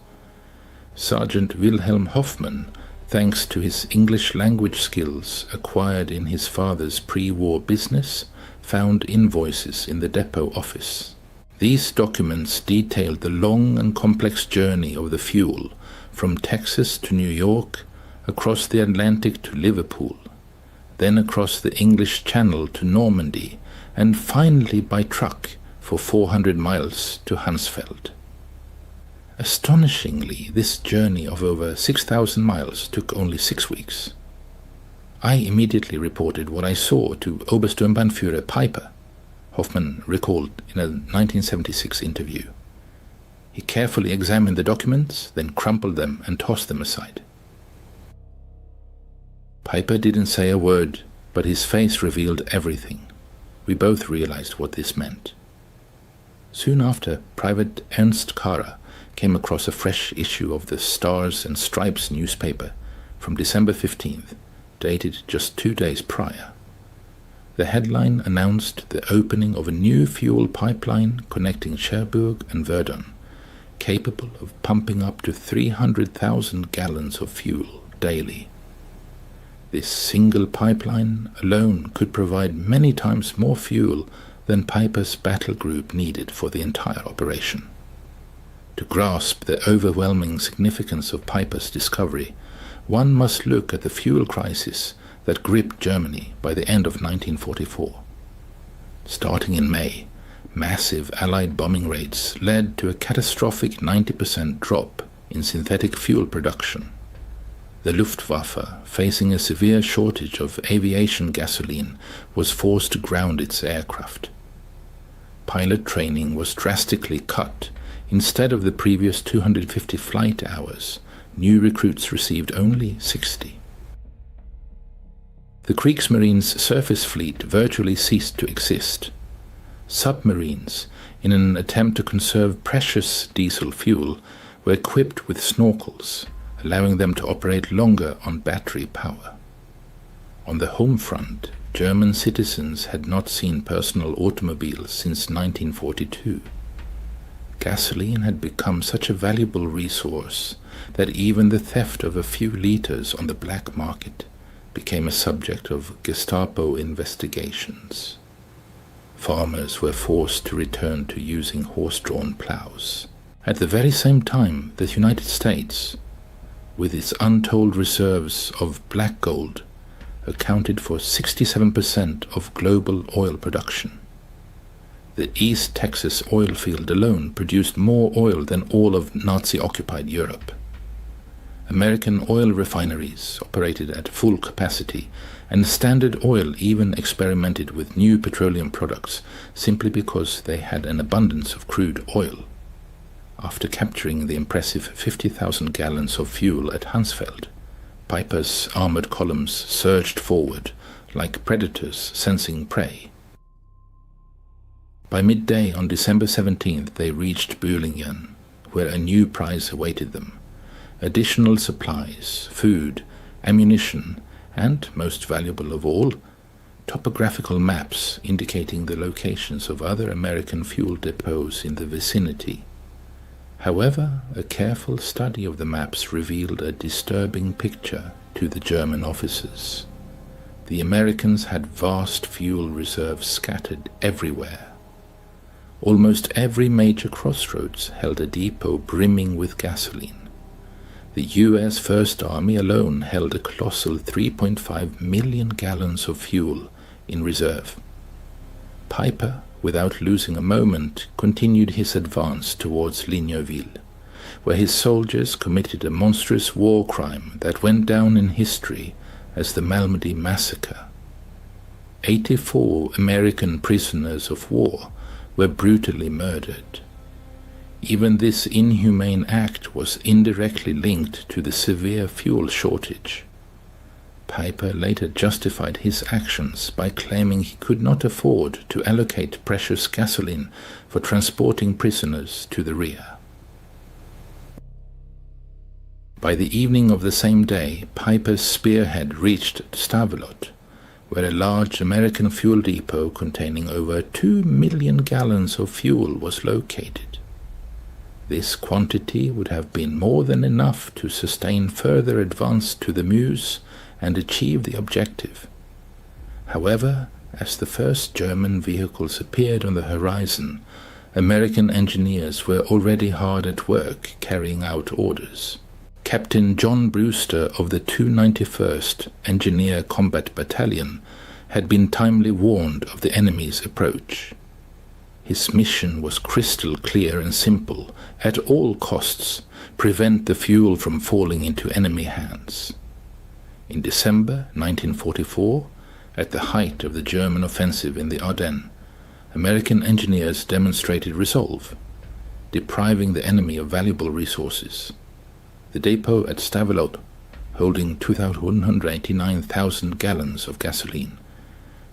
Sergeant Wilhelm Hoffmann, thanks to his English language skills acquired in his father's pre-war business, found invoices in the depot office. These documents detailed the long and complex journey of the fuel from Texas to New York, across the Atlantic to Liverpool, then across the English Channel to Normandy, and finally by truck for 400 miles to Hansfeld. Astonishingly, this journey of over 6,000 miles took only 6 weeks. I immediately reported what I saw to Obersturmbannführer Piper, Hoffmann recalled in a 1976 interview. He carefully examined the documents, then crumpled them and tossed them aside. Piper didn't say a word, but his face revealed everything. We both realized what this meant. Soon after, Private Ernst Kara came across a fresh issue of the Stars and Stripes newspaper from December 15th, dated just 2 days prior. The headline announced the opening of a new fuel pipeline connecting Cherbourg and Verdun, capable of pumping up to 300,000 gallons of fuel daily. This single pipeline alone could provide many times more fuel than Piper's battle group needed for the entire operation. To grasp the overwhelming significance of Piper's discovery, one must look at the fuel crisis that gripped Germany by the end of 1944. Starting in May, massive Allied bombing raids led to a catastrophic 90% drop in synthetic fuel production. The Luftwaffe, facing a severe shortage of aviation gasoline, was forced to ground its aircraft. Pilot training was drastically cut. Instead of the previous 250 flight hours, new recruits received only 60. The Kriegsmarine's surface fleet virtually ceased to exist. Submarines, in an attempt to conserve precious diesel fuel, were equipped with snorkels, allowing them to operate longer on battery power. On the home front, German citizens had not seen personal automobiles since 1942. Gasoline had become such a valuable resource that even the theft of a few liters on the black market became a subject of Gestapo investigations. Farmers were forced to return to using horse-drawn plows. At the very same time, the United States, with its untold reserves of black gold, accounted for 67% of global oil production. The East Texas oil field alone produced more oil than all of Nazi-occupied Europe. American oil refineries operated at full capacity, and Standard Oil even experimented with new petroleum products simply because they had an abundance of crude oil. After capturing the impressive 50,000 gallons of fuel at Hansfeld, Piper's armored columns surged forward like predators sensing prey. By midday on December 17th, they reached Bühlingen, where a new prize awaited them. Additional supplies, food, ammunition, and, most valuable of all, topographical maps indicating the locations of other American fuel depots in the vicinity. However, a careful study of the maps revealed a disturbing picture to the German officers. The Americans had vast fuel reserves scattered everywhere. Almost every major crossroads held a depot brimming with gasoline. The U.S. First Army alone held a colossal 3.5 million gallons of fuel in reserve. Piper, without losing a moment, continued his advance towards Ligneville, where his soldiers committed a monstrous war crime that went down in history as the Malmedy Massacre. 84 American prisoners of war were brutally murdered. Even this inhumane act was indirectly linked to the severe fuel shortage. Piper later justified his actions by claiming he could not afford to allocate precious gasoline for transporting prisoners to the rear. By the evening of the same day, Piper's spearhead reached Stavelot, where a large American fuel depot containing over 2 million gallons of fuel was located. This quantity would have been more than enough to sustain further advance to the Meuse and achieve the objective. However, as the first German vehicles appeared on the horizon, American engineers were already hard at work carrying out orders. Captain John Brewster of the 291st Engineer Combat Battalion had been timely warned of the enemy's approach. His mission was crystal clear and simple: at all costs, prevent the fuel from falling into enemy hands. In December 1944, at the height of the German offensive in the Ardennes, American engineers demonstrated resolve, depriving the enemy of valuable resources. The depot at Stavelot, holding 289,000 gallons of gasoline,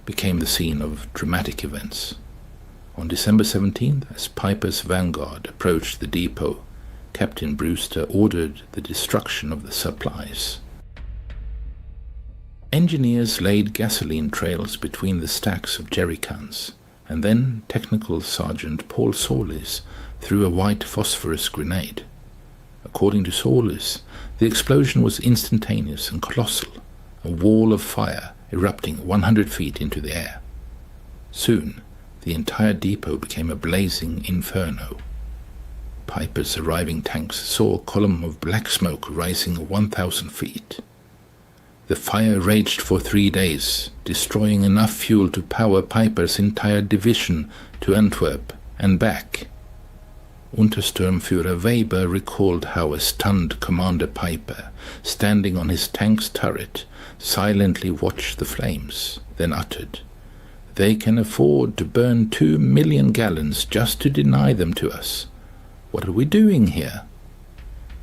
became the scene of dramatic events. On December 17th, as Piper's vanguard approached the depot, Captain Brewster ordered the destruction of the supplies. Engineers laid gasoline trails between the stacks of jerrycans, and then Technical Sergeant Paul Solis threw a white phosphorus grenade. According to Solis, the explosion was instantaneous and colossal, a wall of fire erupting 100 feet into the air. Soon, the entire depot became a blazing inferno. Piper's arriving tanks saw a column of black smoke rising 1,000 feet. The fire raged for 3 days, destroying enough fuel to power Piper's entire division to Antwerp and back. Untersturmführer Weber recalled how a stunned Commander Piper, standing on his tank's turret, silently watched the flames, then uttered, "They can afford to burn 2 million gallons just to deny them to us. What are we doing here?"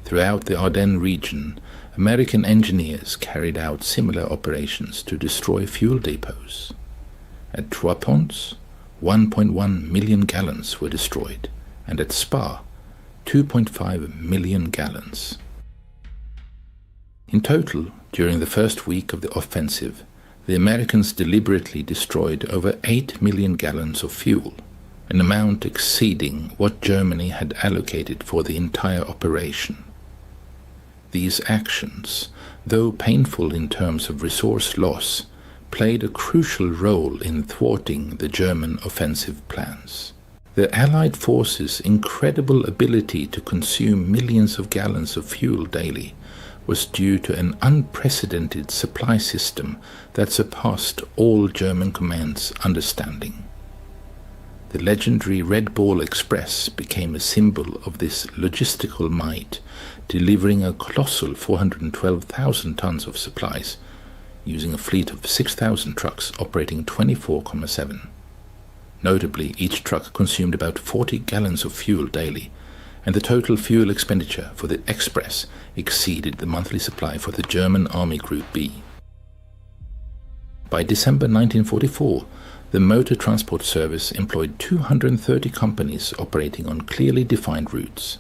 Throughout the Ardennes region, American engineers carried out similar operations to destroy fuel depots. At Trois Ponts, 1.1 million gallons were destroyed, and at Spa, 2.5 million gallons. In total, during the first week of the offensive, the Americans deliberately destroyed over 8 million gallons of fuel, an amount exceeding what Germany had allocated for the entire operation. These actions, though painful in terms of resource loss, played a crucial role in thwarting the German offensive plans. The Allied forces' incredible ability to consume millions of gallons of fuel daily was due to an unprecedented supply system that surpassed all German command's understanding. The legendary Red Ball Express became a symbol of this logistical might, delivering a colossal 412,000 tons of supplies, using a fleet of 6,000 trucks operating 24/7. Notably, each truck consumed about 40 gallons of fuel daily, and the total fuel expenditure for the Express exceeded the monthly supply for the German Army Group B. By December 1944, the motor transport service employed 230 companies operating on clearly defined routes,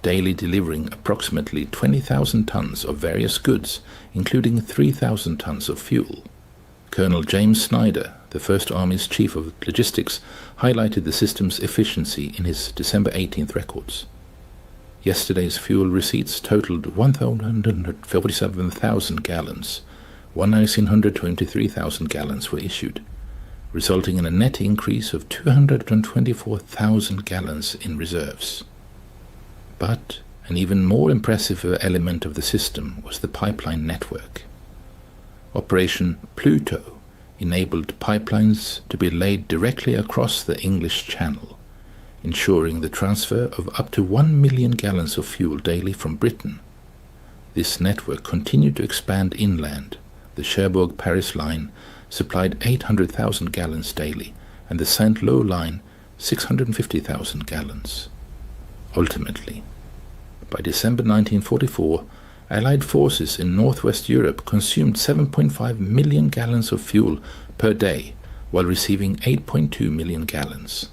daily delivering approximately 20,000 tons of various goods, including 3,000 tons of fuel. Colonel James Snyder, the First Army's Chief of Logistics, highlighted the system's efficiency in his December 18th records. Yesterday's fuel receipts totaled 147,000 gallons, 1,923,000 gallons were issued, resulting in a net increase of 224,000 gallons in reserves. But an even more impressive element of the system was the pipeline network. Operation Pluto enabled pipelines to be laid directly across the English Channel, ensuring the transfer of up to 1 million gallons of fuel daily from Britain. This network continued to expand inland. The Cherbourg-Paris line supplied 800,000 gallons daily, and the Saint-Lô line 650,000 gallons. Ultimately, by December 1944, Allied forces in northwest Europe consumed 7.5 million gallons of fuel per day, while receiving 8.2 million gallons.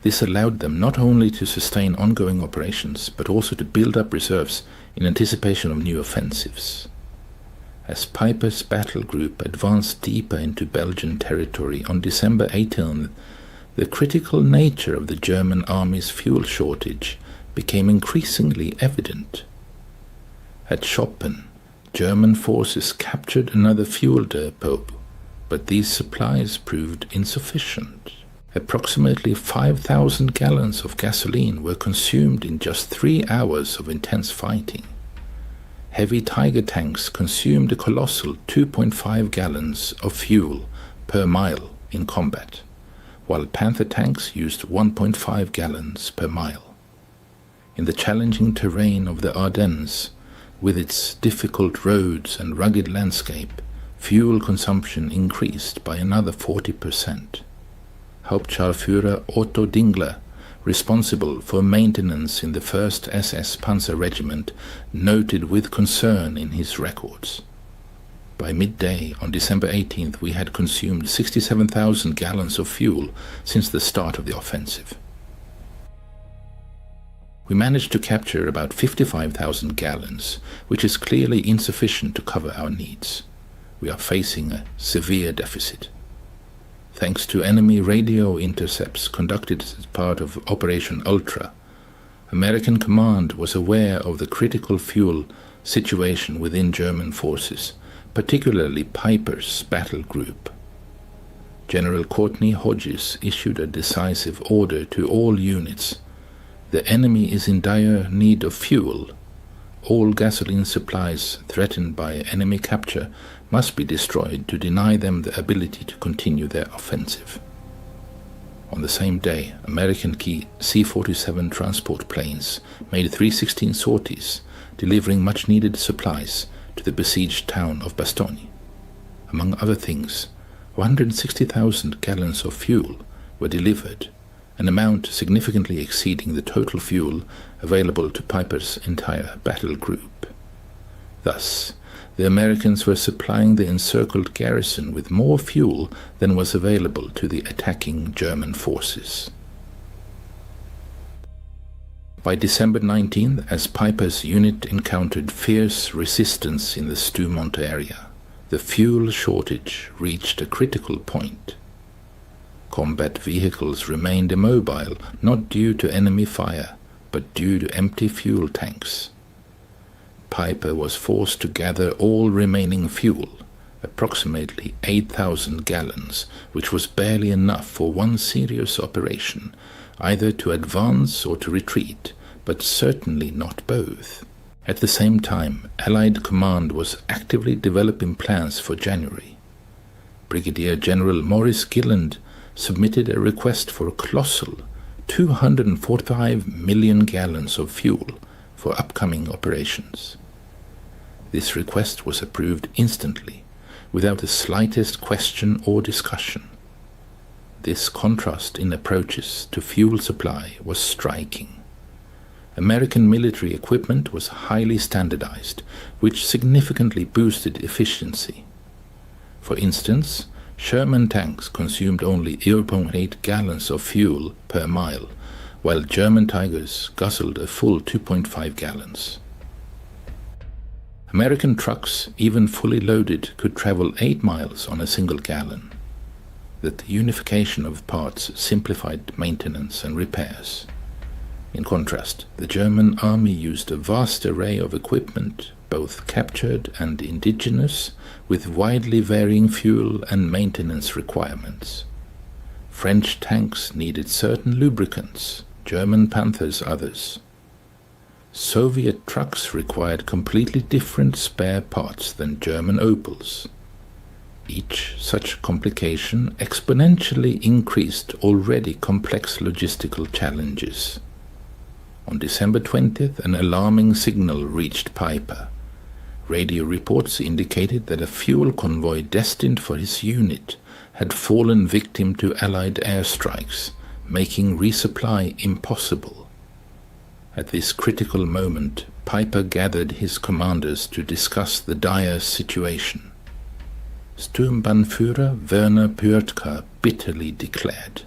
This allowed them not only to sustain ongoing operations, but also to build up reserves in anticipation of new offensives. As Piper's battle group advanced deeper into Belgian territory on December 18th, the critical nature of the German army's fuel shortage became increasingly evident. At Schoppen, German forces captured another fuel depot, but these supplies proved insufficient. Approximately 5,000 gallons of gasoline were consumed in just 3 hours of intense fighting. Heavy Tiger tanks consumed a colossal 2.5 gallons of fuel per mile in combat, while Panther tanks used 1.5 gallons per mile. In the challenging terrain of the Ardennes, with its difficult roads and rugged landscape, fuel consumption increased by another 40%. Hauptscharführer Otto Dingler, responsible for maintenance in the 1st SS Panzer Regiment, noted with concern in his records, By midday on December 18th, we had consumed 67,000 gallons of fuel since the start of the offensive. We managed to capture about 55,000 gallons, which is clearly insufficient to cover our needs. We are facing a severe deficit. Thanks to enemy radio intercepts conducted as part of Operation Ultra, American command was aware of the critical fuel situation within German forces, particularly Piper's battle group. General Courtney Hodges issued a decisive order to all units. The enemy is in dire need of fuel. All gasoline supplies threatened by enemy capture must be destroyed to deny them the ability to continue their offensive. On the same day, American C-47 transport planes made 316 sorties, delivering much-needed supplies to the besieged town of Bastogne. Among other things, 160,000 gallons of fuel were delivered, an amount significantly exceeding the total fuel available to Piper's entire battle group. Thus, the Americans were supplying the encircled garrison with more fuel than was available to the attacking German forces. By December 19th, as Piper's unit encountered fierce resistance in the Stoumont area, the fuel shortage reached a critical point. Combat vehicles remained immobile, not due to enemy fire, but due to empty fuel tanks. Piper was forced to gather all remaining fuel, approximately 8,000 gallons, which was barely enough for one serious operation, either to advance or to retreat, but certainly not both. At the same time, Allied command was actively developing plans for January. Brigadier General Maurice Gilland submitted a request for a colossal 245 million gallons of fuel for upcoming operations. This request was approved instantly, without the slightest question or discussion. This contrast in approaches to fuel supply was striking. American military equipment was highly standardized, which significantly boosted efficiency. For instance, Sherman tanks consumed only 0.8 gallons of fuel per mile, while German Tigers guzzled a full 2.5 gallons. American trucks, even fully loaded, could travel 8 miles on a single gallon. The unification of parts simplified maintenance and repairs. In contrast, the German army used a vast array of equipment, both captured and indigenous, with widely varying fuel and maintenance requirements. French tanks needed certain lubricants, German Panthers others. Soviet trucks required completely different spare parts than German Opels. Each such complication exponentially increased already complex logistical challenges. On December 20th, an alarming signal reached Piper. Radio reports indicated that a fuel convoy destined for his unit had fallen victim to Allied airstrikes, making resupply impossible. At this critical moment, Piper gathered his commanders to discuss the dire situation. Sturmbannführer Werner Pürtka bitterly declared,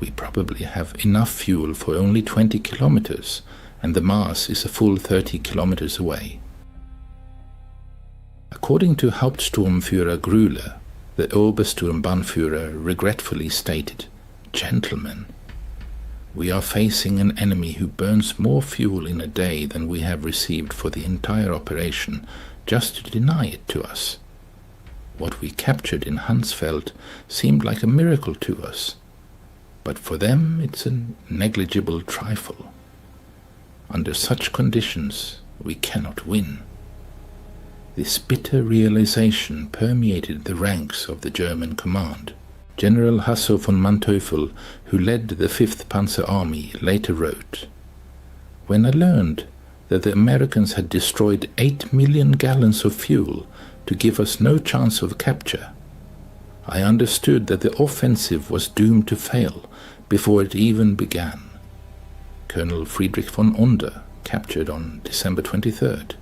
"We probably have enough fuel for only 20 kilometers, and the Mars is a full 30 kilometers away." According to Hauptsturmführer Grüller, the Obersturmbannführer regretfully stated, "Gentlemen, we are facing an enemy who burns more fuel in a day than we have received for the entire operation just to deny it to us. What we captured in Hansfeld seemed like a miracle to us, but for them it's a negligible trifle. Under such conditions, we cannot win." This bitter realization permeated the ranks of the German command. General Hasso von Manteuffel, who led the 5th Panzer Army, later wrote, "When I learned that the Americans had destroyed 8 million gallons of fuel to give us no chance of capture, I understood that the offensive was doomed to fail before it even began." Colonel Friedrich von Onder, captured on December 23rd,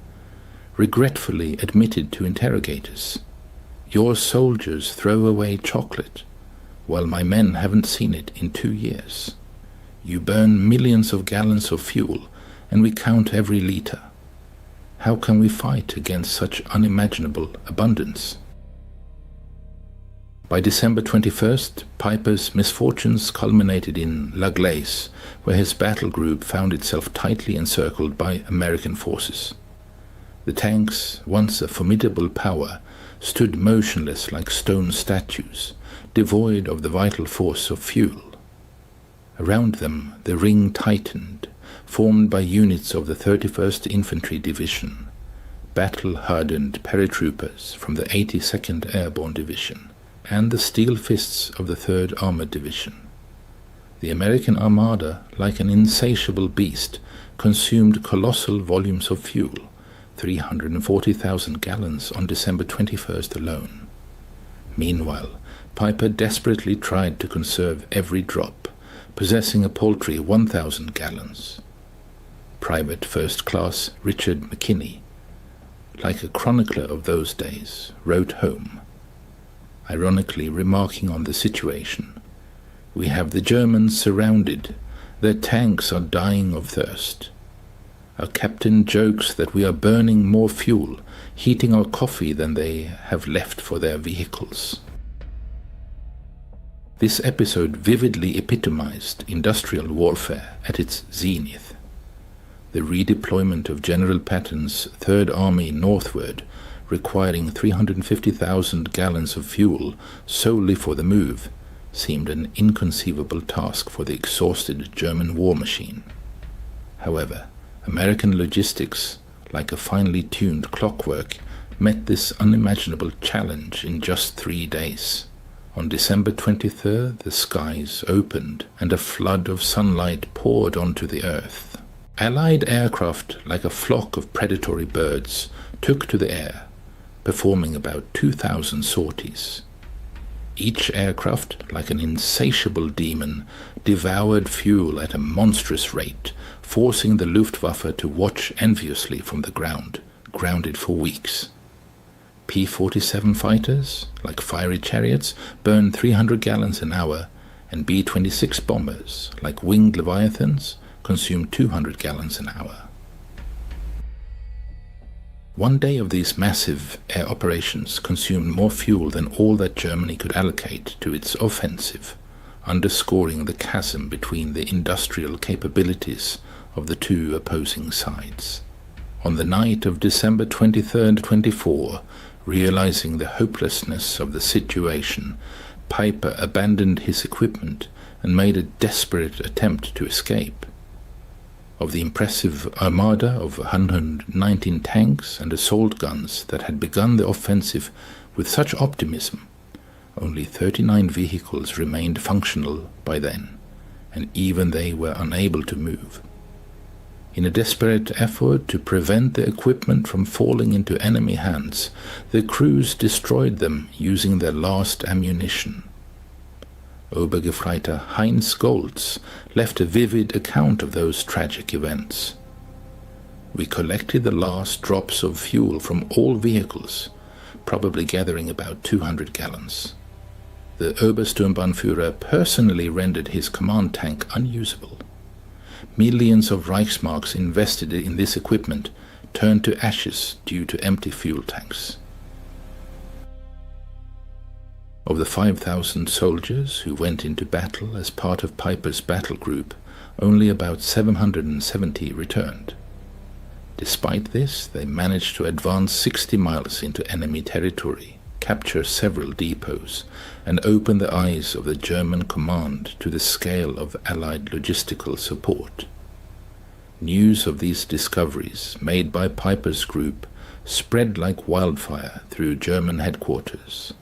regretfully admitted to interrogators, Your soldiers throw away chocolate, while my men haven't seen it in 2 years. You burn millions of gallons of fuel, and we count every liter. How can we fight against such unimaginable abundance? By December 21st, Piper's misfortunes culminated in La Glace, where his battle group found itself tightly encircled by American forces. The tanks, once a formidable power, stood motionless like stone statues, devoid of the vital force of fuel. Around them the ring tightened, formed by units of the 31st Infantry Division, battle-hardened paratroopers from the 82nd Airborne Division, and the steel fists of the 3rd Armored Division. The American Armada, like an insatiable beast, consumed colossal volumes of fuel, 340,000 gallons on December 21st alone. Meanwhile, Piper desperately tried to conserve every drop, possessing a paltry 1,000 gallons. Private First Class Richard McKinney, like a chronicler of those days, wrote home, ironically remarking on the situation, "We have the Germans surrounded. Their tanks are dying of thirst. Our captain jokes that we are burning more fuel, heating our coffee than they have left for their vehicles." This episode vividly epitomized industrial warfare at its zenith. The redeployment of General Patton's Third Army northward, requiring 350,000 gallons of fuel solely for the move, seemed an inconceivable task for the exhausted German war machine. However, American logistics, like a finely tuned clockwork, met this unimaginable challenge in just 3 days. On December 23rd, the skies opened and a flood of sunlight poured onto the earth. Allied aircraft, like a flock of predatory birds, took to the air, performing about 2,000 sorties. Each aircraft, like an insatiable demon, devoured fuel at a monstrous rate, forcing the Luftwaffe to watch enviously from the ground, grounded for weeks. P-47 fighters, like fiery chariots, burned 300 gallons an hour, and B-26 bombers, like winged leviathans, consumed 200 gallons an hour. One day of these massive air operations consumed more fuel than all that Germany could allocate to its offensive, underscoring the chasm between the industrial capabilities of the two opposing sides. On the night of December 23rd, 24, realizing the hopelessness of the situation, Piper abandoned his equipment and made a desperate attempt to escape. Of the impressive armada of 119 tanks and assault guns that had begun the offensive with such optimism, only 39 vehicles remained functional by then, and even they were unable to move. In a desperate effort to prevent the equipment from falling into enemy hands, the crews destroyed them using their last ammunition. Obergefreiter Heinz Goltz left a vivid account of those tragic events. "We collected the last drops of fuel from all vehicles, probably gathering about 200 gallons. The Obersturmbannführer personally rendered his command tank unusable. Millions of Reichsmarks invested in this equipment turned to ashes due to empty fuel tanks." Of the 5,000 soldiers who went into battle as part of Piper's battle group, only about 770 returned. Despite this, they managed to advance 60 miles into enemy territory, capture several depots, and open the eyes of the German command to the scale of Allied logistical support. News of these discoveries made by Piper's group spread like wildfire through German headquarters.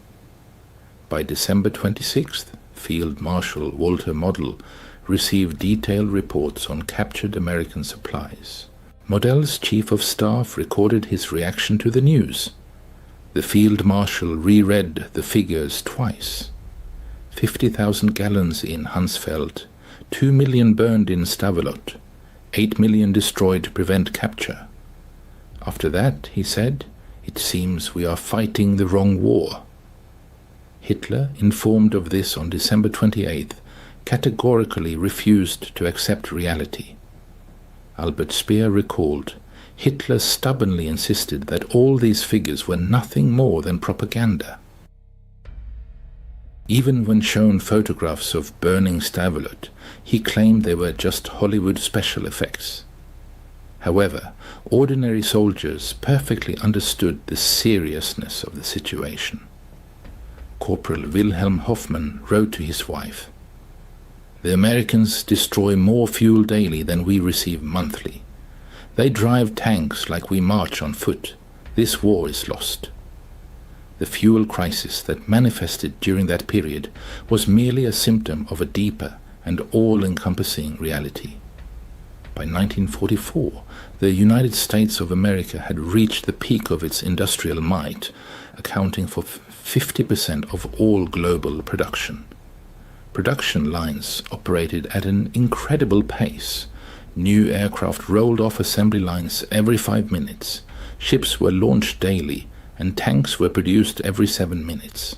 By December 26th, Field Marshal Walter Model received detailed reports on captured American supplies. Model's chief of staff recorded his reaction to the news. The Field Marshal reread the figures twice. 50,000 gallons in Hansfeld, 2 million burned in Stavelot, 8 million destroyed to prevent capture. After that, he said, "It seems we are fighting the wrong war. Hitler, informed of this on December 28th, categorically refused to accept reality. Albert Speer recalled, Hitler stubbornly insisted that all these figures were nothing more than propaganda. Even when shown photographs of burning Stavelot, he claimed they were just Hollywood special effects. However, ordinary soldiers perfectly understood the seriousness of the situation. Corporal Wilhelm Hoffmann wrote to his wife, "The Americans destroy more fuel daily than we receive monthly. They drive tanks like we march on foot. This war is lost." The fuel crisis that manifested during that period was merely a symptom of a deeper and all-encompassing reality. By 1944, the United States of America had reached the peak of its industrial might, accounting for 50% of all global production. Production lines operated at an incredible pace. New aircraft rolled off assembly lines every 5 minutes. Ships were launched daily, and tanks were produced every 7 minutes.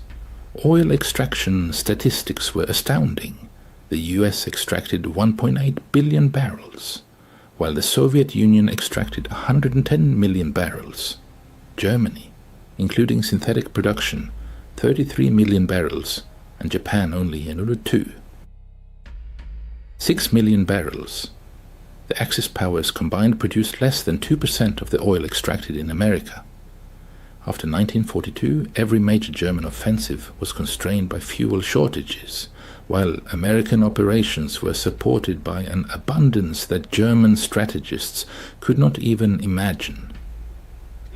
Oil extraction statistics were astounding. The US extracted 1.8 billion barrels, while the Soviet Union extracted 110 million barrels. Germany, including synthetic production, 33 million barrels, and Japan only another 2. 6 million barrels. The Axis powers combined produced less than 2% of the oil extracted in America. After 1942, every major German offensive was constrained by fuel shortages, while American operations were supported by an abundance that German strategists could not even imagine.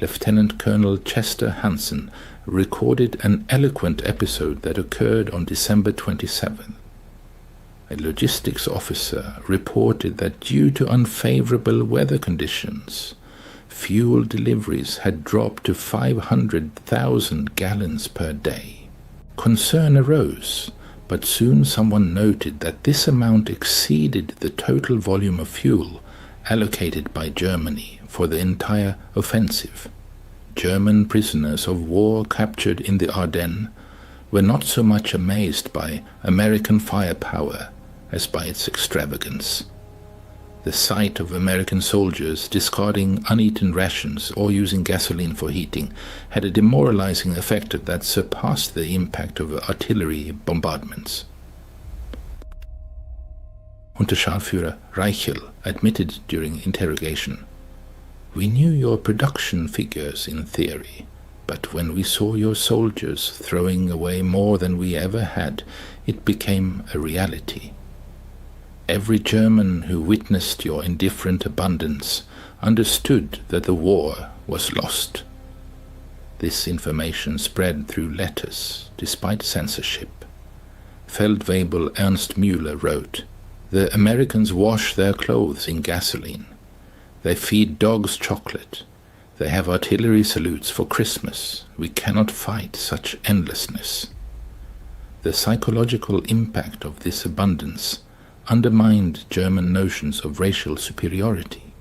Lieutenant Colonel Chester Hansen recorded an eloquent episode that occurred on December 27th. A logistics officer reported that due to unfavorable weather conditions, fuel deliveries had dropped to 500,000 gallons per day. Concern arose, but soon someone noted that this amount exceeded the total volume of fuel allocated by Germany for the entire offensive. German prisoners of war captured in the Ardennes were not so much amazed by American firepower as by its extravagance. The sight of American soldiers discarding uneaten rations or using gasoline for heating had a demoralizing effect that surpassed the impact of artillery bombardments. Unterscharführer Reichel admitted during interrogation, "We knew your production figures in theory, but when we saw your soldiers throwing away more than we ever had, it became a reality. Every German who witnessed your indifferent abundance understood that the war was lost." This information spread through letters, despite censorship. Feldwebel Ernst Müller wrote, "The Americans wash their clothes in gasoline. They feed dogs chocolate. They have artillery salutes for Christmas. We cannot fight such endlessness." The psychological impact of this abundance undermined German notions of racial superiority.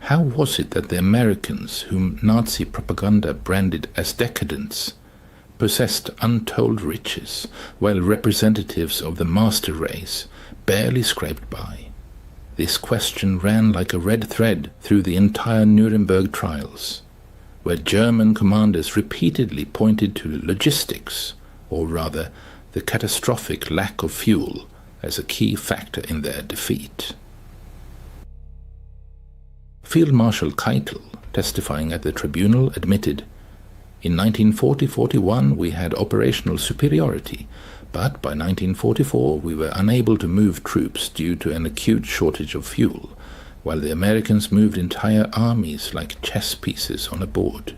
How was it that the Americans, whom Nazi propaganda branded as decadents, possessed untold riches, while representatives of the master race barely scraped by? This question ran like a red thread through the entire Nuremberg trials, where German commanders repeatedly pointed to logistics, or rather the catastrophic lack of fuel, as a key factor in their defeat. Field Marshal Keitel, testifying at the tribunal, admitted, "In 1940-41 we had operational superiority, but by 1944 we were unable to move troops due to an acute shortage of fuel, while the Americans moved entire armies like chess pieces on a board."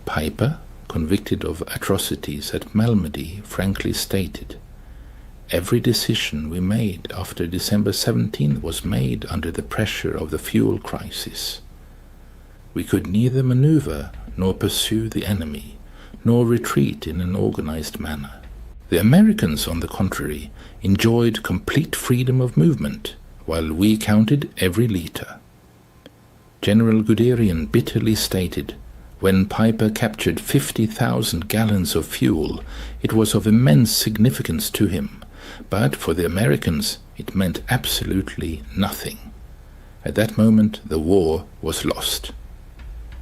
Piper, convicted of atrocities at Malmedy, frankly stated, "Every decision we made after December 17 was made under the pressure of the fuel crisis. We could neither maneuver nor pursue the enemy, nor retreat in an organized manner. The Americans, on the contrary, enjoyed complete freedom of movement, while we counted every liter." General Guderian bitterly stated, When Piper captured 50,000 gallons of fuel, it was of immense significance to him, but for the Americans it meant absolutely nothing. At that moment the war was lost.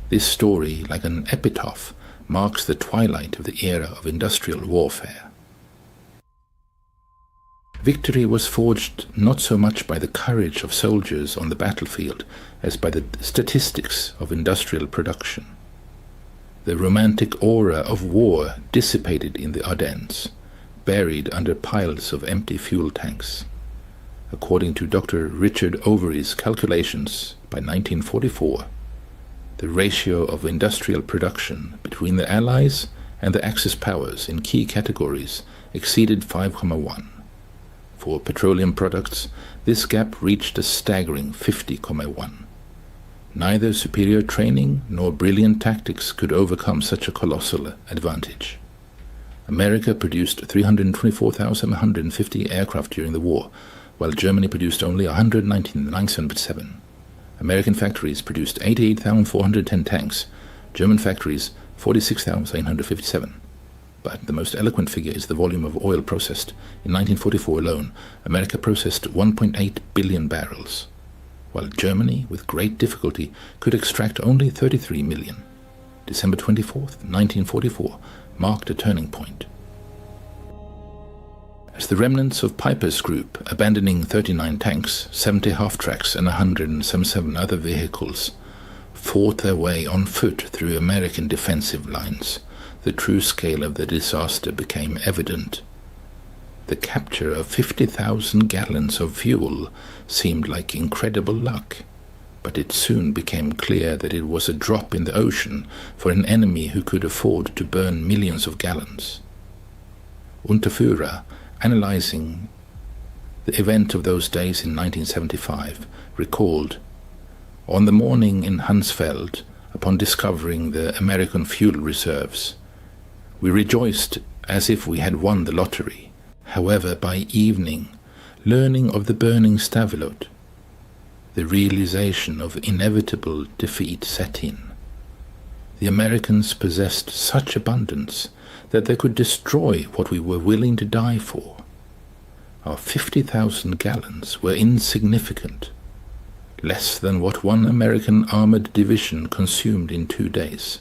This story, like an epitaph, marks the twilight of the era of industrial warfare. Victory was forged not so much by the courage of soldiers on the battlefield as by the statistics of industrial production. The romantic aura of war dissipated in the Ardennes, buried under piles of empty fuel tanks. According to Dr. Richard Overy's calculations, by 1944, the ratio of industrial production between the Allies and the Axis powers in key categories exceeded 5,1. For petroleum products, this gap reached a staggering 50,1. Neither superior training nor brilliant tactics could overcome such a colossal advantage. America produced 324,150 aircraft during the war, while Germany produced only 199,907. American factories produced 88,410 tanks, German factories 46,857. But the most eloquent figure is the volume of oil processed. In 1944 alone, America processed 1.8 billion barrels, while Germany, with great difficulty, could extract only 33 million. December 24th, 1944, marked a turning point. As the remnants of Piper's group, abandoning 39 tanks, 70 half-tracks and 177 other vehicles, fought their way on foot through American defensive lines, the true scale of the disaster became evident. The capture of 50,000 gallons of fuel seemed like incredible luck, but it soon became clear that it was a drop in the ocean for an enemy who could afford to burn millions of gallons. Unterführer, analyzing the event of those days in 1975, recalled, "On the morning in Hansfeld, upon discovering the American fuel reserves, we rejoiced as if we had won the lottery. However, by evening, learning of the burning Stavelot, the realization of inevitable defeat set in. The Americans possessed such abundance that they could destroy what we were willing to die for. Our 50,000 gallons were insignificant, less than what one American armored division consumed in 2 days.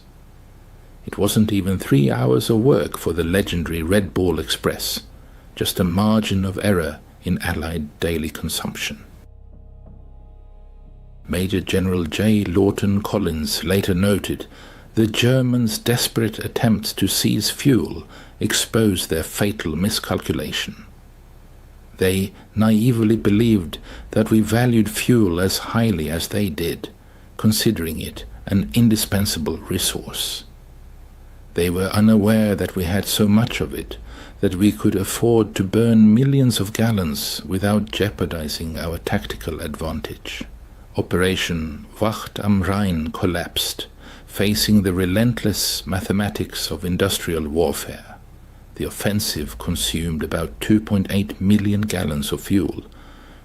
It wasn't even 3 hours of work for the legendary Red Ball Express, just a margin of error in Allied daily consumption." Major General J. Lawton Collins later noted, "The Germans' desperate attempts to seize fuel exposed their fatal miscalculation. They naively believed that we valued fuel as highly as they did, considering it an indispensable resource. They were unaware that we had so much of it that we could afford to burn millions of gallons without jeopardizing our tactical advantage. Operation Wacht am Rhein collapsed, facing the relentless mathematics of industrial warfare. The offensive consumed about 2.8 million gallons of fuel,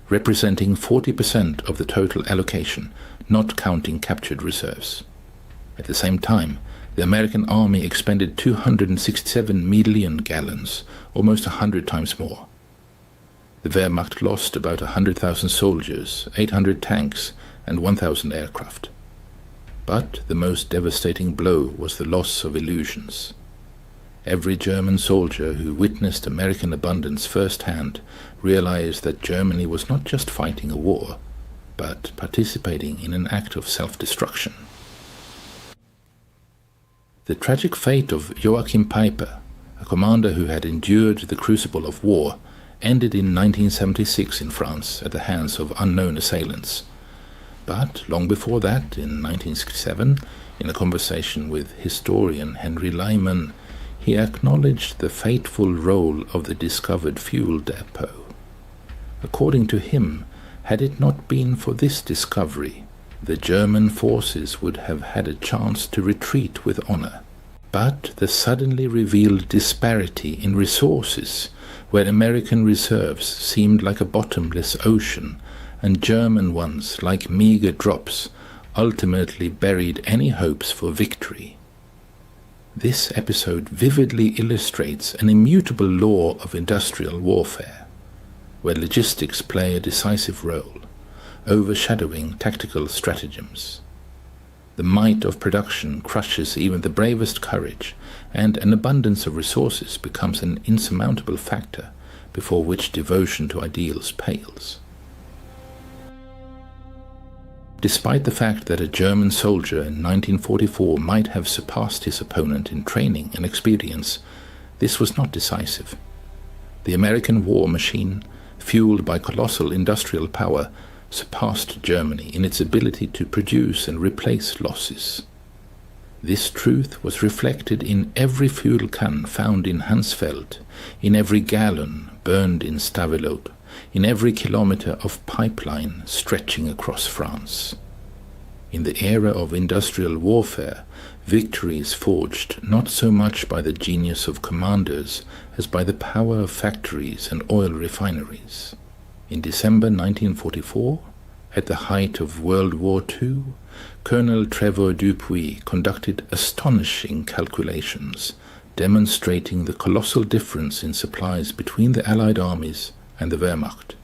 representing 40% of the total allocation, not counting captured reserves. At the same time, the American army expended 267 million gallons, almost 100 times more. The Wehrmacht lost about 100,000 soldiers, 800 tanks, and 1,000 aircraft. But the most devastating blow was the loss of illusions. Every German soldier who witnessed American abundance firsthand realized that Germany was not just fighting a war, but participating in an act of self-destruction. The tragic fate of Joachim Piper, a commander who had endured the crucible of war, ended in 1976 in France at the hands of unknown assailants. But long before that, in 1967, in a conversation with historian Henry Lyman, he acknowledged the fateful role of the discovered fuel depot. According to him, had it not been for this discovery, the German forces would have had a chance to retreat with honor. But the suddenly revealed disparity in resources, where American reserves seemed like a bottomless ocean and German ones like meager drops, ultimately buried any hopes for victory. This episode vividly illustrates an immutable law of industrial warfare, where logistics play a decisive role, overshadowing tactical stratagems. The might of production crushes even the bravest courage, and an abundance of resources becomes an insurmountable factor before which devotion to ideals pales. Despite the fact that a German soldier in 1944 might have surpassed his opponent in training and experience, this was not decisive. The American war machine, fueled by colossal industrial power, surpassed Germany in its ability to produce and replace losses. This truth was reflected in every fuel can found in Hansfeld, in every gallon burned in Stavelot, in every kilometer of pipeline stretching across France. In the era of industrial warfare, victory is forged not so much by the genius of commanders as by the power of factories and oil refineries. In December 1944, at the height of World War II, Colonel Trevor Dupuy conducted astonishing calculations, demonstrating the colossal difference in supplies between the Allied armies and the Wehrmacht.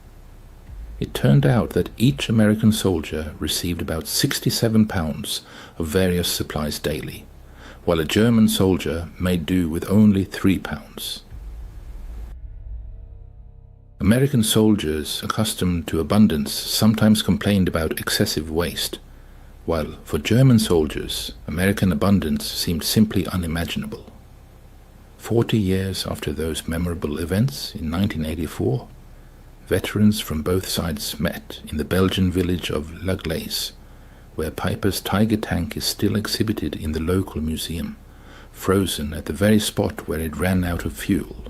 It turned out that each American soldier received about 67 pounds of various supplies daily, while a German soldier made do with only 3 pounds. American soldiers accustomed to abundance sometimes complained about excessive waste, while for German soldiers, American abundance seemed simply unimaginable. 40 years after those memorable events in 1984, veterans from both sides met in the Belgian village of La Glace, where Piper's Tiger tank is still exhibited in the local museum, frozen at the very spot where it ran out of fuel.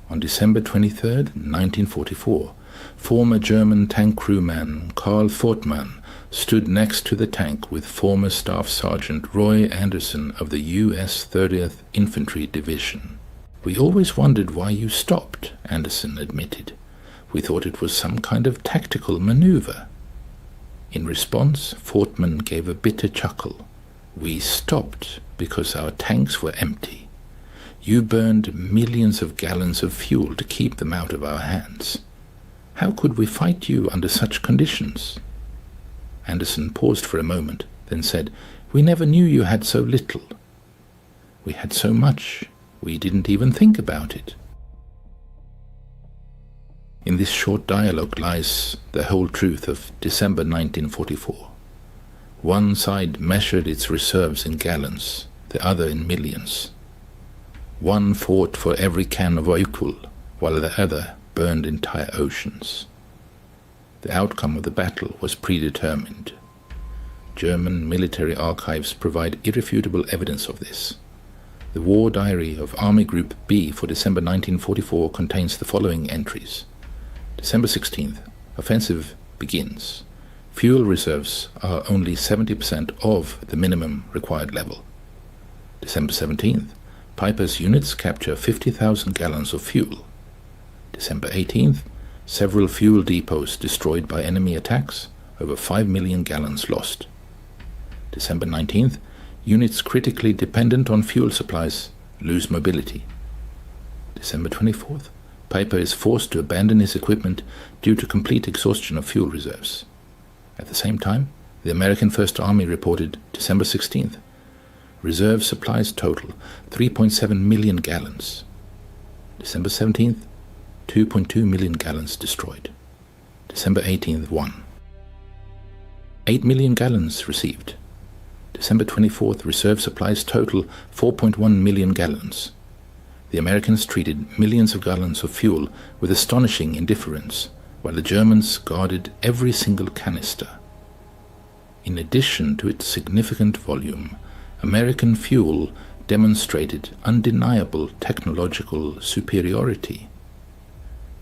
On December 23, 1944, former German tank crewman Karl Fortmann stood next to the tank with former Staff Sergeant Roy Anderson of the U.S. 30th Infantry Division. "We always wondered why you stopped," Anderson admitted. "We thought it was some kind of tactical maneuver." In response, Fortmann gave a bitter chuckle. "We stopped because our tanks were empty. You burned millions of gallons of fuel to keep them out of our hands. How could we fight you under such conditions?" Anderson paused for a moment, then said, "We never knew you had so little. We had so much, we didn't even think about it." In this short dialogue lies the whole truth of December 1944. One side measured its reserves in gallons, the other in millions. One fought for every can of oil, while the other burned entire oceans. The outcome of the battle was predetermined. German military archives provide irrefutable evidence of this. The War Diary of Army Group B for December 1944 contains the following entries. December 16th, offensive begins. Fuel reserves are only 70% of the minimum required level. December 17th, Piper's units capture 50,000 gallons of fuel. December 18th, several fuel depots destroyed by enemy attacks, over 5 million gallons lost. December 19th, units critically dependent on fuel supplies lose mobility. December 24th, Piper is forced to abandon his equipment due to complete exhaustion of fuel reserves. At the same time, the American First Army reported December 16th, reserve supplies total 3.7 million gallons. December 17th, 2.2 million gallons destroyed. December 18th, 1. 8 million gallons received. December 24th, reserve supplies total 4.1 million gallons. The Americans treated millions of gallons of fuel with astonishing indifference, while the Germans guarded every single canister. In addition to its significant volume, American fuel demonstrated undeniable technological superiority.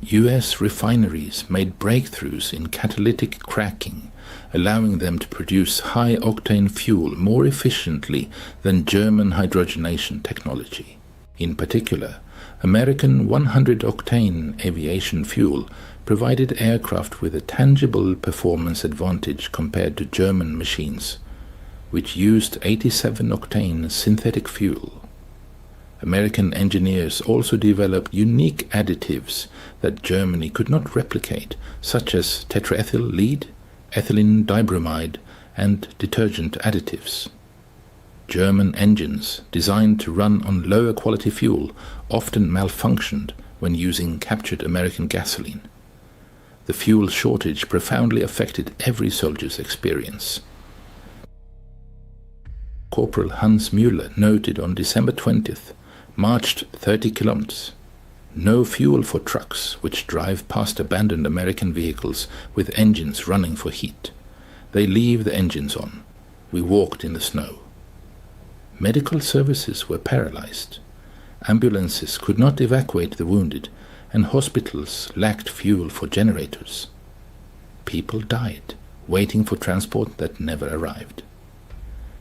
U.S. refineries made breakthroughs in catalytic cracking, allowing them to produce high-octane fuel more efficiently than German hydrogenation technology. In particular, American 100-octane aviation fuel provided aircraft with a tangible performance advantage compared to German machines, which used 87-octane synthetic fuel. American engineers also developed unique additives that Germany could not replicate, such as tetraethyl lead, ethylene dibromide, and detergent additives. German engines, designed to run on lower quality fuel, often malfunctioned when using captured American gasoline. The fuel shortage profoundly affected every soldier's experience. Corporal Hans Müller noted on December 20th, marched 30 kilometers. No fuel for trucks which drive past abandoned American vehicles with engines running for heat. They leave the engines on. We walked in the snow. Medical services were paralyzed. Ambulances could not evacuate the wounded, and hospitals lacked fuel for generators. People died, waiting for transport that never arrived.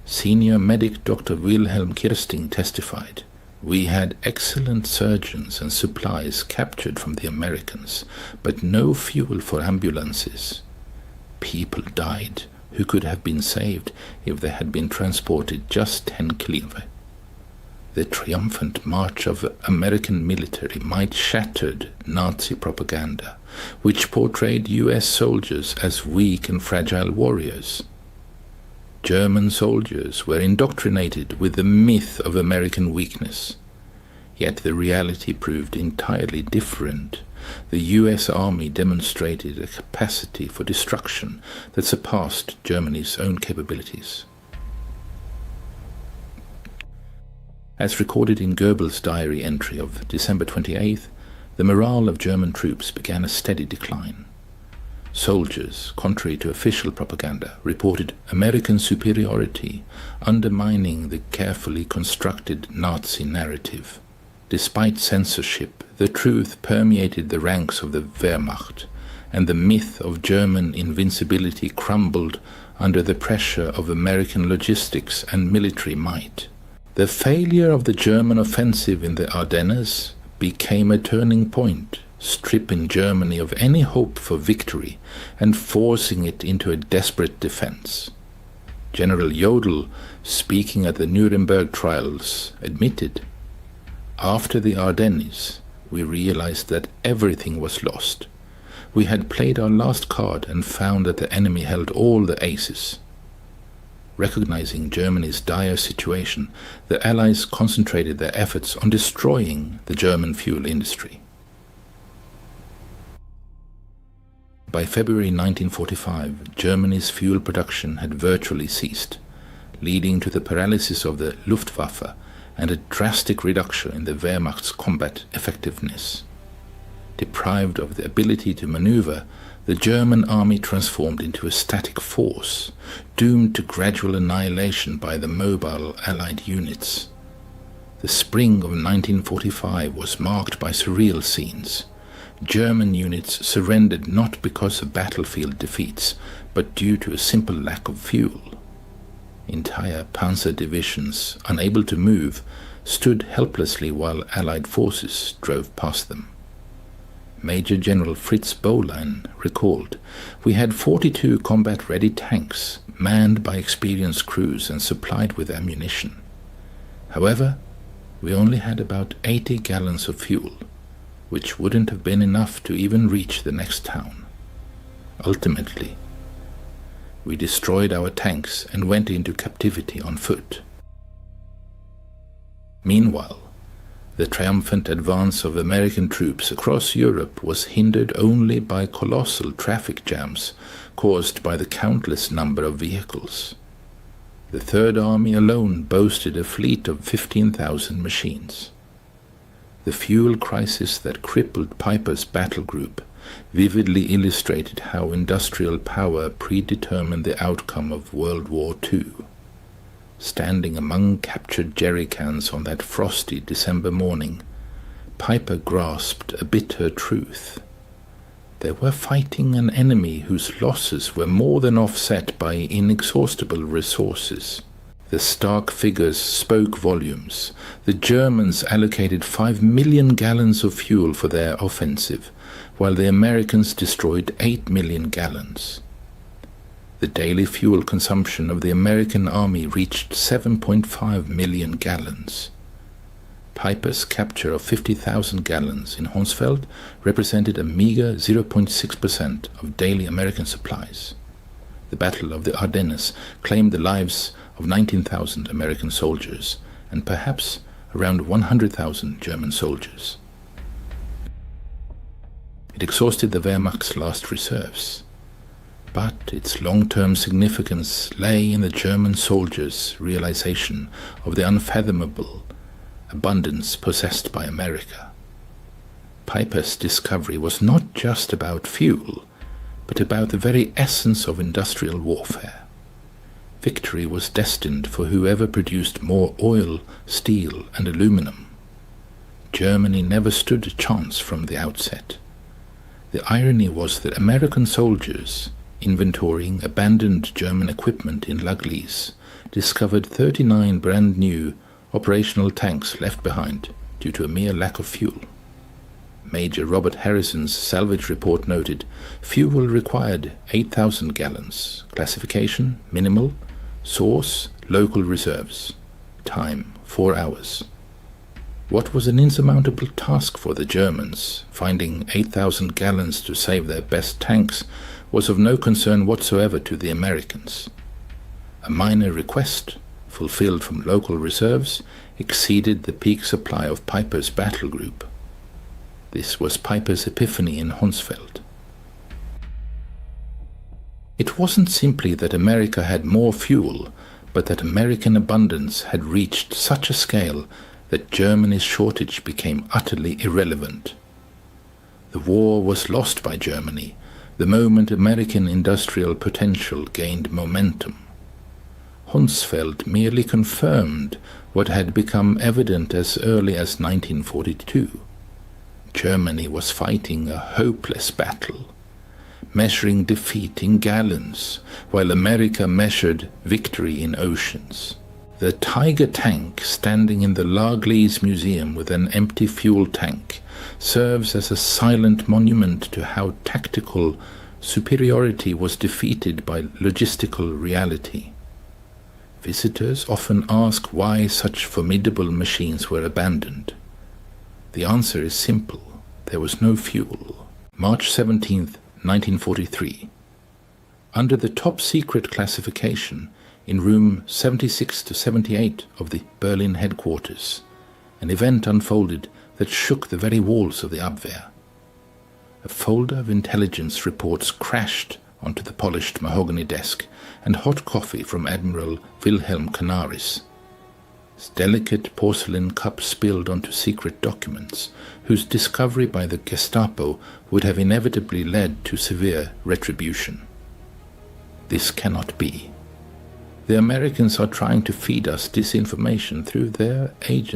Senior medic Dr. Wilhelm Kirsting testified, "We had excellent surgeons and supplies captured from the Americans, but no fuel for ambulances. People died who could have been saved if they had been transported just 10 kilometers. The triumphant march of the American military might shattered Nazi propaganda, which portrayed US soldiers as weak and fragile warriors. German soldiers were indoctrinated with the myth of American weakness. Yet the reality proved entirely different. The US Army demonstrated a capacity for destruction that surpassed Germany's own capabilities." As recorded in Goebbels' diary entry of December 28th, the morale of German troops began a steady decline. Soldiers, contrary to official propaganda, reported American superiority, undermining the carefully constructed Nazi narrative. Despite censorship, the truth permeated the ranks of the Wehrmacht, and the myth of German invincibility crumbled under the pressure of American logistics and military might. The failure of the German offensive in the Ardennes became a turning point, stripping Germany of any hope for victory and forcing it into a desperate defense. General Jodl, speaking at the Nuremberg trials, admitted, "After the Ardennes, we realized that everything was lost. We had played our last card and found that the enemy held all the aces." Recognizing Germany's dire situation, the Allies concentrated their efforts on destroying the German fuel industry. By February 1945, Germany's fuel production had virtually ceased, leading to the paralysis of the Luftwaffe and a drastic reduction in the Wehrmacht's combat effectiveness. Deprived of the ability to maneuver, the German army transformed into a static force, doomed to gradual annihilation by the mobile Allied units. The spring of 1945 was marked by surreal scenes. German units surrendered not because of battlefield defeats, but due to a simple lack of fuel. Entire panzer divisions, unable to move, stood helplessly while Allied forces drove past them. Major General Fritz Bohlein recalled, "We had 42 combat-ready tanks, manned by experienced crews and supplied with ammunition. However, we only had about 80 gallons of fuel, which wouldn't have been enough to even reach the next town. Ultimately, we destroyed our tanks and went into captivity on foot." Meanwhile, the triumphant advance of American troops across Europe was hindered only by colossal traffic jams caused by the countless number of vehicles. The Third Army alone boasted a fleet of 15,000 machines. The fuel crisis that crippled Piper's battle group vividly illustrated how industrial power predetermined the outcome of World War II. Standing among captured jerrycans on that frosty December morning, Piper grasped a bitter truth. They were fighting an enemy whose losses were more than offset by inexhaustible resources. The stark figures spoke volumes. The Germans allocated 5 million gallons of fuel for their offensive, while the Americans destroyed 8 million gallons. The daily fuel consumption of the American Army reached 7.5 million gallons. Piper's capture of 50,000 gallons in Honsfeld represented a meager 0.6% of daily American supplies. The Battle of the Ardennes claimed the lives of 19,000 American soldiers and perhaps around 100,000 German soldiers. It exhausted the Wehrmacht's last reserves, but its long-term significance lay in the German soldiers' realization of the unfathomable abundance possessed by America. Piper's discovery was not just about fuel, but about the very essence of industrial warfare. Victory was destined for whoever produced more oil, steel, and aluminum. Germany never stood a chance from the outset. The irony was that American soldiers, inventorying abandoned German equipment in Laglis, discovered 39 brand new operational tanks left behind due to a mere lack of fuel. Major Robert Harrison's salvage report noted, fuel required 8,000 gallons. Classification, minimal. Source, local reserves. Time, 4 hours. What was an insurmountable task for the Germans, finding 8,000 gallons to save their best tanks, was of no concern whatsoever to the Americans. A minor request, fulfilled from local reserves, exceeded the peak supply of Piper's battle group. This was Piper's epiphany in Honsfeld. It wasn't simply that America had more fuel, but that American abundance had reached such a scale that Germany's shortage became utterly irrelevant. The war was lost by Germany the moment American industrial potential gained momentum. Honsfeld merely confirmed what had become evident as early as 1942. Germany was fighting a hopeless battle, measuring defeat in gallons, while America measured victory in oceans. The Tiger tank standing in the Laglis Museum with an empty fuel tank serves as a silent monument to how tactical superiority was defeated by logistical reality. Visitors often ask why such formidable machines were abandoned. The answer is simple. There was no fuel. March 17, 1943. Under the top-secret classification, in room 76 to 78 of the Berlin headquarters, an event unfolded that shook the very walls of the Abwehr. A folder of intelligence reports crashed onto the polished mahogany desk, and hot coffee from Admiral Wilhelm Canaris. Delicate porcelain cups spilled onto secret documents, whose discovery by the Gestapo would have inevitably led to severe retribution. This cannot be. The Americans are trying to feed us disinformation through their agents.